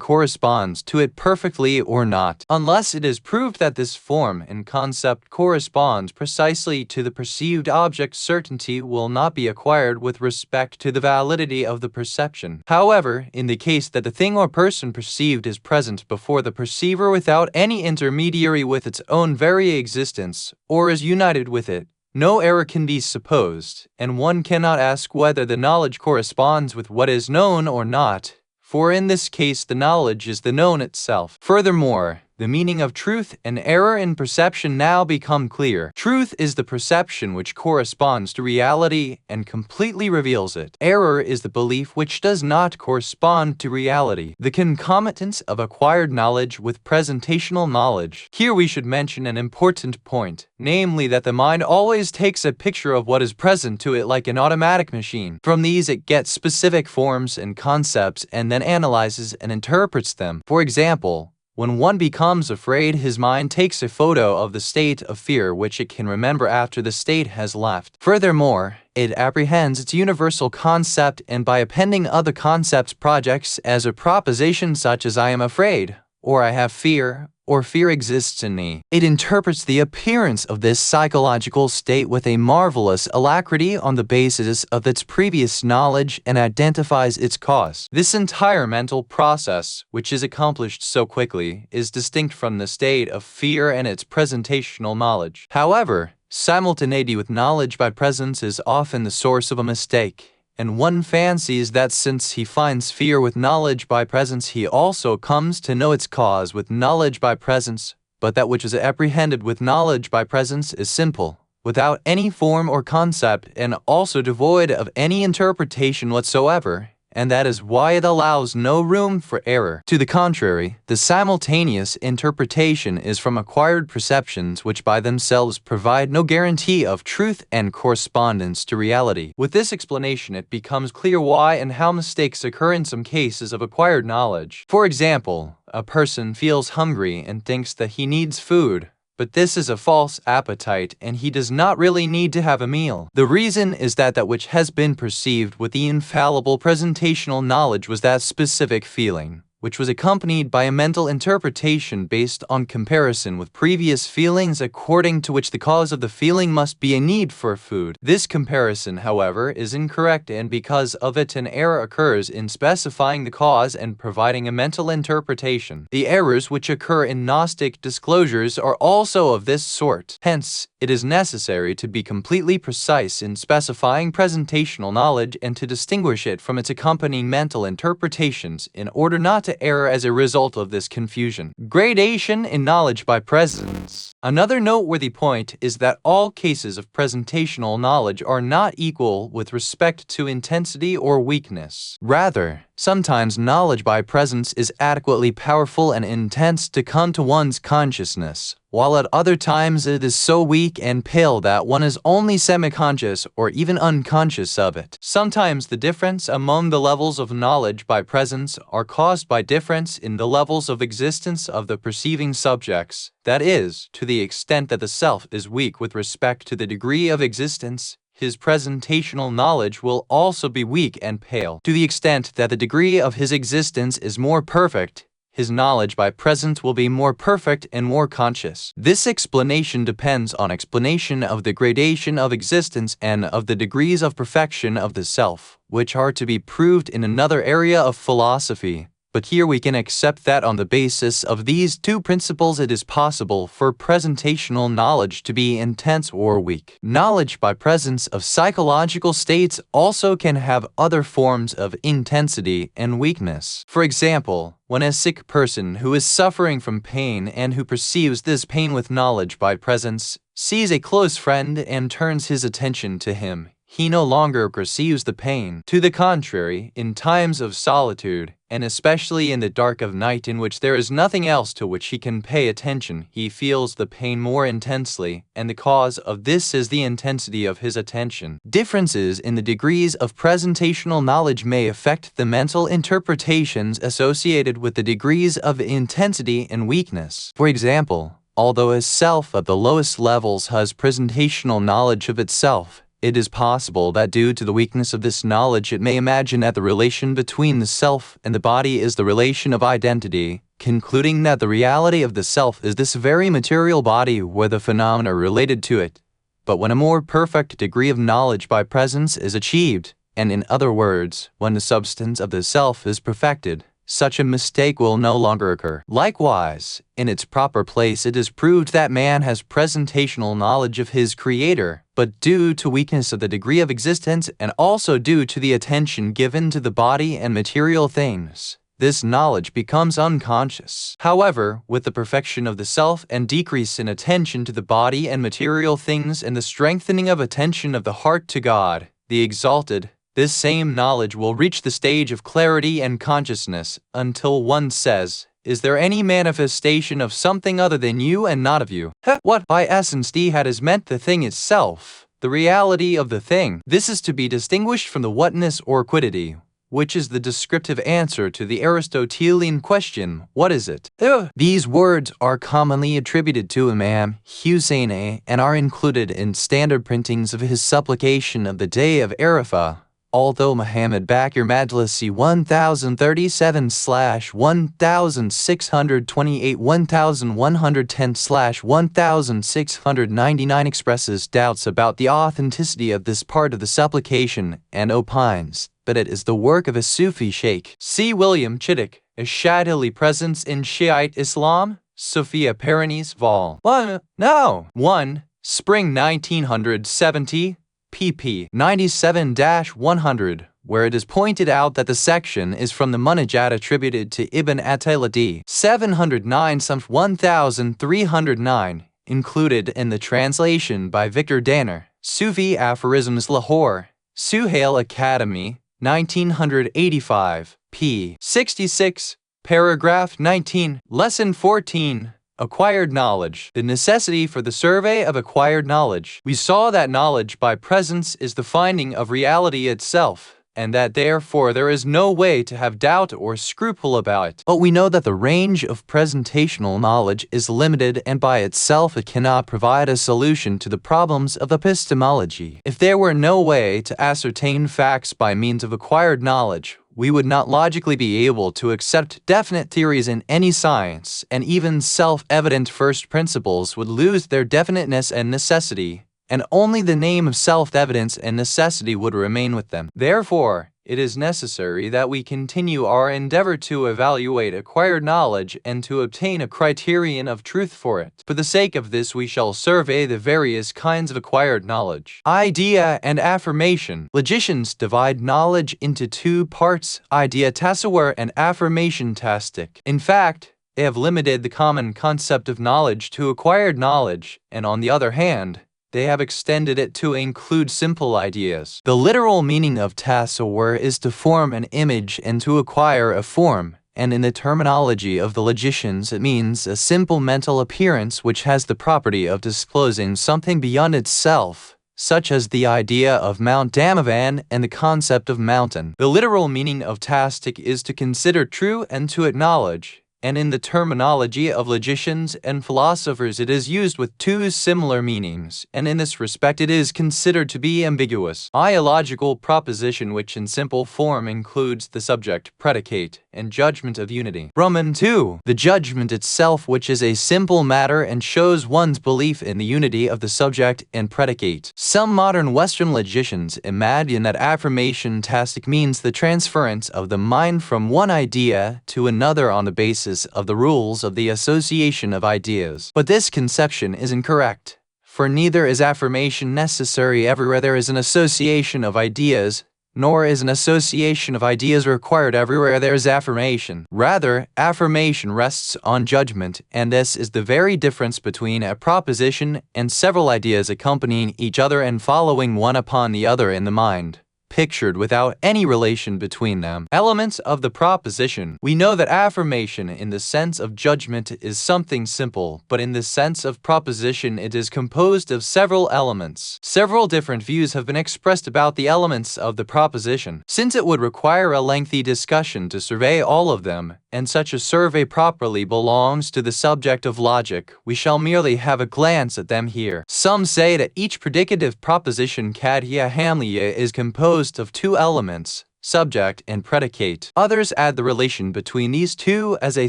corresponds to it perfectly or not. Unless it is proved that this form and concept corresponds precisely to the perceived object, certainty will not be acquired with respect to the validity of the perception. However, in the case that the thing or person perceived is present before the perceiver without any intermediary with its own very existence, or is united with it, no error can be supposed, and one cannot ask whether the knowledge corresponds with what is known or not, for in this case the knowledge is the known itself. Furthermore, The meaning of truth and error in perception now become clear. Truth is the perception which corresponds to reality and completely reveals it. Error is the belief which does not correspond to reality. The concomitance of acquired knowledge with presentational knowledge. Here we should mention an important point, namely that the mind always takes a picture of what is present to it like an automatic machine. From these it gets specific forms and concepts and then analyzes and interprets them. For example, when one becomes afraid, his mind takes a photo of the state of fear which it can remember after the state has left. Furthermore, it apprehends its universal concept and by appending other concepts projects as a proposition such as I am afraid, or I have fear, or fear exists in me. It interprets the appearance of this psychological state with a marvelous alacrity on the basis of its previous knowledge and identifies its cause. This entire mental process, which is accomplished so quickly, is distinct from the state of fear and its presentational knowledge. However, simultaneity with knowledge by presence is often the source of a mistake. And one fancies that since he finds fear with knowledge by presence, he also comes to know its cause with knowledge by presence, but that which is apprehended with knowledge by presence is simple, without any form or concept, and also devoid of any interpretation whatsoever, and that is why it allows no room for error. To the contrary, the simultaneous interpretation is from acquired perceptions which by themselves provide no guarantee of truth and correspondence to reality. With this explanation, it becomes clear why and how mistakes occur in some cases of acquired knowledge. For example, a person feels hungry and thinks that he needs food. But this is a false appetite, and he does not really need to have a meal. The reason is that which has been perceived with the infallible presentational knowledge was that specific feeling, which was accompanied by a mental interpretation based on comparison with previous feelings, according to which the cause of the feeling must be a need for food. This comparison, however, is incorrect, and because of it an error occurs in specifying the cause and providing a mental interpretation. The errors which occur in Gnostic disclosures are also of this sort. Hence, it is necessary to be completely precise in specifying presentational knowledge and to distinguish it from its accompanying mental interpretations in order not to err as a result of this confusion. Gradation in knowledge by presence. Another noteworthy point is that all cases of presentational knowledge are not equal with respect to intensity or weakness. Rather, sometimes knowledge by presence is adequately powerful and intense to come to one's consciousness, while at other times it is so weak and pale that one is only semi-conscious or even unconscious of it. Sometimes the difference among the levels of knowledge by presence are caused by difference in the levels of existence of the perceiving subjects, that is, to the extent that the self is weak with respect to the degree of existence, his presentational knowledge will also be weak and pale. To the extent that the degree of his existence is more perfect, his knowledge by presence will be more perfect and more conscious. This explanation depends on explanation of the gradation of existence and of the degrees of perfection of the self, which are to be proved in another area of philosophy. But here we can accept that on the basis of these two principles it is possible for presentational knowledge to be intense or weak. Knowledge by presence of psychological states also can have other forms of intensity and weakness. For example, when a sick person who is suffering from pain and who perceives this pain with knowledge by presence sees a close friend and turns his attention to him, he no longer perceives the pain. To the contrary, in times of solitude, and especially in the dark of night in which there is nothing else to which he can pay attention, he feels the pain more intensely, and the cause of this is the intensity of his attention. Differences in the degrees of presentational knowledge may affect the mental interpretations associated with the degrees of intensity and weakness. For example, although a self at the lowest levels has presentational knowledge of itself, it is possible that due to the weakness of this knowledge it may imagine that the relation between the self and the body is the relation of identity, concluding that the reality of the self is this very material body where the phenomena are related to it. But when a more perfect degree of knowledge by presence is achieved, and in other words, when the substance of the self is perfected, such a mistake will no longer occur. Likewise, in its proper place it is proved that man has presentational knowledge of his Creator, but due to weakness of the degree of existence and also due to the attention given to the body and material things, this knowledge becomes unconscious. However, with the perfection of the self and decrease in attention to the body and material things and the strengthening of attention of the heart to God, the exalted, this same knowledge will reach the stage of clarity and consciousness until one says, "Is there any manifestation of something other than you and not of you?" What by essence D had is meant the thing itself, the reality of the thing. This is to be distinguished from the whatness or quiddity, which is the descriptive answer to the Aristotelian question, what is it? These words are commonly attributed to Imam Hussein and are included in standard printings of his supplication of the day of Arafah. Although Muhammad Baqir Majlisi 1037/1628 1110/1699 expresses doubts about the authenticity of this part of the supplication and opines that it is the work of a Sufi sheikh. C. William Chittick, A Shadowy Presence in Shiite Islam, Sophia Perenice Vol. 1, Spring 1970, pp. 97-100, where it is pointed out that the section is from the Munajat attributed to Ibn Atayla d. 709-1309, included in the translation by Victor Danner, Sufi Aphorisms Lahore, Suhail Academy, 1985, p. 66, paragraph 19, lesson 14. Acquired knowledge. The necessity for the survey of acquired knowledge. We saw that knowledge by presence is the finding of reality itself, and that therefore there is no way to have doubt or scruple about it. But we know that the range of presentational knowledge is limited, and by itself it cannot provide a solution to the problems of epistemology. If there were no way to ascertain facts by means of acquired knowledge, we would not logically be able to accept definite theories in any science, and even self-evident first principles would lose their definiteness and necessity, and only the name of self-evidence and necessity would remain with them. Therefore, it is necessary that we continue our endeavor to evaluate acquired knowledge and to obtain a criterion of truth for it. For the sake of this, we shall survey the various kinds of acquired knowledge. Idea and affirmation. Logicians divide knowledge into two parts, idea tasawwur and affirmation tasdik. In fact, they have limited the common concept of knowledge to acquired knowledge, and on the other hand, they have extended it to include simple ideas. The literal meaning of tasawwur is to form an image and to acquire a form, and in the terminology of the logicians it means a simple mental appearance which has the property of disclosing something beyond itself, such as the idea of Mount Damavand and the concept of mountain. The literal meaning of tasdik is to consider true and to acknowledge, and in the terminology of logicians and philosophers it is used with two similar meanings, and in this respect it is considered to be ambiguous. Illogical proposition, which in simple form includes the subject, predicate, and judgment of unity. Brahman 2. The judgment itself, which is a simple matter and shows one's belief in the unity of the subject and predicate. Some modern Western logicians imagine that affirmation tasdik means the transference of the mind from one idea to another on the basis of the rules of the association of ideas. But this conception is incorrect, for neither is affirmation necessary everywhere there is an association of ideas, nor is an association of ideas required everywhere there is affirmation. Rather, affirmation rests on judgment, and this is the very difference between a proposition and several ideas accompanying each other and following one upon the other in the mind, pictured without any relation between them. Elements of the proposition. We know that affirmation in the sense of judgment is something simple, but in the sense of proposition it is composed of several elements. Several different views have been expressed about the elements of the proposition. Since it would require a lengthy discussion to survey all of them, and such a survey properly belongs to the subject of logic, we shall merely have a glance at them here. Some say that each predicative proposition kadhiya hamliya is composed of two elements, subject and predicate. Others add the relation between these two as a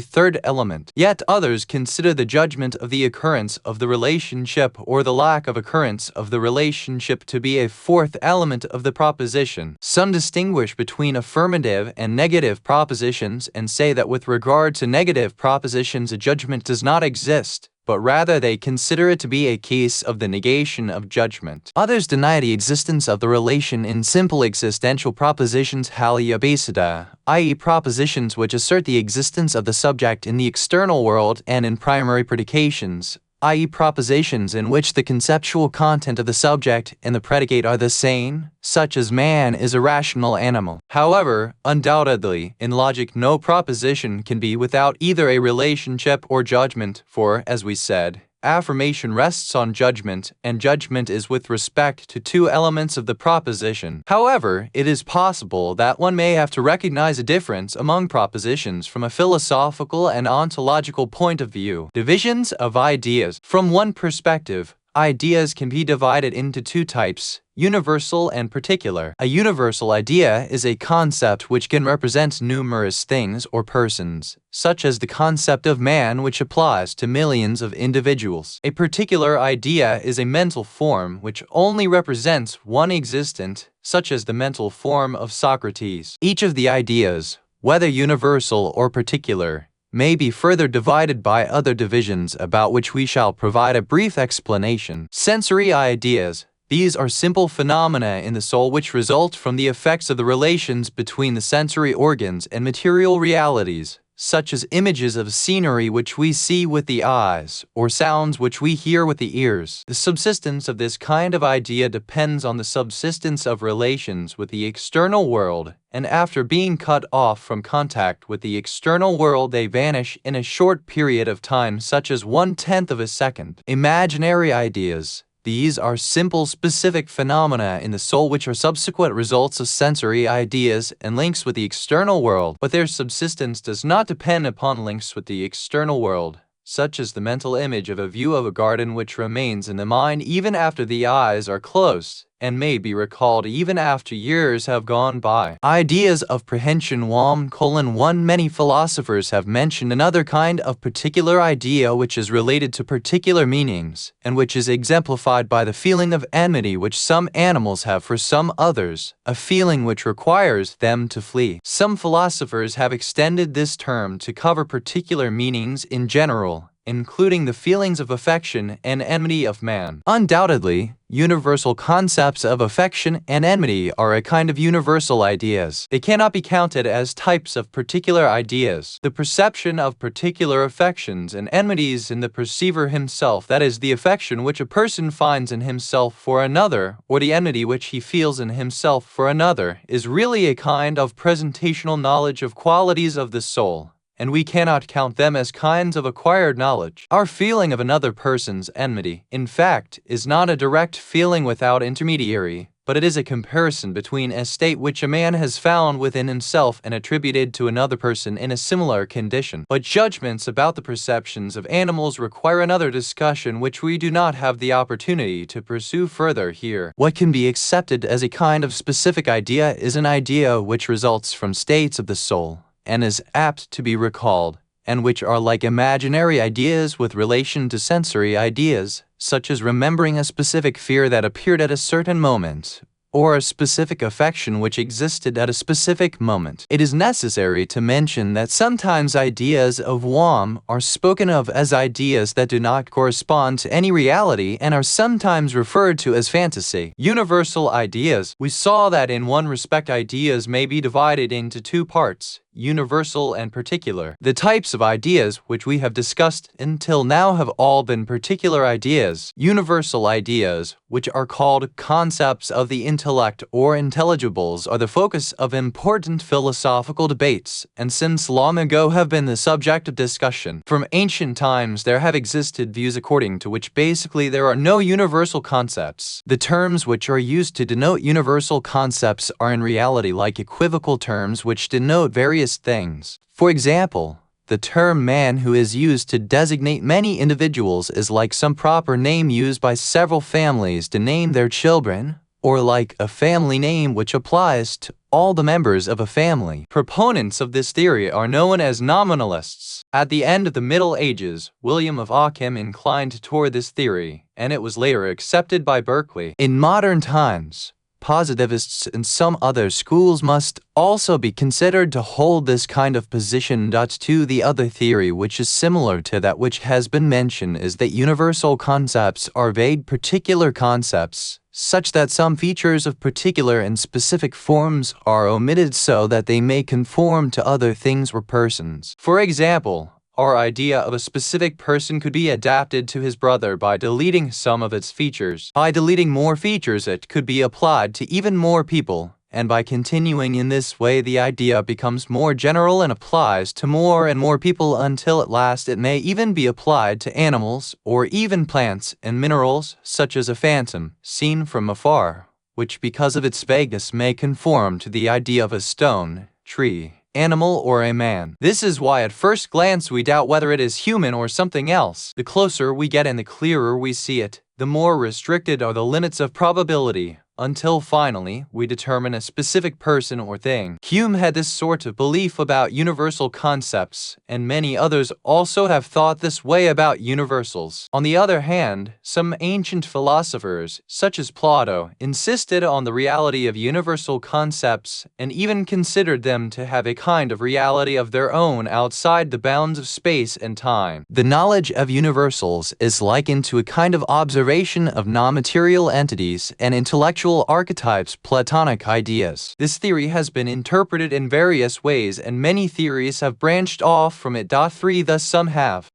third element. Yet others consider the judgment of the occurrence of the relationship or the lack of occurrence of the relationship to be a fourth element of the proposition. Some distinguish between affirmative and negative propositions and say that with regard to negative propositions a judgment does not exist, but rather they consider it to be a case of the negation of judgment. Others deny the existence of the relation in simple existential propositions haliyabasada, i.e. propositions which assert the existence of the subject in the external world, and in primary predications, i.e. propositions in which the conceptual content of the subject and the predicate are the same, such as man is a rational animal. However, undoubtedly, in logic no proposition can be without either a relationship or judgment, for, as we said, affirmation rests on judgment, and judgment is with respect to two elements of the proposition. However, it is possible that one may have to recognize a difference among propositions from a philosophical and ontological point of view. Divisions of ideas. From one perspective, ideas can be divided into two types, universal and particular. A universal idea is a concept which can represent numerous things or persons, such as the concept of man, which applies to millions of individuals. A particular idea is a mental form which only represents one existent, such as the mental form of Socrates. Each of the ideas, whether universal or particular, may be further divided by other divisions about which we shall provide a brief explanation. Sensory ideas. These are simple phenomena in the soul which result from the effects of the relations between the sensory organs and material realities, such as images of scenery which we see with the eyes, or sounds which we hear with the ears. The subsistence of this kind of idea depends on the subsistence of relations with the external world, and after being cut off from contact with the external world they vanish in a short period of time, such as 1/10 of a second. Imaginary ideas. These are simple specific phenomena in the soul which are subsequent results of sensory ideas and links with the external world, but their subsistence does not depend upon links with the external world, such as the mental image of a view of a garden which remains in the mind even after the eyes are closed, and may be recalled even after years have gone by. Ideas of prehension 1:1. Many philosophers have mentioned another kind of particular idea which is related to particular meanings, and which is exemplified by the feeling of enmity which some animals have for some others, a feeling which requires them to flee. Some philosophers have extended this term to cover particular meanings in general, including the feelings of affection and enmity of man. Undoubtedly, universal concepts of affection and enmity are a kind of universal ideas. They cannot be counted as types of particular ideas. The perception of particular affections and enmities in the perceiver himself, that is, the affection which a person finds in himself for another, or the enmity which he feels in himself for another, is really a kind of presentational knowledge of qualities of the soul, and we cannot count them as kinds of acquired knowledge. Our feeling of another person's enmity, in fact, is not a direct feeling without intermediary, but it is a comparison between a state which a man has found within himself and attributed to another person in a similar condition. But judgments about the perceptions of animals require another discussion which we do not have the opportunity to pursue further here. What can be accepted as a kind of specific idea is an idea which results from states of the soul, and is apt to be recalled, and which are like imaginary ideas with relation to sensory ideas, such as remembering a specific fear that appeared at a certain moment, or a specific affection which existed at a specific moment. It is necessary to mention that sometimes ideas of WAM are spoken of as ideas that do not correspond to any reality and are sometimes referred to as fantasy. Universal ideas. We saw that in one respect ideas may be divided into two parts, universal and particular. The types of ideas which we have discussed until now have all been particular ideas. Universal ideas, which are called concepts of the intellect or intelligibles, are the focus of important philosophical debates, and since long ago have been the subject of discussion. From ancient times there have existed views according to which basically there are no universal concepts. The terms which are used to denote universal concepts are in reality like equivocal terms which denote various things. For example, the term man, who is used to designate many individuals, is like some proper name used by several families to name their children, or like a family name which applies to all the members of a family. Proponents of this theory are known as nominalists. At the end of the Middle Ages, William of Ockham inclined toward this theory, and it was later accepted by Berkeley. In modern times, positivists and some other schools must also be considered to hold this kind of position. To the other theory, which is similar to that which has been mentioned, is that universal concepts are vague particular concepts, such that some features of particular and specific forms are omitted so that they may conform to other things or persons. For example, our idea of a specific person could be adapted to his brother by deleting some of its features. By deleting more features, it could be applied to even more people, and by continuing in this way, the idea becomes more general and applies to more and more people until at last it may even be applied to animals or even plants and minerals, such as a phantom seen from afar, which because of its vagueness may conform to the idea of a stone, tree, animal, or a man. This is why at first glance we doubt whether it is human or something else. The closer we get and the clearer we see it, the more restricted are the limits of probability, until finally we determine a specific person or thing. Hume had this sort of belief about universal concepts, and many others also have thought this way about universals. On the other hand, some ancient philosophers, such as Plato, insisted on the reality of universal concepts and even considered them to have a kind of reality of their own outside the bounds of space and time. The knowledge of universals is likened to a kind of observation of non-material entities and intellectual archetypes, Platonic ideas. This theory has been interpreted in various ways, and many theories have branched off from it. 3. Thus some have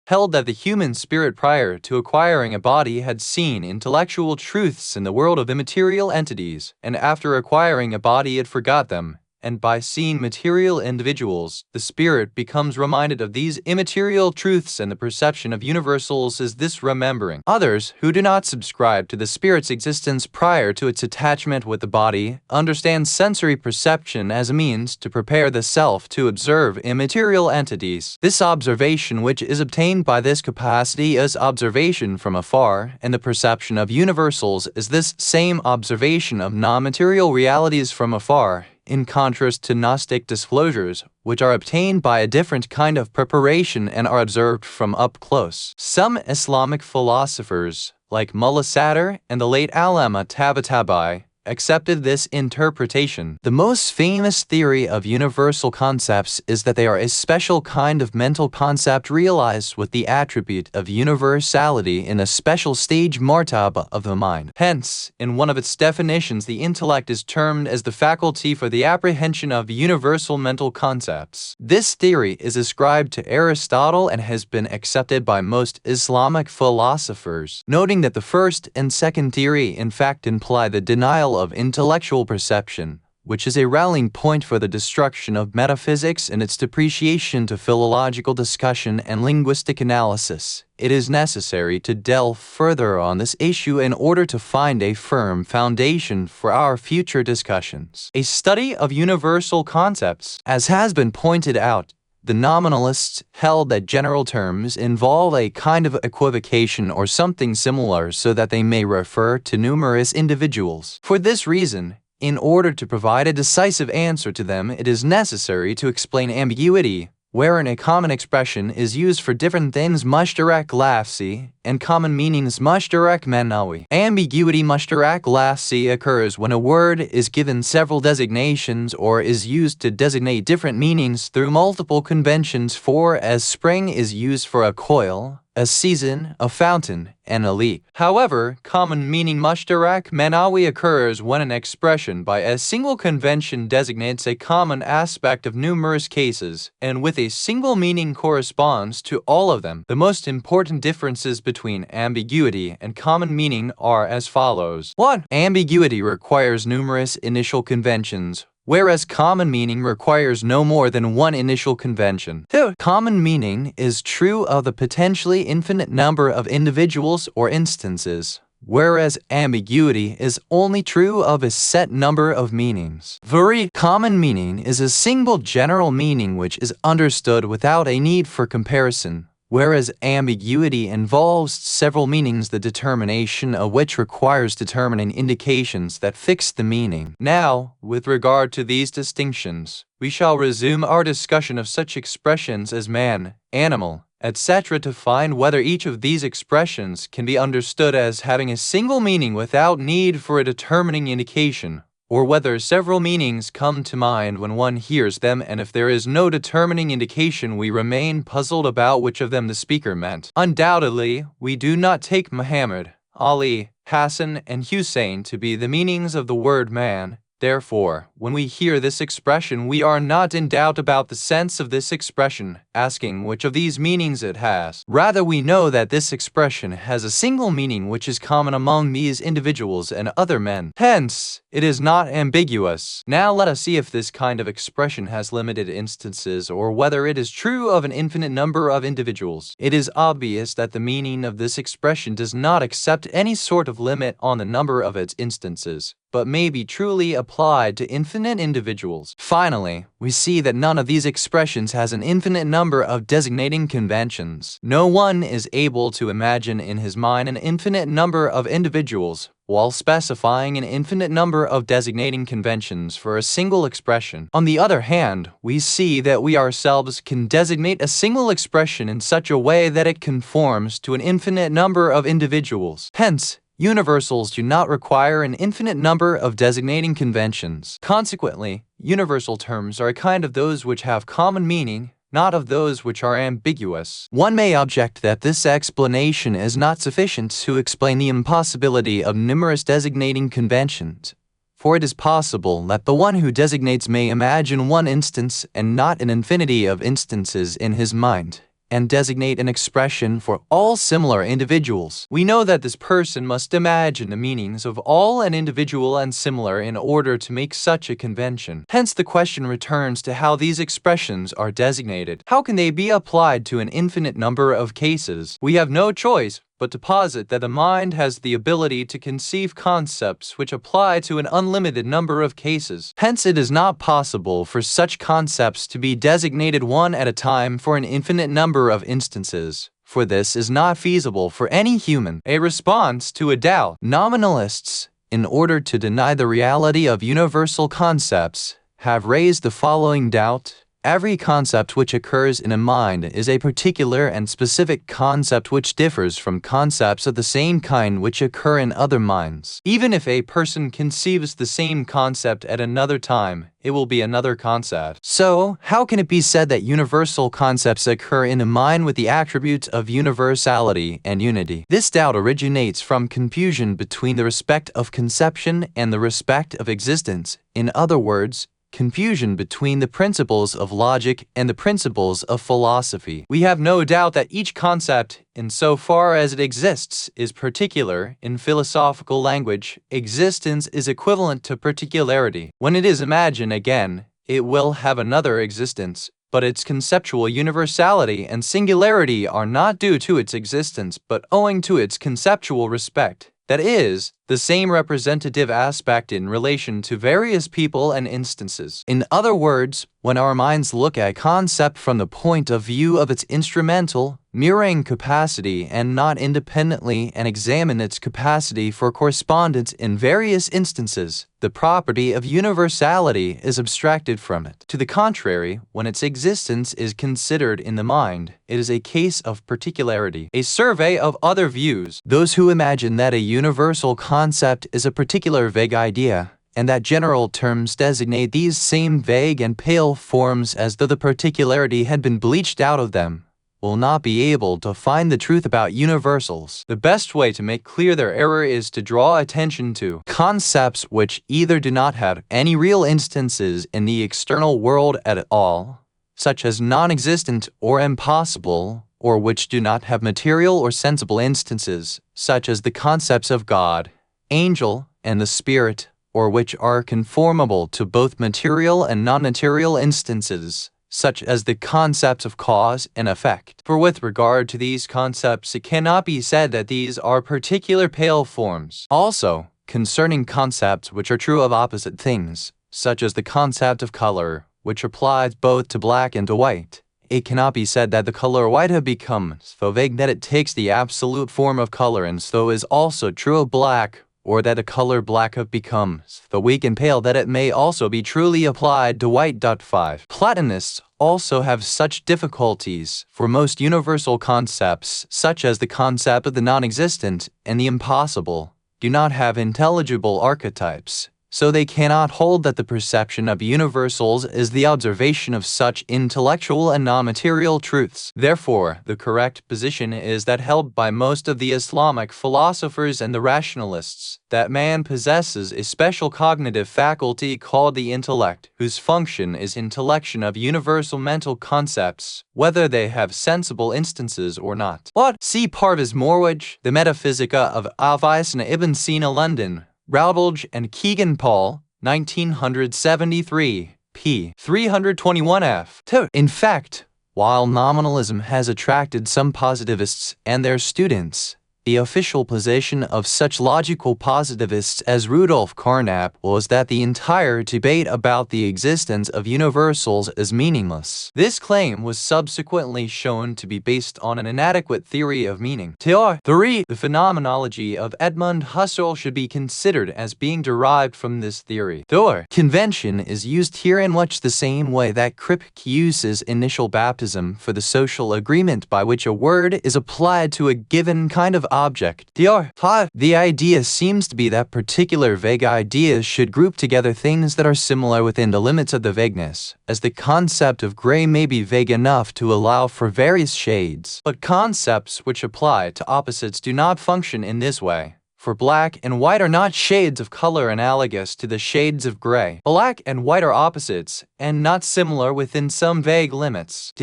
held that the human spirit prior to acquiring a body had seen intellectual truths in the world of immaterial entities, and after acquiring a body it forgot them. And by seeing material individuals, the spirit becomes reminded of these immaterial truths, and the perception of universals is this remembering. Others, who do not subscribe to the spirit's existence prior to its attachment with the body, understand sensory perception as a means to prepare the self to observe immaterial entities. This observation which is obtained by this capacity is observation from afar, and the perception of universals is this same observation of non-material realities from afar, in contrast to Gnostic disclosures, which are obtained by a different kind of preparation and are observed from up close. Some Islamic philosophers, like Mullah Sadr and the late Allama Tabatabai, accepted this interpretation. The most famous theory of universal concepts is that they are a special kind of mental concept realized with the attribute of universality in a special stage martaba of the mind. Hence, in one of its definitions, the intellect is termed as the faculty for the apprehension of universal mental concepts. This theory is ascribed to Aristotle and has been accepted by most Islamic philosophers, noting that the first and second theory in fact imply the denial of intellectual perception, which is a rallying point for the destruction of metaphysics and its depreciation to philological discussion and linguistic analysis. It is necessary to delve further on this issue in order to find a firm foundation for our future discussions. A study of universal concepts, as has been pointed out, the nominalists held that general terms involve a kind of equivocation or something similar so that they may refer to numerous individuals. For this reason, in order to provide a decisive answer to them, it is necessary to explain ambiguity, wherein a common expression is used for different things mushtarak lafzi and common meanings mushtarak manawi. Ambiguity mushtarak lafzi occurs when a word is given several designations or is used to designate different meanings through multiple conventions, for as spring is used for a coil, a season, a fountain, and a leap. However, common meaning mushtarak manawi occurs when an expression by a single convention designates a common aspect of numerous cases, and with a single meaning corresponds to all of them. The most important differences between ambiguity and common meaning are as follows. 1. Ambiguity requires numerous initial conventions, whereas common meaning requires no more than one initial convention. 2. Common meaning is true of the potentially infinite number of individuals or instances, whereas ambiguity is only true of a set number of meanings. 3. Common meaning is a single general meaning which is understood without a need for comparison, whereas ambiguity involves several meanings, the determination of which requires determining indications that fix the meaning. Now, with regard to these distinctions, we shall resume our discussion of such expressions as man, animal, etc. to find whether each of these expressions can be understood as having a single meaning without need for a determining indication, or whether several meanings come to mind when one hears them, and if there is no determining indication we remain puzzled about which of them the speaker meant. Undoubtedly, we do not take Muhammad, Ali, Hassan, and Hussein to be the meanings of the word man. Therefore, when we hear this expression, we are not in doubt about the sense of this expression, asking which of these meanings it has. Rather, we know that this expression has a single meaning which is common among these individuals and other men. Hence, it is not ambiguous. Now let us see if this kind of expression has limited instances or whether it is true of an infinite number of individuals. It is obvious that the meaning of this expression does not accept any sort of limit on the number of its instances, but may be truly applied to infinite individuals. Finally, we see that none of these expressions has an infinite number of designating conventions. No one is able to imagine in his mind an infinite number of individuals while specifying an infinite number of designating conventions for a single expression. On the other hand, we see that we ourselves can designate a single expression in such a way that it conforms to an infinite number of individuals. Hence, universals do not require an infinite number of designating conventions. Consequently, universal terms are a kind of those which have common meaning, not of those which are ambiguous. One may object that this explanation is not sufficient to explain the impossibility of numerous designating conventions, for it is possible that the one who designates may imagine one instance and not an infinity of instances in his mind, and designate an expression for all similar individuals. We know that this person must imagine the meanings of all an individual and similar in order to make such a convention. Hence the question returns to how these expressions are designated. How can they be applied to an infinite number of cases? We have no choice but to posit that the mind has the ability to conceive concepts which apply to an unlimited number of cases. Hence, it is not possible for such concepts to be designated one at a time for an infinite number of instances, for this is not feasible for any human. A response to a doubt. Nominalists, in order to deny the reality of universal concepts, have raised the following doubt. Every concept which occurs in a mind is a particular and specific concept which differs from concepts of the same kind which occur in other minds. Even if a person conceives the same concept at another time, it will be another concept. So, how can it be said that universal concepts occur in a mind with the attributes of universality and unity? This doubt originates from confusion between the respect of conception and the respect of existence. In other words, confusion between the principles of logic and the principles of philosophy. We have no doubt that each concept, insofar as it exists, is particular. In philosophical language, existence is equivalent to particularity. When it is imagined again, it will have another existence, but its conceptual universality and singularity are not due to its existence, but owing to its conceptual respect. That is, the same representative aspect in relation to various people and instances. In other words, when our minds look at a concept from the point of view of its instrumental, mirroring capacity and not independently, and examine its capacity for correspondence in various instances, the property of universality is abstracted from it. To the contrary, when its existence is considered in the mind, it is a case of particularity. A survey of other views. Those who imagine that a universal concept is a particular vague idea, and that general terms designate these same vague and pale forms as though the particularity had been bleached out of them, will not be able to find the truth about universals. The best way to make clear their error is to draw attention to concepts which either do not have any real instances in the external world at all, such as non-existent or impossible, or which do not have material or sensible instances, such as the concepts of God, angel, and the spirit, or which are conformable to both material and non-material instances, such as the concepts of cause and effect. For with regard to these concepts, it cannot be said that these are particular pale forms. Also, concerning concepts which are true of opposite things, such as the concept of color, which applies both to black and to white, it cannot be said that the color white have become so vague that it takes the absolute form of color and so is also true of black, or that the color black have become so weak and pale that it may also be truly applied to white. 5. Platonists also have such difficulties, for most universal concepts, such as the concept of the non-existent and the impossible, do not have intelligible archetypes, so they cannot hold that the perception of universals is the observation of such intellectual and non-material truths. Therefore, the correct position is that held by most of the Islamic philosophers and the rationalists, that man possesses a special cognitive faculty called the intellect, whose function is intellection of universal mental concepts, whether they have sensible instances or not. What? See Parvez Morwaj, The Metaphysica of Avicenna Ibn Sina, London, Routledge and Keegan Paul, 1973, p. 321f. 2. In fact, while nominalism has attracted some positivists and their students, the official position of such logical positivists as Rudolf Carnap was that the entire debate about the existence of universals is meaningless. This claim was subsequently shown to be based on an inadequate theory of meaning. 3. The phenomenology of Edmund Husserl should be considered as being derived from this theory. 4. Convention is used here in much the same way that Kripke uses initial baptism for the social agreement by which a word is applied to a given kind of object. 5. The idea seems to be that particular vague ideas should group together things that are similar within the limits of the vagueness, as the concept of gray may be vague enough to allow for various shades. But concepts which apply to opposites do not function in this way. For black and white are not shades of color analogous to the shades of gray. Black and white are opposites, and not similar within some vague limits.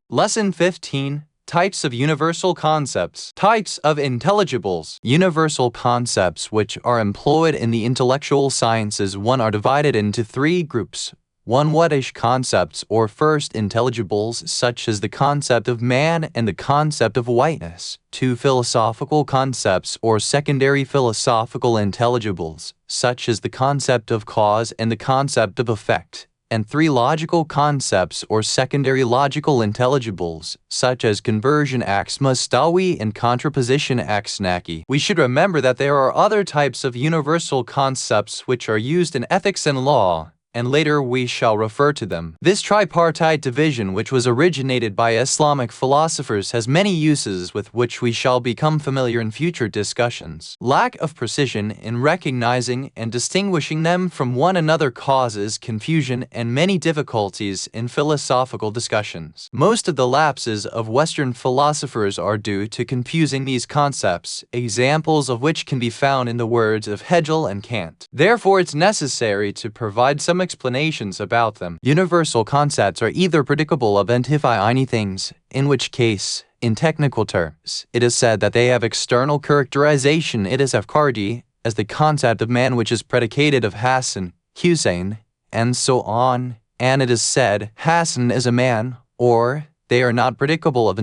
Lesson 15. Types of universal concepts. Types of intelligibles. Universal concepts which are employed in the intellectual sciences are divided into 3 groups. 1. Whatish concepts or first intelligibles, such as the concept of man and the concept of whiteness. 2. Philosophical concepts or secondary philosophical intelligibles, such as the concept of cause and the concept of effect. And 3. Logical concepts or secondary logical intelligibles, such as conversion ax mustawi and contraposition ax naki. We should remember that there are other types of universal concepts which are used in ethics and law, and later we shall refer to them. This tripartite division, which was originated by Islamic philosophers, has many uses with which we shall become familiar in future discussions. Lack of precision in recognizing and distinguishing them from one another causes confusion and many difficulties in philosophical discussions. Most of the lapses of Western philosophers are due to confusing these concepts, examples of which can be found in the words of Hegel and Kant. Therefore, it's necessary to provide some explanations about them. Universal concepts are either predicable of any things, in which case, in technical terms, it is said that they have external characterization. It is afkardi, as the concept of man which is predicated of Hassan, Hussein, and so on, and it is said Hassan is a man, or they are not predicable of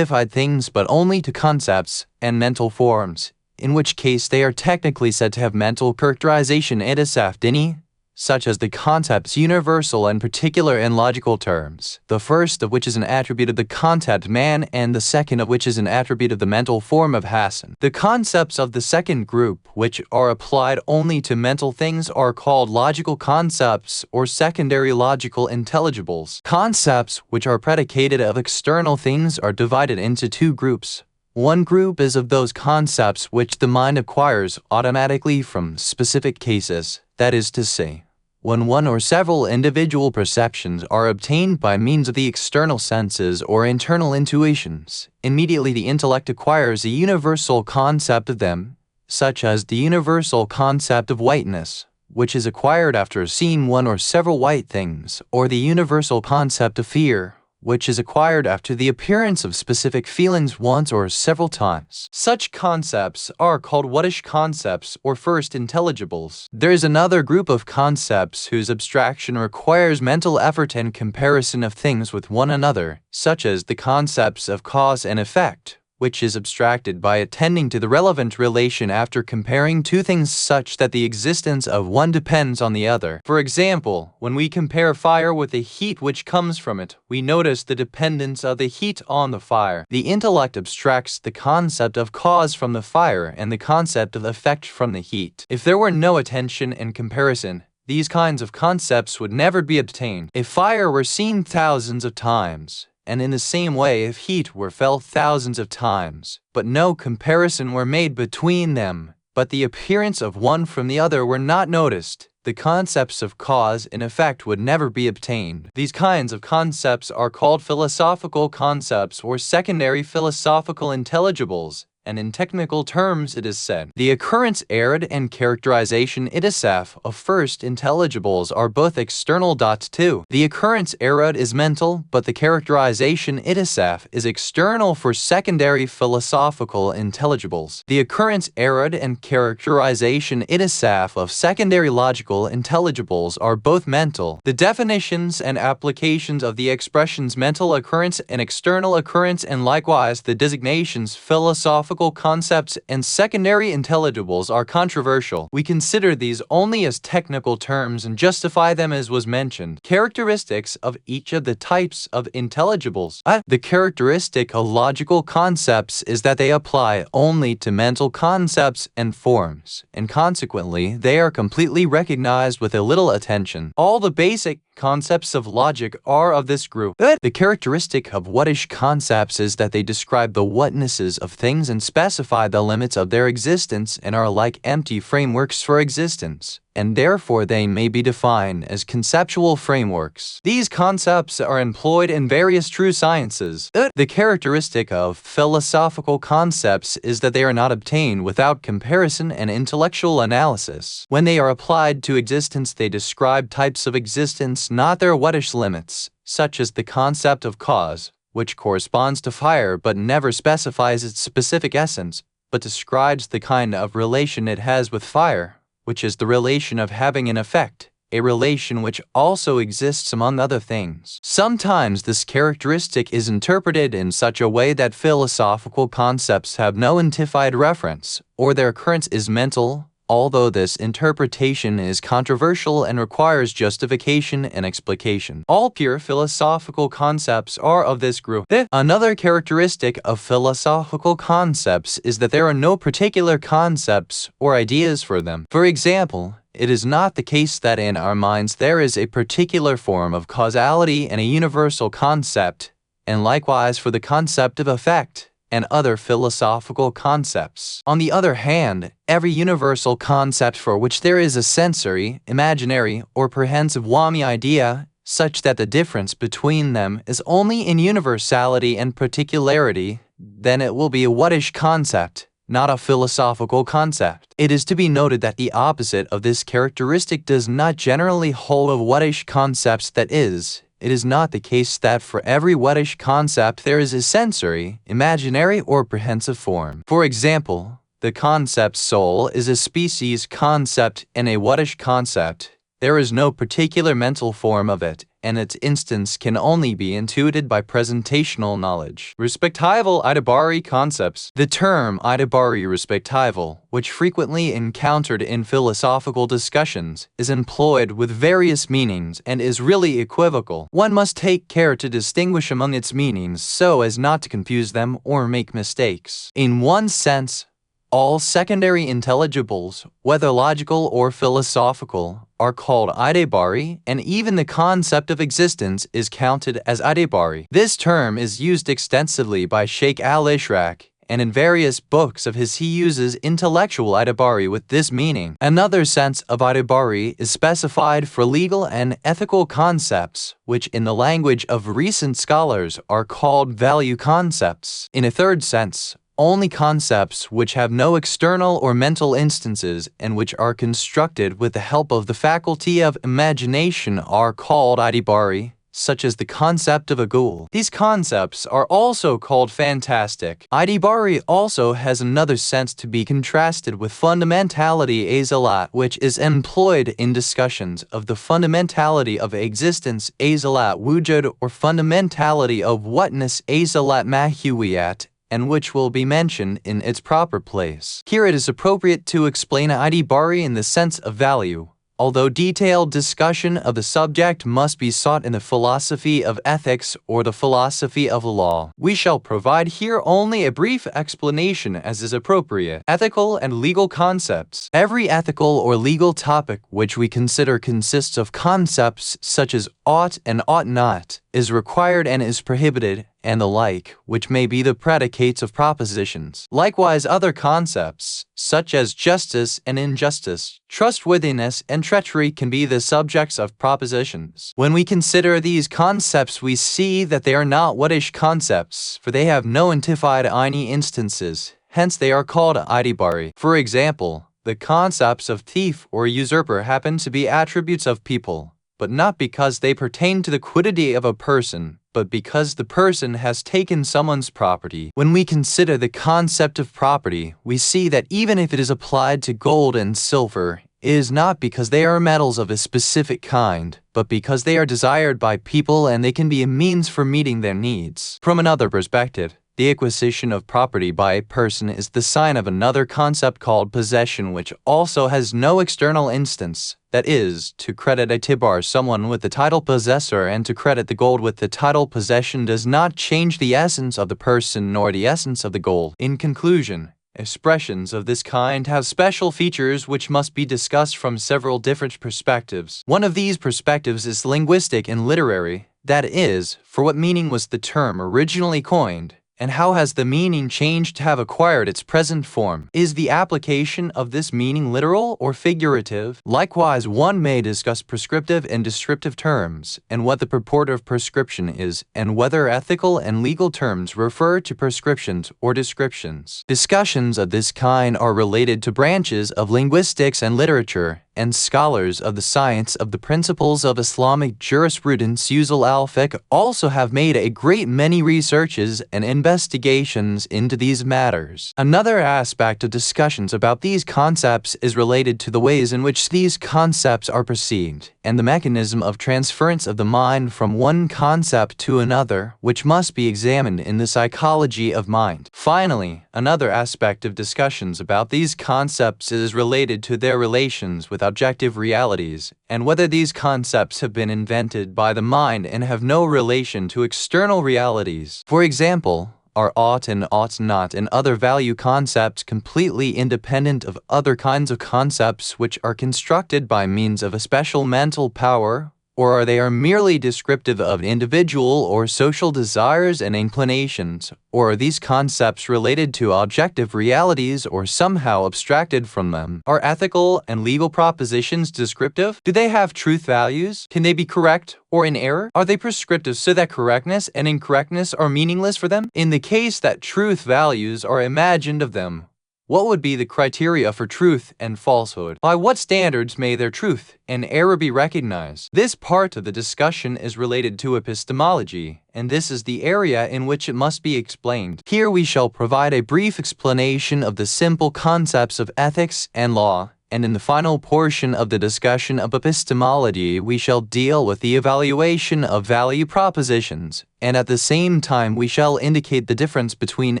things but only to concepts and mental forms, in which case they are technically said to have mental characterization. It is afdini, such as the concepts universal and particular in logical terms, the first of which is an attribute of the concept man and the second of which is an attribute of the mental form of Hassan. The concepts of the second group, which are applied only to mental things, are called logical concepts or secondary logical intelligibles. Concepts which are predicated of external things are divided into 2 groups. One group is of those concepts which the mind acquires automatically from specific cases, that is to say, when one or several individual perceptions are obtained by means of the external senses or internal intuitions, immediately the intellect acquires a universal concept of them, such as the universal concept of whiteness, which is acquired after seeing one or several white things, or the universal concept of fear, which is acquired after the appearance of specific feelings once or several times. Such concepts are called whatish concepts or first intelligibles. There is another group of concepts whose abstraction requires mental effort and comparison of things with one another, such as the concepts of cause and effect, which is abstracted by attending to the relevant relation after comparing 2 things such that the existence of one depends on the other. For example, when we compare fire with the heat which comes from it, we notice the dependence of the heat on the fire. The intellect abstracts the concept of cause from the fire and the concept of effect from the heat. If there were no attention and comparison, these kinds of concepts would never be obtained. If fire were seen thousands of times, and in the same way if heat were felt thousands of times, but no comparison were made between them, but the appearance of one from the other were not noticed, the concepts of cause and effect would never be obtained. These kinds of concepts are called philosophical concepts or secondary philosophical intelligibles, and in technical terms it is said, the occurrence errad and characterization itisaf of first intelligibles are both external. 2. The occurrence errad is mental, but the characterization itisaf is external for secondary philosophical intelligibles. The occurrence errad and characterization itisaf of secondary logical intelligibles are both mental. The definitions and applications of the expressions mental occurrence and external occurrence, and likewise the designations philosophical concepts and secondary intelligibles, are controversial. We consider these only as technical terms and justify them as was mentioned. Characteristics of each of the types of intelligibles. The characteristic of logical concepts is that they apply only to mental concepts and forms, and consequently they are completely recognized with a little attention. All the basic concepts of logic are of this group. The characteristic of whatish concepts is that they describe the whatnesses of things and specify the limits of their existence and are like empty frameworks for existence, and therefore they may be defined as conceptual frameworks. These concepts are employed in various true sciences. The characteristic of philosophical concepts is that they are not obtained without comparison and intellectual analysis. When they are applied to existence, they describe types of existence, not their whatish limits, such as the concept of cause, which corresponds to fire but never specifies its specific essence, but describes the kind of relation it has with fire, which is the relation of having an effect, a relation which also exists among other things. Sometimes this characteristic is interpreted in such a way that philosophical concepts have no identified reference, or their occurrence is mental, although this interpretation is controversial and requires justification and explication. All pure philosophical concepts are of this group. Another characteristic of philosophical concepts is that there are no particular concepts or ideas for them. For example, it is not the case that in our minds there is a particular form of causality and a universal concept, and likewise for the concept of effect and other philosophical concepts. On the other hand, every universal concept for which there is a sensory, imaginary, or prehensive wami idea, such that the difference between them is only in universality and particularity, then it will be a whatish concept, not a philosophical concept. It is to be noted that the opposite of this characteristic does not generally hold of whatish concepts, that is, it is not the case that for every whatish concept there is a sensory, imaginary, or prehensive form. For example, the concept soul is a species concept and a whatish concept. There is no particular mental form of it, and its instance can only be intuited by presentational knowledge. Respectival idibari concepts. The term idibari respectival, which frequently encountered in philosophical discussions, is employed with various meanings and is really equivocal. One must take care to distinguish among its meanings so as not to confuse them or make mistakes. In one sense, all secondary intelligibles, whether logical or philosophical, are called idibari, and even the concept of existence is counted as idibari. This term is used extensively by Sheikh al-Ishraq, and in various books of his he uses intellectual idibari with this meaning. Another sense of idibari is specified for legal and ethical concepts, which in the language of recent scholars are called value concepts. In a third sense, only concepts which have no external or mental instances and which are constructed with the help of the faculty of imagination are called idibari, such as the concept of a ghoul. These concepts are also called fantastic. Idibari also has another sense to be contrasted with fundamentality azalat, which is employed in discussions of the fundamentality of existence azalat wujud or fundamentality of whatness azalat mahuwiyat, and which will be mentioned in its proper place. Here it is appropriate to explain idibari in the sense of value, although detailed discussion of the subject must be sought in the philosophy of ethics or the philosophy of law. We shall provide here only a brief explanation as is appropriate. Ethical and legal concepts. Every ethical or legal topic which we consider consists of concepts such as ought and ought not, is required and is prohibited, and the like, which may be the predicates of propositions. Likewise, other concepts, such as justice and injustice, trustworthiness and treachery, can be the subjects of propositions. When we consider these concepts, we see that they are not whattish concepts, for they have no intified any instances, hence they are called idibari. For example, the concepts of thief or usurper happen to be attributes of people, but not because they pertain to the quiddity of a person, but because the person has taken someone's property. When we consider the concept of property, we see that even if it is applied to gold and silver, it is not because they are metals of a specific kind, but because they are desired by people and they can be a means for meeting their needs. From another perspective, the acquisition of property by a person is the sign of another concept called possession, which also has no external instance. That is, to credit a tibar someone with the title possessor and to credit the gold with the title possession does not change the essence of the person nor the essence of the gold. In conclusion, expressions of this kind have special features which must be discussed from several different perspectives. One of these perspectives is linguistic and literary, that is, for what meaning was the term originally coined, and how has the meaning changed to have acquired its present form? Is the application of this meaning literal or figurative? Likewise, one may discuss prescriptive and descriptive terms, and what the purport of prescription is, and whether ethical and legal terms refer to prescriptions or descriptions. Discussions of this kind are related to branches of linguistics and literature, and scholars of the science of the principles of Islamic jurisprudence usul al-fiqh also have made a great many researches and investigations into these matters. Another aspect of discussions about these concepts is related to the ways in which these concepts are perceived, and the mechanism of transference of the mind from one concept to another, which must be examined in the psychology of mind. Finally, another aspect of discussions about these concepts is related to their relations with objective realities, and whether these concepts have been invented by the mind and have no relation to external realities. For example, are ought and ought not and other value concepts completely independent of other kinds of concepts which are constructed by means of a special mental power, or are they merely descriptive of individual or social desires and inclinations, or are these concepts related to objective realities or somehow abstracted from them? Are ethical and legal propositions descriptive? Do they have truth values? Can they be correct or in error? Are they prescriptive so that correctness and incorrectness are meaningless for them? In the case that truth values are imagined of them, what would be the criteria for truth and falsehood? By what standards may their truth and error be recognized? This part of the discussion is related to epistemology, and this is the area in which it must be explained. Here we shall provide a brief explanation of the simple concepts of ethics and law, and in the final portion of the discussion of epistemology we shall deal with the evaluation of value propositions, and at the same time we shall indicate the difference between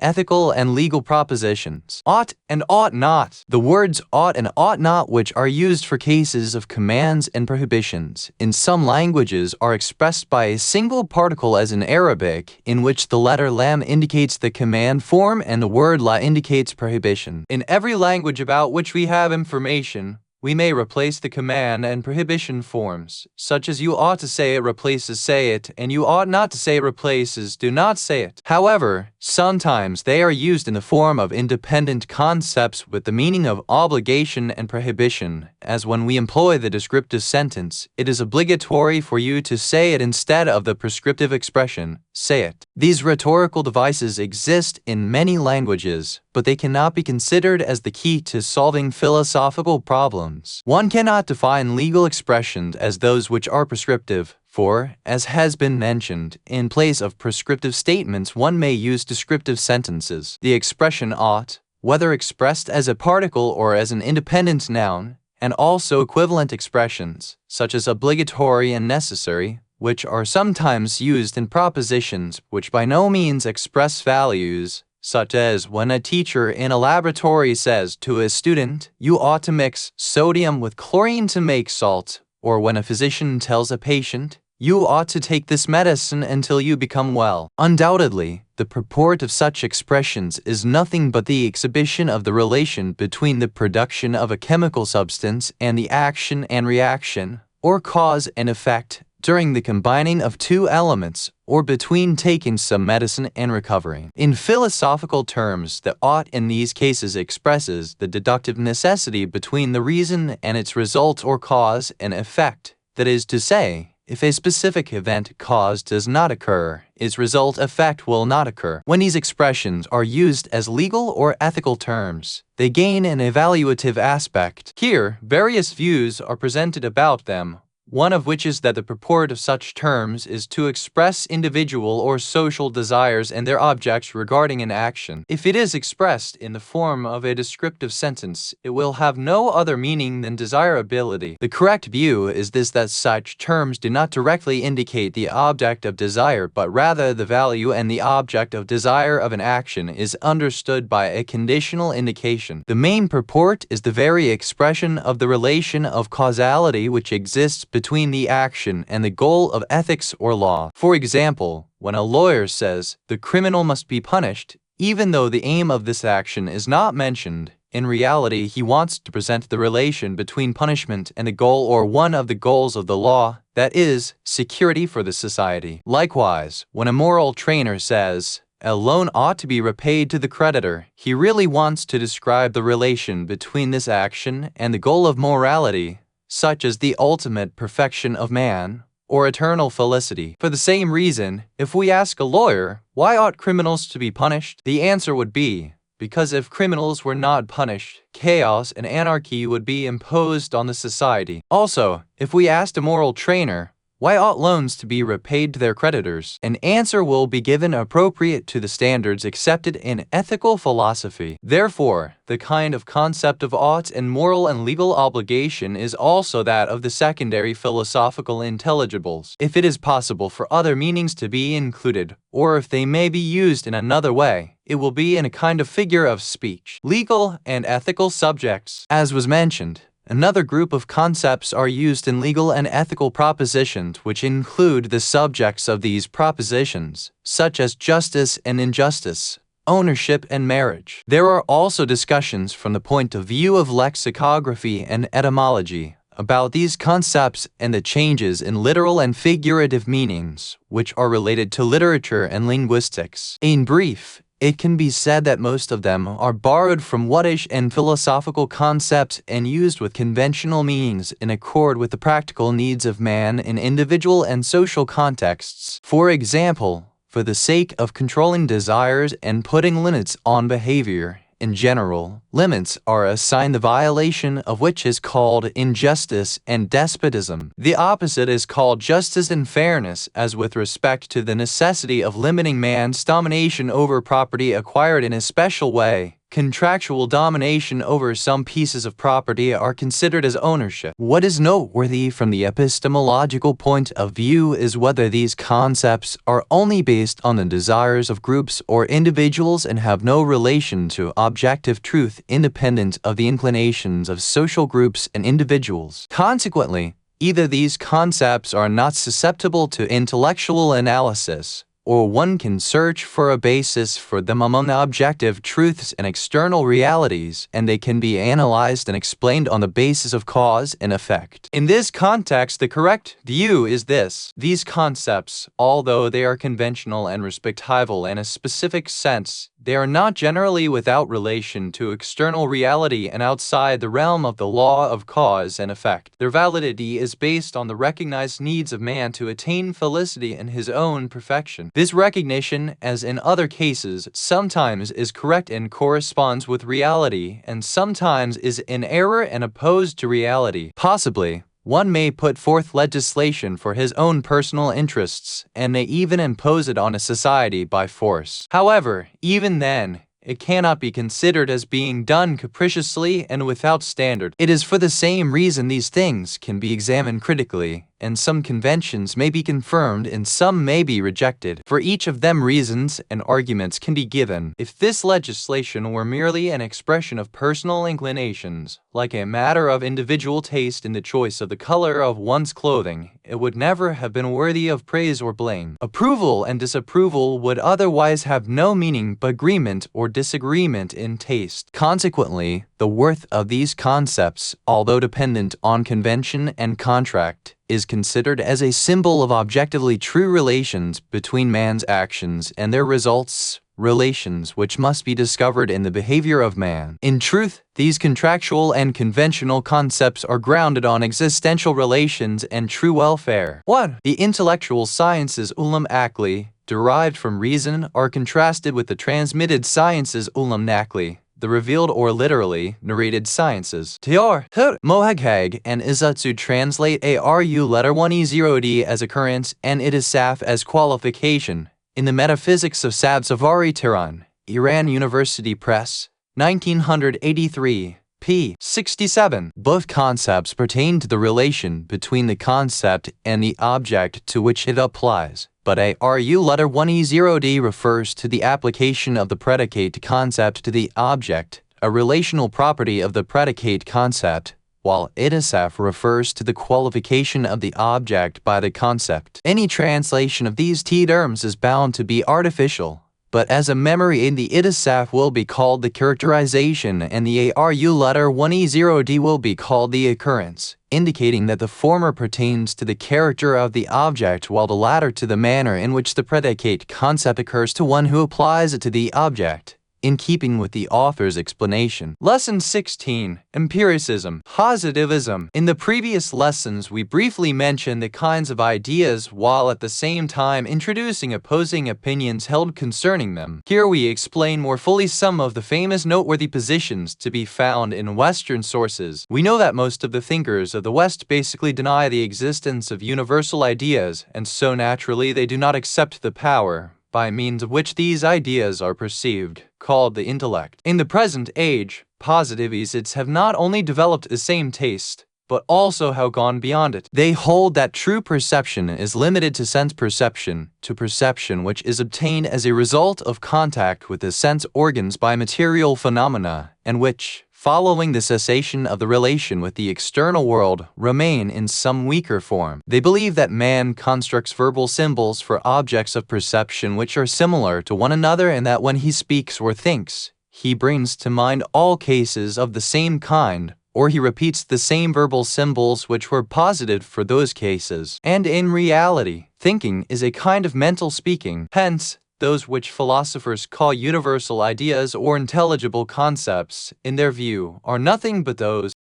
ethical and legal propositions. Ought and ought not. The words ought and ought not, which are used for cases of commands and prohibitions, in some languages are expressed by a single particle, as in Arabic, in which the letter lam indicates the command form and the word la indicates prohibition. In every language about which we have information, we may replace the command and prohibition forms, such as you ought to say it replaces say it, and you ought not to say it replaces do not say it. However, sometimes they are used in the form of independent concepts with the meaning of obligation and prohibition, as when we employ the descriptive sentence, it is obligatory for you to say it instead of the prescriptive expression, say it. These rhetorical devices exist in many languages, but they cannot be considered as the key to solving philosophical problems. One cannot define legal expressions as those which are prescriptive, for, as has been mentioned, in place of prescriptive statements one may use descriptive sentences. The expression ought, whether expressed as a particle or as an independent noun, and also equivalent expressions, such as obligatory and necessary, which are sometimes used in propositions which by no means express values, such as when a teacher in a laboratory says to a student, "You ought to mix sodium with chlorine to make salt," or when a physician tells a patient, "You ought to take this medicine until you become well." Undoubtedly, the purport of such expressions is nothing but the exhibition of the relation between the production of a chemical substance and the action and reaction, or cause and effect, during the combining of two elements, or between taking some medicine and recovering. In philosophical terms, the ought in these cases expresses the deductive necessity between the reason and its result or cause and effect, that is to say, if a specific event cause does not occur, its result effect will not occur. When these expressions are used as legal or ethical terms, they gain an evaluative aspect. Here, various views are presented about them, one of which is that the purport of such terms is to express individual or social desires and their objects regarding an action. If it is expressed in the form of a descriptive sentence, it will have no other meaning than desirability. The correct view is this, that such terms do not directly indicate the object of desire, but rather the value and the object of desire of an action is understood by a conditional indication. The main purport is the very expression of the relation of causality which exists between the action and the goal of ethics or law. For example, when a lawyer says, "The criminal must be punished," even though the aim of this action is not mentioned, in reality he wants to present the relation between punishment and the goal or one of the goals of the law, that is, security for the society. Likewise, when a moral trainer says, "A loan ought to be repaid to the creditor," he really wants to describe the relation between this action and the goal of morality, such as the ultimate perfection of man, or eternal felicity. For the same reason, if we ask a lawyer, "Why ought criminals to be punished?" the answer would be, because if criminals were not punished, chaos and anarchy would be imposed on the society. Also, if we asked a moral trainer, "Why ought loans to be repaid to their creditors?" an answer will be given appropriate to the standards accepted in ethical philosophy. Therefore, the kind of concept of ought and moral and legal obligation is also that of the secondary philosophical intelligibles. If it is possible for other meanings to be included, or if they may be used in another way, it will be in a kind of figure of speech. Legal and ethical subjects. As was mentioned, another group of concepts are used in legal and ethical propositions which include the subjects of these propositions, such as justice and injustice, ownership and marriage. There are also discussions from the point of view of lexicography and etymology about these concepts and the changes in literal and figurative meanings, which are related to literature and linguistics. In brief, it can be said that most of them are borrowed from whattish and philosophical concepts and used with conventional meanings in accord with the practical needs of man in individual and social contexts. For example, for the sake of controlling desires and putting limits on behavior, in general, limits are assigned the violation of which is called injustice and despotism. The opposite is called justice and fairness, as with respect to the necessity of limiting man's domination over property acquired in a special way, contractual domination over some pieces of property are considered as ownership. What is noteworthy from the epistemological point of view is whether these concepts are only based on the desires of groups or individuals and have no relation to objective truth independent of the inclinations of social groups and individuals. Consequently, either these concepts are not susceptible to intellectual analysis, or one can search for a basis for them among objective truths and external realities, and they can be analyzed and explained on the basis of cause and effect. In this context, the correct view is this: these concepts, although they are conventional and respectable in a specific sense, they are not generally without relation to external reality and outside the realm of the law of cause and effect. Their validity is based on the recognized needs of man to attain felicity in his own perfection. This recognition, as in other cases, sometimes is correct and corresponds with reality, and sometimes is in error and opposed to reality. Possibly, one may put forth legislation for his own personal interests, and may even impose it on a society by force. However, even then, it cannot be considered as being done capriciously and without standard. It is for the same reason these things can be examined critically, and some conventions may be confirmed and some may be rejected. For each of them reasons and arguments can be given. If this legislation were merely an expression of personal inclinations, like a matter of individual taste in the choice of the color of one's clothing, it would never have been worthy of praise or blame. Approval and disapproval would otherwise have no meaning but agreement or disagreement in taste. Consequently, the worth of these concepts, although dependent on convention and contract, is considered as a symbol of objectively true relations between man's actions and their results, relations which must be discovered in the behavior of man. In truth, these contractual and conventional concepts are grounded on existential relations and true welfare. 1. The intellectual sciences aqli, derived from reason, are contrasted with the transmitted sciences naqli, the revealed or literally narrated sciences. Tiar, Mohaghag, and Izatsu translate ARU letter 1E0D as occurrence and Itisaf as qualification. In the Metaphysics of Sabzavari Tehran, Iran University Press, 1983, p. 67. Both concepts pertain to the relation between the concept and the object to which it applies, but ARU letter 1E0D refers to the application of the predicate concept to the object, a relational property of the predicate concept, while Itisaf refers to the qualification of the object by the concept. Any translation of these terms is bound to be artificial, but as a memory in the Itisaf will be called the characterization and the ARU letter 1E0D will be called the occurrence, indicating that the former pertains to the character of the object while the latter to the manner in which the predicate concept occurs to one who applies it to the object, in keeping with the author's explanation. Lesson 16. Empiricism. Positivism. In the previous lessons, we briefly mentioned the kinds of ideas while at the same time introducing opposing opinions held concerning them. Here we explain more fully some of the famous noteworthy positions to be found in Western sources. We know that most of the thinkers of the West basically deny the existence of universal ideas, and so naturally they do not accept the power by means of which these ideas are perceived, called the intellect. In the present age, positivists have not only developed the same taste, but also have gone beyond it. They hold that true perception is limited to sense perception, to perception which is obtained as a result of contact with the sense organs by material phenomena, and which, following the cessation of the relation with the external world, remain in some weaker form. They believe that man constructs verbal symbols for objects of perception which are similar to one another and that when he speaks or thinks, he brings to mind all cases of the same kind, or he repeats the same verbal symbols which were posited for those cases. And in reality, thinking is a kind of mental speaking. Hence, those which philosophers call universal ideas or intelligible concepts, in their view, are nothing but those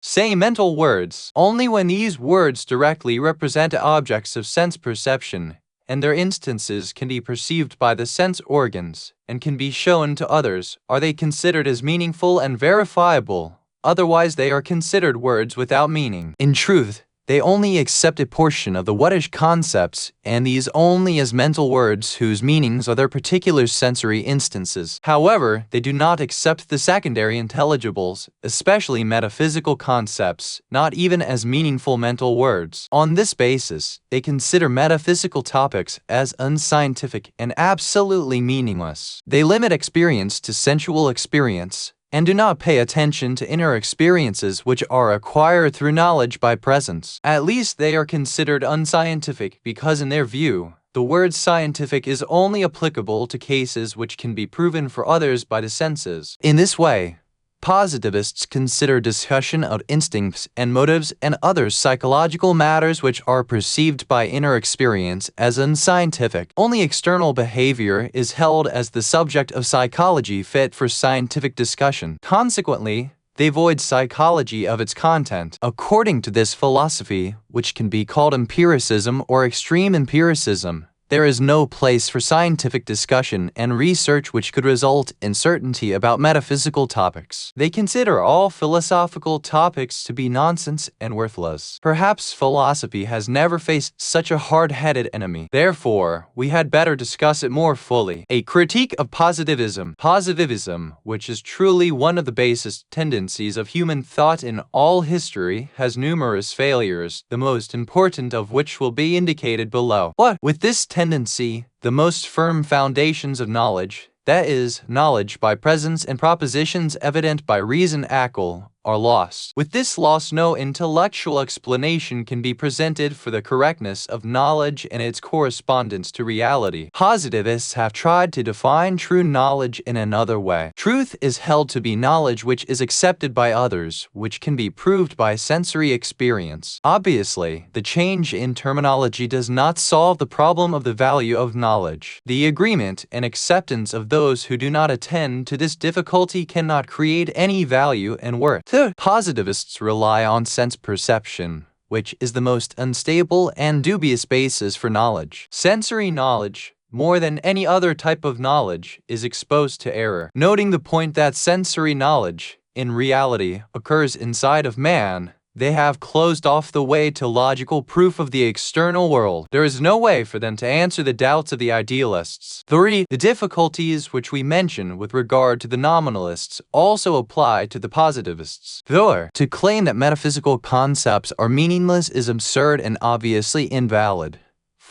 same mental words, only when these words directly represent objects of sense perception, and their instances can be perceived by the sense organs, and can be shown to others, are they considered as meaningful and verifiable, otherwise they are considered words without meaning. In truth, they only accept a portion of the whattish concepts, and these only as mental words whose meanings are their particular sensory instances. However, they do not accept the secondary intelligibles, especially metaphysical concepts, not even as meaningful mental words. On this basis, they consider metaphysical topics as unscientific and absolutely meaningless. They limit experience to sensual experience, and do not pay attention to inner experiences which are acquired through knowledge by presence. At least they are considered unscientific because in their view, the word scientific is only applicable to cases which can be proven for others by the senses. In this way, positivists consider discussion of instincts and motives and other psychological matters which are perceived by inner experience as unscientific. Only external behavior is held as the subject of psychology fit for scientific discussion. Consequently, they void psychology of its content. According to this philosophy, which can be called empiricism or extreme empiricism, There is no place for scientific discussion and research which could result in certainty about metaphysical topics. They consider all philosophical topics to be nonsense and worthless. Perhaps philosophy has never faced such a hard-headed enemy. Therefore, we had better discuss it more fully. A critique of positivism. Positivism, which is truly one of the basest tendencies of human thought in all history, has numerous failures, the most important of which will be indicated below. What? With this tendency, the most firm foundations of knowledge, that is, knowledge by presence and propositions evident by reason akal, are lost. With this loss, no intellectual explanation can be presented for the correctness of knowledge and its correspondence to reality. Positivists have tried to define true knowledge in another way. Truth is held to be knowledge which is accepted by others, which can be proved by sensory experience. Obviously, the change in terminology does not solve the problem of the value of knowledge. The agreement and acceptance of those who do not attend to this difficulty cannot create any value and worth. Positivists rely on sense perception, which is the most unstable and dubious basis for knowledge. Sensory knowledge, more than any other type of knowledge, is exposed to error. Noting the point that sensory knowledge, in reality, occurs inside of man, they have closed off the way to logical proof of the external world. There is no way for them to answer the doubts of the idealists. 3. The difficulties which we mention with regard to the nominalists also apply to the positivists. 4. To claim that metaphysical concepts are meaningless is absurd and obviously invalid.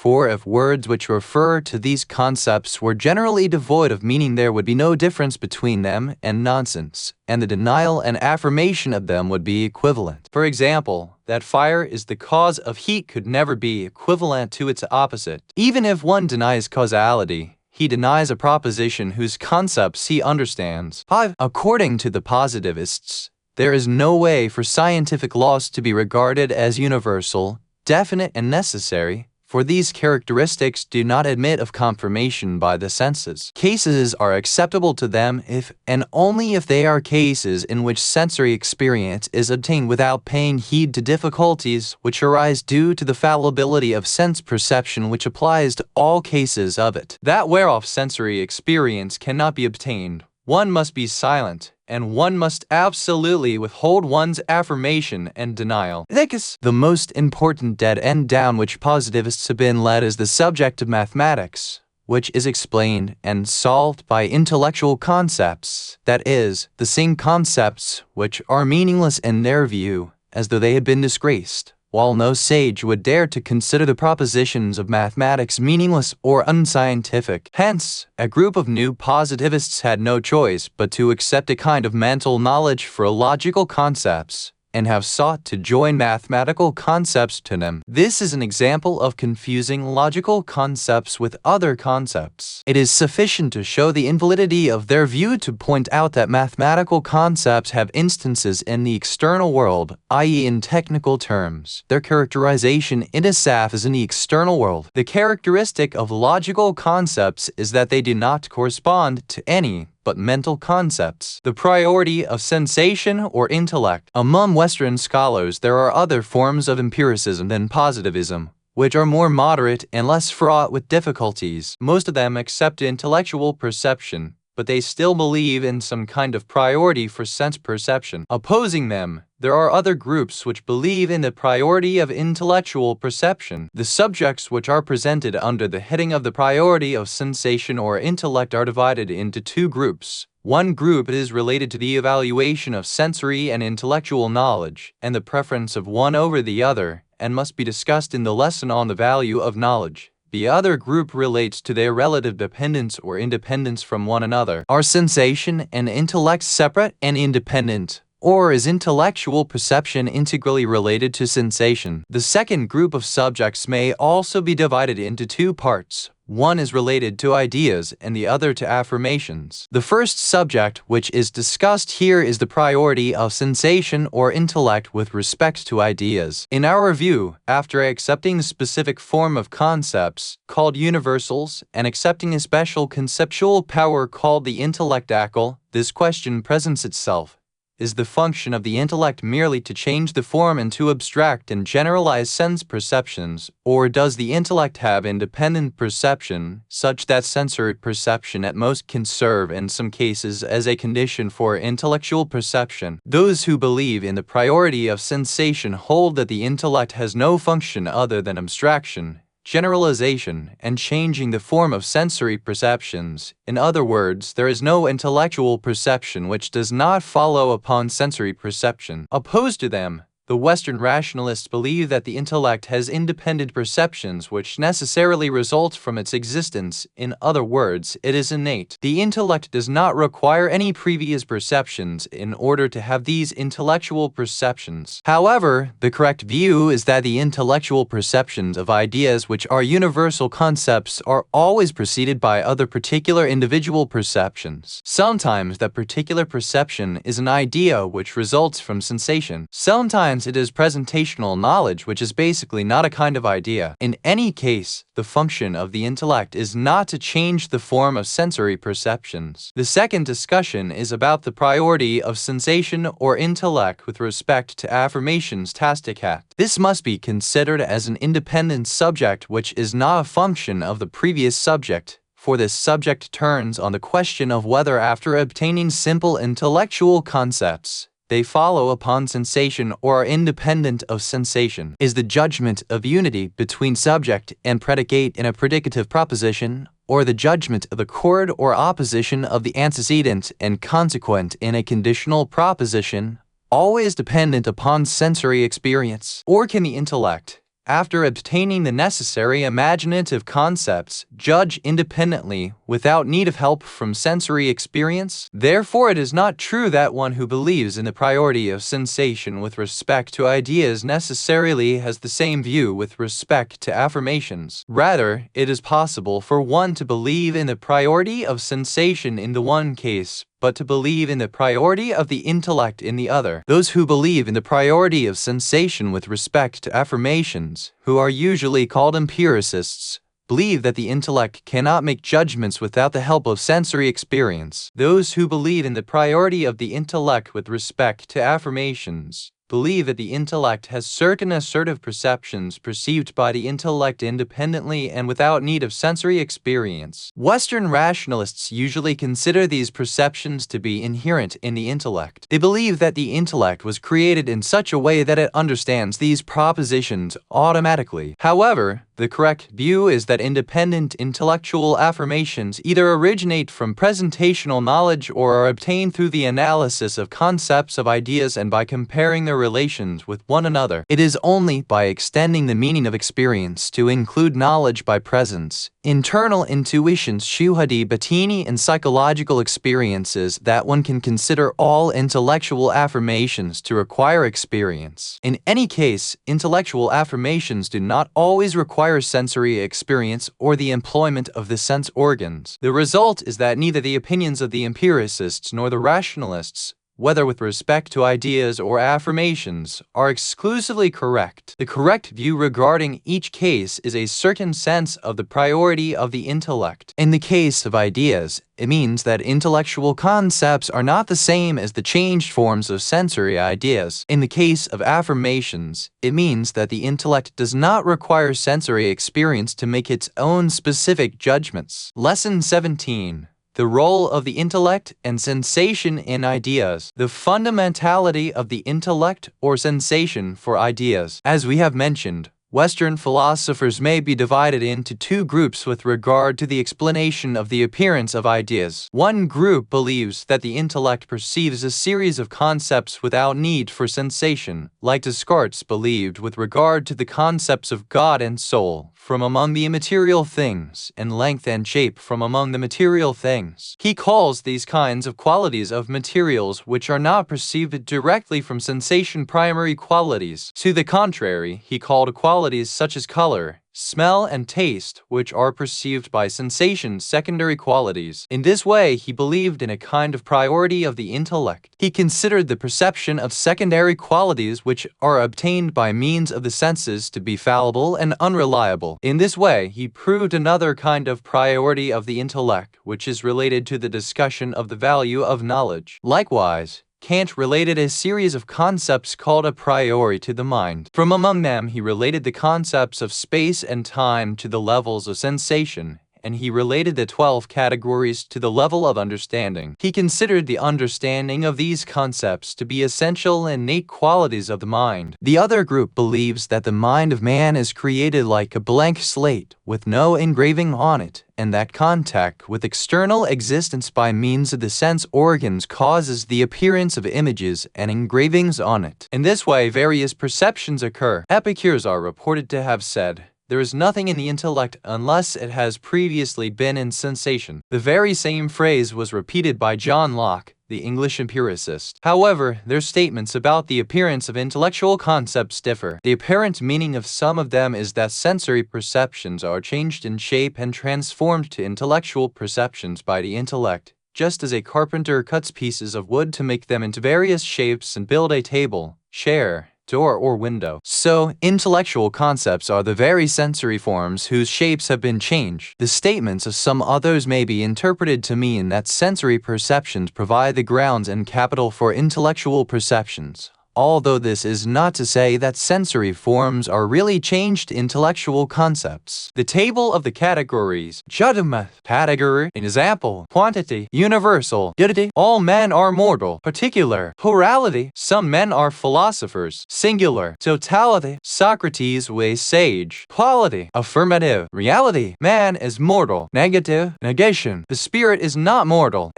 For if words which refer to these concepts were generally devoid of meaning, there would be no difference between them and nonsense, and the denial and affirmation of them would be equivalent. For example, that fire is the cause of heat could never be equivalent to its opposite. Even if one denies causality, he denies a proposition whose concepts he understands. 5. According to the positivists, there is no way for scientific laws to be regarded as universal, definite, and necessary, for these characteristics do not admit of confirmation by the senses. Cases are acceptable to them if and only if they are cases in which sensory experience is obtained without paying heed to difficulties which arise due to the fallibility of sense perception, which applies to all cases of it. That whereof sensory experience cannot be obtained, one must be silent, and one must absolutely withhold one's affirmation and denial. The most important dead end down which positivists have been led is the subject of mathematics, which is explained and solved by intellectual concepts, that is, the same concepts which are meaningless in their view, as though they had been disgraced, while no sage would dare to consider the propositions of mathematics meaningless or unscientific. Hence, a group of new positivists had no choice but to accept a kind of mental knowledge for logical concepts, and have sought to join mathematical concepts to them. This is an example of confusing logical concepts with other concepts. It is sufficient to show the invalidity of their view to point out that mathematical concepts have instances in the external world, i.e. in technical terms. Their characterization in a saf is in the external world. The characteristic of logical concepts is that they do not correspond to any but mental concepts. The priority of sensation or intellect. Among Western scholars, there are other forms of empiricism than positivism, which are more moderate and less fraught with difficulties. Most of them accept intellectual perception, but they still believe in some kind of priority for sense perception. Opposing them, there are other groups which believe in the priority of intellectual perception. The subjects which are presented under the heading of the priority of sensation or intellect are divided into two groups. One group is related to the evaluation of sensory and intellectual knowledge, and the preference of one over the other, and must be discussed in the lesson on the value of knowledge. The other group relates to their relative dependence or independence from one another. Are sensation and intellect separate and independent? Or is intellectual perception integrally related to sensation? The second group of subjects may also be divided into two parts. One is related to ideas and the other to affirmations. The first subject which is discussed here is the priority of sensation or intellect with respect to ideas. In our view, after accepting the specific form of concepts, called universals, and accepting a special conceptual power called the intellect akal, this question presents itself. Is the function of the intellect merely to change the form into abstract and generalized sense perceptions, or does the intellect have independent perception, such that sensory perception at most can serve in some cases as a condition for intellectual perception? Those who believe in the priority of sensation hold that the intellect has no function other than abstraction, generalization, and changing the form of sensory perceptions. In other words, there is no intellectual perception which does not follow upon sensory perception. Opposed to them, the Western rationalists believe that the intellect has independent perceptions which necessarily result from its existence. In other words, it is innate. The intellect does not require any previous perceptions in order to have these intellectual perceptions. However, the correct view is that the intellectual perceptions of ideas which are universal concepts are always preceded by other particular individual perceptions. Sometimes that particular perception is an idea which results from sensation. Sometimes it is presentational knowledge, which is basically not a kind of idea. In any case, the function of the intellect is not to change the form of sensory perceptions. The second discussion is about the priority of sensation or intellect with respect to affirmations Taqi. This must be considered as an independent subject which is not a function of the previous subject, for this subject turns on the question of whether after obtaining simple intellectual concepts, they follow upon sensation or are independent of sensation. Is the judgment of unity between subject and predicate in a predicative proposition, or the judgment of accord or opposition of the antecedent and consequent in a conditional proposition, always dependent upon sensory experience? Or can the intellect, after obtaining the necessary imaginative concepts, judge independently without need of help from sensory experience? Therefore, it is not true that one who believes in the priority of sensation with respect to ideas necessarily has the same view with respect to affirmations. Rather, it is possible for one to believe in the priority of sensation in the one case, but to believe in the priority of the intellect in the other. Those who believe in the priority of sensation with respect to affirmations, who are usually called empiricists, believe that the intellect cannot make judgments without the help of sensory experience. Those who believe in the priority of the intellect with respect to affirmations believe that the intellect has certain assertive perceptions perceived by the intellect independently and without need of sensory experience. Western rationalists usually consider these perceptions to be inherent in the intellect. They believe that the intellect was created in such a way that it understands these propositions automatically. However, the correct view is that independent intellectual affirmations either originate from presentational knowledge or are obtained through the analysis of concepts of ideas and by comparing their relations with one another. It is only by extending the meaning of experience to include knowledge by presence, internal intuitions, shuhadi, batini, and psychological experiences that one can consider all intellectual affirmations to require experience. In any case, intellectual affirmations do not always require sensory experience or the employment of the sense organs. The result is that neither the opinions of the empiricists nor the rationalists, whether with respect to ideas or affirmations, are exclusively correct. The correct view regarding each case is a certain sense of the priority of the intellect. In the case of ideas, it means that intellectual concepts are not the same as the changed forms of sensory ideas. In the case of affirmations, it means that the intellect does not require sensory experience to make its own specific judgments. Lesson 17. The role of the intellect and sensation in ideas. The fundamentality of the intellect or sensation for ideas. As we have mentioned, Western philosophers may be divided into two groups with regard to the explanation of the appearance of ideas. One group believes that the intellect perceives a series of concepts without need for sensation, like Descartes believed with regard to the concepts of God and soul, from among the immaterial things, and length and shape from among the material things. He calls these kinds of qualities of materials which are not perceived directly from sensation primary qualities. To the contrary, he called qualities such as color, smell, and taste, which are perceived by sensation, secondary qualities. In this way, he believed in a kind of priority of the intellect. He considered the perception of secondary qualities which are obtained by means of the senses to be fallible and unreliable. In this way, he proved another kind of priority of the intellect, which is related to the discussion of the value of knowledge. Likewise, Kant related a series of concepts called a priori to the mind. From among them, he related the concepts of space and time to the levels of sensation, and he related the 12 categories to the level of understanding. He considered the understanding of these concepts to be essential and innate qualities of the mind. The other group believes that the mind of man is created like a blank slate with no engraving on it, and that contact with external existence by means of the sense organs causes the appearance of images and engravings on it. In this way, various perceptions occur. Epicures are reported to have said, "There is nothing in the intellect unless it has previously been in sensation." The very same phrase was repeated by John Locke, the English empiricist. However, their statements about the appearance of intellectual concepts differ. The apparent meaning of some of them is that sensory perceptions are changed in shape and transformed to intellectual perceptions by the intellect, just as a carpenter cuts pieces of wood to make them into various shapes and build a table, chair, door, or window. So, intellectual concepts are the very sensory forms whose shapes have been changed. The statements of some others may be interpreted to mean that sensory perceptions provide the grounds and capital for intellectual perceptions, although this is not to say that sensory forms are really changed intellectual concepts. The table of the categories, rudiments, category, example, quantity, universal, unity, all men are mortal, particular, plurality, some men are philosophers, singular, totality, Socrates was sage, quality, affirmative, reality, man is mortal, negative, negation, the spirit is not mortal,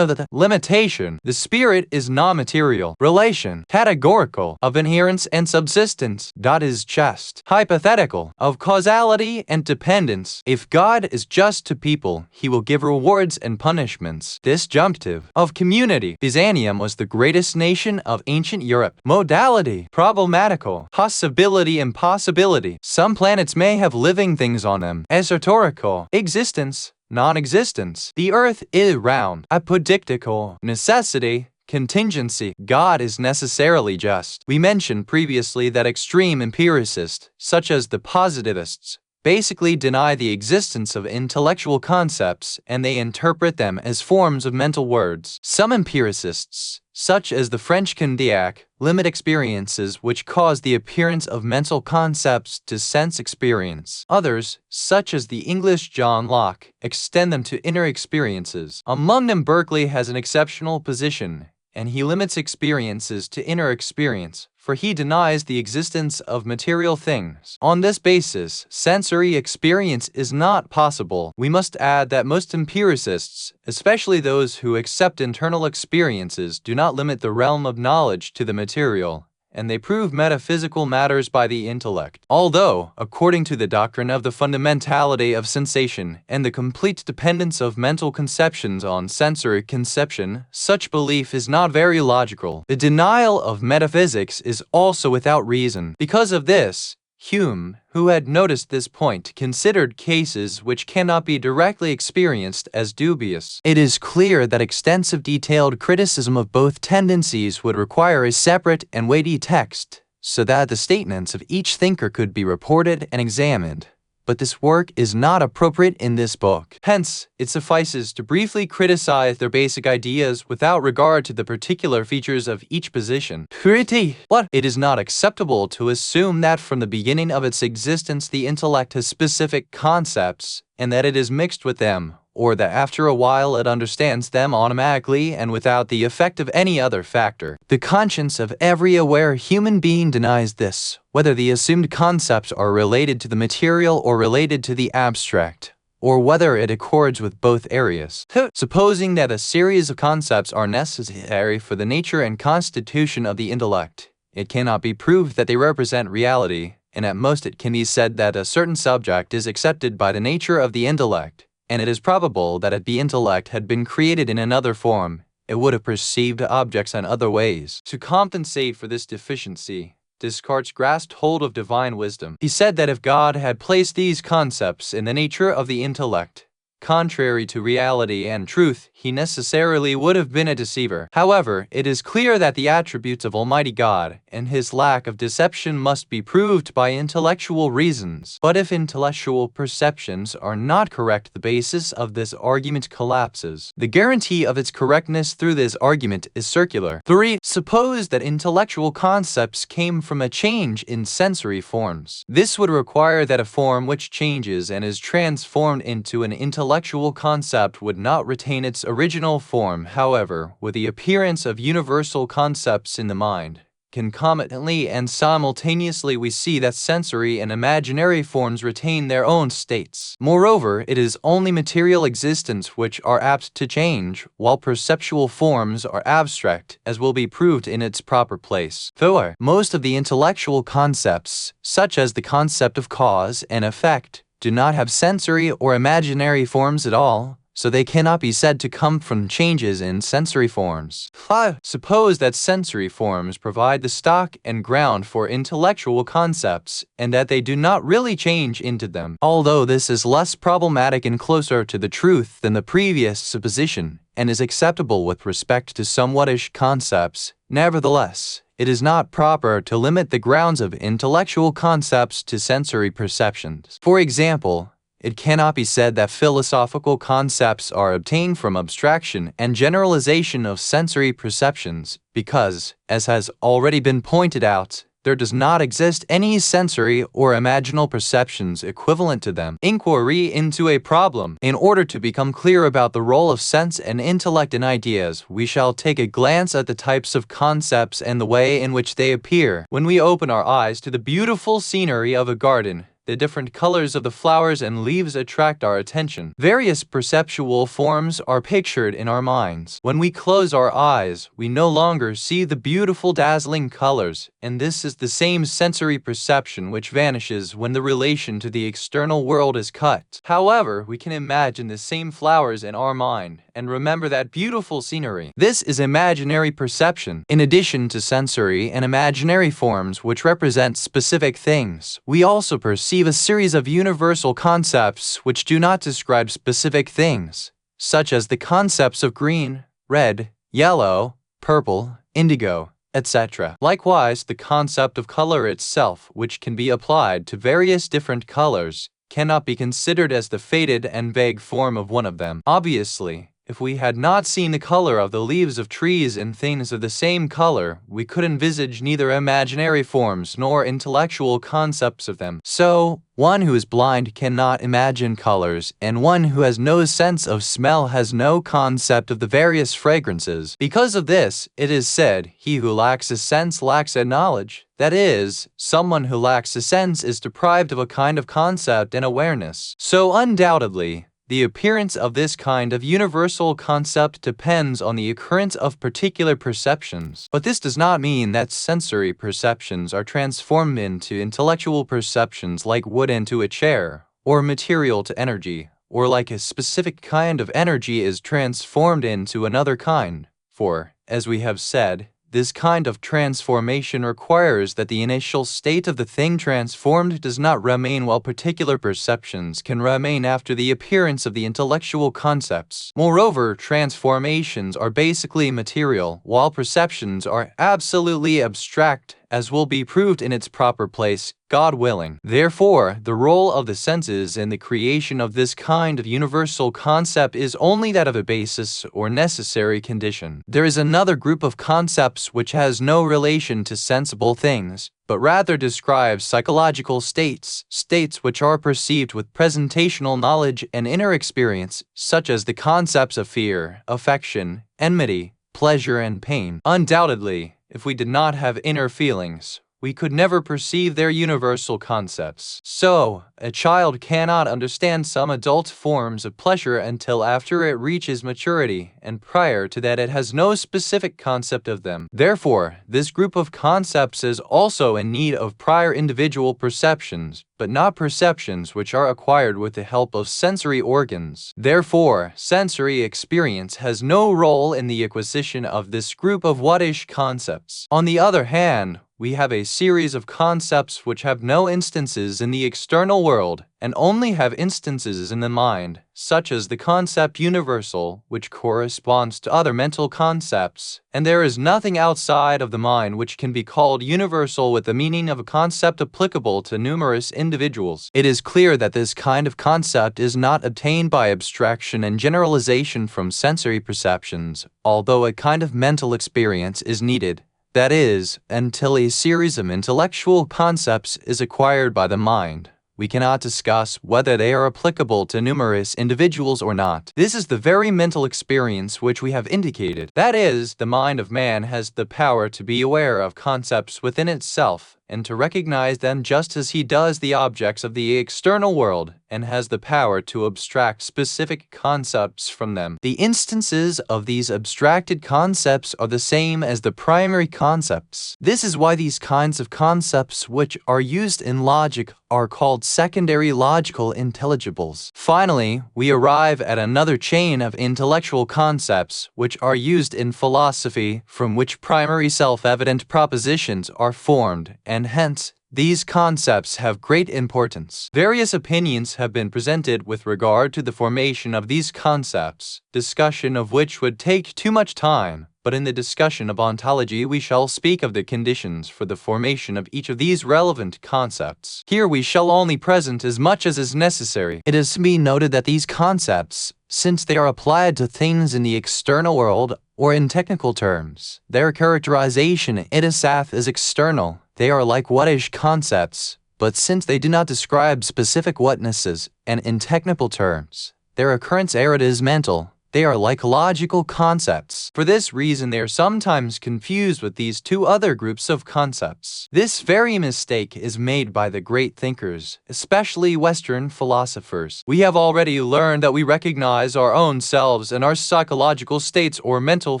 limitation, the spirit is non-material, relation, category, of inherence and subsistence, God is just, hypothetical, of causality and dependence. If God is just to people, he will give rewards and punishments. Disjunctive, of community. Byzantium was the greatest nation of ancient Europe. Modality, problematical, possibility, impossibility. Some planets may have living things on them. Esoterical, existence, non-existence. The earth is round. Apodictical, necessity, contingency. God is necessarily just. We mentioned previously that extreme empiricists, such as the positivists, basically deny the existence of intellectual concepts and they interpret them as forms of mental words. Some empiricists, such as the French Condillac, limit experiences which cause the appearance of mental concepts to sense experience. Others, such as the English John Locke, extend them to inner experiences. Among them, Berkeley has an exceptional position, and he limits experiences to inner experience, for he denies the existence of material things. On this basis, sensory experience is not possible. We must add that most empiricists, especially those who accept internal experiences, do not limit the realm of knowledge to the material, and they prove metaphysical matters by the intellect. Although, according to the doctrine of the fundamentality of sensation and the complete dependence of mental conceptions on sensory conception, such belief is not very logical. The denial of metaphysics is also without reason. Because of this, Hume, who had noticed this point, considered cases which cannot be directly experienced as dubious. It is clear that extensive detailed criticism of both tendencies would require a separate and weighty text, so that the statements of each thinker could be reported and examined. But this work is not appropriate in this book. Hence, it suffices to briefly criticize their basic ideas without regard to the particular features of each position. It is not acceptable to assume that from the beginning of its existence the intellect has specific concepts, and that it is mixed with them, or that after a while it understands them automatically and without the effect of any other factor. The conscience of every aware human being denies this, whether the assumed concepts are related to the material or related to the abstract, or whether it accords with both areas. Supposing that a series of concepts are necessary for the nature and constitution of the intellect, it cannot be proved that they represent reality, and at most it can be said that a certain subject is accepted by the nature of the intellect, and it is probable that if the intellect had been created in another form, it would have perceived objects in other ways. To compensate for this deficiency, Descartes grasped hold of divine wisdom. He said that if God had placed these concepts in the nature of the intellect, contrary to reality and truth, he necessarily would have been a deceiver. However, it is clear that the attributes of Almighty God and his lack of deception must be proved by intellectual reasons. But if intellectual perceptions are not correct, the basis of this argument collapses. The guarantee of its correctness through this argument is circular. 3. Suppose that intellectual concepts came from a change in sensory forms. This would require that a form which changes and is transformed into an intellectual concept would not retain its original form. However, with the appearance of universal concepts in the mind, concomitantly and simultaneously we see that sensory and imaginary forms retain their own states. Moreover, it is only material existence which are apt to change, while perceptual forms are abstract, as will be proved in its proper place. 4. Most of the intellectual concepts, such as the concept of cause and effect, do not have sensory or imaginary forms at all, so they cannot be said to come from changes in sensory forms. 5. Suppose that sensory forms provide the stock and ground for intellectual concepts, and that they do not really change into them. Although this is less problematic and closer to the truth than the previous supposition, and is acceptable with respect to some whattish concepts, nevertheless, it is not proper to limit the grounds of intellectual concepts to sensory perceptions. For example, it cannot be said that philosophical concepts are obtained from abstraction and generalization of sensory perceptions, because, as has already been pointed out, there does not exist any sensory or imaginal perceptions equivalent to them. Inquiry into a problem. In order to become clear about the role of sense and intellect in ideas, we shall take a glance at the types of concepts and the way in which they appear. When we open our eyes to the beautiful scenery of a garden, the different colors of the flowers and leaves attract our attention. Various perceptual forms are pictured in our minds. When we close our eyes, we no longer see the beautiful dazzling colors, and this is the same sensory perception which vanishes when the relation to the external world is cut. However, we can imagine the same flowers in our mind and remember that beautiful scenery. This is imaginary perception. In addition to sensory and imaginary forms which represent specific things, we also perceive a series of universal concepts which do not describe specific things, such as the concepts of green, red, yellow, purple, indigo, etc. Likewise, the concept of color itself, which can be applied to various different colors, cannot be considered as the faded and vague form of one of them. Obviously, if we had not seen the color of the leaves of trees and things of the same color, we could envisage neither imaginary forms nor intellectual concepts of them. So, one who is blind cannot imagine colors, and one who has no sense of smell has no concept of the various fragrances. Because of this, it is said, he who lacks a sense lacks a knowledge. That is, someone who lacks a sense is deprived of a kind of concept and awareness. So undoubtedly, the appearance of this kind of universal concept depends on the occurrence of particular perceptions. But this does not mean that sensory perceptions are transformed into intellectual perceptions like wood into a chair, or material to energy, or like a specific kind of energy is transformed into another kind. For, as we have said, this kind of transformation requires that the initial state of the thing transformed does not remain while particular perceptions can remain after the appearance of the intellectual concepts. Moreover, transformations are basically material, while perceptions are absolutely abstract, as will be proved in its proper place, God willing. Therefore, the role of the senses in the creation of this kind of universal concept is only that of a basis or necessary condition. There is another group of concepts which has no relation to sensible things, but rather describes psychological states, states which are perceived with presentational knowledge and inner experience, such as the concepts of fear, affection, enmity, pleasure, and pain. Undoubtedly, if we did not have inner feelings, we could never perceive their universal concepts. So, a child cannot understand some adult forms of pleasure until after it reaches maturity, and prior to that it has no specific concept of them. Therefore, this group of concepts is also in need of prior individual perceptions, but not perceptions which are acquired with the help of sensory organs. Therefore, sensory experience has no role in the acquisition of this group of whattish concepts. On the other hand, we have a series of concepts which have no instances in the external world and only have instances in the mind, such as the concept universal, which corresponds to other mental concepts, and there is nothing outside of the mind which can be called universal with the meaning of a concept applicable to numerous individuals. It is clear that this kind of concept is not obtained by abstraction and generalization from sensory perceptions, although a kind of mental experience is needed. That is, until a series of intellectual concepts is acquired by the mind, we cannot discuss whether they are applicable to numerous individuals or not. This is the very mental experience which we have indicated. That is, the mind of man has the power to be aware of concepts within itself and to recognize them just as he does the objects of the external world, and has the power to abstract specific concepts from them. The instances of these abstracted concepts are the same as the primary concepts. This is why these kinds of concepts which are used in logic are called secondary logical intelligibles. Finally, we arrive at another chain of intellectual concepts which are used in philosophy, from which primary self-evident propositions are formed, and hence, these concepts have great importance. Various opinions have been presented with regard to the formation of these concepts, discussion of which would take too much time, but in the discussion of ontology we shall speak of the conditions for the formation of each of these relevant concepts. Here we shall only present as much as is necessary. It is to be noted that these concepts, since they are applied to things in the external world, or in technical terms, their characterization itself is external. They are like whatish concepts, but since they do not describe specific whatnesses, and in technical terms, their occurrence is mental, they are like logical concepts. For this reason, they are sometimes confused with these two other groups of concepts. This very mistake is made by the great thinkers, especially Western philosophers. We have already learned that we recognize our own selves and our psychological states or mental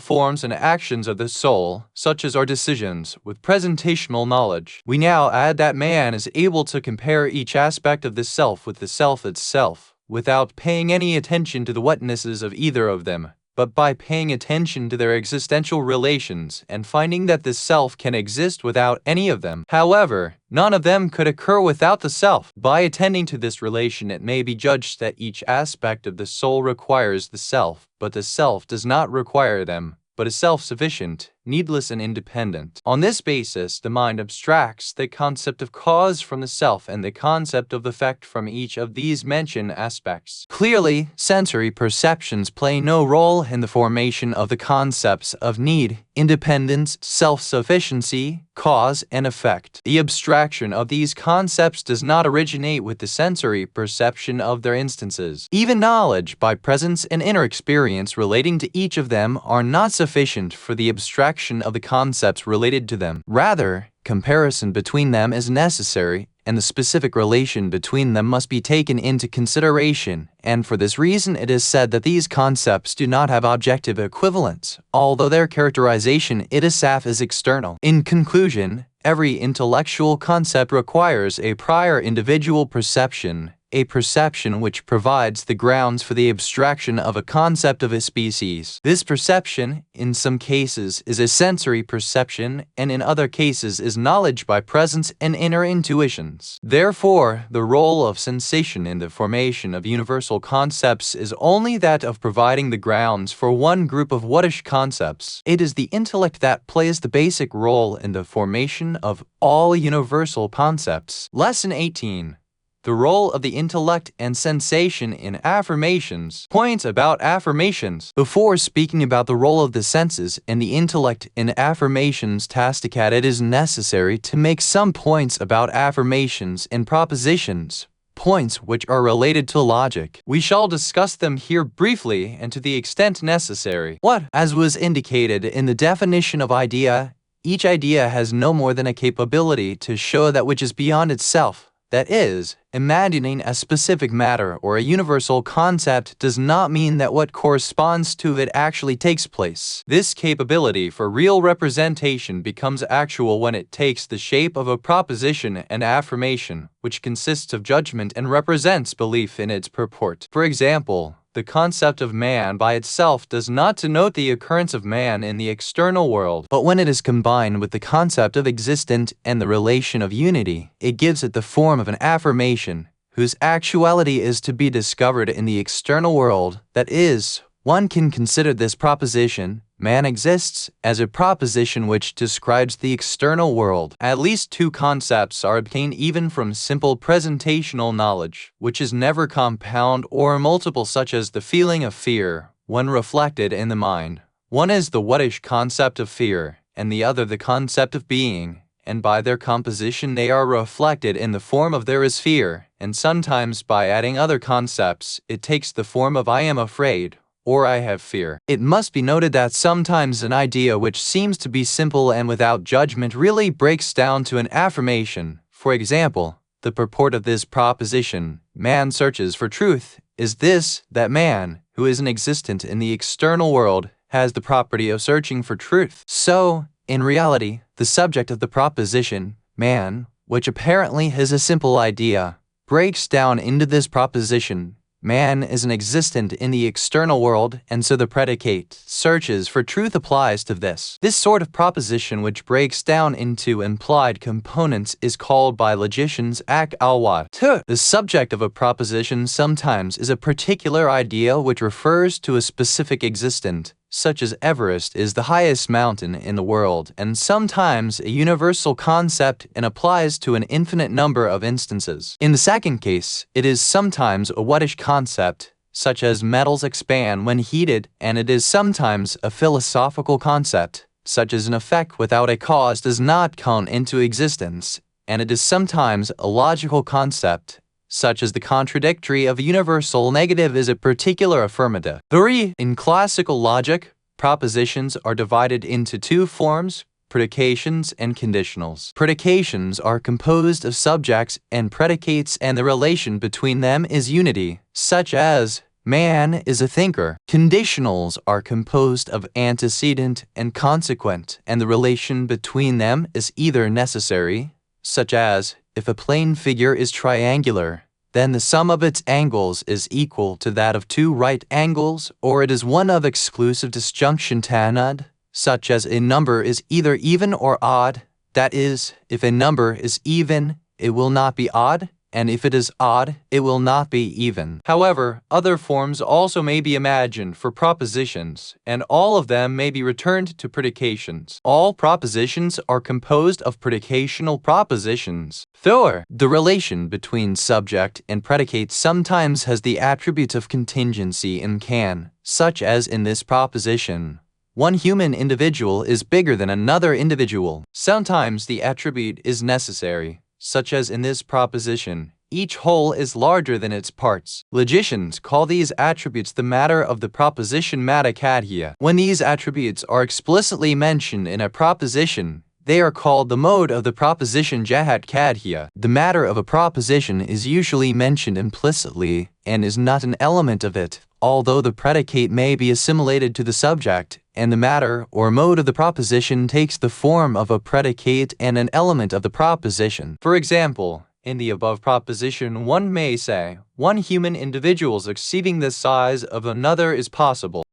forms and actions of the soul, such as our decisions, with presentational knowledge. We now add that man is able to compare each aspect of the self with the self itself, without paying any attention to the whatnesses of either of them, but by paying attention to their existential relations and finding that the self can exist without any of them. However, none of them could occur without the self. By attending to this relation, it may be judged that each aspect of the soul requires the self, but the self does not require them, but is self-sufficient, needless and independent. On this basis, the mind abstracts the concept of cause from the self and the concept of effect from each of these mentioned aspects. Clearly, sensory perceptions play no role in the formation of the concepts of need, independence, self-sufficiency, cause, and effect. The abstraction of these concepts does not originate with the sensory perception of their instances. Even knowledge by presence and inner experience relating to each of them are not sufficient for the abstraction of the concepts related to them. Rather, comparison between them is necessary, and the specific relation between them must be taken into consideration, and for this reason it is said that these concepts do not have objective equivalents, although their characterization itself is external. In conclusion, every intellectual concept requires a prior individual perception, a perception which provides the grounds for the abstraction of a concept of a species. This perception, in some cases, is a sensory perception, and in other cases is knowledge by presence and inner intuitions. Therefore, the role of sensation in the formation of universal concepts is only that of providing the grounds for one group of whatish concepts. It is the intellect that plays the basic role in the formation of all universal concepts. Lesson 18. The role of the intellect and sensation in affirmations. Points about affirmations. Before speaking about the role of the senses and the intellect in affirmations tasticat, it is necessary to make some points about affirmations and propositions, points which are related to logic. We shall discuss them here briefly and to the extent necessary. What? As was indicated in the definition of idea, each idea has no more than a capability to show that which is beyond itself. That is, imagining a specific matter or a universal concept does not mean that what corresponds to it actually takes place. This capability for real representation becomes actual when it takes the shape of a proposition and affirmation, which consists of judgment and represents belief in its purport. For example, the concept of man by itself does not denote the occurrence of man in the external world, but when it is combined with the concept of existent and the relation of unity, it gives it the form of an affirmation, whose actuality is to be discovered in the external world. That is, one can consider this proposition, man exists, as a proposition which describes the external world. At least two concepts are obtained even from simple presentational knowledge, which is never compound or multiple, such as the feeling of fear, when reflected in the mind. One is the whatish concept of fear, and the other the concept of being, and by their composition they are reflected in the form of there is fear, and sometimes by adding other concepts, it takes the form of I am afraid, or I have fear. It must be noted that sometimes an idea which seems to be simple and without judgment really breaks down to an affirmation. For example, the purport of this proposition, man searches for truth, is this, that man, who isn't existent in the external world, has the property of searching for truth. So, in reality, the subject of the proposition, man, which apparently is a simple idea, breaks down into this proposition, man isn't existent in the external world, and so the predicate, searches for truth, applies to this. This sort of proposition, which breaks down into implied components, is called by logicians ak al-wat. The subject of a proposition sometimes is a particular idea which refers to a specific existent, such as Everest is the highest mountain in the world, and sometimes a universal concept and applies to an infinite number of instances. In the second case, it is sometimes a whatish concept, such as metals expand when heated, and it is sometimes a philosophical concept, such as an effect without a cause does not come into existence, and it is sometimes a logical concept, such as the contradictory of a universal negative is a particular affirmative. 3. In classical logic, propositions are divided into two forms, predications and conditionals. Predications are composed of subjects and predicates, and the relation between them is unity, such as man is a thinker. Conditionals are composed of antecedent and consequent, and the relation between them is either necessary, such as if a plane figure is triangular, then the sum of its angles is equal to that of two right angles, or it is one of exclusive disjunction tanud, such as a number is either even or odd. That is, if a number is even, it will not be odd, and if it is odd, it will not be even. However, other forms also may be imagined for propositions, and all of them may be returned to predications. All propositions are composed of predicational propositions. 4. The relation between subject and predicate sometimes has the attributes of contingency and can, such as in this proposition, one human individual is bigger than another individual. Sometimes the attribute is necessary, such as in this proposition, each whole is larger than its parts. Logicians call these attributes the matter of the proposition matakadhya. When these attributes are explicitly mentioned in a proposition, they are called the mode of the proposition jahat kadhya. The matter of a proposition is usually mentioned implicitly and is not an element of it, although the predicate may be assimilated to the subject, and the matter or mode of the proposition takes the form of a predicate and an element of the proposition. For example, in the above proposition, one may say, one human individual's exceeding the size of another is possible,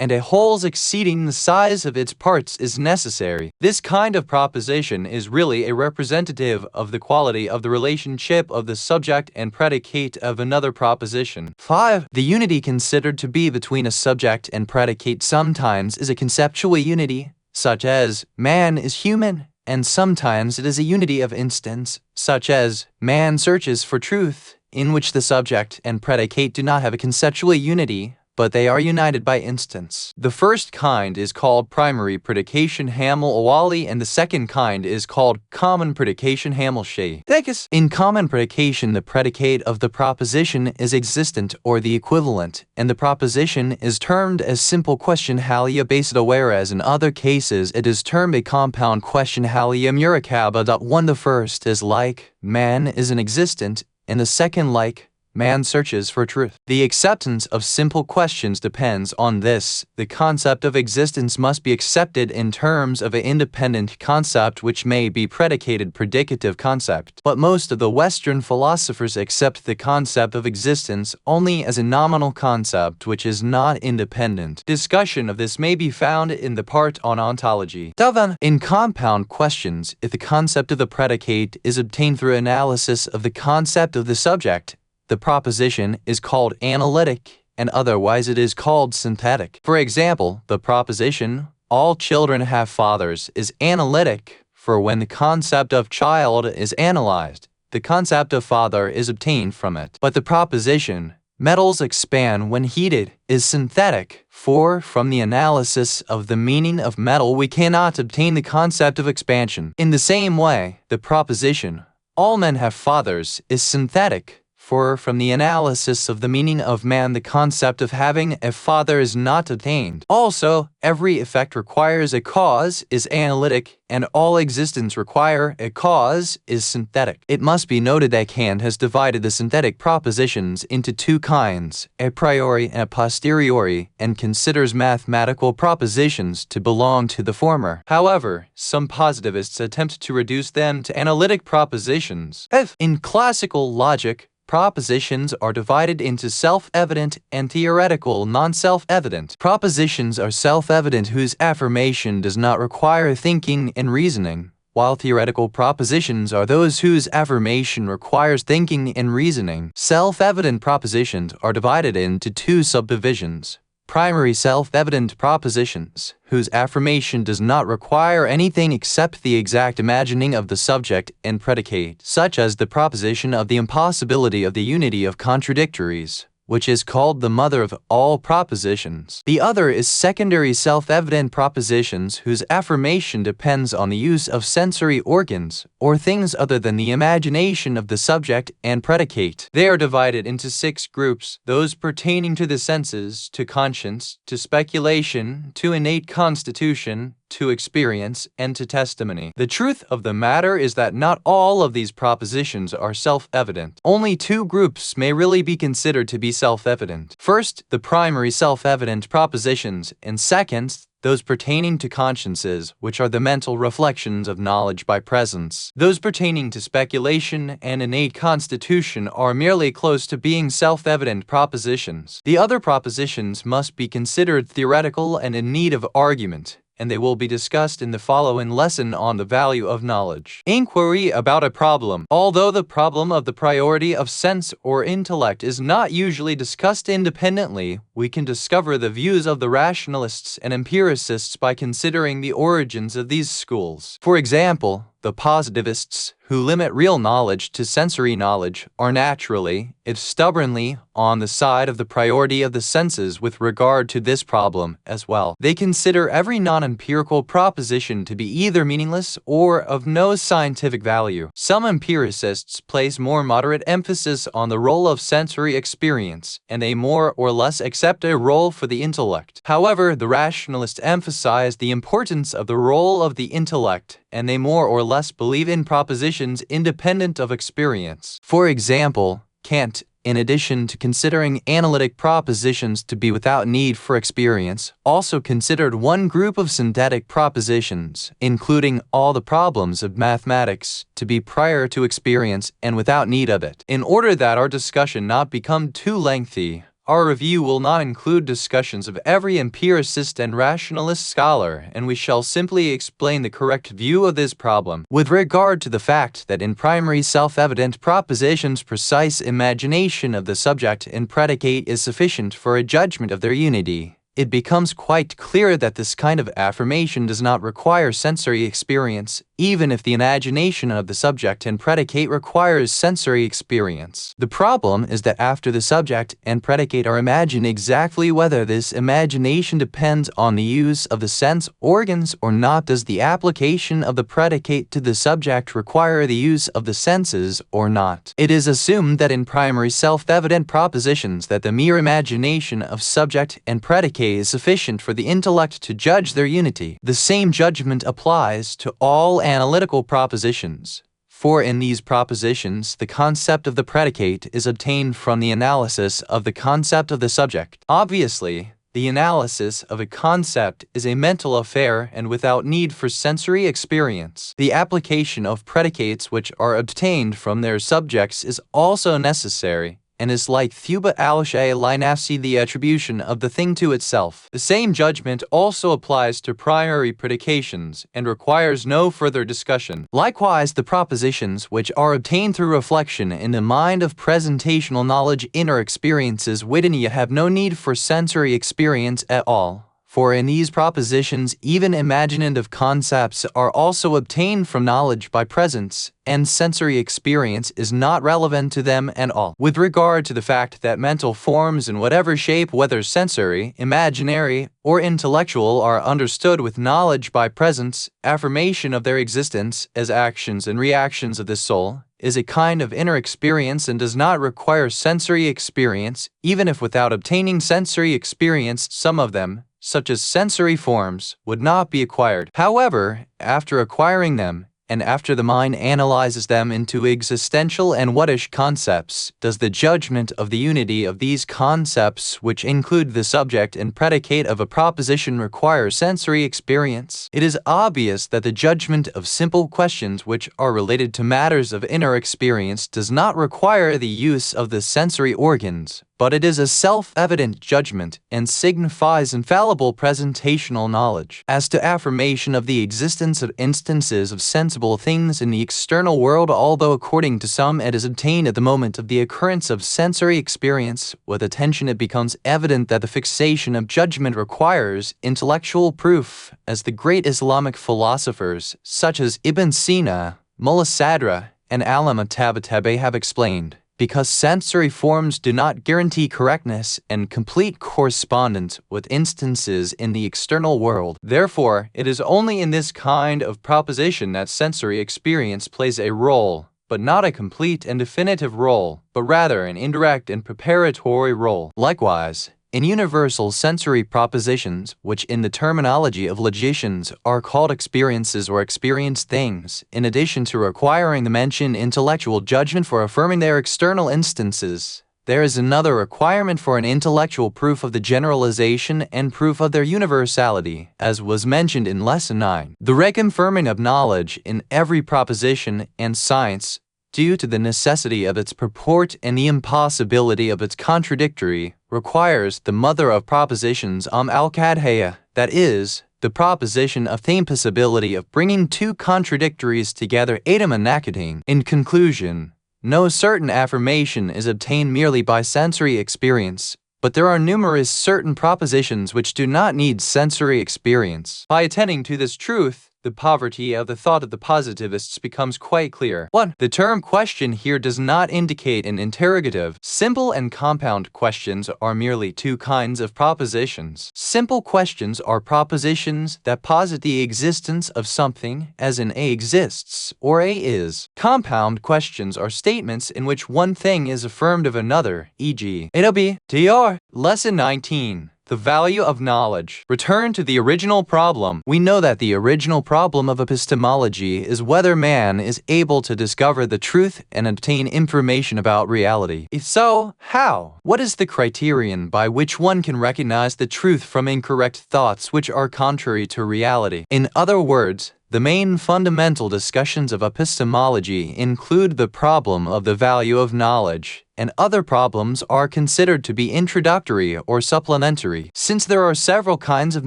and a whole's exceeding the size of its parts is necessary. This kind of proposition is really a representative of the quality of the relationship of the subject and predicate of another proposition. 5. The unity considered to be between a subject and predicate sometimes is a conceptual unity, such as man is human, and sometimes it is a unity of instance, such as man searches for truth, in which the subject and predicate do not have a conceptual unity, but they are united by instance. The first kind is called primary predication hamil awali, and the second kind is called common predication hamil shay. In common predication, the predicate of the proposition is existent or the equivalent, and the proposition is termed as simple question halia basida, whereas in other cases it is termed a compound question halia murakaba. 1. The first is like, man is an existent, and the second like, man searches for truth. The acceptance of simple questions depends on this. The concept of existence must be accepted in terms of an independent concept which may be predicated predicative concept. But most of the Western philosophers accept the concept of existence only as a nominal concept which is not independent. Discussion of this may be found in the part on ontology. In compound questions, if the concept of the predicate is obtained through analysis of the concept of the subject, the proposition is called analytic, and otherwise it is called synthetic. For example, the proposition, all children have fathers, is analytic, for when the concept of child is analyzed, the concept of father is obtained from it. But the proposition, metals expand when heated, is synthetic, for from the analysis of the meaning of metal we cannot obtain the concept of expansion. In the same way, the proposition, all men have fathers, is synthetic, for from the analysis of the meaning of man the concept of having a father is not attained. Also, every effect requires a cause is analytic, and all existence require a cause is synthetic. It must be noted that Kant has divided the synthetic propositions into two kinds, a priori and a posteriori, and considers mathematical propositions to belong to the former. However, some positivists attempt to reduce them to analytic propositions. In classical logic, propositions are divided into self-evident and theoretical non-self-evident. Propositions are self-evident whose affirmation does not require thinking and reasoning, while theoretical propositions are those whose affirmation requires thinking and reasoning. Self-evident propositions are divided into two subdivisions. Primary self-evident propositions, whose affirmation does not require anything except the exact imagining of the subject and predicate, such as the proposition of the impossibility of the unity of contradictories, which is called the mother of all propositions. The other is secondary self-evident propositions whose affirmation depends on the use of sensory organs, or things other than the imagination of the subject and predicate. They are divided into 6 groups, those pertaining to the senses, to conscience, to speculation, to innate constitution, to experience, and to testimony. The truth of the matter is that not all of these propositions are self-evident. Only 2 groups may really be considered to be self-evident. First, the primary self-evident propositions, and second, those pertaining to consciences, which are the mental reflections of knowledge by presence. Those pertaining to speculation and innate constitution are merely close to being self-evident propositions. The other propositions must be considered theoretical and in need of argument, and they will be discussed in the following lesson on the value of knowledge. Inquiry about a problem. Although the problem of the priority of sense or intellect is not usually discussed independently, we can discover the views of the rationalists and empiricists by considering the origins of these schools. For example, the positivists, who limit real knowledge to sensory knowledge, are naturally, if stubbornly, on the side of the priority of the senses with regard to this problem as well. They consider every non-empirical proposition to be either meaningless or of no scientific value. Some empiricists place more moderate emphasis on the role of sensory experience, and they more or less accept a role for the intellect. However, the rationalists emphasize the importance of the role of the intellect, and they more or less believe in propositions independent of experience. For example, Kant, in addition to considering analytic propositions to be without need for experience, also considered one group of synthetic propositions, including all the problems of mathematics, to be prior to experience and without need of it. In order that our discussion not become too lengthy, our review will not include discussions of every empiricist and rationalist scholar, and we shall simply explain the correct view of this problem. With regard to the fact that in primary self-evident propositions precise imagination of the subject and predicate is sufficient for a judgment of their unity, it becomes quite clear that this kind of affirmation does not require sensory experience, even if the imagination of the subject and predicate requires sensory experience. The problem is that after the subject and predicate are imagined exactly whether this imagination depends on the use of the sense organs or not, does the application of the predicate to the subject require the use of the senses or not. It is assumed that in primary self-evident propositions that the mere imagination of subject and predicate is sufficient for the intellect to judge their unity. The same judgment applies to all analytical propositions. For in these propositions, the concept of the predicate is obtained from the analysis of the concept of the subject. Obviously, the analysis of a concept is a mental affair and without need for sensory experience. The application of predicates which are obtained from their subjects is also necessary, and is like thuba al-shay li nafsi, the attribution of the thing to itself. The same judgment also applies to priori predications and requires no further discussion. Likewise, the propositions which are obtained through reflection in the mind of presentational knowledge, inner experiences within have no need for sensory experience at all. For in these propositions, even imaginative concepts are also obtained from knowledge by presence, and sensory experience is not relevant to them at all. With regard to the fact that mental forms in whatever shape, whether sensory, imaginary, or intellectual, are understood with knowledge by presence, affirmation of their existence as actions and reactions of the soul is a kind of inner experience and does not require sensory experience, even if without obtaining sensory experience, some of them, such as sensory forms, would not be acquired. However, after acquiring them, and after the mind analyzes them into existential and whatish concepts, does the judgment of the unity of these concepts, which include the subject and predicate of a proposition, require sensory experience? It is obvious that the judgment of simple questions which are related to matters of inner experience does not require the use of the sensory organs, but it is a self-evident judgment and signifies infallible presentational knowledge. As to affirmation of the existence of instances of sensible things in the external world, although according to some it is obtained at the moment of the occurrence of sensory experience, with attention it becomes evident that the fixation of judgment requires intellectual proof, as the great Islamic philosophers, such as Ibn Sina, Mullah Sadra, and Allama Tabatabai have explained. Because sensory forms do not guarantee correctness and complete correspondence with instances in the external world. Therefore, it is only in this kind of proposition that sensory experience plays a role, but not a complete and definitive role, but rather an indirect and preparatory role. Likewise, in universal sensory propositions, which in the terminology of logicians are called experiences or experienced things, in addition to requiring the mentioned intellectual judgment for affirming their external instances, there is another requirement for an intellectual proof of the generalization and proof of their universality, as was mentioned in Lesson 9. The reconfirming of knowledge in every proposition and science, due to the necessity of its purport and the impossibility of its contradictory, requires the mother of propositions al-kadhaya, that is, the proposition of the impossibility of bringing two contradictories together adam and nakating. In conclusion, no certain affirmation is obtained merely by sensory experience, but there are numerous certain propositions which do not need sensory experience. By attending to this truth, the poverty of the thought of the positivists becomes quite clear. 1. The term question here does not indicate an interrogative. Simple and compound questions are merely two kinds of propositions. Simple questions are propositions that posit the existence of something, as in A exists or A is. Compound questions are statements in which one thing is affirmed of another, e.g. It'll be Dr. Lesson 19. The value of knowledge. Return to the original problem. We know that the original problem of epistemology is whether man is able to discover the truth and obtain information about reality. If so, how? What is the criterion by which one can recognize the truth from incorrect thoughts which are contrary to reality? In other words, the main fundamental discussions of epistemology include the problem of the value of knowledge, and other problems are considered to be introductory or supplementary. Since there are several kinds of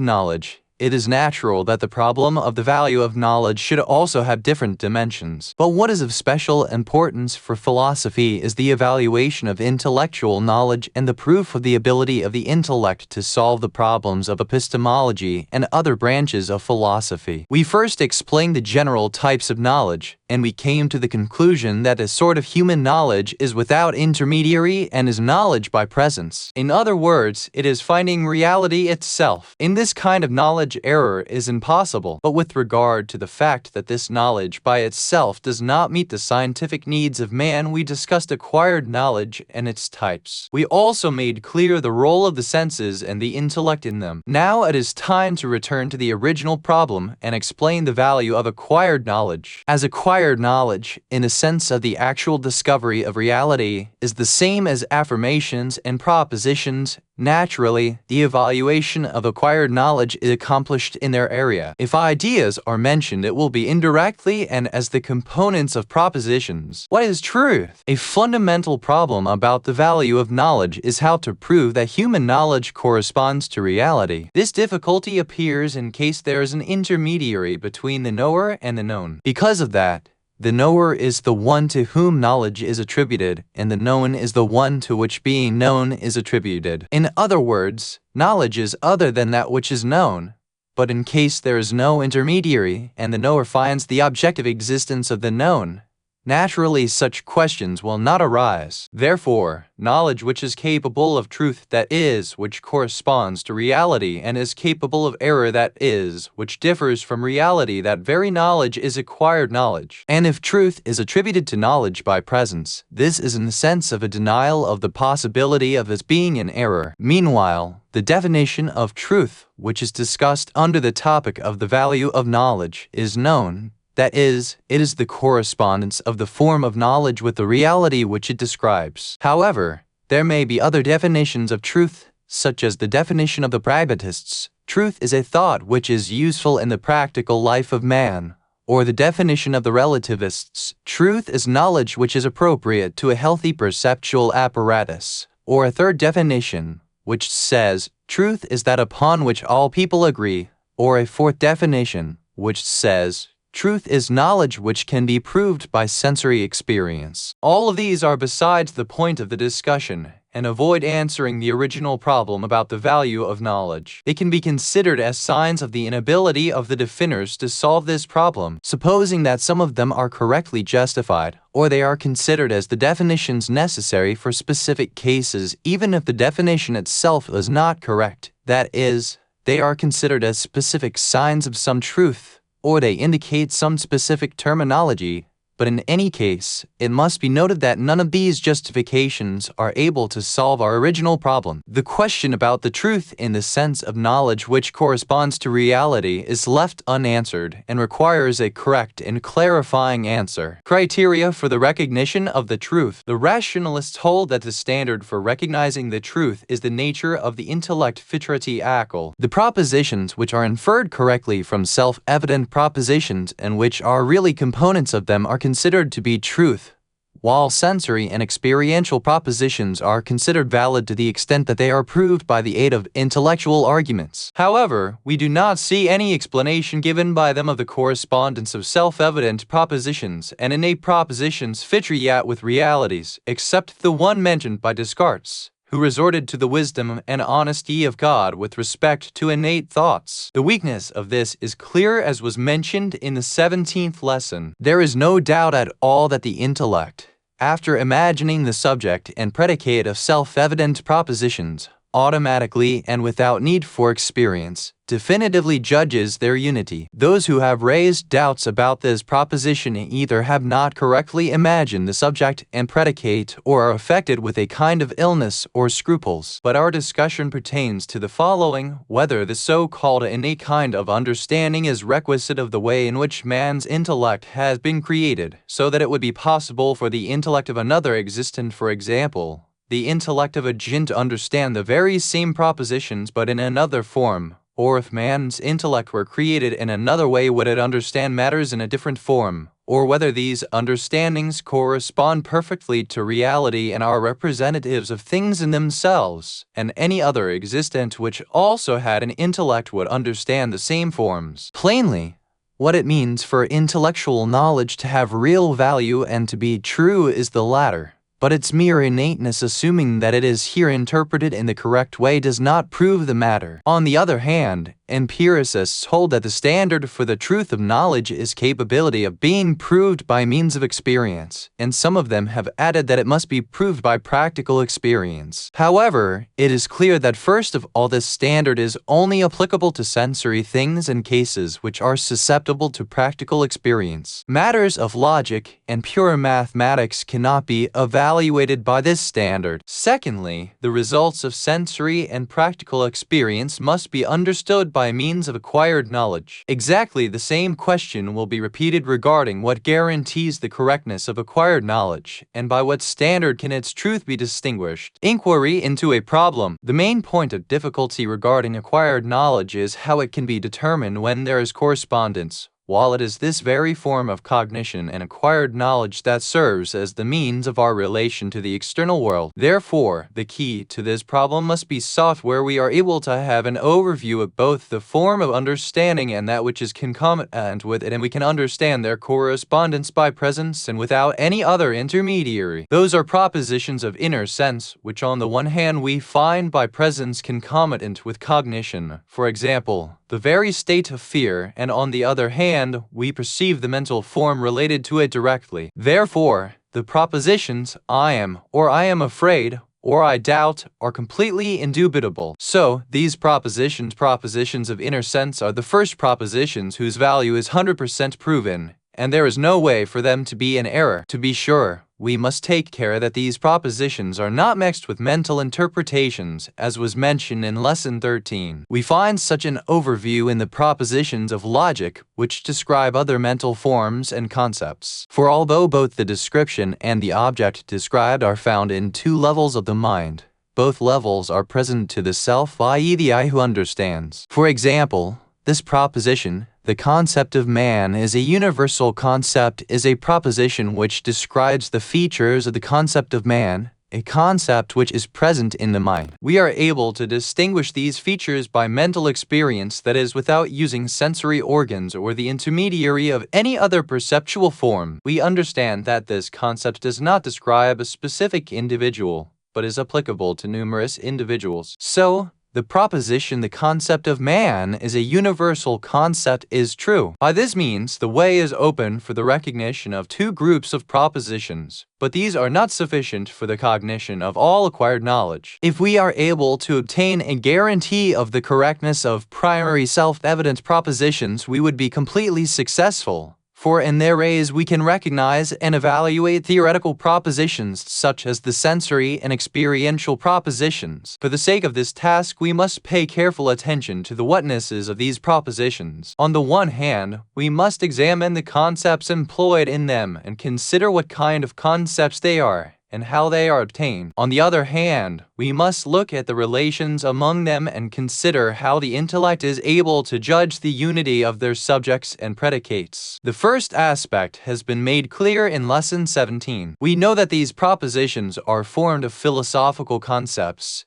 knowledge, it is natural that the problem of the value of knowledge should also have different dimensions. But what is of special importance for philosophy is the evaluation of intellectual knowledge and the proof of the ability of the intellect to solve the problems of epistemology and other branches of philosophy. We first explained the general types of knowledge, and we came to the conclusion that a sort of human knowledge is without intermediary and is knowledge by presence. In other words, it is finding reality itself. In this kind of knowledge, knowledge error is impossible. But with regard to the fact that this knowledge by itself does not meet the scientific needs of man, we discussed acquired knowledge and its types. We also made clear the role of the senses and the intellect in them. Now it is time to return to the original problem and explain the value of acquired knowledge. As acquired knowledge, in the sense of the actual discovery of reality, is the same as affirmations and propositions, naturally, the evaluation of acquired knowledge is accomplished in their area. If ideas are mentioned, it will be indirectly and as the components of propositions. What is truth? A fundamental problem about the value of knowledge is how to prove that human knowledge corresponds to reality. This difficulty appears in case there is an intermediary between the knower and the known. Because of that, the knower is the one to whom knowledge is attributed, and the known is the one to which being known is attributed. In other words, knowledge is other than that which is known. But in case there is no intermediary, and the knower finds the objective existence of the known, naturally such questions will not arise. Therefore, knowledge which is capable of truth, that is, which corresponds to reality, and is capable of error, that is, which differs from reality, that very knowledge is acquired knowledge. And if truth is attributed to knowledge by presence, this is in the sense of a denial of the possibility of its being an error. Meanwhile, the definition of truth, which is discussed under the topic of the value of knowledge, is known. That is, it is the correspondence of the form of knowledge with the reality which it describes. However, there may be other definitions of truth, such as the definition of the pragmatists. Truth is a thought which is useful in the practical life of man. Or the definition of the relativists. Truth is knowledge which is appropriate to a healthy perceptual apparatus. Or a third definition, which says, truth is that upon which all people agree. Or a fourth definition, which says, truth is knowledge which can be proved by sensory experience. All of these are besides the point of the discussion, and avoid answering the original problem about the value of knowledge. They can be considered as signs of the inability of the definers to solve this problem, supposing that some of them are correctly justified, or they are considered as the definitions necessary for specific cases, even if the definition itself is not correct. That is, they are considered as specific signs of some truth, or they indicate some specific terminology. But in any case, it must be noted that none of these justifications are able to solve our original problem. The question about the truth in the sense of knowledge which corresponds to reality is left unanswered and requires a correct and clarifying answer. Criteria for the recognition of the truth. The rationalists hold that the standard for recognizing the truth is the nature of the intellect fitrati akal. The propositions which are inferred correctly from self-evident propositions and which are really components of them are considered to be truth, while sensory and experiential propositions are considered valid to the extent that they are proved by the aid of intellectual arguments. However, we do not see any explanation given by them of the correspondence of self-evident propositions and innate propositions fitriyat with realities, except the one mentioned by Descartes, who resorted to the wisdom and honesty of God with respect to innate thoughts. The weakness of this is clear, as was mentioned in the 17th lesson. There is no doubt at all that the intellect, after imagining the subject and predicate of self-evident propositions, automatically and without need for experience, definitively judges their unity. Those who have raised doubts about this proposition either have not correctly imagined the subject and predicate or are affected with a kind of illness or scruples. But our discussion pertains to the following: whether the so-called innate kind of understanding is requisite of the way in which man's intellect has been created, so that it would be possible for the intellect of another existent, for example, the intellect of a jinn, to understand the very same propositions but in another form, or if man's intellect were created in another way, would it understand matters in a different form, or whether these understandings correspond perfectly to reality and are representatives of things in themselves, and any other existent which also had an intellect would understand the same forms. Plainly, what it means for intellectual knowledge to have real value and to be true is the latter. but its mere innateness, assuming that it is here interpreted in the correct way, does not prove the matter. On the other hand, empiricists hold that the standard for the truth of knowledge is capability of being proved by means of experience, and some of them have added that it must be proved by practical experience. However, it is clear that first of all this standard is only applicable to sensory things and cases which are susceptible to practical experience. Matters of logic and pure mathematics cannot be evaluated by this standard. Secondly, the results of sensory and practical experience must be understood by means of acquired knowledge. Exactly the same question will be repeated regarding what guarantees the correctness of acquired knowledge, and by what standard can its truth be distinguished. Inquiry into a problem. The main point of difficulty regarding acquired knowledge is how it can be determined when there is correspondence, while it is this very form of cognition and acquired knowledge that serves as the means of our relation to the external world. Therefore, the key to this problem must be sought where we are able to have an overview of both the form of understanding and that which is concomitant with it, and we can understand their correspondence by presence and without any other intermediary. Those are propositions of inner sense, which on the one hand we find by presence concomitant with cognition, for example, the very state of fear, and on the other hand, we perceive the mental form related to it directly. Therefore, the propositions I am, or I am afraid, or I doubt, are completely indubitable. So, these propositions of inner sense are the first propositions whose value is 100% proven, and there is no way for them to be in error. To be sure, we must take care that these propositions are not mixed with mental interpretations, as was mentioned in Lesson 13. We find such an overview in the propositions of logic, which describe other mental forms and concepts. For although both the description and the object described are found in two levels of the mind, both levels are present to the self, i.e. the I who understands. For example, this proposition, the concept of man is a universal concept, is a proposition which describes the features of the concept of man, a concept which is present in the mind. We are able to distinguish these features by mental experience, that is, without using sensory organs or the intermediary of any other perceptual form. We understand that this concept does not describe a specific individual, but is applicable to numerous individuals. So, the proposition the concept of man is a universal concept is true. By this means, the way is open for the recognition of two groups of propositions, but these are not sufficient for the cognition of all acquired knowledge. If we are able to obtain a guarantee of the correctness of primary self-evident propositions, we would be completely successful. For in their rays we can recognize and evaluate theoretical propositions such as the sensory and experiential propositions. For the sake of this task, we must pay careful attention to the whatnesses of these propositions. On the one hand, we must examine the concepts employed in them and consider what kind of concepts they are and how they are obtained. On the other hand, we must look at the relations among them and consider how the intellect is able to judge the unity of their subjects and predicates. The first aspect has been made clear in Lesson 17. We know that these propositions are formed of philosophical concepts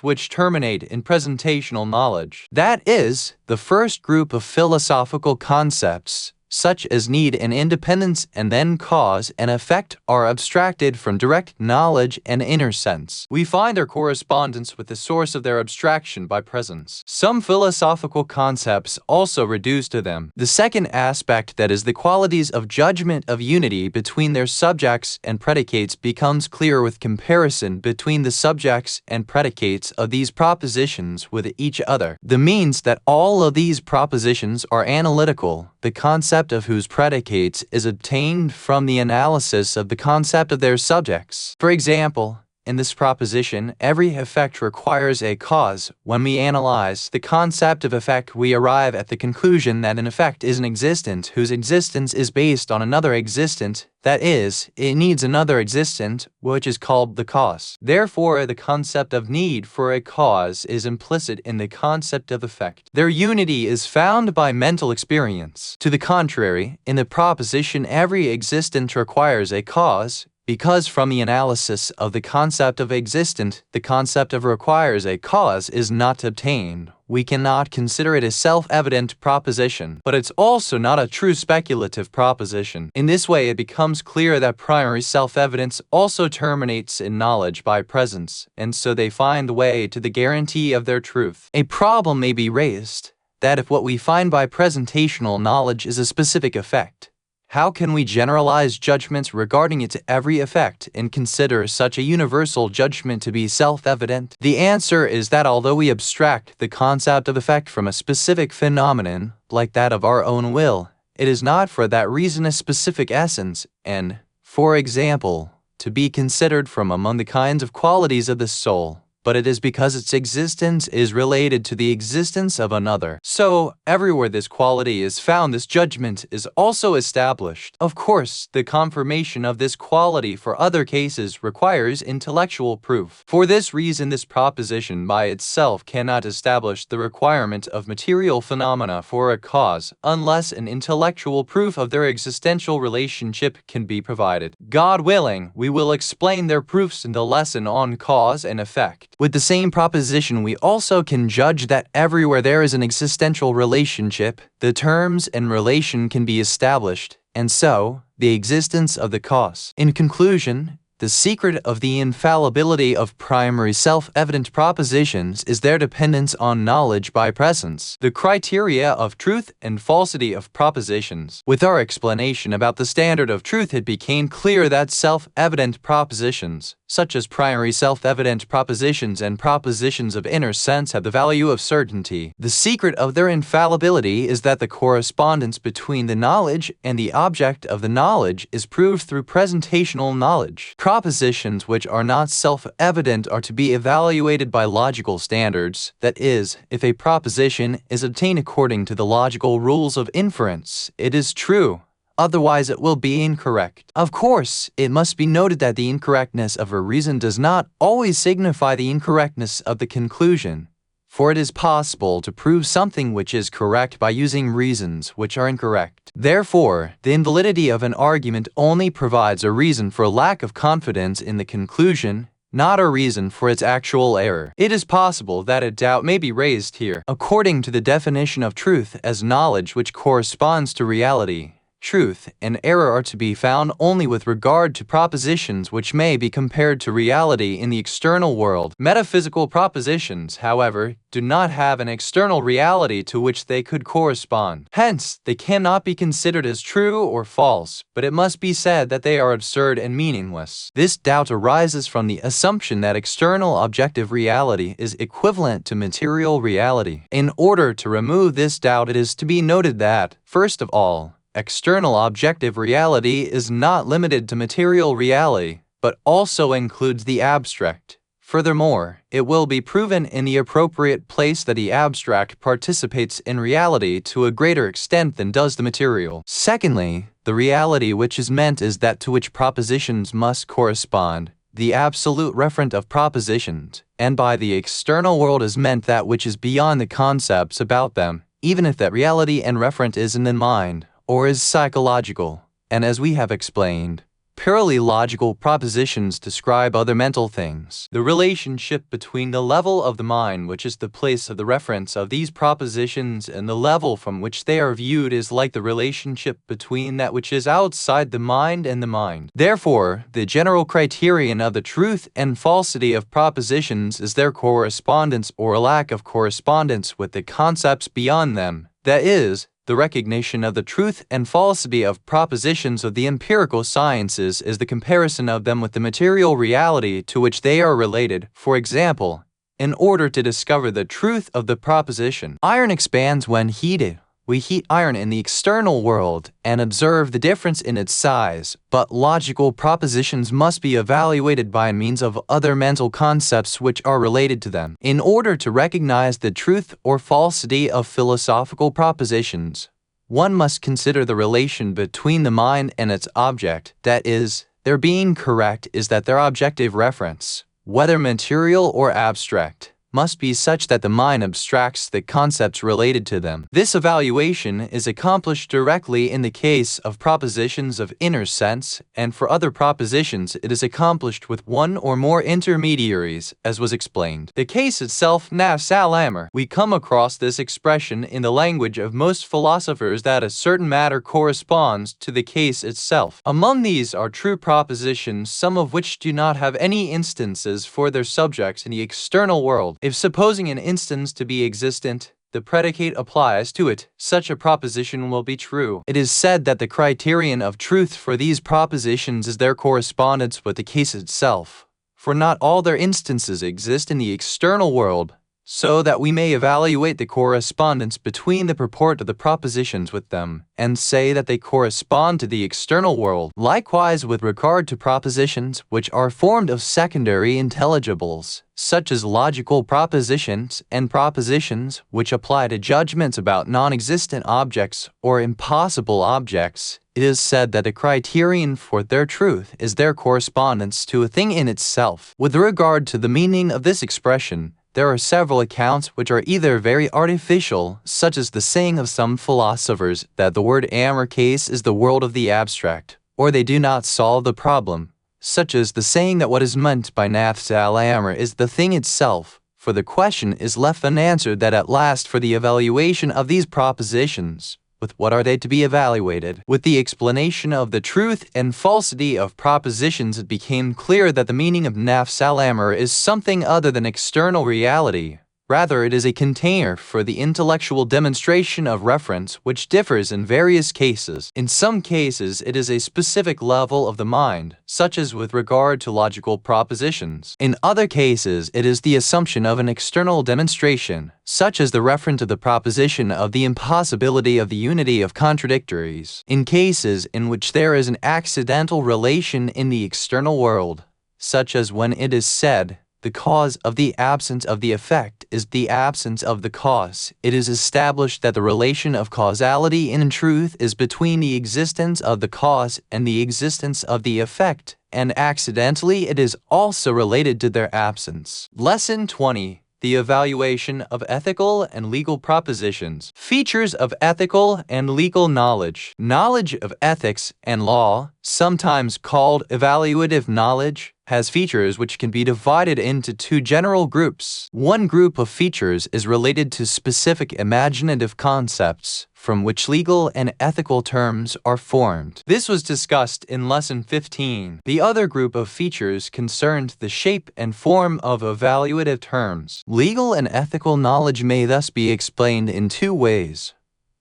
which terminate in presentational knowledge. That is, the first group of philosophical concepts, such as need and independence and then cause and effect, are abstracted from direct knowledge and inner sense. We find their correspondence with the source of their abstraction by presence. Some philosophical concepts also reduce to them. The second aspect, that is the qualities of judgment of unity between their subjects and predicates, becomes clear with comparison between the subjects and predicates of these propositions with each other. The means that all of these propositions are analytical, the concept of whose predicates is obtained from the analysis of the concept of their subjects. For example, in this proposition, every effect requires a cause. When we analyze the concept of effect, we arrive at the conclusion that an effect is an existent whose existence is based on another existent, that is, it needs another existent, which is called the cause. Therefore, the concept of need for a cause is implicit in the concept of effect. Their unity is found by mental experience. To the contrary, in the proposition every existent requires a cause, Because from the analysis of the concept of existent, the concept of requires a cause is not obtained, we cannot consider it a self-evident proposition, but it's also not a true speculative proposition. In this way, it becomes clear that primary self-evidence also terminates in knowledge by presence, and so they find the way to the guarantee of their truth. A problem may be raised, that if what we find by presentational knowledge is a specific effect, how can we generalize judgments regarding it to every effect and consider such a universal judgment to be self-evident? The answer is that although we abstract the concept of effect from a specific phenomenon, like that of our own will, it is not for that reason a specific essence, and, for example, to be considered from among the kinds of qualities of the soul, but it is because its existence is related to the existence of another. So, everywhere this quality is found, this judgment is also established. Of course, the confirmation of this quality for other cases requires intellectual proof. For this reason, this proposition by itself cannot establish the requirement of material phenomena for a cause, unless an intellectual proof of their existential relationship can be provided. God willing, we will explain their proofs in the lesson on cause and effect. With the same proposition, we also can judge that everywhere there is an existential relationship, the terms and relation can be established, and so, the existence of the cause. In conclusion, the secret of the infallibility of primary self-evident propositions is their dependence on knowledge by presence. The criteria of truth and falsity of propositions. With our explanation about the standard of truth, it became clear that self-evident propositions, such as primary self-evident propositions and propositions of inner sense, have the value of certainty. The secret of their infallibility is that the correspondence between the knowledge and the object of the knowledge is proved through presentational knowledge. Propositions which are not self-evident are to be evaluated by logical standards, that is, if a proposition is obtained according to the logical rules of inference, it is true. Otherwise, it will be incorrect. Of course, it must be noted that the incorrectness of a reason does not always signify the incorrectness of the conclusion, for it is possible to prove something which is correct by using reasons which are incorrect. Therefore, the invalidity of an argument only provides a reason for lack of confidence in the conclusion, not a reason for its actual error. It is possible that a doubt may be raised here. According to the definition of truth as knowledge which corresponds to reality, truth and error are to be found only with regard to propositions which may be compared to reality in the external world. Metaphysical propositions, however, do not have an external reality to which they could correspond. Hence, they cannot be considered as true or false, but it must be said that they are absurd and meaningless. This doubt arises from the assumption that external objective reality is equivalent to material reality. In order to remove this doubt, it is to be noted that, first of all, external objective reality is not limited to material reality, but also includes the abstract. Furthermore, it will be proven in the appropriate place that the abstract participates in reality to a greater extent than does the material. Secondly, the reality which is meant is that to which propositions must correspond, the absolute referent of propositions, and by the external world is meant that which is beyond the concepts about them, even if that reality and referent is in the mind, or is psychological, and as we have explained, purely logical propositions describe other mental things. The relationship between the level of the mind, which is the place of the reference of these propositions, and the level from which they are viewed is like the relationship between that which is outside the mind and the mind. Therefore, the general criterion of the truth and falsity of propositions is their correspondence or lack of correspondence with the concepts beyond them, that is, the recognition of the truth and falsity of propositions of the empirical sciences is the comparison of them with the material reality to which they are related. For example, in order to discover the truth of the proposition, iron expands when heated. We heat iron in the external world and observe the difference in its size, but logical propositions must be evaluated by means of other mental concepts which are related to them. In order to recognize the truth or falsity of philosophical propositions, one must consider the relation between the mind and its object, that is, their being correct is that their objective reference, whether material or abstract, must be such that the mind abstracts the concepts related to them. This evaluation is accomplished directly in the case of propositions of inner sense, and for other propositions it is accomplished with one or more intermediaries, as was explained. The case itself, nafs al-amr. We come across this expression in the language of most philosophers that a certain matter corresponds to the case itself. Among these are true propositions, some of which do not have any instances for their subjects in the external world. If supposing an instance to be existent, the predicate applies to it, such a proposition will be true. It is said that the criterion of truth for these propositions is their correspondence with the case itself, for not all their instances exist in the external world, so that we may evaluate the correspondence between the purport of the propositions with them, and say that they correspond to the external world. Likewise, with regard to propositions which are formed of secondary intelligibles, such as logical propositions and propositions which apply to judgments about non-existent objects or impossible objects, it is said that the criterion for their truth is their correspondence to a thing in itself. With regard to the meaning of this expression, there are several accounts which are either very artificial, such as the saying of some philosophers that the word amr case is the world of the abstract, or they do not solve the problem, such as the saying that what is meant by nafs al-amr is the thing itself, for the question is left unanswered that at last for the evaluation of these propositions, with what are they to be evaluated? With the explanation of the truth and falsity of propositions, it became clear that the meaning of nafs al-amr is something other than external reality. Rather, it is a container for the intellectual demonstration of reference which differs in various cases. In some cases, it is a specific level of the mind, such as with regard to logical propositions. In other cases, it is the assumption of an external demonstration, such as the reference to the proposition of the impossibility of the unity of contradictories. In cases in which there is an accidental relation in the external world, such as when it is said, the cause of the absence of the effect is the absence of the cause, it is established that the relation of causality in truth is between the existence of the cause and the existence of the effect, and accidentally it is also related to their absence. Lesson 20. The evaluation of ethical and legal propositions. Features of ethical and legal knowledge. Knowledge of ethics and law, sometimes called evaluative knowledge, has features which can be divided into two general groups. One group of features is related to specific imaginative concepts from which legal and ethical terms are formed. This was discussed in Lesson 15. The other group of features concerned the shape and form of evaluative terms. Legal and ethical knowledge may thus be explained in two ways.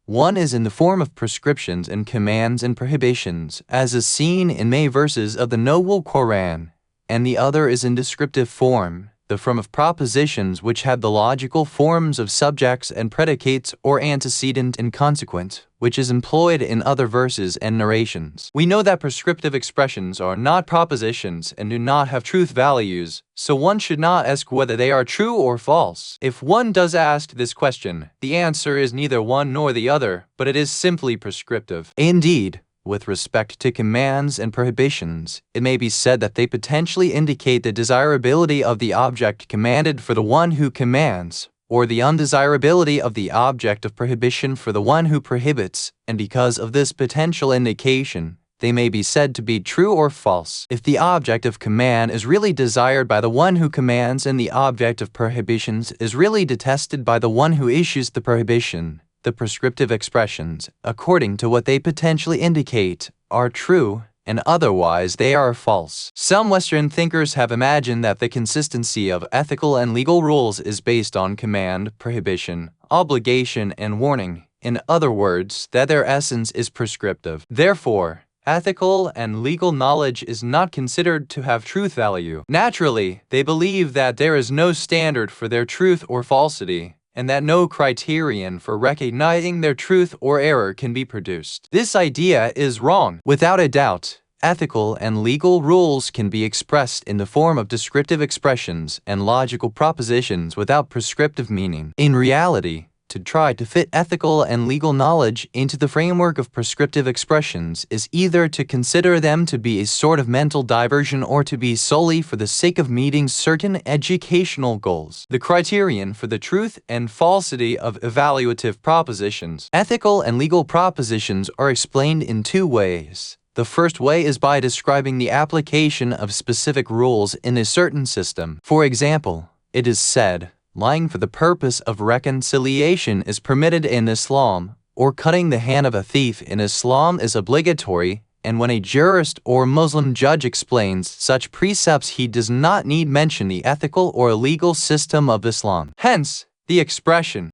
One is in the form of prescriptions and commands and prohibitions, as is seen in many verses of the Noble Quran, and the other is in descriptive form, the form of propositions which have the logical forms of subjects and predicates or antecedent and consequent, which is employed in other verses and narrations. We know that prescriptive expressions are not propositions and do not have truth values, so one should not ask whether they are true or false. If one does ask this question, the answer is neither one nor the other, but it is simply prescriptive. Indeed, with respect to commands and prohibitions, it may be said that they potentially indicate the desirability of the object commanded for the one who commands, or the undesirability of the object of prohibition for the one who prohibits, and because of this potential indication, they may be said to be true or false. If the object of command is really desired by the one who commands and the object of prohibitions is really detested by the one who issues the prohibition, the prescriptive expressions, according to what they potentially indicate, are true, and otherwise they are false. Some Western thinkers have imagined that the consistency of ethical and legal rules is based on command, prohibition, obligation, and warning. In other words, that their essence is prescriptive. Therefore, ethical and legal knowledge is not considered to have truth value. Naturally, they believe that there is no standard for their truth or falsity, and that no criterion for recognizing their truth or error can be produced. This idea is wrong. Without a doubt, ethical and legal rules can be expressed in the form of descriptive expressions and logical propositions without prescriptive meaning. In reality, to try to fit ethical and legal knowledge into the framework of prescriptive expressions is either to consider them to be a sort of mental diversion or to be solely for the sake of meeting certain educational goals. The criterion for the truth and falsity of evaluative propositions. Ethical and legal propositions are explained in two ways. The first way is by describing the application of specific rules in a certain system. For example, it is said, lying for the purpose of reconciliation is permitted in Islam, or cutting the hand of a thief in Islam is obligatory, and when a jurist or Muslim judge explains such precepts, he does not need mention the ethical or legal system of Islam. Hence, the expression,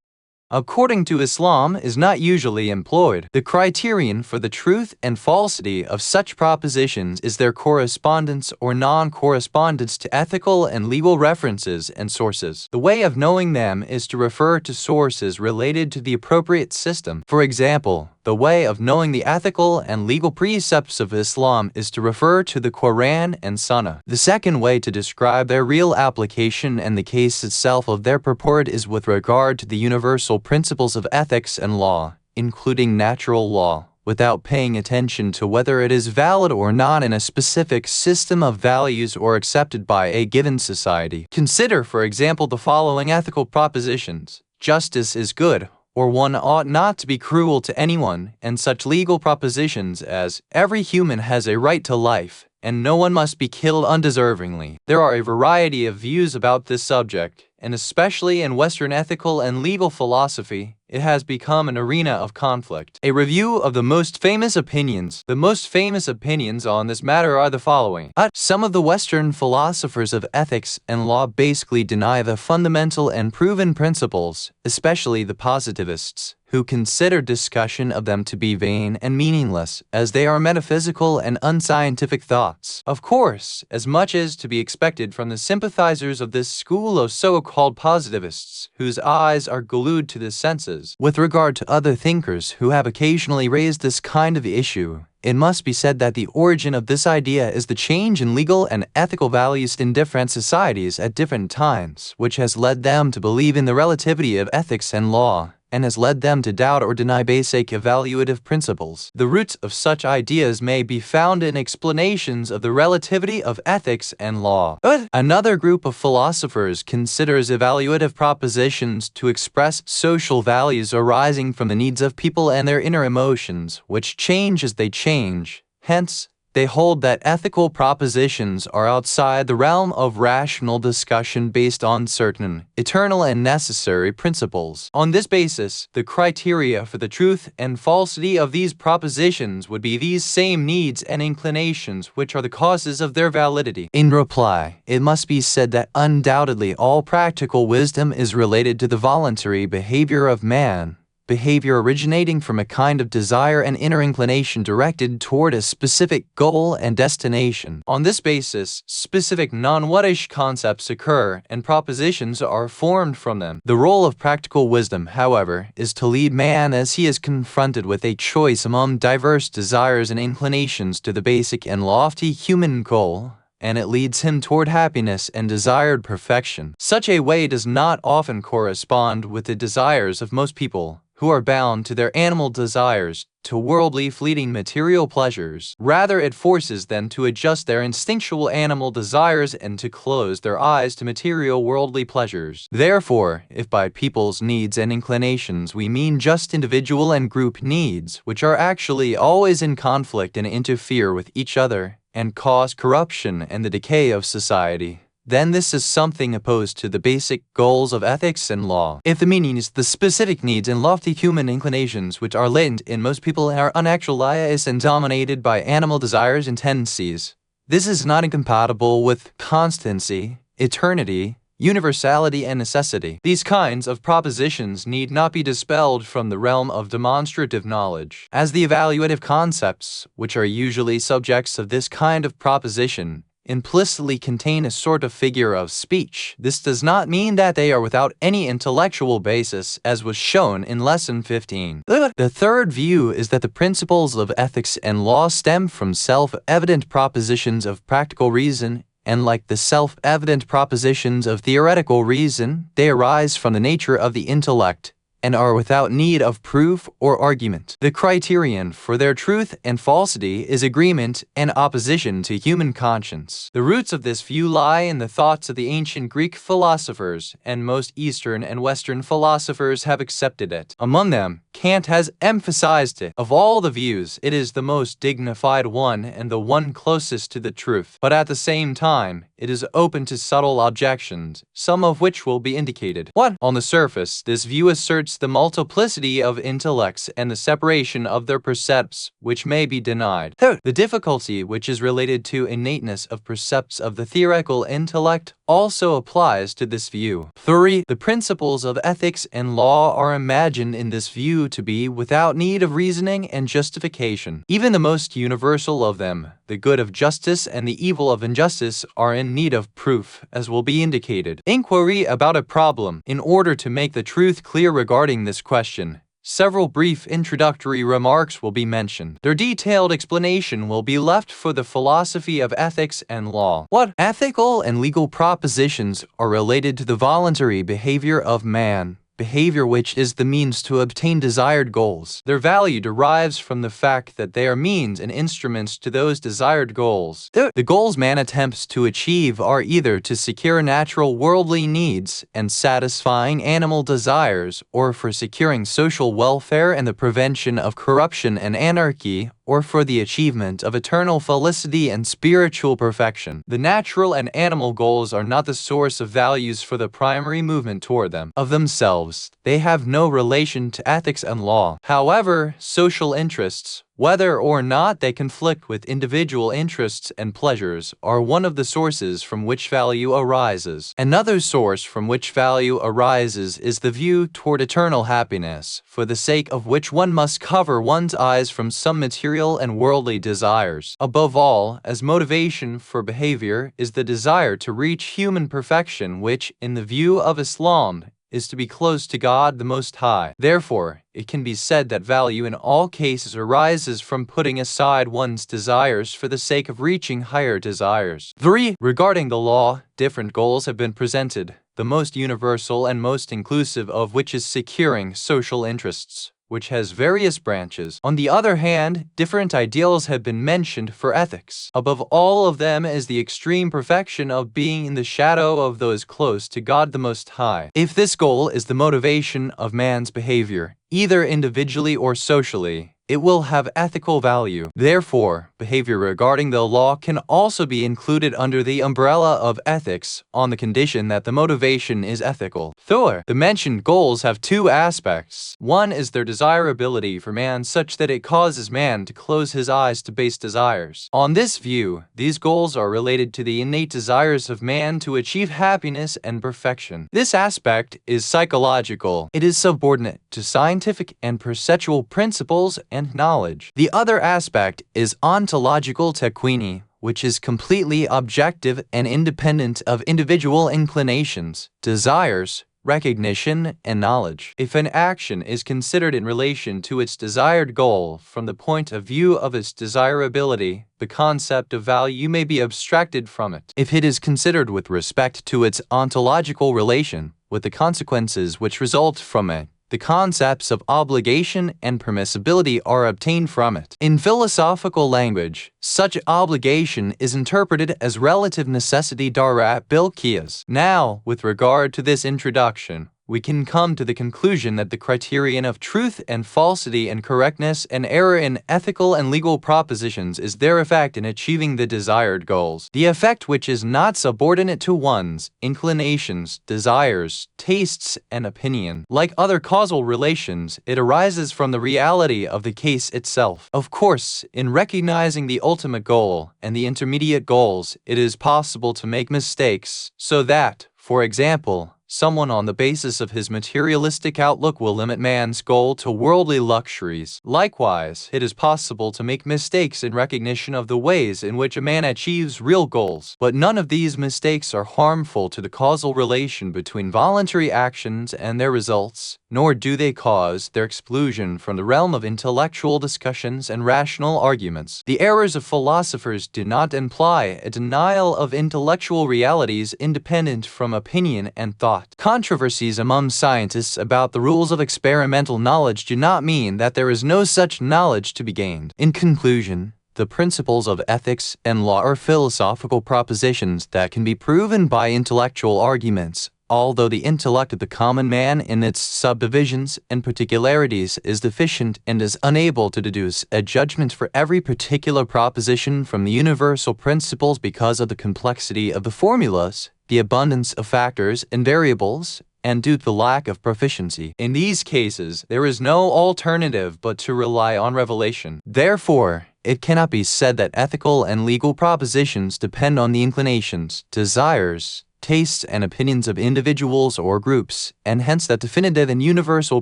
according to Islam, is not usually employed. The criterion for the truth and falsity of such propositions is their correspondence or non-correspondence to ethical and legal references and sources. The way of knowing them is to refer to sources related to the appropriate system. For example, the way of knowing the ethical and legal precepts of Islam is to refer to the Quran and Sunnah. The second way to describe their real application and the case itself of their purport is with regard to the universal principles of ethics and law, including natural law, without paying attention to whether it is valid or not in a specific system of values or accepted by a given society. Consider, for example, the following ethical propositions. Justice is good, or one ought not to be cruel to anyone, and such legal propositions as, every human has a right to life, and no one must be killed undeservingly. There are a variety of views about this subject, and especially in Western ethical and legal philosophy, it has become an arena of conflict. A review of the most famous opinions. The most famous opinions on this matter are the following. Some of the Western philosophers of ethics and law basically deny the fundamental and proven principles, especially the positivists, who consider discussion of them to be vain and meaningless, as they are metaphysical and unscientific thoughts. Of course, as much as to be expected from the sympathizers of this school of so-called positivists, whose eyes are glued to the senses. With regard to other thinkers who have occasionally raised this kind of issue, it must be said that the origin of this idea is the change in legal and ethical values in different societies at different times, which has led them to believe in the relativity of ethics and law, and has led them to doubt or deny basic evaluative principles. The roots of such ideas may be found in explanations of the relativity of ethics and law. Another group of philosophers considers evaluative propositions to express social values arising from the needs of people and their inner emotions, which change as they change. Hence, they hold that ethical propositions are outside the realm of rational discussion based on certain, eternal and necessary principles. On this basis, the criteria for the truth and falsity of these propositions would be these same needs and inclinations which are the causes of their validity. In reply, it must be said that undoubtedly all practical wisdom is related to the voluntary behavior of man. Behavior originating from a kind of desire and inner inclination directed toward a specific goal and destination. On this basis, specific non-whattish concepts occur and propositions are formed from them. The role of practical wisdom, however, is to lead man as he is confronted with a choice among diverse desires and inclinations to the basic and lofty human goal, and it leads him toward happiness and desired perfection. Such a way does not often correspond with the desires of most people, who are bound to their animal desires, to worldly fleeting material pleasures. Rather, it forces them to adjust their instinctual animal desires and to close their eyes to material worldly pleasures. Therefore, if by people's needs and inclinations we mean just individual and group needs, which are actually always in conflict and interfere with each other, and cause corruption and the decay of society, then this is something opposed to the basic goals of ethics and law. If the meaning is the specific needs and lofty human inclinations which are latent in most people and are unactualized and dominated by animal desires and tendencies, this is not incompatible with constancy, eternity, universality, and necessity. These kinds of propositions need not be dispelled from the realm of demonstrative knowledge, as the evaluative concepts, which are usually subjects of this kind of proposition, implicitly contain a sort of figure of speech. This does not mean that they are without any intellectual basis, as was shown in Lesson 15. The third view is that the principles of ethics and law stem from self-evident propositions of practical reason, and like the self-evident propositions of theoretical reason, they arise from the nature of the intellect, and are without need of proof or argument. The criterion for their truth and falsity is agreement and opposition to human conscience. The roots of this view lie in the thoughts of the ancient Greek philosophers, and most Eastern and Western philosophers have accepted it. Among them, Kant has emphasized it. Of all the views, it is the most dignified one and the one closest to the truth. But at the same time, it is open to subtle objections, some of which will be indicated. 1. On the surface, this view asserts the multiplicity of intellects and the separation of their percepts, which may be denied. 2. The difficulty which is related to innateness of percepts of the theoretical intellect also applies to this view. 3. The principles of ethics and law are imagined in this view to be without need of reasoning and justification. Even the most universal of them, the good of justice and the evil of injustice, are in need of proof, as will be indicated. Inquiry about a problem. In order to make the truth clear regarding this question, several brief introductory remarks will be mentioned. Their detailed explanation will be left for the philosophy of ethics and law. What ethical and legal propositions are related to the voluntary behavior of man? Behavior which is the means to obtain desired goals. Their value derives from the fact that they are means and instruments to those desired goals. The goals man attempts to achieve are either to secure natural worldly needs and satisfying animal desires, or for securing social welfare and the prevention of corruption and anarchy, or for the achievement of eternal felicity and spiritual perfection. The natural and animal goals are not the source of values for the primary movement toward them. Of themselves, they have no relation to ethics and law. However, social interests, whether or not they conflict with individual interests and pleasures, are one of the sources from which value arises. Another source from which value arises is the view toward eternal happiness, for the sake of which one must cover one's eyes from some material and worldly desires. Above all, as motivation for behavior is the desire to reach human perfection, which, in the view of Islam, is to be close to God the Most High. Therefore, it can be said that value in all cases arises from putting aside one's desires for the sake of reaching higher desires. 3. Regarding the law, different goals have been presented, the most universal and most inclusive of which is securing social interests, which has various branches. On the other hand, different ideals have been mentioned for ethics. Above all of them is the extreme perfection of being in the shadow of those close to God the Most High. If this goal is the motivation of man's behavior, either individually or socially, it will have ethical value. Therefore, behavior regarding the law can also be included under the umbrella of ethics, on the condition that the motivation is ethical. 4. The mentioned goals have two aspects. One is their desirability for man such that it causes man to close his eyes to base desires. On this view, these goals are related to the innate desires of man to achieve happiness and perfection. This aspect is psychological. It is subordinate to scientific and perceptual principles and knowledge. The other aspect is ontological taqi, which is completely objective and independent of individual inclinations, desires, recognition, and knowledge. If an action is considered in relation to its desired goal from the point of view of its desirability, the concept of value may be abstracted from it. If it is considered with respect to its ontological relation, with the consequences which result from it, the concepts of obligation and permissibility are obtained from it. In philosophical language, such obligation is interpreted as relative necessity darat bil qiyas. Now, with regard to this introduction, we can come to the conclusion that the criterion of truth and falsity and correctness and error in ethical and legal propositions is their effect in achieving the desired goals. The effect which is not subordinate to one's inclinations, desires, tastes, and opinion. Like other causal relations, it arises from the reality of the case itself. Of course, in recognizing the ultimate goal and the intermediate goals, it is possible to make mistakes, so that, for example, someone on the basis of his materialistic outlook will limit man's goal to worldly luxuries. Likewise, it is possible to make mistakes in recognition of the ways in which a man achieves real goals. But none of these mistakes are harmful to the causal relation between voluntary actions and their results, nor do they cause their exclusion from the realm of intellectual discussions and rational arguments. The errors of philosophers do not imply a denial of intellectual realities independent from opinion and thought. thought. Controversies among scientists about the rules of experimental knowledge do not mean that there is no such knowledge to be gained. In conclusion, the principles of ethics and law are philosophical propositions that can be proven by intellectual arguments, although the intellect of the common man in its subdivisions and particularities is deficient and is unable to deduce a judgment for every particular proposition from the universal principles because of the complexity of the formulas, the abundance of factors and variables, and due to the lack of proficiency. In these cases, there is no alternative but to rely on revelation. Therefore, it cannot be said that ethical and legal propositions depend on the inclinations, desires, tastes, and opinions of individuals or groups, and hence that definitive and universal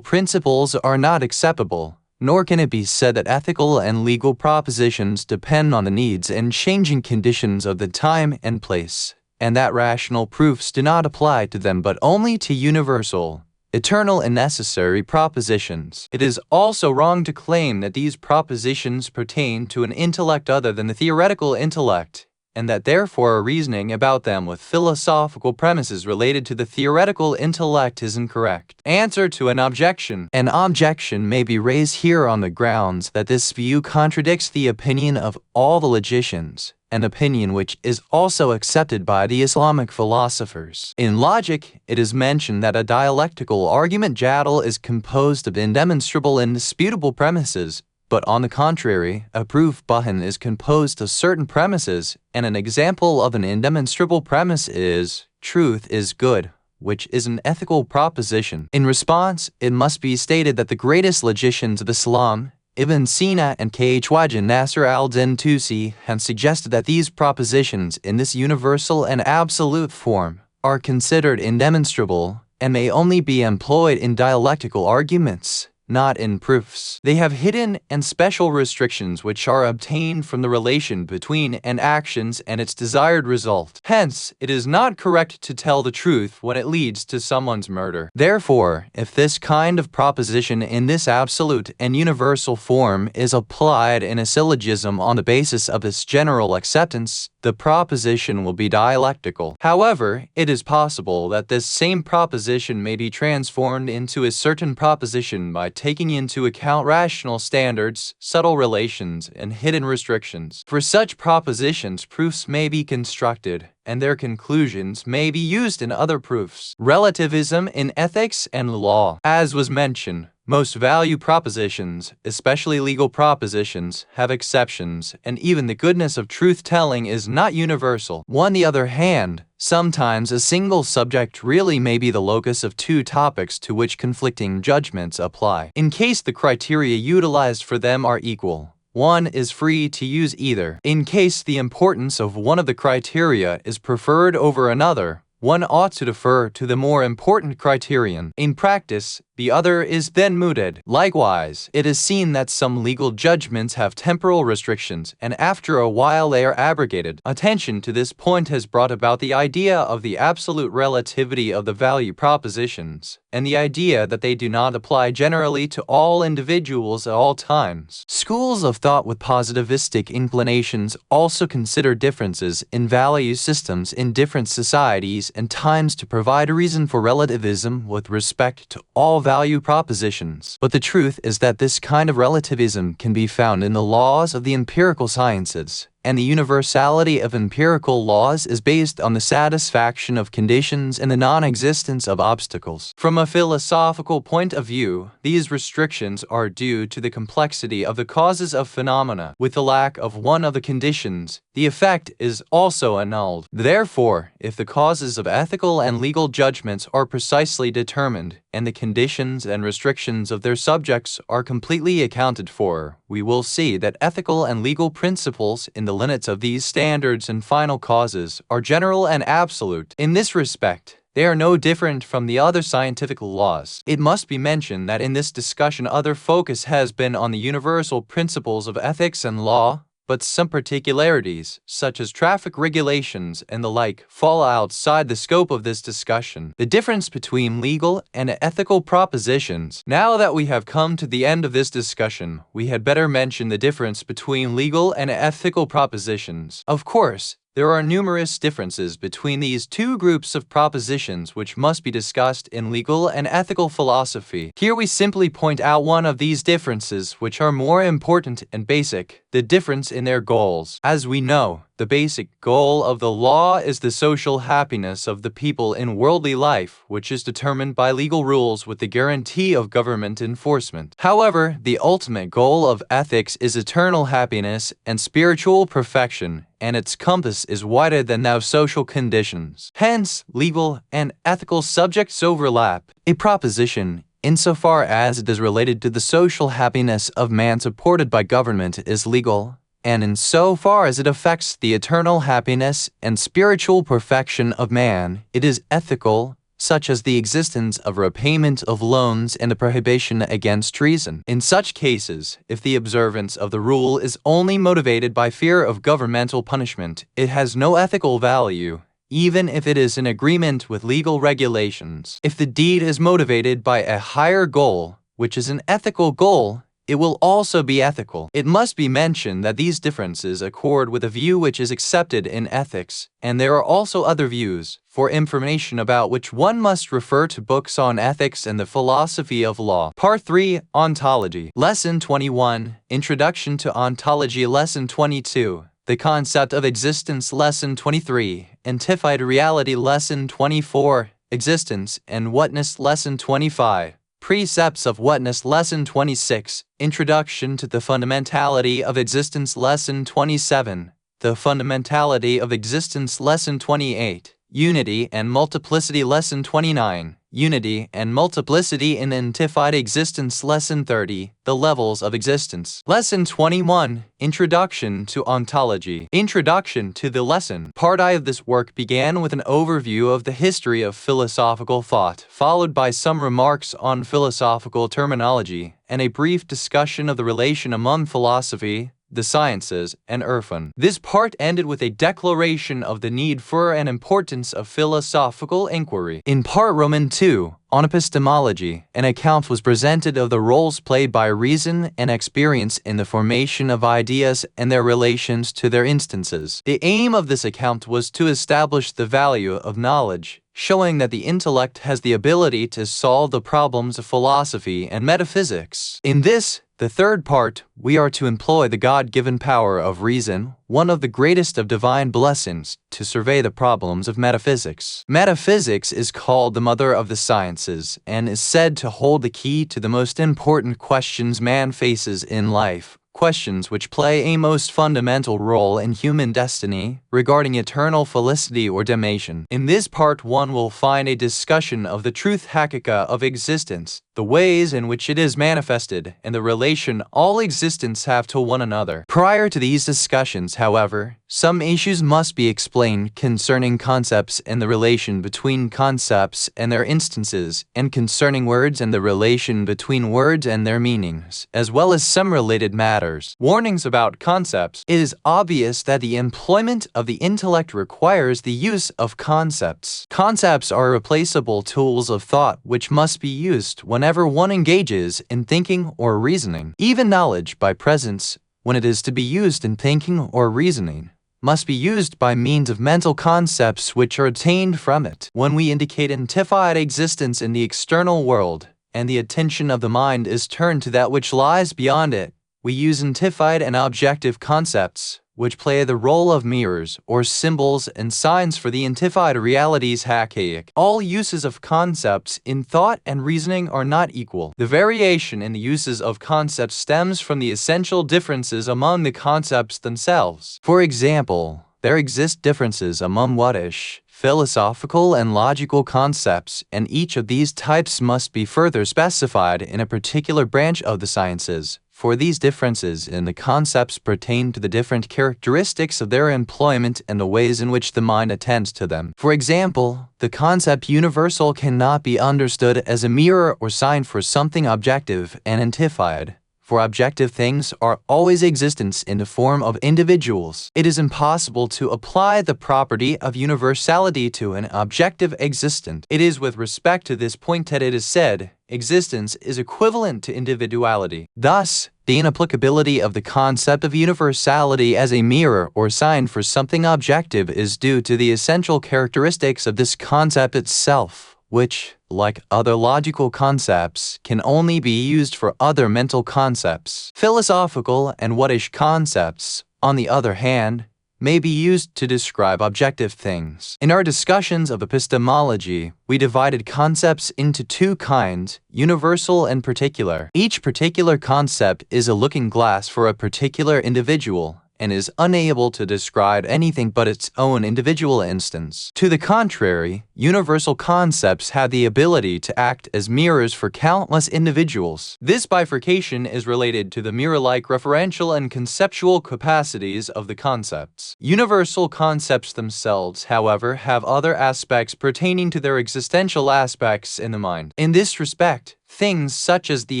principles are not acceptable. Nor can it be said that ethical and legal propositions depend on the needs and changing conditions of the time and place, and that rational proofs do not apply to them but only to universal, eternal, and necessary propositions. It is also wrong to claim that these propositions pertain to an intellect other than the theoretical intellect, and that therefore reasoning about them with philosophical premises related to the theoretical intellect is incorrect. Answer to an objection. An objection may be raised here on the grounds that this view contradicts the opinion of all the logicians, an opinion which is also accepted by the Islamic philosophers. In logic, it is mentioned that a dialectical argument jadal is composed of indemonstrable and indisputable premises, but on the contrary, a proof bahan is composed of certain premises, and an example of an indemonstrable premise is, truth is good, which is an ethical proposition. In response, it must be stated that the greatest logicians of Islam, Ibn Sina and Khwaja Nasr al-Din Tusi, have suggested that these propositions in this universal and absolute form are considered indemonstrable and may only be employed in dialectical arguments, not in proofs. They have hidden and special restrictions which are obtained from the relation between an action and its desired result. Hence, it is not correct to tell the truth when it leads to someone's murder. Therefore, if this kind of proposition in this absolute and universal form is applied in a syllogism on the basis of its general acceptance, the proposition will be dialectical. However, it is possible that this same proposition may be transformed into a certain proposition by taking into account rational standards, subtle relations, and hidden restrictions. For such propositions, proofs may be constructed, and their conclusions may be used in other proofs. Relativism in ethics and law. As was mentioned, most value propositions, especially legal propositions, have exceptions, and even the goodness of truth-telling is not universal. On the other hand, sometimes a single subject really may be the locus of two topics to which conflicting judgments apply. In case the criteria utilized for them are equal, one is free to use either. In case the importance of one of the criteria is preferred over another, one ought to defer to the more important criterion. In practice, the other is then mooted. Likewise, it is seen that some legal judgments have temporal restrictions, and after a while they are abrogated. Attention to this point has brought about the idea of the absolute relativity of the value propositions, and the idea that they do not apply generally to all individuals at all times. Schools of thought with positivistic inclinations also consider differences in value systems in different societies and times to provide a reason for relativism with respect to all value propositions. But the truth is that this kind of relativism can be found in the laws of the empirical sciences, and the universality of empirical laws is based on the satisfaction of conditions and the non-existence of obstacles. From a philosophical point of view, these restrictions are due to the complexity of the causes of phenomena. With the lack of one of the conditions, the effect is also annulled. Therefore, if the causes of ethical and legal judgments are precisely determined, and the conditions and restrictions of their subjects are completely accounted for, we will see that ethical and legal principles in the limits of these standards and final causes are general and absolute. In this respect, they are no different from the other scientific laws. It must be mentioned that in this discussion other focus has been on the universal principles of ethics and law, but some particularities, such as traffic regulations and the like, fall outside the scope of this discussion. The difference between legal and ethical propositions. Now that we have come to the end of this discussion, we had better mention the difference between legal and ethical propositions. Of course, There are numerous differences between these two groups of propositions which must be discussed in legal and ethical philosophy. Here we simply point out one of these differences which are more important and basic, the difference in their goals. As we know, the basic goal of the law is the social happiness of the people in worldly life, which is determined by legal rules with the guarantee of government enforcement. However, the ultimate goal of ethics is eternal happiness and spiritual perfection, and its compass is wider than those social conditions. Hence, legal and ethical subjects overlap. A proposition, insofar as it is related to the social happiness of man supported by government, is legal, and insofar as it affects the eternal happiness and spiritual perfection of man, it is ethical, such as the existence of repayment of loans and the prohibition against treason. In such cases, if the observance of the rule is only motivated by fear of governmental punishment, it has no ethical value, even if it is in agreement with legal regulations. If the deed is motivated by a higher goal, which is an ethical goal, it will also be ethical. It must be mentioned that these differences accord with a view which is accepted in ethics, and there are also other views, for information about which one must refer to books on ethics and the philosophy of law. Part 3, Ontology. Lesson 21, Introduction to Ontology. Lesson 22, The Concept of Existence. Lesson 23, Antified Reality. Lesson 24, Existence and Whatness. Lesson 25, Precepts of Whatness. Lesson 26, Introduction to the Fundamentality of Existence. Lesson 27, The Fundamentality of Existence. Lesson 28, Unity and Multiplicity. Lesson 29, Unity and Multiplicity in Antified Existence. Lesson 30, The Levels of Existence. Lesson 21, Introduction to Ontology. Introduction to the lesson. Part I of this work began with an overview of the history of philosophical thought, followed by some remarks on philosophical terminology, and a brief discussion of the relation among philosophy, the sciences, and Irfan. This part ended with a declaration of the need for and importance of philosophical inquiry. In part Roman 2, on epistemology, an account was presented of the roles played by reason and experience in the formation of ideas and their relations to their instances. The aim of this account was to establish the value of knowledge, showing that the intellect has the ability to solve the problems of philosophy and metaphysics. In this, the third part, we are to employ the God-given power of reason, one of the greatest of divine blessings, to survey the problems of metaphysics. Metaphysics is called the mother of the sciences and is said to hold the key to the most important questions man faces in life, questions which play a most fundamental role in human destiny, regarding eternal felicity or damnation. In this part one will find a discussion of the truth hakika of existence, the ways in which it is manifested, and the relation all existents have to one another. Prior to these discussions, however, some issues must be explained concerning concepts and the relation between concepts and their instances, and concerning words and the relation between words and their meanings, as well as some related matters. Warnings about concepts. It is obvious that the employment of the intellect requires the use of concepts. Concepts are replaceable tools of thought which must be used whenever one engages in thinking or reasoning. Even knowledge by presence, when it is to be used in thinking or reasoning, must be used by means of mental concepts which are attained from it. When we indicate antified existence in the external world, and the attention of the mind is turned to that which lies beyond it, we use antified and objective concepts, which play the role of mirrors or symbols and signs for the antified realities haqqaiq. All uses of concepts in thought and reasoning are not equal. The variation in the uses of concepts stems from the essential differences among the concepts themselves. For example, there exist differences among wadish, philosophical and logical concepts, and each of these types must be further specified in a particular branch of the sciences, for these differences in the concepts pertain to the different characteristics of their employment and the ways in which the mind attends to them. For example, the concept universal cannot be understood as a mirror or sign for something objective and antified, for objective things are always existents in the form of individuals. It is impossible to apply the property of universality to an objective existent. It is with respect to this point that it is said, existence is equivalent to individuality. Thus, The inapplicability of the concept of universality as a mirror or sign for something objective is due to the essential characteristics of this concept itself, which, like other logical concepts, can only be used for other mental concepts. Philosophical and whattish concepts, on the other hand, may be used to describe objective things. In our discussions of epistemology, we divided concepts into two kinds, universal and particular. Each particular concept is a looking glass for a particular individual, and is unable to describe anything but its own individual instance. To the contrary, universal concepts have the ability to act as mirrors for countless individuals. This bifurcation is related to the mirror-like referential and conceptual capacities of the concepts. Universal concepts themselves, however, have other aspects pertaining to their existential aspects in the mind. In this respect, things such as the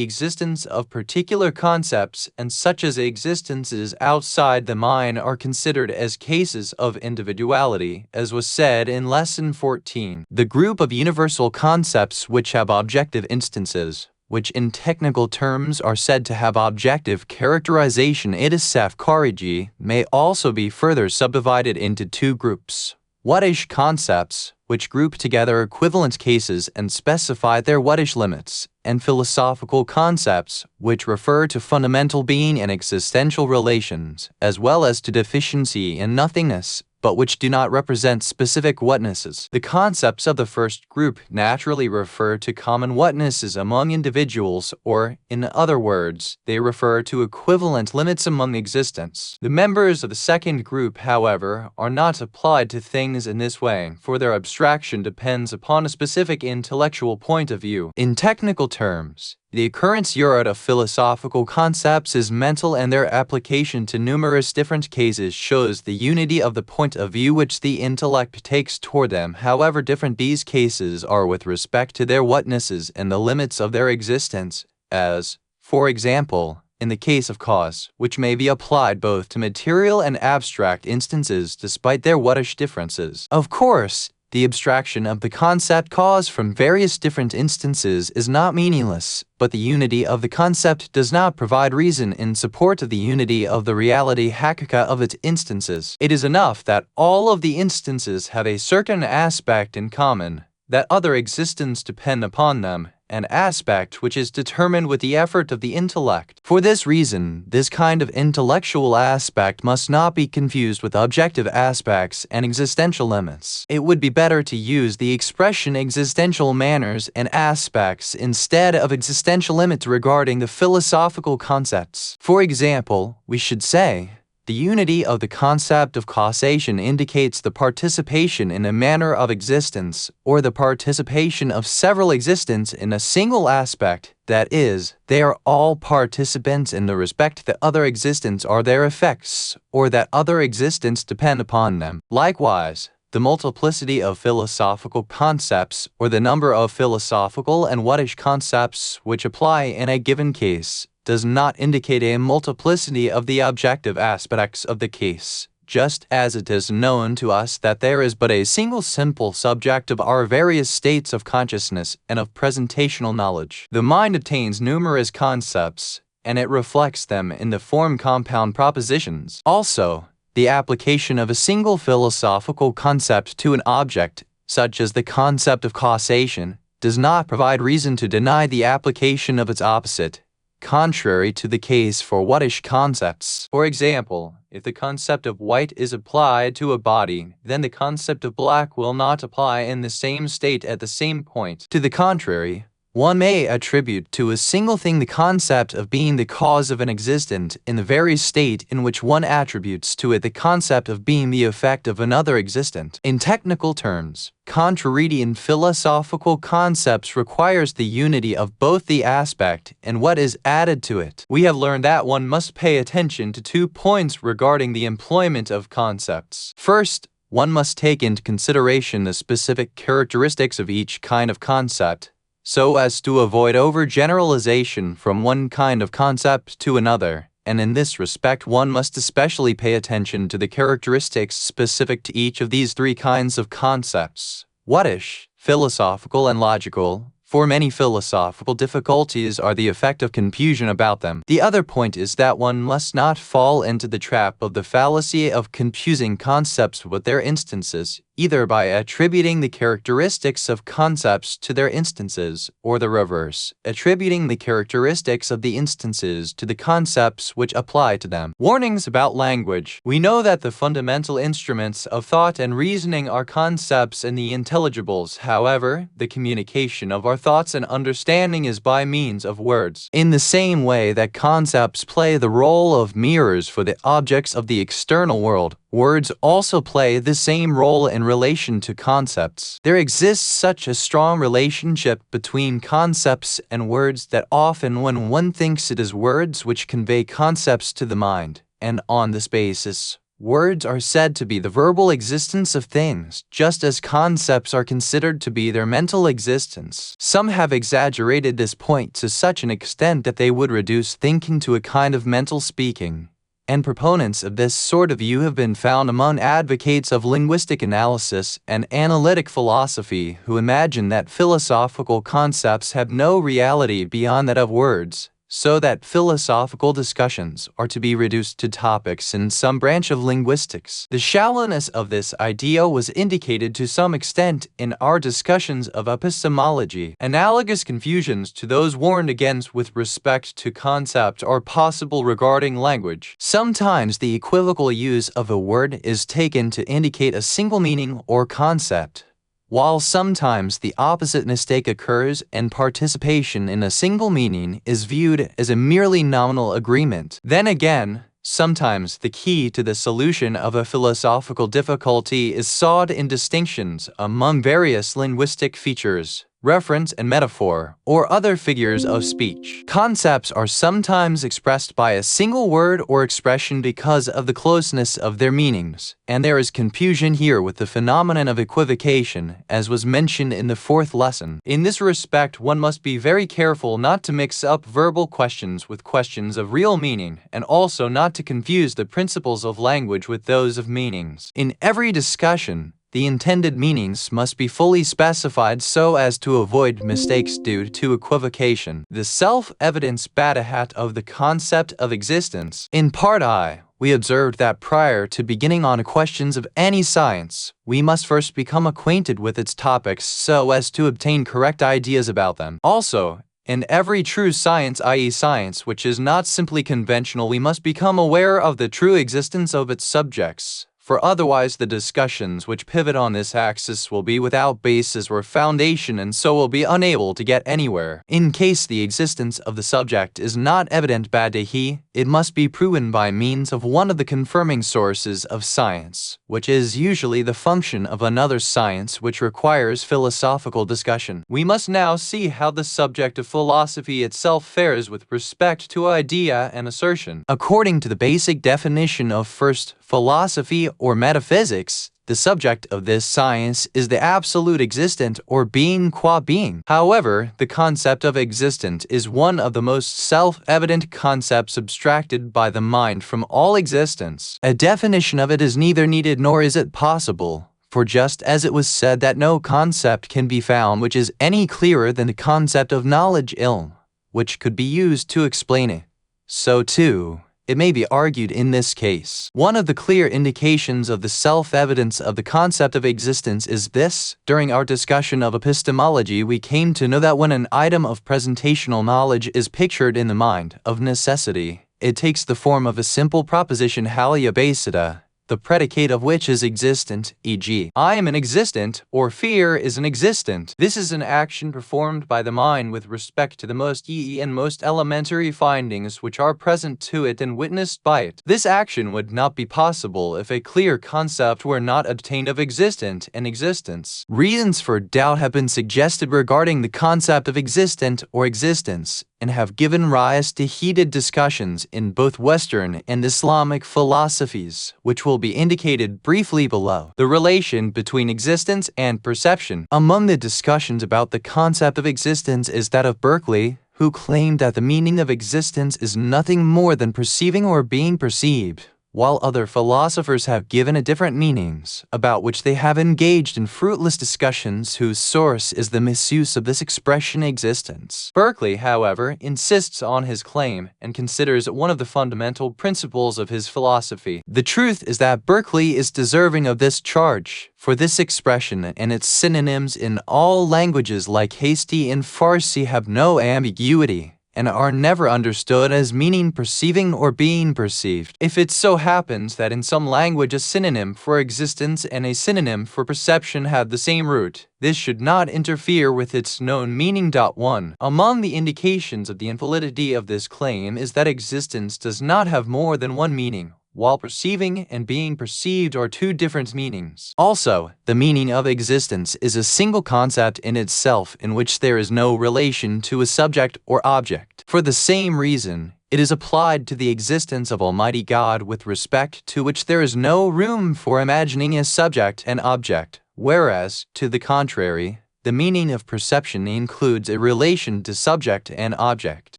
existence of particular concepts and such as existences outside the mind are considered as cases of individuality, as was said in Lesson 14. The group of universal concepts which have objective instances, which in technical terms are said to have objective characterization itisaf khariji, may also be further subdivided into two groups. Whattish concepts, which group together equivalent cases and specify their whattish limits, and philosophical concepts, which refer to fundamental being and existential relations, as well as to deficiency and nothingness, but which do not represent specific whatnesses. The concepts of the first group naturally refer to common whatnesses among individuals, or, in other words, they refer to equivalent limits among existence. The members of the second group, however, are not applied to things in this way, for their abstraction depends upon a specific intellectual point of view. In technical terms, the occurrence unit of philosophical concepts is mental, and their application to numerous different cases shows the unity of the point of view which the intellect takes toward them, however different these cases are with respect to their whatnesses and the limits of their existence, as, for example, in the case of cause, which may be applied both to material and abstract instances despite their whattish differences. Of course, the abstraction of the concept cause from various different instances is not meaningless, but the unity of the concept does not provide reason in support of the unity of the reality hakika of its instances. It is enough that all of the instances have a certain aspect in common, that other existence depend upon them, an aspect which is determined with the effort of the intellect. For this reason, this kind of intellectual aspect must not be confused with objective aspects and existential limits. It would be better to use the expression existential manners and aspects instead of existential limits regarding the philosophical concepts. For example, we should say, the unity of the concept of causation indicates the participation in a manner of existence, or the participation of several existents in a single aspect, that is, they are all participants in the respect that other existents are their effects, or that other existents depend upon them. Likewise, the multiplicity of philosophical concepts, or the number of philosophical and whattish concepts which apply in a given case, does not indicate a multiplicity of the objective aspects of the case, just as it is known to us that there is but a single simple subject of our various states of consciousness and of presentational knowledge. The mind attains numerous concepts, and it reflects them in the form compound propositions. Also, the application of a single philosophical concept to an object, such as the concept of causation, does not provide reason to deny the application of its opposite, contrary to the case for whattish concepts. For example, if the concept of white is applied to a body, then the concept of black will not apply in the same state at the same point. To the contrary, one may attribute to a single thing the concept of being the cause of an existent in the very state in which one attributes to it the concept of being the effect of another existent. In technical terms, contrariety in philosophical concepts requires the unity of both the aspect and what is added to it. We have learned that one must pay attention to 2 points regarding the employment of concepts. First, one must take into consideration the specific characteristics of each kind of concept, so as to avoid overgeneralization from one kind of concept to another, and in this respect one must especially pay attention to the characteristics specific to each of these 3 kinds of concepts: whattish, philosophical and logical, for many philosophical difficulties are the effect of confusion about them. The other point is that one must not fall into the trap of the fallacy of confusing concepts with their instances, either by attributing the characteristics of concepts to their instances, or the reverse, attributing the characteristics of the instances to the concepts which apply to them. Warnings about language. We know that the fundamental instruments of thought and reasoning are concepts and the intelligibles. However, the communication of our thoughts and understanding is by means of words. In the same way that concepts play the role of mirrors for the objects of the external world, words also play the same role in relation to concepts. There exists such a strong relationship between concepts and words that often when one thinks it is words which convey concepts to the mind, and on this basis, words are said to be the verbal existence of things, just as concepts are considered to be their mental existence. Some have exaggerated this point to such an extent that they would reduce thinking to a kind of mental speaking. And proponents of this sort of view have been found among advocates of linguistic analysis and analytic philosophy who imagine that philosophical concepts have no reality beyond that of words, so that philosophical discussions are to be reduced to topics in some branch of linguistics. The shallowness of this idea was indicated to some extent in our discussions of epistemology. Analogous confusions to those warned against with respect to concept are possible regarding language. Sometimes the equivocal use of a word is taken to indicate a single meaning or concept, while sometimes the opposite mistake occurs and participation in a single meaning is viewed as a merely nominal agreement. Then again, sometimes the key to the solution of a philosophical difficulty is sought in distinctions among various linguistic features, reference and metaphor, or other figures of speech. Concepts are sometimes expressed by a single word or expression because of the closeness of their meanings, and there is confusion here with the phenomenon of equivocation, as was mentioned in the fourth lesson. In this respect, one must be very careful not to mix up verbal questions with questions of real meaning, and also not to confuse the principles of language with those of meanings. In every discussion, the intended meanings must be fully specified so as to avoid mistakes due to equivocation. The self-evident badahat of the concept of existence. In Part I, we observed that prior to beginning on questions of any science, we must first become acquainted with its topics so as to obtain correct ideas about them. Also, in every true science, i.e. science which is not simply conventional, we must become aware of the true existence of its subjects, for otherwise the discussions which pivot on this axis will be without basis or foundation and so will be unable to get anywhere. In case the existence of the subject is not evident badahi, it must be proven by means of one of the confirming sources of science, which is usually the function of another science which requires philosophical discussion. We must now see how the subject of philosophy itself fares with respect to idea and assertion. According to the basic definition of first philosophy or metaphysics, the subject of this science is the absolute existent or being qua being. However, the concept of existent is one of the most self-evident concepts abstracted by the mind from all existence. A definition of it is neither needed nor is it possible, for just as it was said that no concept can be found which is any clearer than the concept of knowledge ilm, which could be used to explain it, so too, it may be argued in this case. One of the clear indications of the self-evidence of the concept of existence is this. During our discussion of epistemology, we came to know that when an item of presentational knowledge is pictured in the mind, of necessity, it takes the form of a simple proposition halia basita, the predicate of which is existent, e.g., I am an existent, or fear is an existent. This is an action performed by the mind with respect to the most and most elementary findings which are present to it and witnessed by it. This action would not be possible if a clear concept were not obtained of existent and existence. Reasons for doubt have been suggested regarding the concept of existent or existence, and have given rise to heated discussions in both Western and Islamic philosophies, which will be indicated briefly below. The relation between existence and perception. Among the discussions about the concept of existence is that of Berkeley, who claimed that the meaning of existence is nothing more than perceiving or being perceived, while other philosophers have given it different meanings, about which they have engaged in fruitless discussions whose source is the misuse of this expression existence. Berkeley, however, insists on his claim and considers it one of the fundamental principles of his philosophy. The truth is that Berkeley is deserving of this charge, for this expression and its synonyms in all languages like Yazdi and Farsi have no ambiguity, and are never understood as meaning perceiving or being perceived. If it so happens that in some language a synonym for existence and a synonym for perception have the same root, this should not interfere with its known meaning. 1. Among the indications of the invalidity of this claim is that existence does not have more than one meaning, while perceiving and being perceived are two different meanings. Also, the meaning of existence is a single concept in itself in which there is no relation to a subject or object. For the same reason, it is applied to the existence of Almighty God with respect to which there is no room for imagining a subject and object, whereas, to the contrary, the meaning of perception includes a relation to subject and object.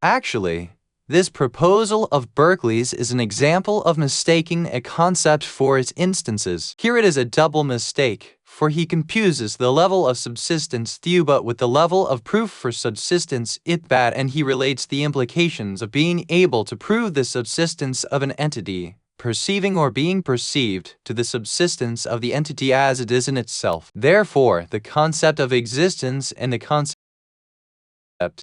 Actually, this proposal of Berkeley's is an example of mistaking a concept for its instances. Here it is a double mistake, for he confuses the level of subsistence but with the level of proof for subsistence and he relates the implications of being able to prove the subsistence of an entity, perceiving or being perceived, to the subsistence of the entity as it is in itself. Therefore, the concept of existence and the concept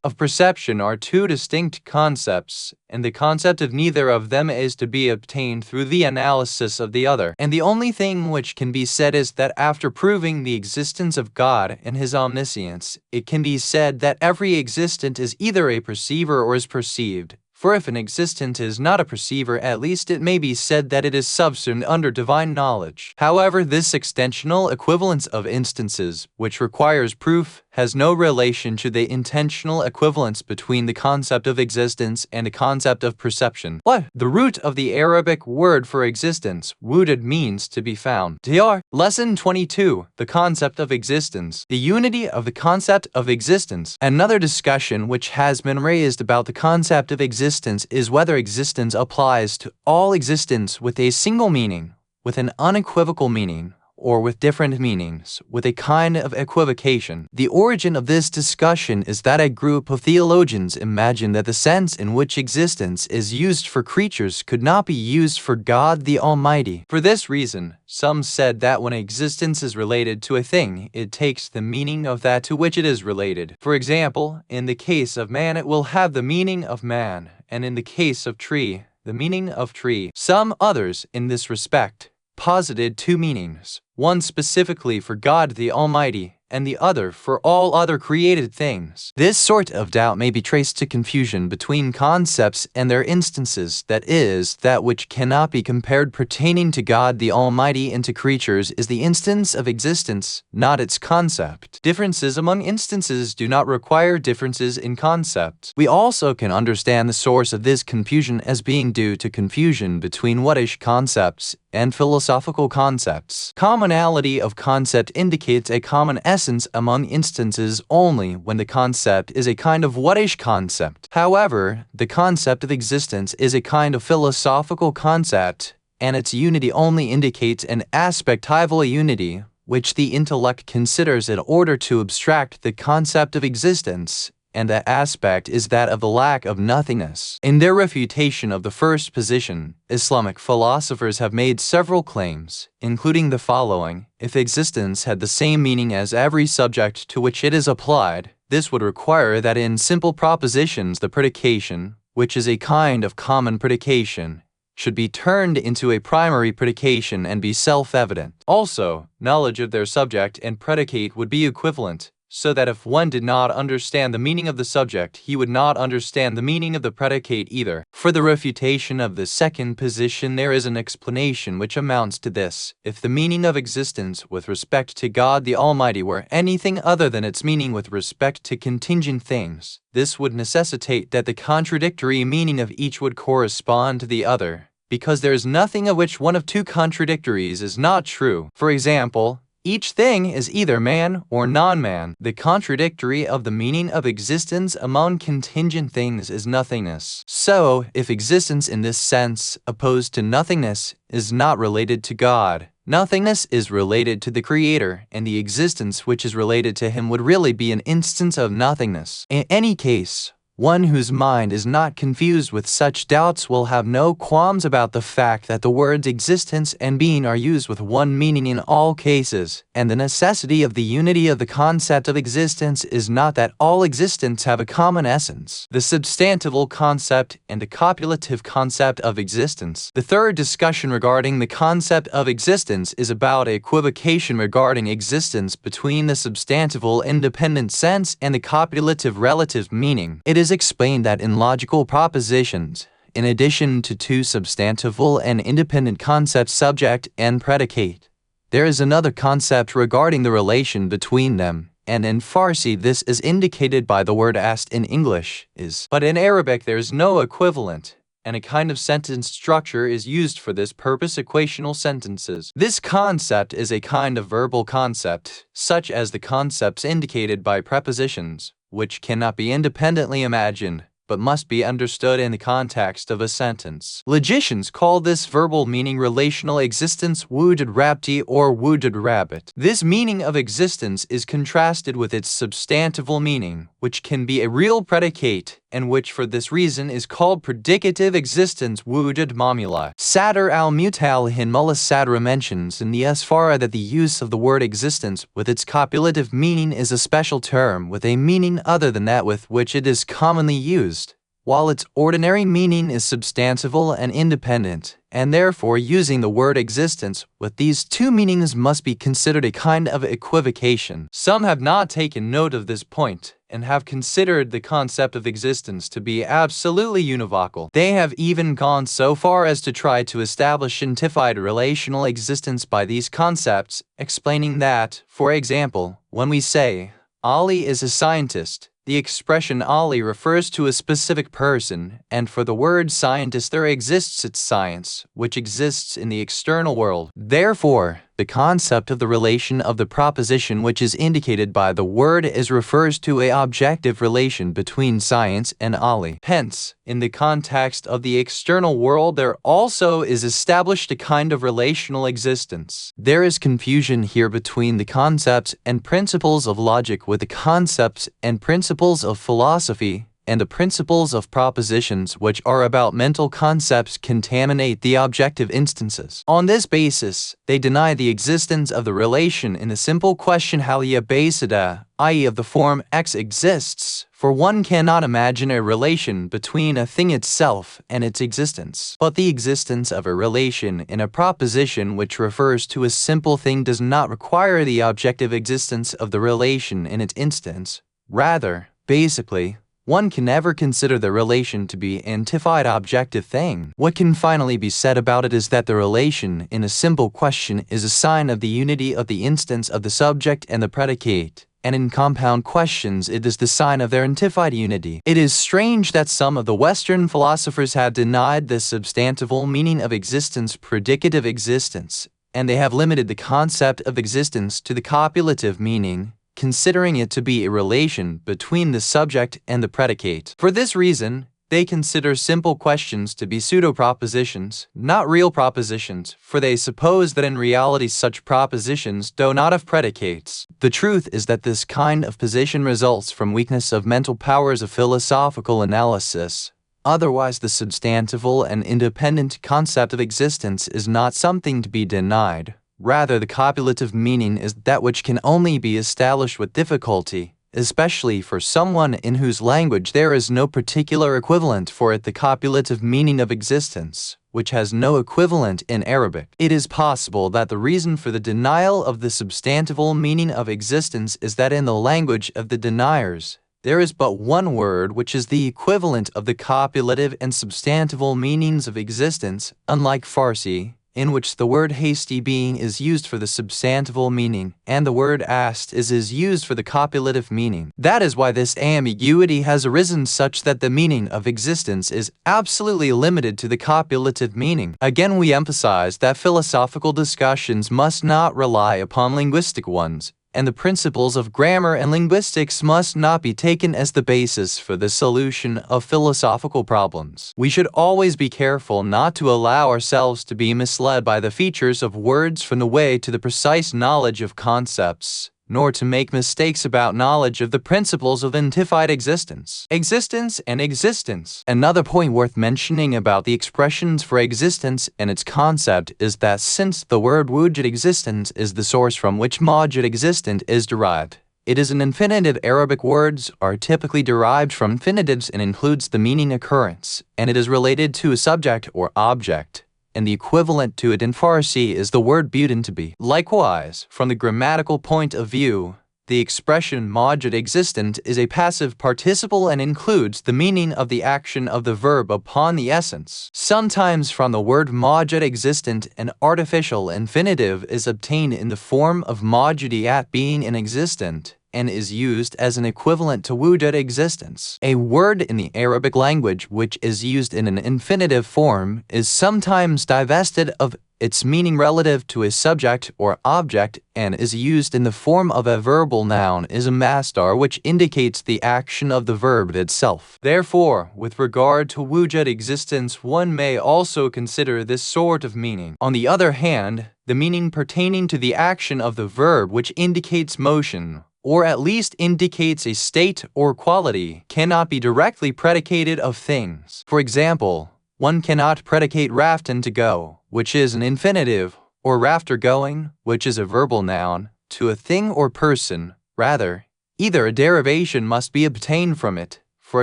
of perception are two distinct concepts, and the concept of neither of them is to be obtained through the analysis of the other. And the only thing which can be said is that after proving the existence of God and his omniscience, it can be said that every existent is either a perceiver or is perceived. For if an existent is not a perceiver, at least it may be said that it is subsumed under divine knowledge. However, this extensional equivalence of instances, which requires proof, has no relation to the intentional equivalence between the concept of existence and the concept of perception. What? The root of the Arabic word for existence, wujud, means to be found. Dr. Lesson 22, the concept of existence. The unity of the concept of existence. Another discussion which has been raised about the concept of existence is whether existence applies to all existence with a single meaning, with an unequivocal meaning, or with different meanings, with a kind of equivocation. The origin of this discussion is that a group of theologians imagined that the sense in which existence is used for creatures could not be used for God the Almighty. For this reason, some said that when existence is related to a thing, it takes the meaning of that to which it is related. For example, in the case of man, it will have the meaning of man, and in the case of tree, the meaning of tree. Some others, in this respect, posited two meanings, one specifically for God the Almighty, and the other for all other created things. This sort of doubt may be traced to confusion between concepts and their instances, that is, that which cannot be compared pertaining to God the Almighty and to creatures is the instance of existence, not its concept. Differences among instances do not require differences in concept. We also can understand the source of this confusion as being due to confusion between whattish concepts and philosophical concepts. Commonality of concept indicates a common essence among instances only when the concept is a kind of whattish concept. However, the concept of existence is a kind of philosophical concept, and its unity only indicates an aspectival unity, which the intellect considers in order to abstract the concept of existence, and that aspect is that of the lack of nothingness. In their refutation of the first position, Islamic philosophers have made several claims, including the following. If existence had the same meaning as every subject to which it is applied, this would require that in simple propositions the predication, which is a kind of common predication, should be turned into a primary predication and be self-evident. Also, knowledge of their subject and predicate would be equivalent, so that if one did not understand the meaning of the subject, he would not understand the meaning of the predicate either. For the refutation of the second position, there is an explanation which amounts to this. If the meaning of existence with respect to God the Almighty were anything other than its meaning with respect to contingent things, this would necessitate that the contradictory meaning of each would correspond to the other, because there is nothing of which one of two contradictories is not true. For example, Each thing is either man or non-man. The contradictory of the meaning of existence among contingent things is nothingness. So, if existence in this sense, opposed to nothingness, is not related to God, nothingness is related to the Creator, and the existence which is related to Him would really be an instance of nothingness. In any case, one whose mind is not confused with such doubts will have no qualms about the fact that the words existence and being are used with one meaning in all cases, and the necessity of the unity of the concept of existence is not that all existents have a common essence, the substantival concept and the copulative concept of existence. The third discussion regarding the concept of existence is about equivocation regarding existence between the substantival independent sense and the copulative relative meaning. It is explained that in logical propositions, in addition to two substantival and independent concepts, subject and predicate, there is another concept regarding the relation between them, and in Farsi this is indicated by the word ast in English, is. But in Arabic there is no equivalent, and a kind of sentence structure is used for this purpose: equational sentences. This concept is a kind of verbal concept, such as the concepts indicated by prepositions, which cannot be independently imagined, but must be understood in the context of a sentence. Logicians call this verbal meaning relational existence wujud rabti or wujud rabbit. This meaning of existence is contrasted with its substantival meaning, which can be a real predicate, and which for this reason is called predicative existence wujud mamula. Sadr al-Mutalihin Mullah Sadra mentions in the Asfara that the use of the word existence with its copulative meaning is a special term with a meaning other than that with which it is commonly used, while its ordinary meaning is substantival and independent, and therefore using the word existence with these two meanings must be considered a kind of equivocation. Some have not taken note of this point, and have considered the concept of existence to be absolutely univocal. They have even gone so far as to try to establish scientific relational existence by these concepts, explaining that, for example, when we say, Ali is a scientist, the expression Ali refers to a specific person, and for the word scientist there exists its science, which exists in the external world. Therefore, the concept of the relation of the proposition which is indicated by the word is refers to an objective relation between science and Ali. Hence, in the context of the external world there also is established a kind of relational existence. There is confusion here between the concepts and principles of logic with the concepts and principles of philosophy, and the principles of propositions which are about mental concepts contaminate the objective instances. On this basis, they deny the existence of the relation in the simple question halia basida, i.e. of the form X exists, for one cannot imagine a relation between a thing itself and its existence. But the existence of a relation in a proposition which refers to a simple thing does not require the objective existence of the relation in its instance. Rather, basically, one can never consider the relation to be an antified objective thing. What can finally be said about it is that the relation in a simple question is a sign of the unity of the instance of the subject and the predicate, and in compound questions it is the sign of their antified unity. It is strange that some of the Western philosophers have denied the substantival meaning of existence, predicative existence, and they have limited the concept of existence to the copulative meaning, considering it to be a relation between the subject and the predicate. For this reason, they consider simple questions to be pseudo-propositions, not real propositions, for they suppose that in reality such propositions do not have predicates. The truth is that this kind of position results from weakness of mental powers of philosophical analysis. Otherwise, the substantival and independent concept of existence is not something to be denied. Rather, the copulative meaning is that which can only be established with difficulty, especially for someone in whose language there is no particular equivalent for it. The copulative meaning of existence, which has no equivalent in Arabic. It is possible that the reason for the denial of the substantival meaning of existence is that in the language of the deniers, there is but one word which is the equivalent of the copulative and substantival meanings of existence, unlike Farsi. in which the word hasty being is used for the substantival meaning, and the word ast is used for the copulative meaning. That is why this ambiguity has arisen such that the meaning of existence is absolutely limited to the copulative meaning. Again, we emphasize that philosophical discussions must not rely upon linguistic ones, and the principles of grammar and linguistics must not be taken as the basis for the solution of philosophical problems. We should always be careful not to allow ourselves to be misled by the features of words from the way to the precise knowledge of concepts, nor to make mistakes about knowledge of the principles of identified existence. Existence and existence. Another point worth mentioning about the expressions for existence and its concept is that since the word wujud existence is the source from which mawjud existent is derived, it is an infinitive. Arabic words are typically derived from infinitives and includes the meaning occurrence, and it is related to a subject or object, and the equivalent to it in Farsi is the word budin to be. Likewise, from the grammatical point of view, the expression mawjud existent is a passive participle and includes the meaning of the action of the verb upon the essence. Sometimes from the word mawjud existent, an artificial infinitive is obtained in the form of mawjudiyat being an existent, and is used as an equivalent to wujud existence. A word in the Arabic language which is used in an infinitive form is sometimes divested of its meaning relative to a subject or object and is used in the form of a verbal noun is a masdar which indicates the action of the verb itself. Therefore, with regard to wujud existence, one may also consider this sort of meaning. On the other hand, the meaning pertaining to the action of the verb which indicates motion, or at least indicates a state or quality, cannot be directly predicated of things. For example, one cannot predicate raften to go, which is an infinitive, or rafter going, which is a verbal noun, to a thing or person. Rather, either a derivation must be obtained from it. For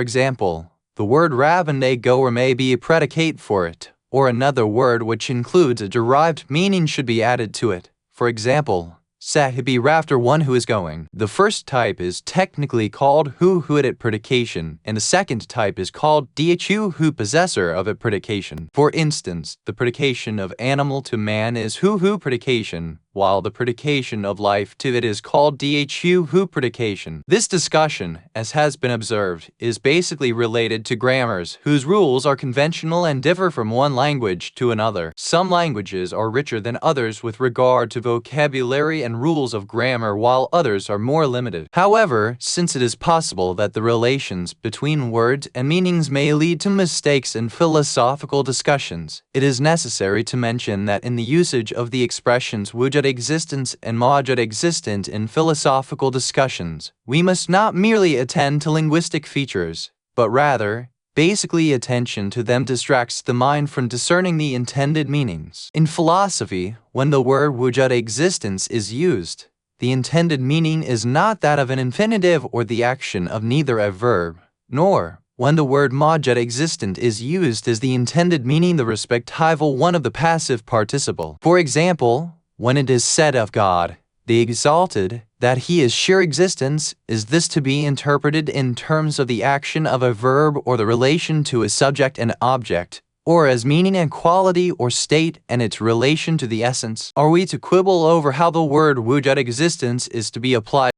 example, the word ravende goer may be a predicate for it, or another word which includes a derived meaning should be added to it. For example, sahibi rafter one who is going. The first type is technically called who it predication, and the second type is called who possessor of it predication. For instance, the predication of animal to man is who predication, while the predication of life to it is called who predication. This discussion, as has been observed, is basically related to grammars, whose rules are conventional and differ from one language to another. Some languages are richer than others with regard to vocabulary and rules of grammar, while others are more limited. However, since it is possible that the relations between words and meanings may lead to mistakes in philosophical discussions, it is necessary to mention that in the usage of the expressions wujud existence and mawjud existent in philosophical discussions, we must not merely attend to linguistic features, but rather, basically attention to them distracts the mind from discerning the intended meanings. In philosophy, when the word wujud existence is used, the intended meaning is not that of an infinitive or the action of neither a verb, nor, when the word mawjud existent is used, is the intended meaning the respectival one of the passive participle. For example, when it is said of God, the exalted, that he is sheer existence, is this to be interpreted in terms of the action of a verb or the relation to a subject and object, or as meaning a quality or state and its relation to the essence? Are we to quibble over how the word wujud existence is to be applied